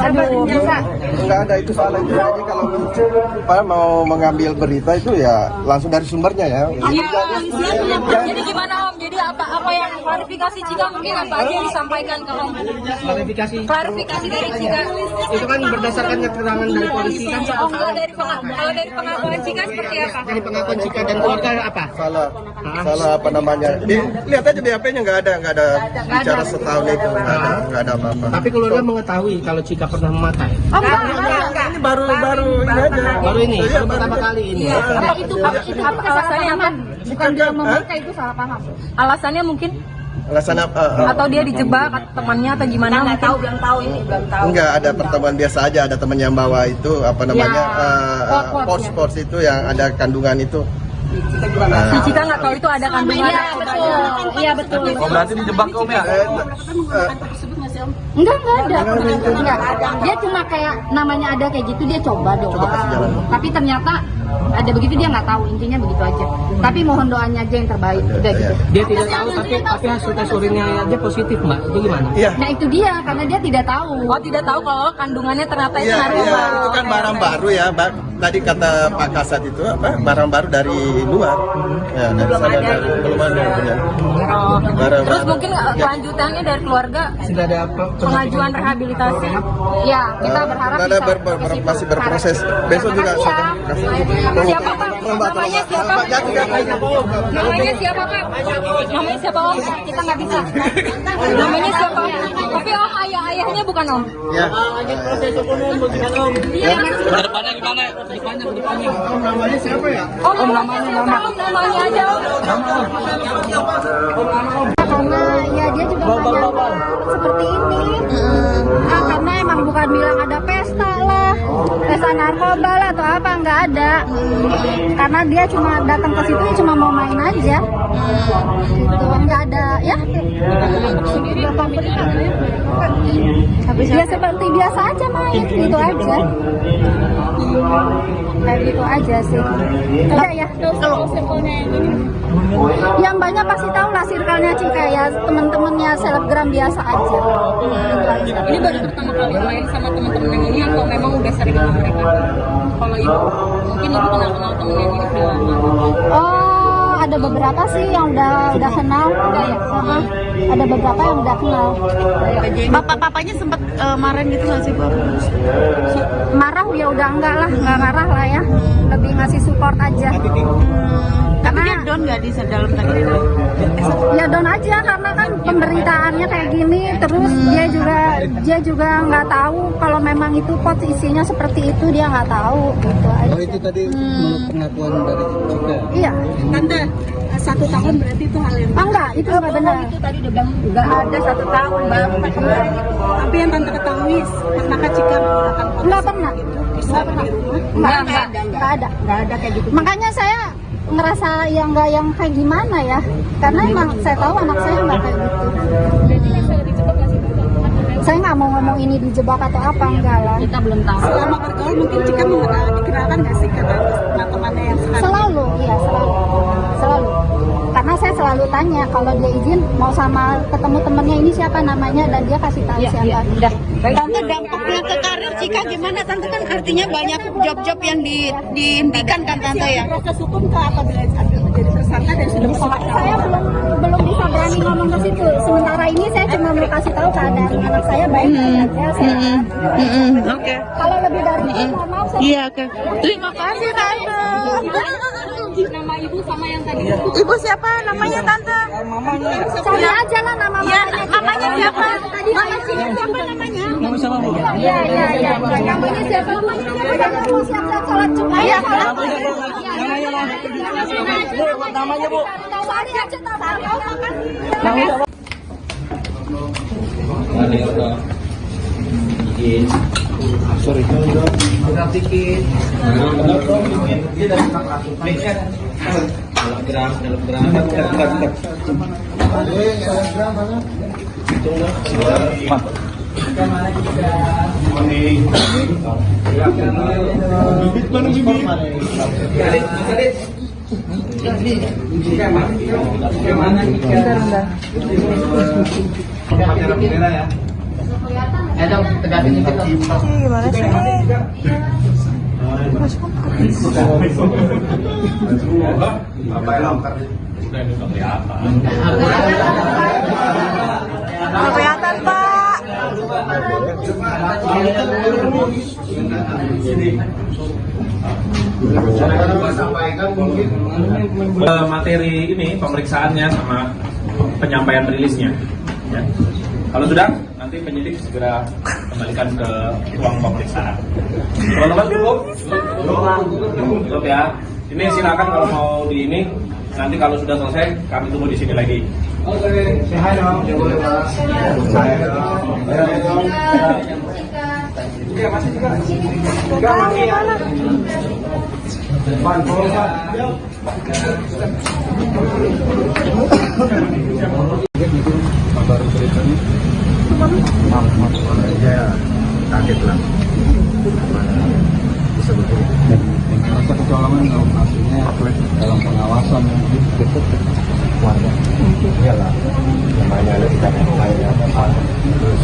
Aduh, bisa. Enggak ada, itu salah. Jadi kalau mau mengambil berita itu ya langsung dari sumbernya ya. Jadi gimana Om? Jadi apa yang klarifikasi Cika mungkin apa aja yang disampaikan ke Om? Klarifikasi dari Cika. Itu kan berdasarkan keterangan dari polisi kan. Oh, kalau dari pengakuan Cika seperti apa? Dari pengakuan Cika dan keluarga apa? Salah apa namanya? Lihat aja di HP-nya nggak ada bicara setahun itu nggak ada apa-apa. Tapi keluarga mengetahui kalau Cika pernah memakai. Oh, enggak. Ini baru ini aja. Baru ini, baru pertama kali ini. Apa itu apa alasannya apa? Bukan dia memakai itu salah paham. Alasannya mungkin Alasan apa? atau dia dijebak atau temannya atau gimana? Nggak tahu, belum tahu ini, belum tahu. Enggak, ada pertemuan biasa aja, ada teman yang bawa itu apa namanya pos itu yang ada kandungan itu. Si Cika nggak tahu itu ada kandungan. Iya betul. Oh berarti dijebak om ya? Enggak ada. Enggak. Dia cuma kayak namanya ada kayak gitu dia coba doang. Tapi ternyata ada begitu dia nggak tahu, intinya begitu aja. Tapi mohon doanya aja yang terbaik. Udah gitu. Dia tidak tahu tapi hasil tes urinnya dia positif mbak. Itu gimana? Iya. Nah itu dia karena dia tidak tahu. Oh tidak tahu kalau kandungannya ternyata itu Iya, narkoba. itu kan barang baru ya, Tadi kata Pak Kasat itu apa? Barang baru dari luar. Ya, dari sana belum ada punya. Barang Terus baru. mungkin kelanjutannya dari keluarga Sudah ada pengajuan rehabilitasi. Ya kita berharap Ada bisa. masih berproses. Besok juga Makasih ya. saya Siapa Pak? Namanya siapa? Namanya siapa Pak? Namanya siapa Om? Kita nggak bisa. Namanya siapa? Tapi Om ayahnya bukan Om. Ya. Kedepannya gimana? Kedepannya. namanya siapa ya? Om namanya aja Om. Karena ya dia juga banyak seperti ini. Karena emang bukan bilang ada pesta lah, pesta narkoba lah atau apa, nggak ada. Karena dia cuma datang ke situ cuma mau main aja. Gitu, nggak ada ya. Ya seperti biasa aja main, gitu aja. Kayak gitu aja sih. Udah ya. Yang banyak pasti tahu lah circle-nya Cika ya, temen-temennya selebgram biasa aja. Ini baru pertama kali main sama teman-teman yang ini atau memang udah sering sama mereka? Kalau ibu, mungkin ibu kenal temen yang ini udah lama. Oh, ada beberapa sih yang udah kenal. Ada beberapa yang udah kenal. Bapak-bapaknya sempat marahin gitu nggak sih Bu? Marah ya udah enggak marah lah ya. Lebih ngasih support aja. Tapi dia down nggak di dalam tadi? Ya down aja karena kan pemberitaannya kayak gini, terus dia juga nggak tahu kalau memang itu pot isinya seperti itu, dia nggak tahu gitu aja. Oh itu tadi menurut pengakuan dari Cika. Iya. Tante, 1 tahun berarti itu hal yang Enggak, itu nggak benar. Itu tadi udah bilang nggak ada 1 tahun baru kemarin. Tapi yang tante ketahui pernahkah Cika menggunakan pot Nggak pernah. bisa di rumah? Nggak ada kayak gitu. Makanya saya ngerasa yang nggak yang kayak gimana ya, karena emang saya tahu anak saya nggak kayak gitu. Saya nggak mau ngomong ini dijebak atau apa, enggak lah. Kita belum tahu. Selama bergaul mungkin Cika dikenalkan nggak sih ke teman-temannya yang sekarang? Selalu, iya selalu. Karena saya selalu tanya kalau dia izin mau sama ketemu temennya ini siapa namanya dan dia kasih tahu siapa. Tante, dampaknya ke karir Cika gimana Tante? Kan artinya banyak job-job yang dihentikan kan Tante ya? Proses hukum ke apabila jadi tersangka dan sudah Saya belum bisa berani ngomong ke situ. Sementara ini saya cuma mau kasih tahu keadaan anak saya baik-baik aja. Oke. Kalau lebih dari itu, mohon maaf saya. Iya, oke. Terima kasih Tante. Nama ibu sama yang tadi. Ibu siapa namanya Tante? Cari aja lah nama Ya, mamanya. namanya siapa? Tadi Siapa namanya? Nama siapa bu? Iya. Namanya siapa? Jangan mau siap-siap sholat Jumat. Iya, Namanya bu. Sari aja tahu. Sorry. Dong, tegasin dikit dong. Gimana sih? Nggak kelihatan, Pak. Materi ini pemeriksaannya sama penyampaian rilisnya. Ya. Kalau sudah, nanti penyidik segera kembalikan ke ruang pemeriksaan. Teman-teman cukup? Cukup ya. Ini silakan kalau mau di ini. Nanti kalau sudah selesai, kami tunggu di sini lagi. Oke, hai dong. Masih juga. Baru beritanya ya kaget lah bisa begini. Rasa kecolongan hasilnya dalam pengawasan dekat warga. Iyalah, namanya ada ikan yang lain terus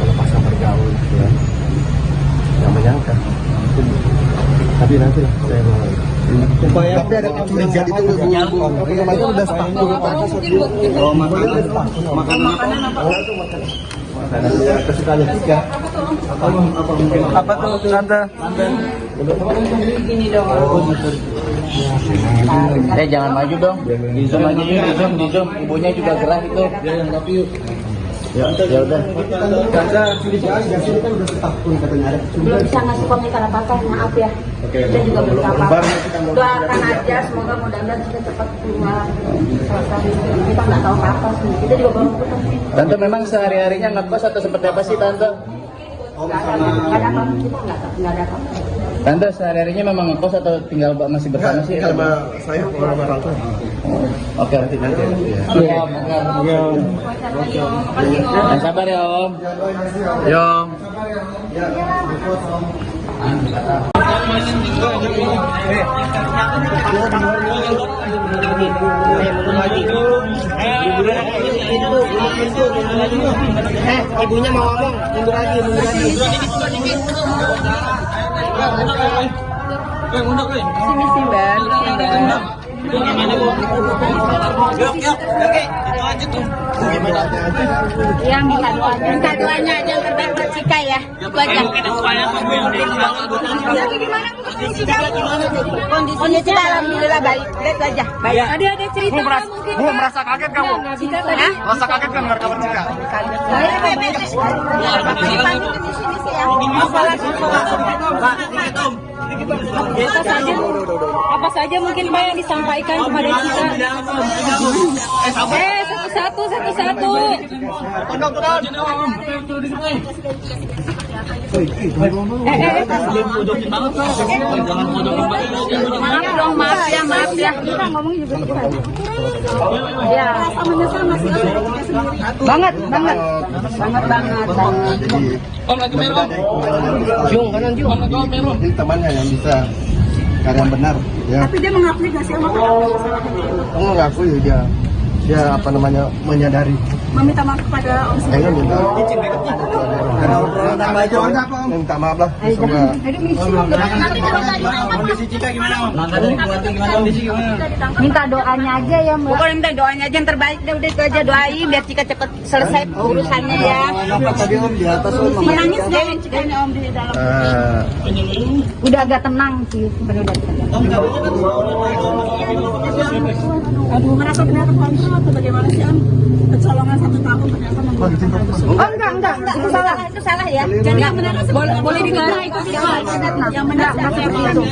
kalau pas bergaul ya nggak menyangka. Tapi nanti lah saya mau supaya tapi ada kecurigaan itu namanya udah sepakat makanan kesukaannya tiga apa tuh tante Gini dong. Jangan maju dong. Di zoom aja yuk, di zoom. Ibunya juga gerah itu. ya udah tante curigaan ya sini kan udah setahun katanya ada Belum bisa ngasih komentar apa-apa, maaf ya. Kita juga belum apa-apa. Doakan aja, semoga mudah-mudahan kita cepat keluar. Kita nggak tahu apa-apa sih. Kita juga baru putus. Tante memang sehari-harinya ngekos atau seperti apa sih Tante? Nggak ada apa-apa. Kita nggak ada apa-apa. Tante sehari-harinya memang ngekos atau tinggal masih bersama sih? sama saya orang tua. Oke, nanti. Iya, Yang sabar ya Om. Yo. Ibunya mau ngomong, mundur lagi. Sini sih, Mbak. Ya, minta doanya aja yang terbaik buat Cika ya. Itu aja. Kondisi Cika alhamdulillah baik. Itu aja. Baik. Tadi ada cerita mungkin. Merasa kaget kamu? Merasa kaget kan dengar kabar Cika? Apa saja mungkin Pak yang disampaikan kepada kita? Satu-satu. Maaf ya. Kita ngomong juga kita. Ya, menyesal masih banget. Om lagi merah. Kanan Jung. Ini temannya yang bisa karya benar ya. Tapi dia mengakui gak sih sama Mengaku ya dia apa namanya menyadari. meminta maaf kepada Om Sri. Minta maaf lah. Semoga Kondisi Cika gimana Om? Kondisi gimana? Minta doanya aja ya Mbak. Pokoknya minta doanya aja yang terbaik deh, udah itu aja doain biar Cika cepet selesai urusannya ya. tadi Om di atas Om. Menangis deh Cikanya Om di dalam. Udah agak tenang sih sebenarnya. Aduh, merasa benar kontrol atau bagaimana sih Om? Kecolongan 1 tahun ternyata membuat Enggak, itu salah. Itu salah ya. Jadi yang benar boleh digarah itu sih yang benar itu.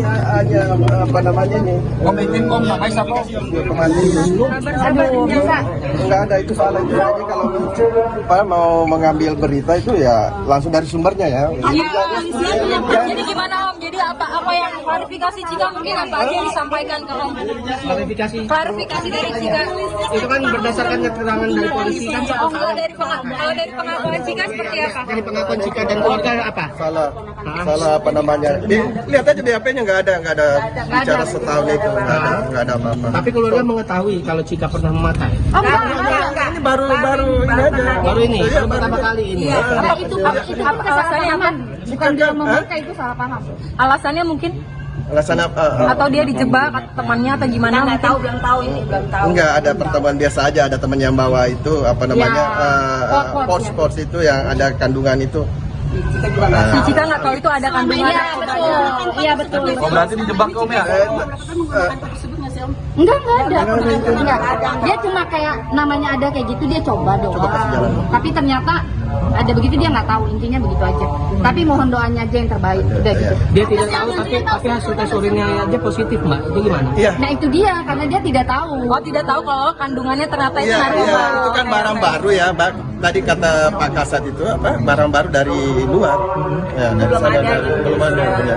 Hanya apa namanya nih? Komitin Om sampai siapa? Aduh, bisa. Enggak ada itu salah itu aja kalau apa mau mengambil berita itu ya langsung dari sumbernya ya. Jadi gimana Om, jadi apa yang klarifikasi Cika mungkin apa aja yang disampaikan ke Om? Klarifikasi dari Cika. Itu kan berdasarkan keterangan dari polisi kan. Oh, kalau dari pengakuan Cika seperti apa? Dari pengakuan Cika dan keluarga apa? Salah apa namanya? Lihat aja di HP-nya nggak ada bicara setahun itu nggak ada apa-apa. Tapi keluarga mengetahui kalau Cika pernah memakai. Oh, enggak. Ini baru ini aja. Baru ini, baru pertama kali ini. Nah, itu Alasannya apa? bukan dia memakai, itu salah paham. Alasannya mungkin Alasan apa? atau dia dijebak atau temannya atau gimana? Nggak tahu, belum tahu ini, belum tahu. Enggak, ada pertemuan biasa aja, ada teman yang bawa itu apa namanya pors itu yang ada kandungan itu. Si Cika nggak tahu itu ada kandungan. Iya betul. Oh, berarti dijebak Om ya? Enggak ada. Enggak. Dia cuma kayak namanya ada kayak gitu, dia coba doang. Tapi ternyata ada begitu, dia nggak tahu, intinya begitu aja. Tapi mohon doanya aja yang terbaik, udah gitu. Dia tidak tahu, tapi hasil tes urinnya aja positif, Mbak. Itu gimana? Iya. Nah itu dia, karena dia tidak tahu. Oh, tidak tahu kalau kandungannya ternyata itu Iya, narkoba. itu kan barang baru ya, Tadi kata Pak Kasat itu apa? Barang baru dari luar. Ya, dari sana belum ada punya.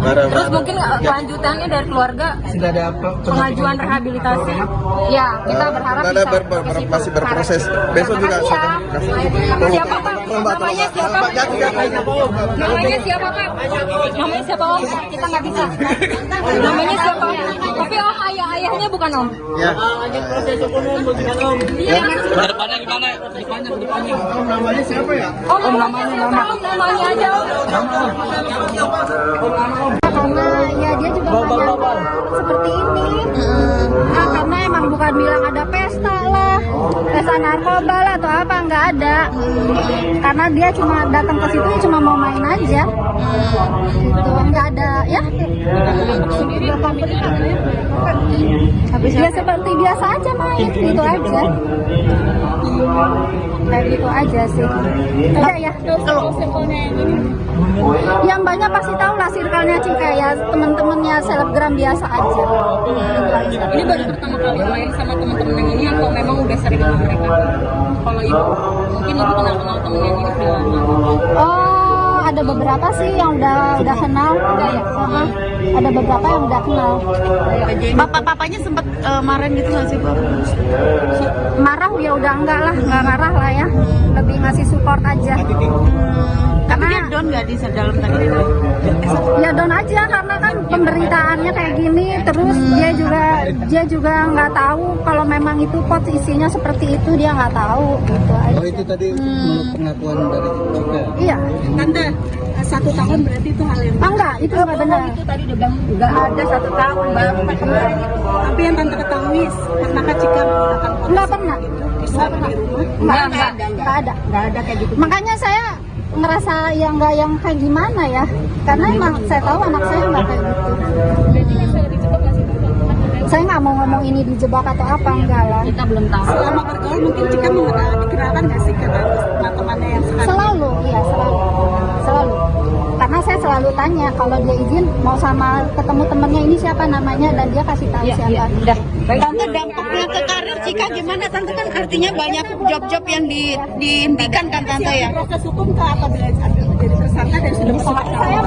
Barang Terus baru. mungkin kelanjutannya dari keluarga Sudah ada pengajuan rehabilitasi. Ya, kita berharap Ada bisa masih berproses. Besok juga Makasih ya. Siapa Pak? Namanya siapa? Namanya siapa Pak? Namanya siapa Om? Kita nggak bisa. Namanya siapa? Tapi Om ayahnya bukan Om. Ya. Depannya gimana? namanya siapa ya? Om namanya aja Om. Karena ya dia juga banyak seperti ini. Karena emang bukan bilang ada pesta lah, pesta narkoba lah atau apa, nggak ada. Karena dia cuma datang ke situ cuma mau main aja. Gitu, nggak ada ya. Ya seperti biasa aja main, gitu aja. Kayak gitu aja sih. Ada ya. Yang banyak pasti tahu lah circle-nya Cika ya, temen-temennya selebgram biasa aja. Ini baru pertama kali main sama teman-teman yang ini atau memang udah sering sama mereka? Kalau ibu, mungkin ibu kenal temen yang ini udah lama. Oh, ada beberapa sih yang udah kenal. Udah ya. Ada beberapa yang udah kenal. Bapak-bapaknya sempat marahin gitu nggak sih, Pak? Marah ya udah enggak lah, nggak marah lah ya. Lebih ngasih support aja. Tapi dia down nggak di dalam tadi? Ya down aja karena kan pemberitaannya kayak gini, terus dia juga nggak tahu kalau memang itu pot isinya seperti itu, dia nggak tahu gitu aja. Oh, itu tadi menurut pengakuan dari Cika. Iya. Tante, 1 tahun berarti itu hal yang Enggak, itu nggak benar. itu tadi udah bilang nggak ada 1 tahun baru kemarin. Tapi yang tante ketahui pernahkah Cika menggunakan pot Nggak pernah. pisau di rumah? Nggak ada kayak gitu. Makanya saya ngerasa yang nggak yang kayak gimana ya, karena emang saya tahu anak saya nggak kayak gitu. Saya nggak mau ngomong ini dijebak atau apa, enggak lah. Kita belum tahu. Selama bergaul mungkin Cika dikenalkan nggak sih ke teman-temannya yang sekarang? Selalu, iya selalu. Karena saya selalu tanya kalau dia izin mau sama ketemu temennya ini siapa namanya, dan dia kasih tahu siapa. Udah. Tante, dampaknya ke karir Cika gimana? Tante kan artinya banyak job-job yang dihentikan kan Tante ya? Proses hukum ke apabila jadi tersangka dan sudah Saya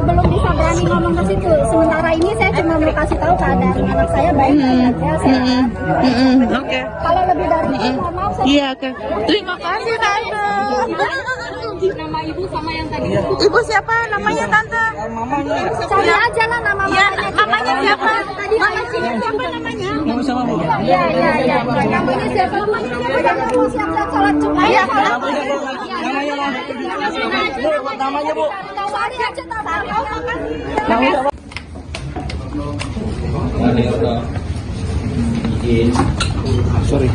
belum bisa berani ngomong ke situ. Sementara ini saya cuma mau kasih tahu keadaan anak saya baik-baik aja. Sehat. Oke. Kalau lebih dari itu, mohon maaf saya. Iya, oke. Terima kasih Tante. nama ibu sama yang tadi. Ibu siapa namanya Tante? Cari aja lah nama Ya, mamanya. namanya siapa? Tadi Namanya siapa namanya? Iya. Namanya siapa? Jangan mau siap-siap sholat Jumat. Iya. Namanya Bu. Cari aja tahu. Sorry.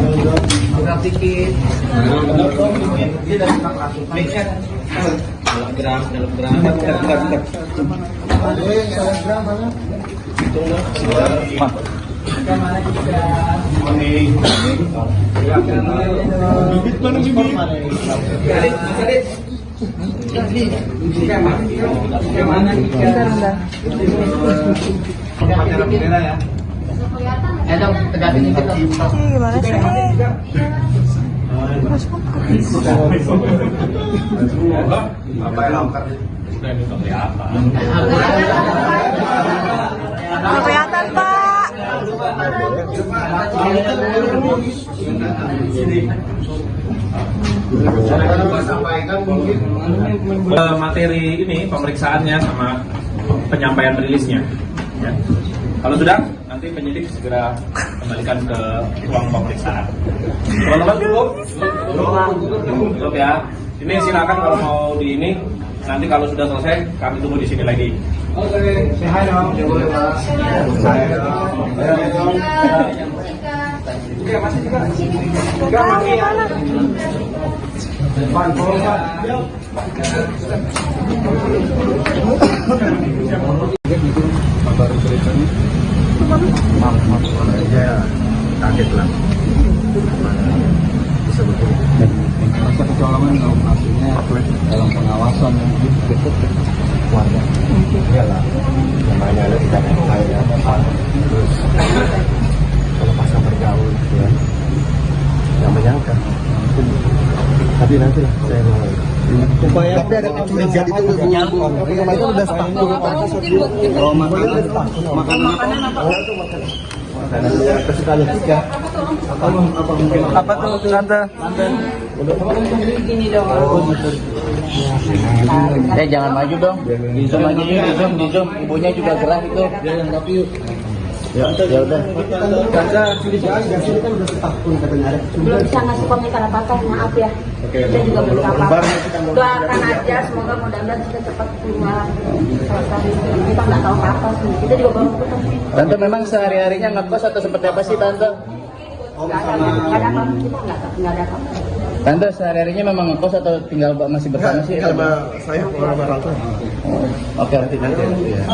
Apa yang angkat? Udah itu kelihatan. Kelihatan, Pak. Materi ini pemeriksaannya sama penyampaian rilisnya. Ya. Kalau sudah, nanti penyidik segera kembalikan ke ruang pemeriksaan. Teman-teman cukup? Cukup ya. Ini silakan kalau mau di ini. Nanti kalau sudah selesai, kami tunggu di sini lagi. Oke, hai dong. Baru beritanya aja kaget lah bisa begini. Masa kecolongan artinya dalam pengawasan yang dekat warga. Iyalah, namanya ada tidak ada terus kalau pas bergaul ya, yang menyangka. Tapi nanti lah saya mau. Tapi ada kecurigaan itu itu udah sepakat. Kalau makanan apa? Kesukaan Cika. Apa tuh tante? Jangan maju dong. Di zoom aja yuk, di zoom. Ibunya juga gerah itu. Ya udah. Tante sini kan udah setahun katanya ada. Belum bisa ngasih komentar apa-apa, maaf ya. Kita juga belum apa-apa. Doakan aja, semoga mudah-mudahan kita cepat keluar. Kita nggak tahu apa-apa sih. Kita juga baru ketemu. Tante memang sehari-harinya ngekos atau seperti apa sih Tante? Nggak ada apa-apa, kita nggak ada apa-apa. Tante sehari-harinya memang ngekos atau tinggal masih bersama sih? Sama saya orang tua. Oke, nanti.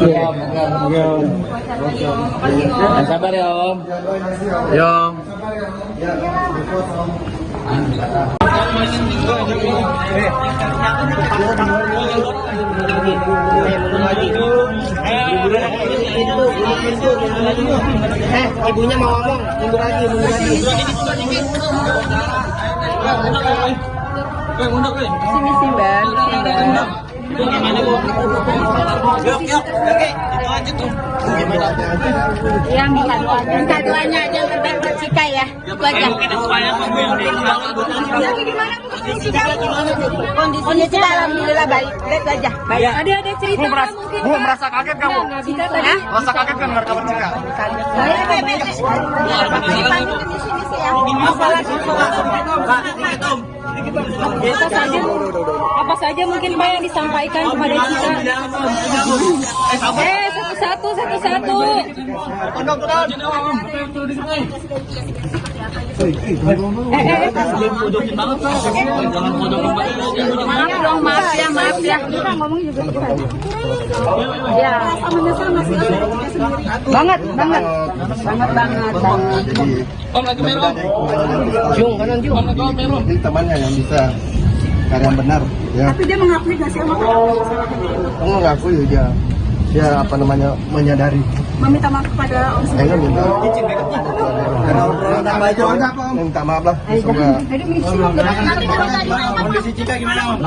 Iya, Om. Sabar ya Om. Ya Om. Ibunya mau ngomong, mundur lagi. Sini sih, Mbak. Ya, minta doanya aja yang terbaik buat Cika ya. Itu aja. Kondisi Cika alhamdulillah baik. Itu aja. Baik. Ada cerita mungkin. Bu, merasa kaget kamu? Merasa kaget kan dengar kabar Cika? Apa saja mungkin Pak yang disampaikan kepada kita? Satu-satu. Maaf ya. Kita ngomong juga kita. Ya, banget. Om lagi merah. Ini temannya yang bisa karena benar ya. Tapi dia mengakui gak sih sama Kamu ngaku ya dia apa namanya menyadari. meminta maaf kepada Om Saya kan minta maaf lah. Semoga Kondisi Cika gimana Om?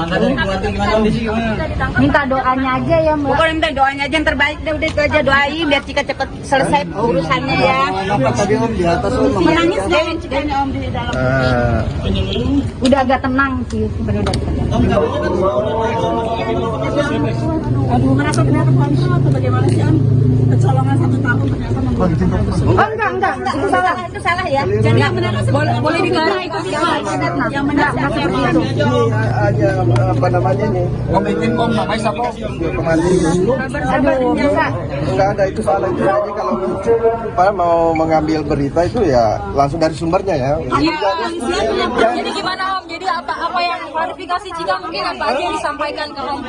Minta doanya aja ya Mbak. Pokoknya minta doanya aja yang terbaik deh, udah itu aja doain biar Cika cepet selesai urusannya ya. apa tadi Om di atas Om? Menangis deh Cikanya Om di dalam. Udah agak tenang sih sebenarnya. Aduh, merasa ternyata konsul atau bagaimana sih Om? Kecolongan 1 tahun ternyata membuat Enggak, itu salah. Itu salah ya. jadi yang benar boleh digarah itu sih Pak. Yang benar siapa yang itu? Ini aja apa namanya nih? Komitin Om, namanya siapa? Kemarin Aduh, bisa. enggak ada itu salah itu aja kalau apa mau mengambil berita itu ya langsung dari sumbernya ya. Jadi gimana Om? Jadi apa yang klarifikasi Cika mungkin apa aja yang disampaikan ke Om?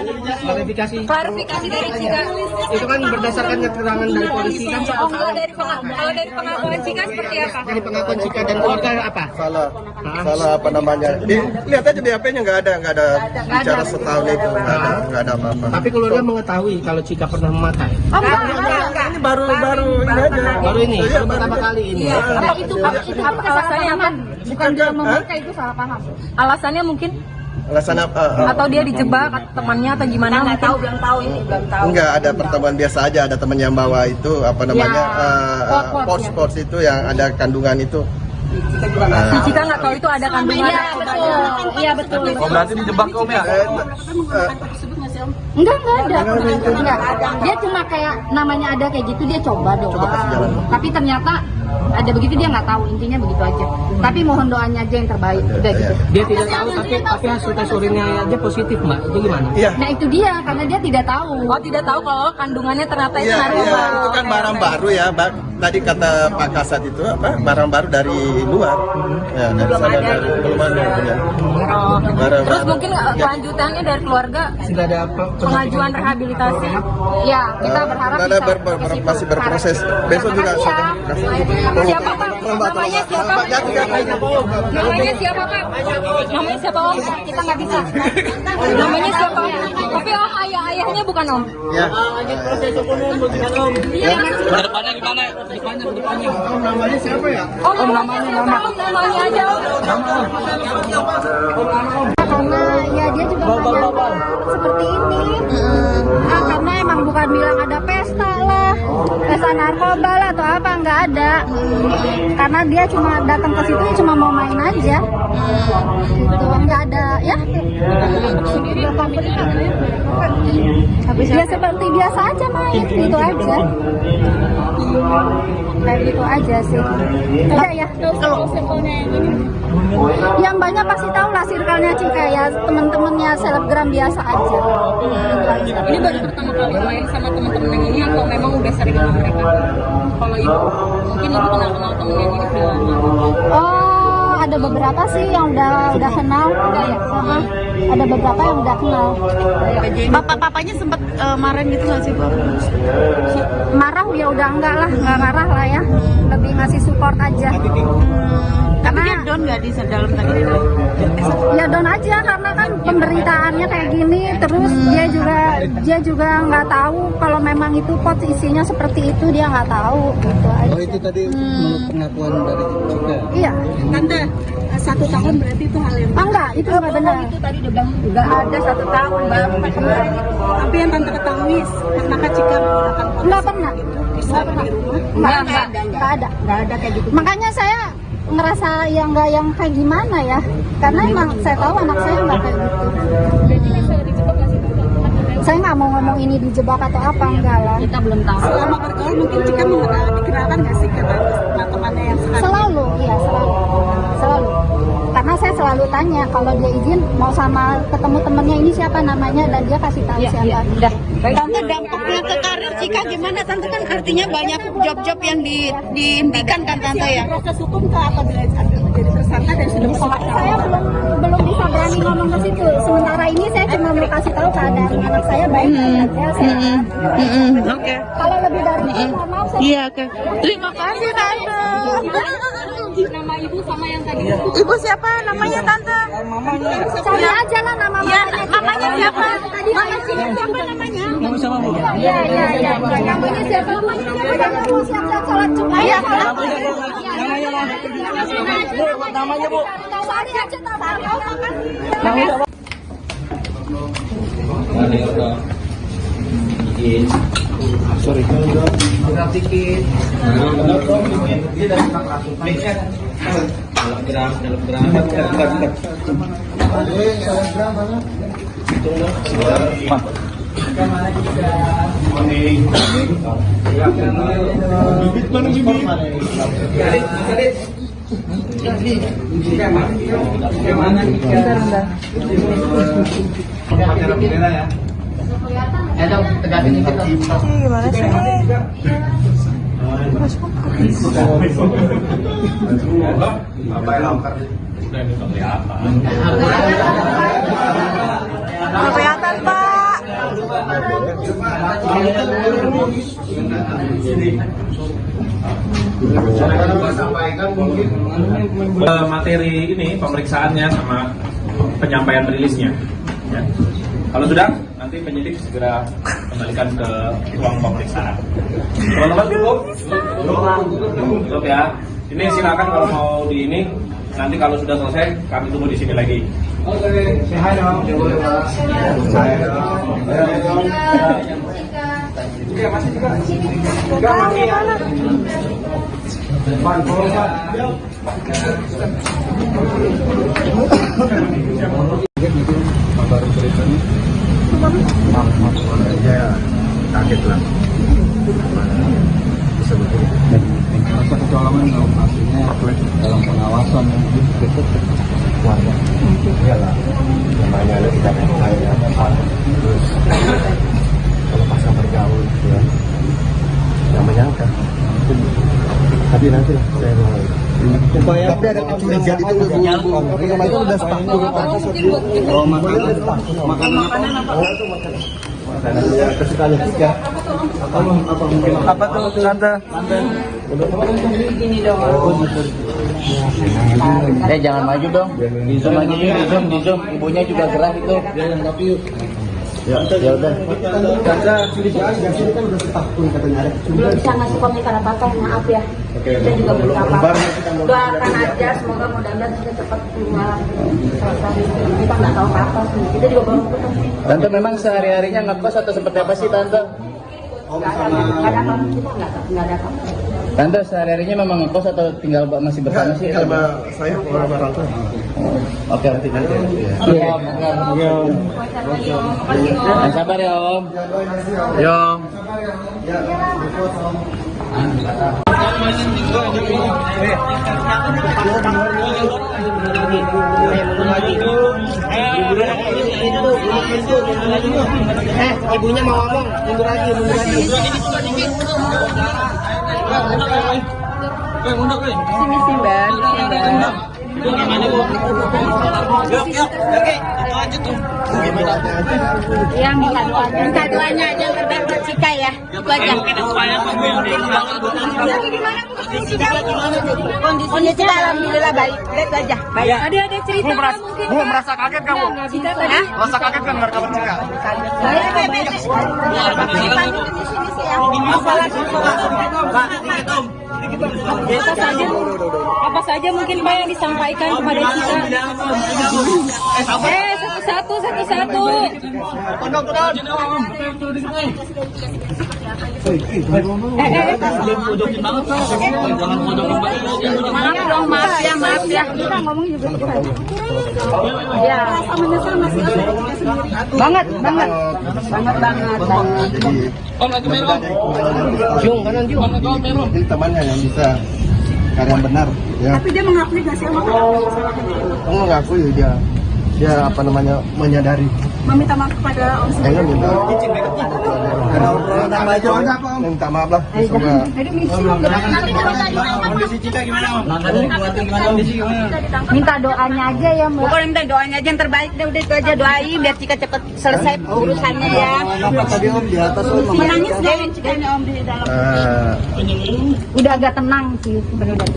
Klarifikasi dari Cika. Itu kan berdasarkan keterangan dari polisi kan. Kalau dari pengakuan Cika seperti apa? Dari pengakuan Cika dan keluarga apa? Salah apa namanya? Lihat aja di HP-nya nggak ada bicara setahun itu nggak ada apa-apa. Tapi keluarga mengetahui kalau Cika pernah memakai. Ini baru ini aja. Baru ini, baru pertama kali ini. Itu apa alasannya apa? Bukan dia memakai itu salah paham. Alasannya mungkin Alasan apa? Atau dia dijebak temannya atau gimana? Nggak tahu, belum tahu ini, belum tahu. Enggak, ada pertemuan biasa aja, ada teman yang bawa itu apa namanya pos itu yang ada kandungan itu. Si Cika nggak tahu itu ada kandungan. Iya betul, iya betul. Oh berarti dijebak Om ya? Enggak ada. Enggak. Dia cuma kayak namanya ada kayak gitu dia coba doang. Tapi ternyata ada begitu dia nggak tahu, intinya begitu aja. Tapi mohon doanya aja yang terbaik. Udah gitu. Dia tidak tahu tapi hasil tes urinnya aja positif Mbak. Itu gimana? Iya. Nah itu dia karena dia tidak tahu. Oh tidak tahu kalau kandungannya ternyata itu Iya, narkoba. iya, itu kan barang baru ya, Tadi kata Pak Kasat itu apa? Barang baru dari luar. Ya, dari sana dari belum ada punya. Oh. Barang Terus baru. mungkin kelanjutannya dari keluarga Sudah ada pengajuan rehabilitasi. Ya kita berharap Ada bisa masih berproses. Besok juga Makasih ya. saya Siapa Pak? Namanya siapa? Namanya siapa Pak? Namanya siapa Om? Kita nggak bisa. Namanya siapa? Tapi Om ayahnya bukan Om. Ya. Kedepannya gimana? Namanya siapa ya? Om namanya aja Om. Karena ya dia juga banyak seperti ini. Karena emang bukan bilang ada pesta lah, pesta narkoba lah atau apa, nggak ada. Karena dia cuma datang ke situ cuma mau main aja. Gitu, nggak ada ya. Ya seperti biasa aja main, gitu aja. Kayak gitu aja sih. Udah ya. Yang banyak pasti tahu lah circle-nya Cika ya, temen-temennya selebgram biasa aja. Ini baru pertama kali main sama teman-teman yang ini atau memang udah sering sama mereka? Kalau ibu, mungkin ibu kenal temen yang ini udah lama. Oh, ada beberapa sih yang udah kenal. Ada beberapa yang udah kenal. Bapak-bapaknya sempat marahin gitu nggak sih Bu? Marah ya udah enggak lah, nggak marah lah ya. Lebih ngasih support aja. Tapi dia down nggak di dalam tadi? Ya down aja karena kan pemberitaannya kayak gini, terus dia juga nggak tahu kalau memang itu pot isinya seperti itu, dia nggak tahu gitu aja. Oh itu tadi menurut pengakuan dari Cika. Iya. Tante, 1 tahun berarti itu hal yang Enggak, itu nggak benar. Itu tadi udah bilang nggak ada 1 tahun baru pacaran. Tapi yang tante ketahui, pernah Cika menggunakan Nggak pernah. Nggak ada. Nggak ada kayak gitu. Makanya saya ngerasa yang nggak yang kayak gimana ya, karena emang saya tahu anak saya nggak kayak gitu. Saya nggak mau ngomong ini dijebak atau apa, enggak lah. Kita belum tahu. Selama bergaul mungkin Cika dikenalkan nggak sih ke teman-temannya yang sekarang? Selalu, iya selalu. Karena saya selalu tanya kalau dia izin mau sama ketemu temennya ini siapa namanya dan dia kasih tahu siapa. Udah. Tante dampaknya ke karir Cika gimana? Tante kan artinya banyak job-job yang dihentikan kan Tante ya? Proses hukum ke apabila jadi tersangka dan sudah Saya belum bisa berani ngomong ke situ. Sementara ini saya cuma mau kasih tahu keadaan anak saya baik-baik aja. Sehat. Oke. Kalau lebih dari itu, mohon maaf saya. Iya oke. Terima kasih Tante. nama ibu sama yang tadi. Ibu siapa namanya Tante? Cari aja lah nama Ya, mamanya. namanya siapa? Tadi Siapa namanya? Kamu sama Bu? Iya. Namanya siapa? Jangan mau siap-siap sholat Jumat. Iya. Namanya lah. Bu, namanya Bu. Cari aja tahu. Sorry. Kelihatan Pak. Materi ini pemeriksaannya sama penyampaian rilisnya. Ya. Kalau sudah, nanti penyidik segera kembalikan ke ruang pemeriksaan. Teman-teman cukup? Cukup ya. Ini silakan kalau mau di ini. Nanti kalau sudah selesai, kami tunggu di sini lagi. Baru ceritanya ya kaget lah bisa begini. Rasa kecolongan dalam artinya dalam pengawasan yang dekat keluarga. Iyalah, namanya ada kita kayak terus kalau pasang bergaul gitu ya, yang menyangka. Tapi nanti lah saya mau. Tapi ada kecurigaan itu itu udah sepakat. Oh, makanan apa? Makanannya kesukaan Cika. Apa tuh tante? Jangan maju dong. Di zoom aja yuk, di zoom. Ibunya juga gerah itu. Ya udah. Tante sini kan udah setahun katanya ada. Belum bisa ngasih komentar apa-apa, maaf ya. Kita juga belum apa-apa. Doakan aja, semoga mudah-mudahan kita cepat keluar. Kita nggak tahu apa-apa sih. Kita juga baru putus. Tante memang sehari-harinya ngekos atau seperti apa sih Tante? Nggak ada apa-apa. Kita nggak ada apa-apa. Tante sehari-harinya memang ngekos atau tinggal masih bersama sih? Sama saya orang tua. Oke, nanti. Iya. Sabar ya Om. Yo. Ibunya mau ngomong, mundur lagi. Misi Mbak. Ya, minta doanya aja yang terbaik buat Cika ya. Itu aja. Kondisi Cika alhamdulillah baik. Itu aja. Baik. Ada cerita mungkin. Bu, merasa kaget kamu? Cika tadi. Merasa kaget kan dengar kabar Cika? Apa saja mungkin Pak yang disampaikan kepada Cika? Satu-satu. Maaf ya. Kita ngomong juga ya. Menyesal masih banget. Jadi temannya yang bisa karena benar ya. Tapi dia mengakui gak sih sama Mengakui dia apa namanya menyadari. meminta maaf kepada Om Saya minta maaf lah. Semoga Kondisi Cika gimana Om? Minta doanya aja ya Mbak. Pokoknya minta doanya aja yang terbaik deh, udah itu aja doain biar Cika cepet selesai urusannya ya. apa tadi Om di atas Om? Menangis gak Cika ini Om di dalam? Udah agak tenang sih sebenarnya.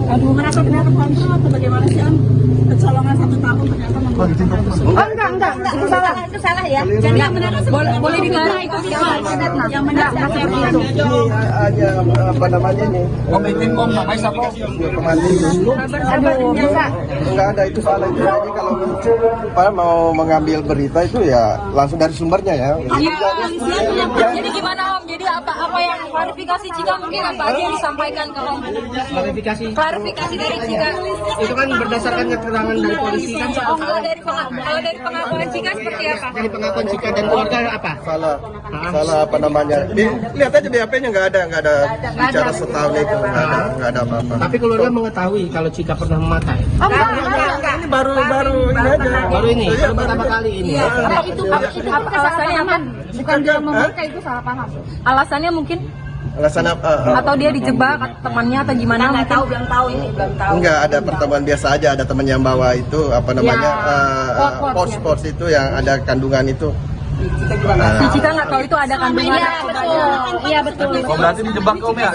Aduh, merasa ternyata kontrol atau bagaimana sih Om? Kecolongan 1 tahun ternyata membuat kita putus. Oh enggak, Itu salah ya. Jadi yang benar Boleh dikata itu sih yang benar seperti itu. Ini aja apa namanya nih? Komitin Om, namanya siapa? Aduh, bisa. Enggak ada itu salah itu aja kalau Pak mau mengambil berita itu ya langsung dari sumbernya ya. Jadi gimana Om? Jadi apa yang klarifikasi Cika mungkin apa aja yang disampaikan ke Om? Klarifikasi dari Cika. Itu kan berdasarkan keterangan dari polisi kan Kalau dari pengakuan Cika seperti apa? dari pengakuan Cika dan keluarga apa? Salah apa namanya? Lihat aja BAP-nya nggak ada bicara setahun itu nggak ada apa-apa. Tapi keluarga mengetahui kalau Cika pernah memakai. Oh enggak. Ini baru ini aja. Baru ini, baru pertama kali ini. Apa alasannya apa? Bukan dia memakai, itu salah paham. Alasannya mungkin Alasan apa? atau dia dijebak temannya atau gimana? nggak tahu, belum tahu ini, belum tahu. Enggak, ada pertemuan biasa aja, ada teman yang bawa itu apa namanya pos itu yang ada kandungan itu. Si Cika nggak tahu itu ada kandungan. Iya betul. Oh, berarti dijebak Om ya?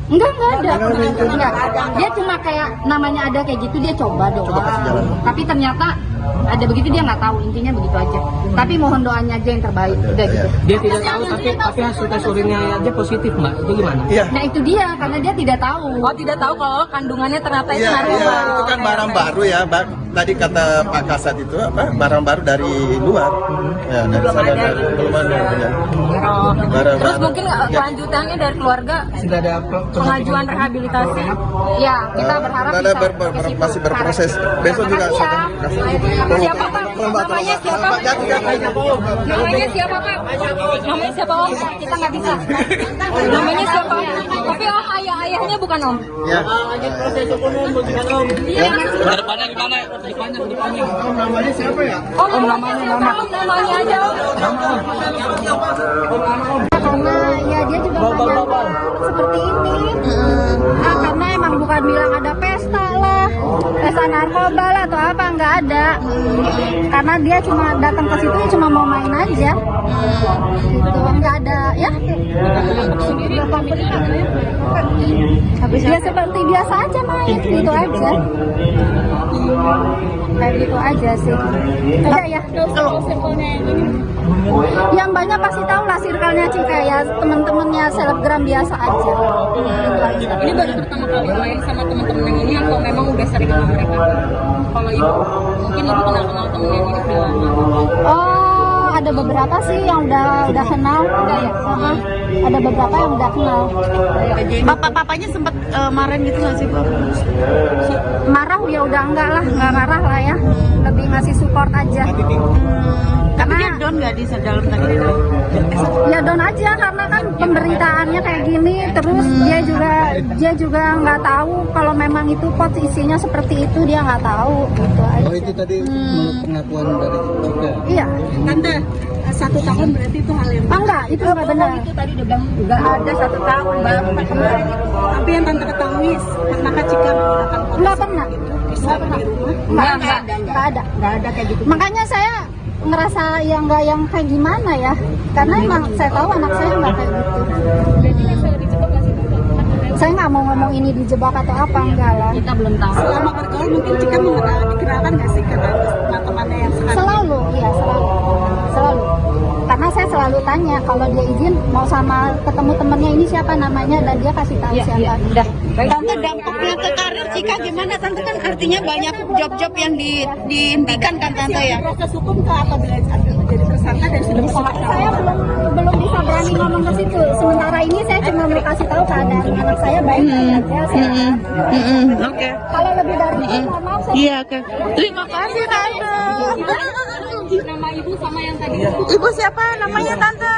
Enggak ada. Enggak. Dia cuma kayak namanya ada kayak gitu dia coba doang. Coba kasih jalan. Tapi ternyata ada begitu dia nggak tahu, intinya begitu aja. Tapi mohon doanya aja yang terbaik, udah gitu. Dia tidak tahu tapi hasil tes urinnya aja positif mbak, itu gimana? Iya. Nah itu dia, karena dia tidak tahu. Oh, tidak tahu kalau kandungannya ternyata itu Iya, narkoba. iya, itu kan barang baru ya, Mbak. Tadi kata Pak Kasat itu apa? Barang baru dari luar. Ya, dari sana dari belum ada. Ya. Oh. Barang Terus baru. mungkin kelanjutannya dari keluarga Sudah ada pengajuan rehabilitasi. Ya, kita berharap Ada bisa masih berproses. Besok juga Makasih ya. saya Siapa Pak? Namanya siapa? Namanya siapa Pak? Namanya siapa Om? Kita nggak bisa. Namanya siapa? Tapi Om ayahnya bukan Om. Ya. Depannya gimana? Depannya. Om namanya aja Om. Karena ya dia juga banyak seperti ini. Karena emang bukan bilang ada pesta lah, pesta narkoba lah atau apa, nggak ada. Karena dia cuma datang ke situ cuma mau main aja. Gitu, nggak ada ya. Dia seperti biasa aja main, gitu aja. Kayak gitu aja sih. Ada ya. Yang banyak pasti tahu lah circle-nya Cika ya, teman-temannya selebgram biasa aja. Gitu aja. Ini baru pertama kali main sama teman-teman yang ini atau memang udah sering sama mereka? Kalau ibu, mungkin ibu kenal temen yang ini udah lama. Oh, ada beberapa sih yang udah kenal. Udah ya. Ada beberapa yang udah kenal. Papanya sempat marahin gitu nggak sih Bu? Marah ya udah enggak lah, nggak marah lah ya. Lebih ngasih support aja. Tapi dia down nggak di dalam tadi? Ya down aja karena kan pemberitaannya kayak gini, terus dia juga nggak tahu kalau memang itu pot isinya seperti itu, dia nggak tahu gitu aja. Oh itu tadi menurut pengakuan dari Cika. Iya. Tante, 1 tahun berarti itu hal yang Enggak, itu nggak benar. itu tadi udah bilang nggak ada 1 tahun baru ketemu. Tapi yang tante ketahui pernah Cika menggunakan pot Nggak pernah. bisa di rumah? Nggak ada kayak gitu. Makanya saya ngerasa yang nggak yang kayak gimana ya, karena emang saya tahu anak saya nggak kayak gitu. Saya nggak mau ngomong ini dijebak atau apa, enggak lah. Kita belum tahu. Selama bergaul mungkin Cika dikenalkan nggak sih ke teman-temannya yang sekarang? Selalu, iya selalu. Karena saya selalu tanya kalau dia izin mau sama ketemu temennya ini siapa namanya dan dia kasih tahu siapa. Udah. Tante, dampaknya ke karir Cika gimana? Tante kan artinya banyak job-job yang dihentikan kan Tante ya? Proses hukum ke apabila jadi tersangka dan sudah Saya belum bisa berani ngomong ke situ. Sementara ini saya cuma mau kasih tahu keadaan anak saya baik-baik aja. Sehat. Oke. Kalau lebih dari itu mohon maaf saya. Iya, oke. Terima kasih Tante. nama ibu sama yang tadi. Ibu siapa namanya Tante?